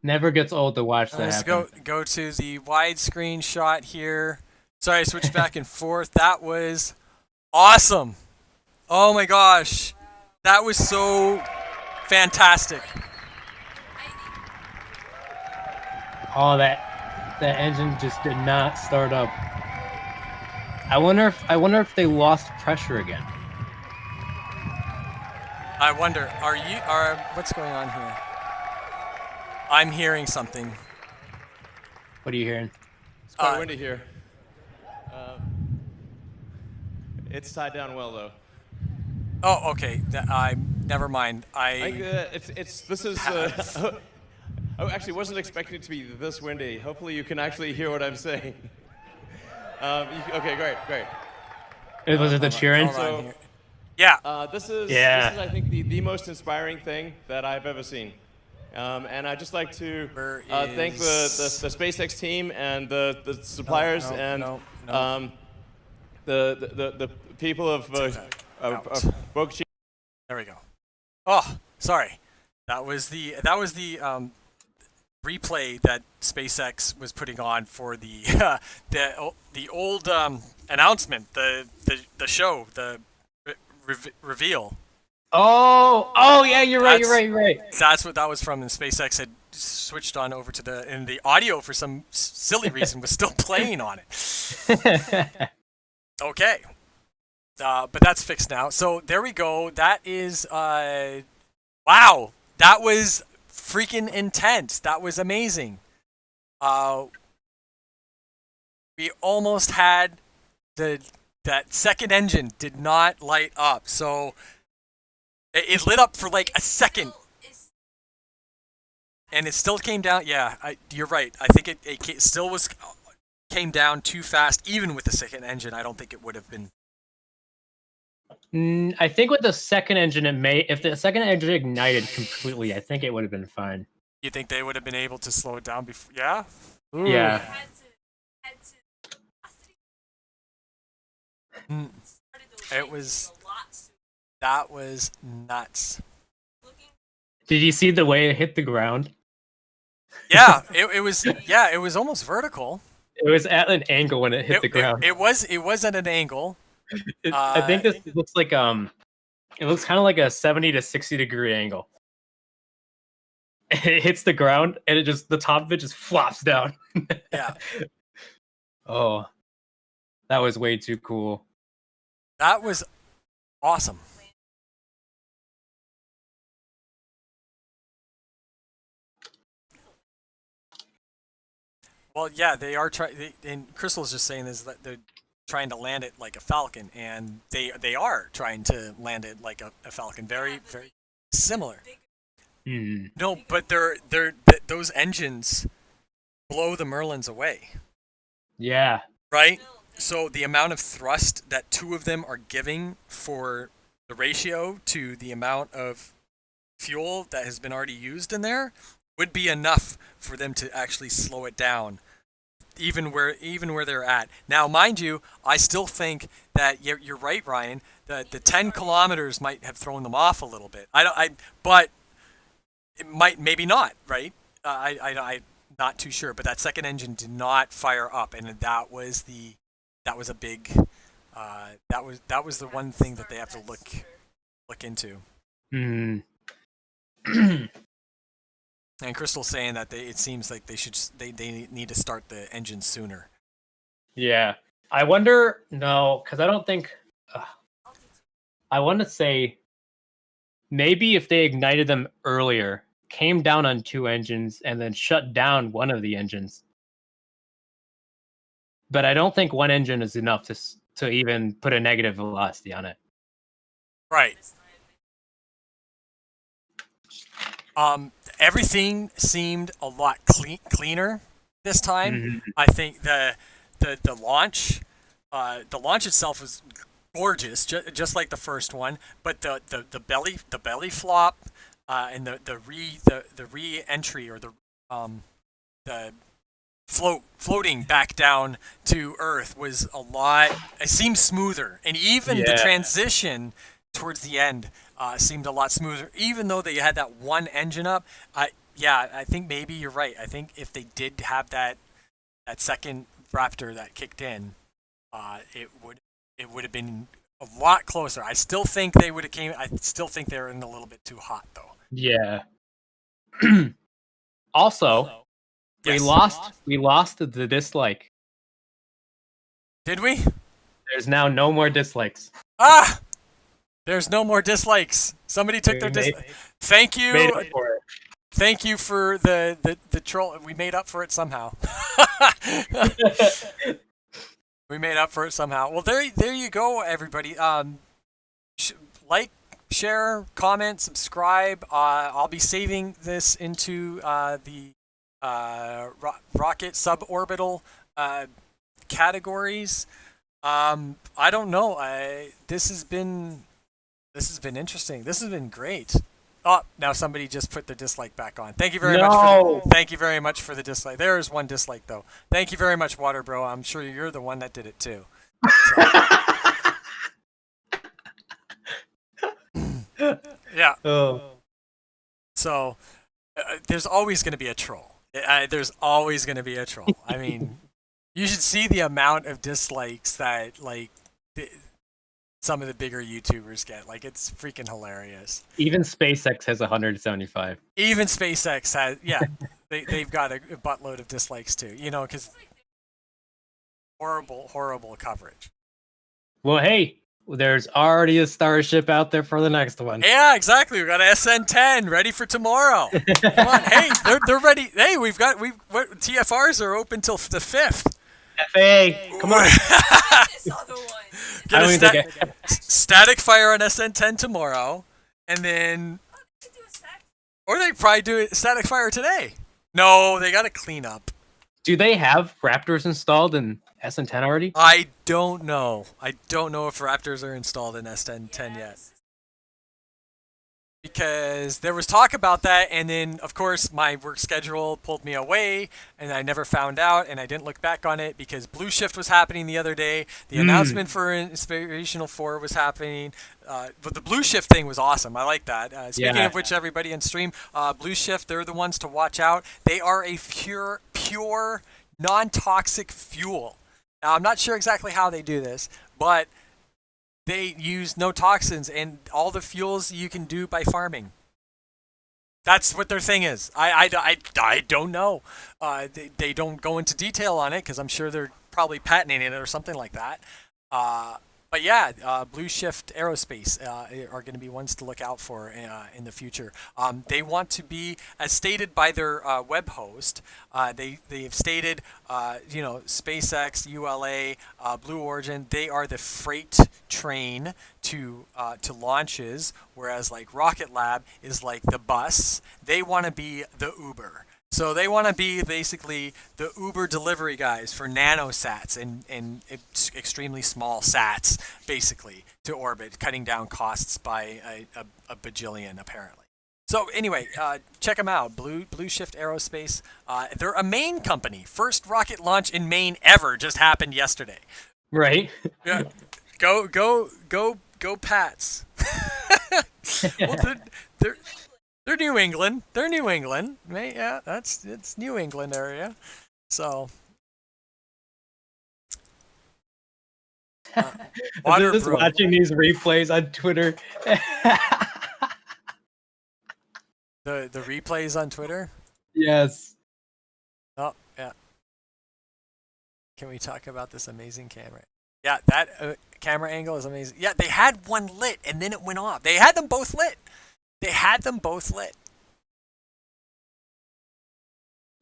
Never gets old to watch that Let's happen. go to the widescreen shot here. Sorry, I switched back and forth. That was awesome. Oh my gosh. That was so fantastic. Oh, that engine just did not start up. I wonder if they lost pressure again. I wonder, what's going on here? I'm hearing something. What are you hearing? It's quite Uh, windy here. It's tied down well though. Oh, okay. Never mind. This is. I actually wasn't expecting it to be this windy. Hopefully you can actually hear what I'm saying. Okay, great. Was it the cheering? Hold on So- here. Yeah. This is I think the most inspiring thing that I've ever seen. And I'd just like to Where thank is- the SpaceX team and the suppliers no, and no. the people of Boca Chica. There we go. Oh, sorry. That was the replay that SpaceX was putting on for the the old announcement, the show, the reveal. Oh, yeah, you're right. That's what that was from, and SpaceX had switched on over to the audio for some silly reason was still playing on it. Okay. But that's fixed now. So there we go. That is, wow. That was freaking intense. That was amazing. We almost had that second engine did not light up. So it lit up for like a second. And it still came down. Yeah, you're right. I think it still came down too fast, even with the second engine. I don't think it would have been. I think with the second engine, if the second engine ignited completely, I think it would have been fine. You think they would have been able to slow it down before? Yeah. Yeah. It was. That was nuts. Did you see the way it hit the ground? Yeah, it was. Yeah, it was almost vertical. It was at an angle when it hit the ground. It was at an angle. I think this looks like it looks kind of like a 70 to 60-degree angle. It hits the ground and the top of it just flops down. Yeah, Oh, that was way too cool. that was awesome. Well, yeah, they are trying. And Crystal's just saying is that they're trying to land it like a Falcon, and they are trying to land it like a Falcon. Very similar. Hmm. No, but those engines blow the Merlins away, Yeah. right? So the amount of thrust that two of them are giving for the ratio to the amount of fuel that has been already used in there would be enough for them to actually slow it down, even where they're at. Now, mind you, I still think that you're right, Ryan. The 10 kilometers might have thrown them off a little bit. But it might, maybe not, right? I'm not too sure. But that second engine did not fire up, and that was a big. That was the one thing that they have to look into. Hmm. And Crystal's saying that it seems like they need to start the engine sooner. Yeah. I wonder. No, because I don't think. I want to say maybe if they ignited them earlier, came down on 2 engines, and then shut down one of the engines. But I don't think one engine is enough to even put a negative velocity on it. Right. Everything seemed a lot cleaner this time. Mm-hmm. I think the launch itself was gorgeous, just like the first one. But the belly flop and the re-entry or the floating back down to Earth was a lot. It seemed smoother, and even the transition towards the end seemed a lot smoother, even though they had that one engine up. I think maybe you're right. I think if they did have that second Raptor that kicked in, it would have been a lot closer. I still think they would have came. I still think they're in a little bit too hot though. Yeah. Also, Yes. we lost the dislike. Did we? There's now no more dislikes. Ah! There's no more dislikes. Somebody took their dislike. Thank you. Made up for it. Thank you for the troll. We made up for it somehow. We made up for it somehow. Well, there you go, everybody. Like, share, comment, subscribe. I'll be saving this into the rocket suborbital categories. I don't know. This has been interesting. This has been great. Oh, now somebody just put the dislike back on. Thank you very much. Thank you very much for the dislike. There is one dislike though. Thank you very much, Water Bro. I'm sure you're the one that did it too. So. Yeah. Oh. So there's always going to be a troll. There's always going to be a troll. I mean, you should see the amount of dislikes that some of the bigger YouTubers get. Like, it's freaking hilarious. Even SpaceX has 175. Even SpaceX has, yeah, they've got a buttload of dislikes too. You know, because horrible coverage. Well, hey, there's already a Starship out there for the next one. Yeah, exactly. We got an SN9 ready for tomorrow. Come on, hey, they're ready. Hey, TFRs are open till the 5th. FA, come on. This other one. Get I a don't even think static fire on SN10 tomorrow, and then, They do a stack. or they probably do it static fire today. No, they got to clean up. Do they have Raptors installed in SN10 already? I don't know. I don't know if Raptors are installed in SN10 yet. because there was talk about that, and then of course my work schedule pulled me away, and I never found out, and I didn't look back on it because Blue Shift was happening the other day. The announcement for Inspirational 4 was happening, but the Blue Shift thing was awesome. I like that. Speaking of which, everybody in stream, Blue Shift, they're the ones to watch out. They are a pure non-toxic fuel. Now, I'm not sure exactly how they do this, but they use no toxins and all the fuels you can do by farming. That's what their thing is. I don't know. They don't go into detail on it because I'm sure they're probably patenting it or something like that. But yeah, Blue Shift Aerospace are going to be ones to look out for in the future. They want to be, as stated by their web host, they've stated, SpaceX, ULA, Blue Origin, they are the freight train to launches, whereas like Rocket Lab is like the bus. They want to be the Uber. So they want to be basically the Uber delivery guys for nanosats and extremely small sats, basically, to orbit, cutting down costs by a bajillion, apparently. So anyway, check them out, Blue Shift Aerospace. They're a Maine company. First rocket launch in Maine ever just happened yesterday. Right. Yeah. Go Pats. Well, they're New England. They're New England. Yeah, it's New England area. So Just watching these replays on Twitter. the replays on Twitter? Yes. Oh, yeah. Can we talk about this amazing camera? Yeah, that camera angle is amazing. Yeah, they had one lit and then it went off. They had them both lit.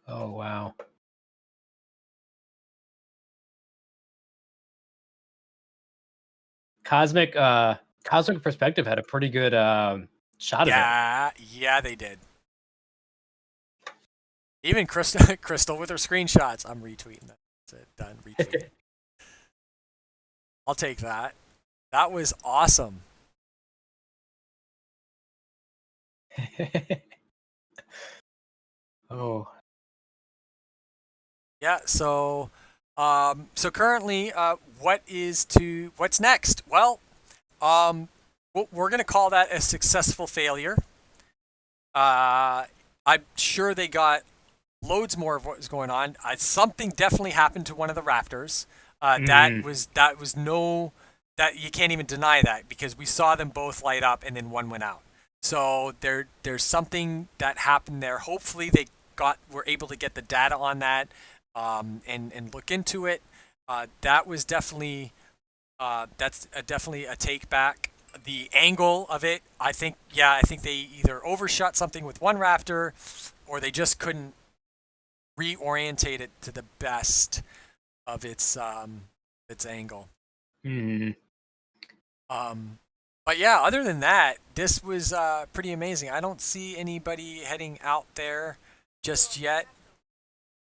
Oh, wow. Cosmic Perspective had a pretty good shot of it. Yeah, they did. Even Crystal with her screenshots. I'm retweeting that. That's it. Done. Retweet. I'll take that. That was awesome. Oh. Yeah, so currently what's next? Well, we're going to call that a successful failure. I'm sure they got loads more of what was going on. Something definitely happened to one of the Raptors. That you can't even deny that because we saw them both light up and then one went out. So there's something that happened there. Hopefully they were able to get the data on that and look into it. That was definitely definitely a take back. The angle of it, I think they either overshot something with one Raptor or they just couldn't reorientate it to the best of its angle. But yeah, other than that, this was pretty amazing. I don't see anybody heading out there just yet.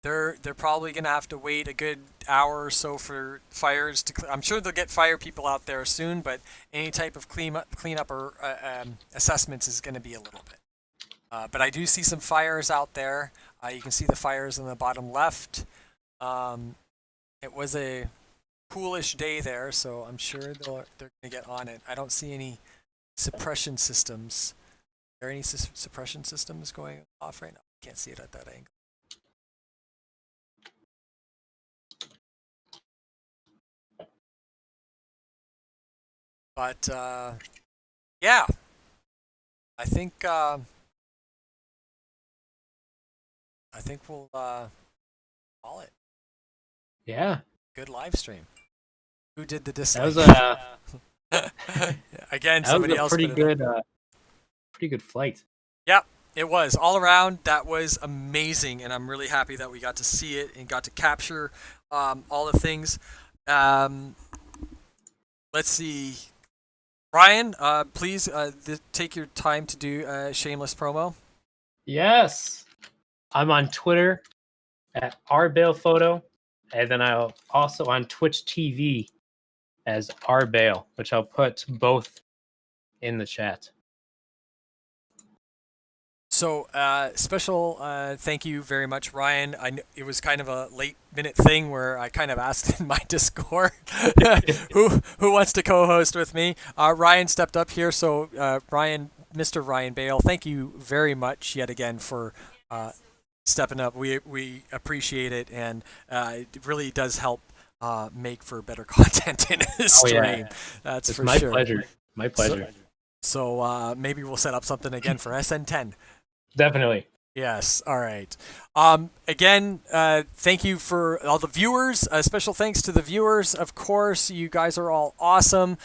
They're probably gonna have to wait a good hour or so for fires to. I'm sure they'll get fire people out there soon, but any type of cleanup or assessments is going to be a little bit. But I do see some fires out there. You can see the fires in the bottom left. It was a coolish day there, so I'm sure they're going to get on it. I don't see any suppression systems. Are there any suppression systems going off right now? I can't see it at that angle. But yeah, I think we'll call it. Yeah. Good live stream. Who did the dislike? That was again, somebody else. Pretty good flight. Yep, it was all around. That was amazing, and I'm really happy that we got to see it and got to capture all the things. Let's see. Ryan, please take your time to do a shameless promo. Yes. I'm on Twitter at rbalephoto, and then I'm also on Twitch TV as rbale, which I'll put both in the chat. So special thank you very much, Ryan. It was kind of a late minute thing where I kind of asked in my Discord who wants to co-host with me. Ryan stepped up here, so Mr. Ryan Bale, thank you very much yet again for stepping up. We appreciate it, and it really does help make for better content in a stream. Yeah. That's It's for my sure. pleasure. My pleasure. So maybe we'll set up something again for SN10. Definitely. Yes. All right. Again, thank you for all the viewers. Special thanks to the viewers. Of course, you guys are all awesome.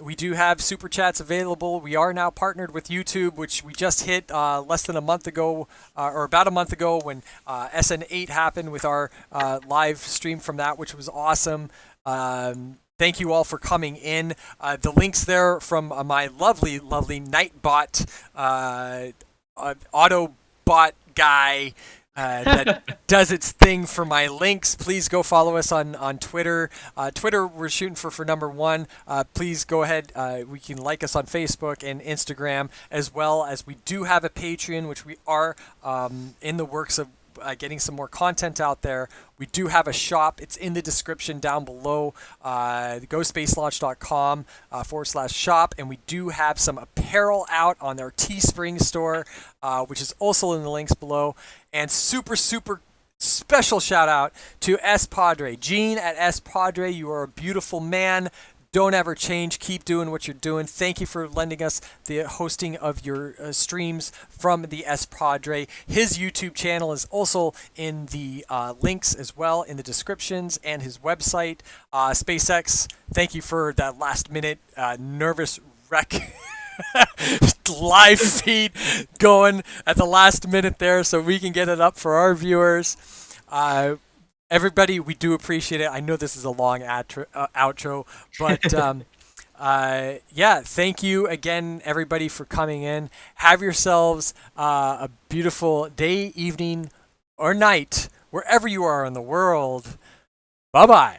We do have super chats available. We are now partnered with YouTube, which we just hit less than a month ago, or about a month ago, when SN8 happened with our live stream from that, which was awesome. Thank you all for coming in. The links there from my lovely, lovely Nightbot Autobot guy that does its thing for my links. Please go follow us on Twitter. Twitter, we're shooting for number 1. Please go ahead. We can like us on Facebook and Instagram, as well as we do have a Patreon, which we are in the works of getting some more content out there. We do have a shop. It's in the description down below, gospacelaunched.com/shop, and we do have some apparel out on our Teespring store, which is also in the links below. And super special shout out to S Padre, Gene at S Padre. You are a beautiful man. Don't ever change. Keep doing what you're doing. Thank you for lending us the hosting of your streams from the S Padre. His YouTube channel is also in the links as well in the descriptions, and his website. SpaceX, thank you for that last minute nervous wreck live feed going at the last minute there so we can get it up for our viewers. Everybody, we do appreciate it. I know this is a long outro, but yeah, thank you again, everybody, for coming in. Have yourselves a beautiful day, evening, or night, wherever you are in the world. Bye-bye.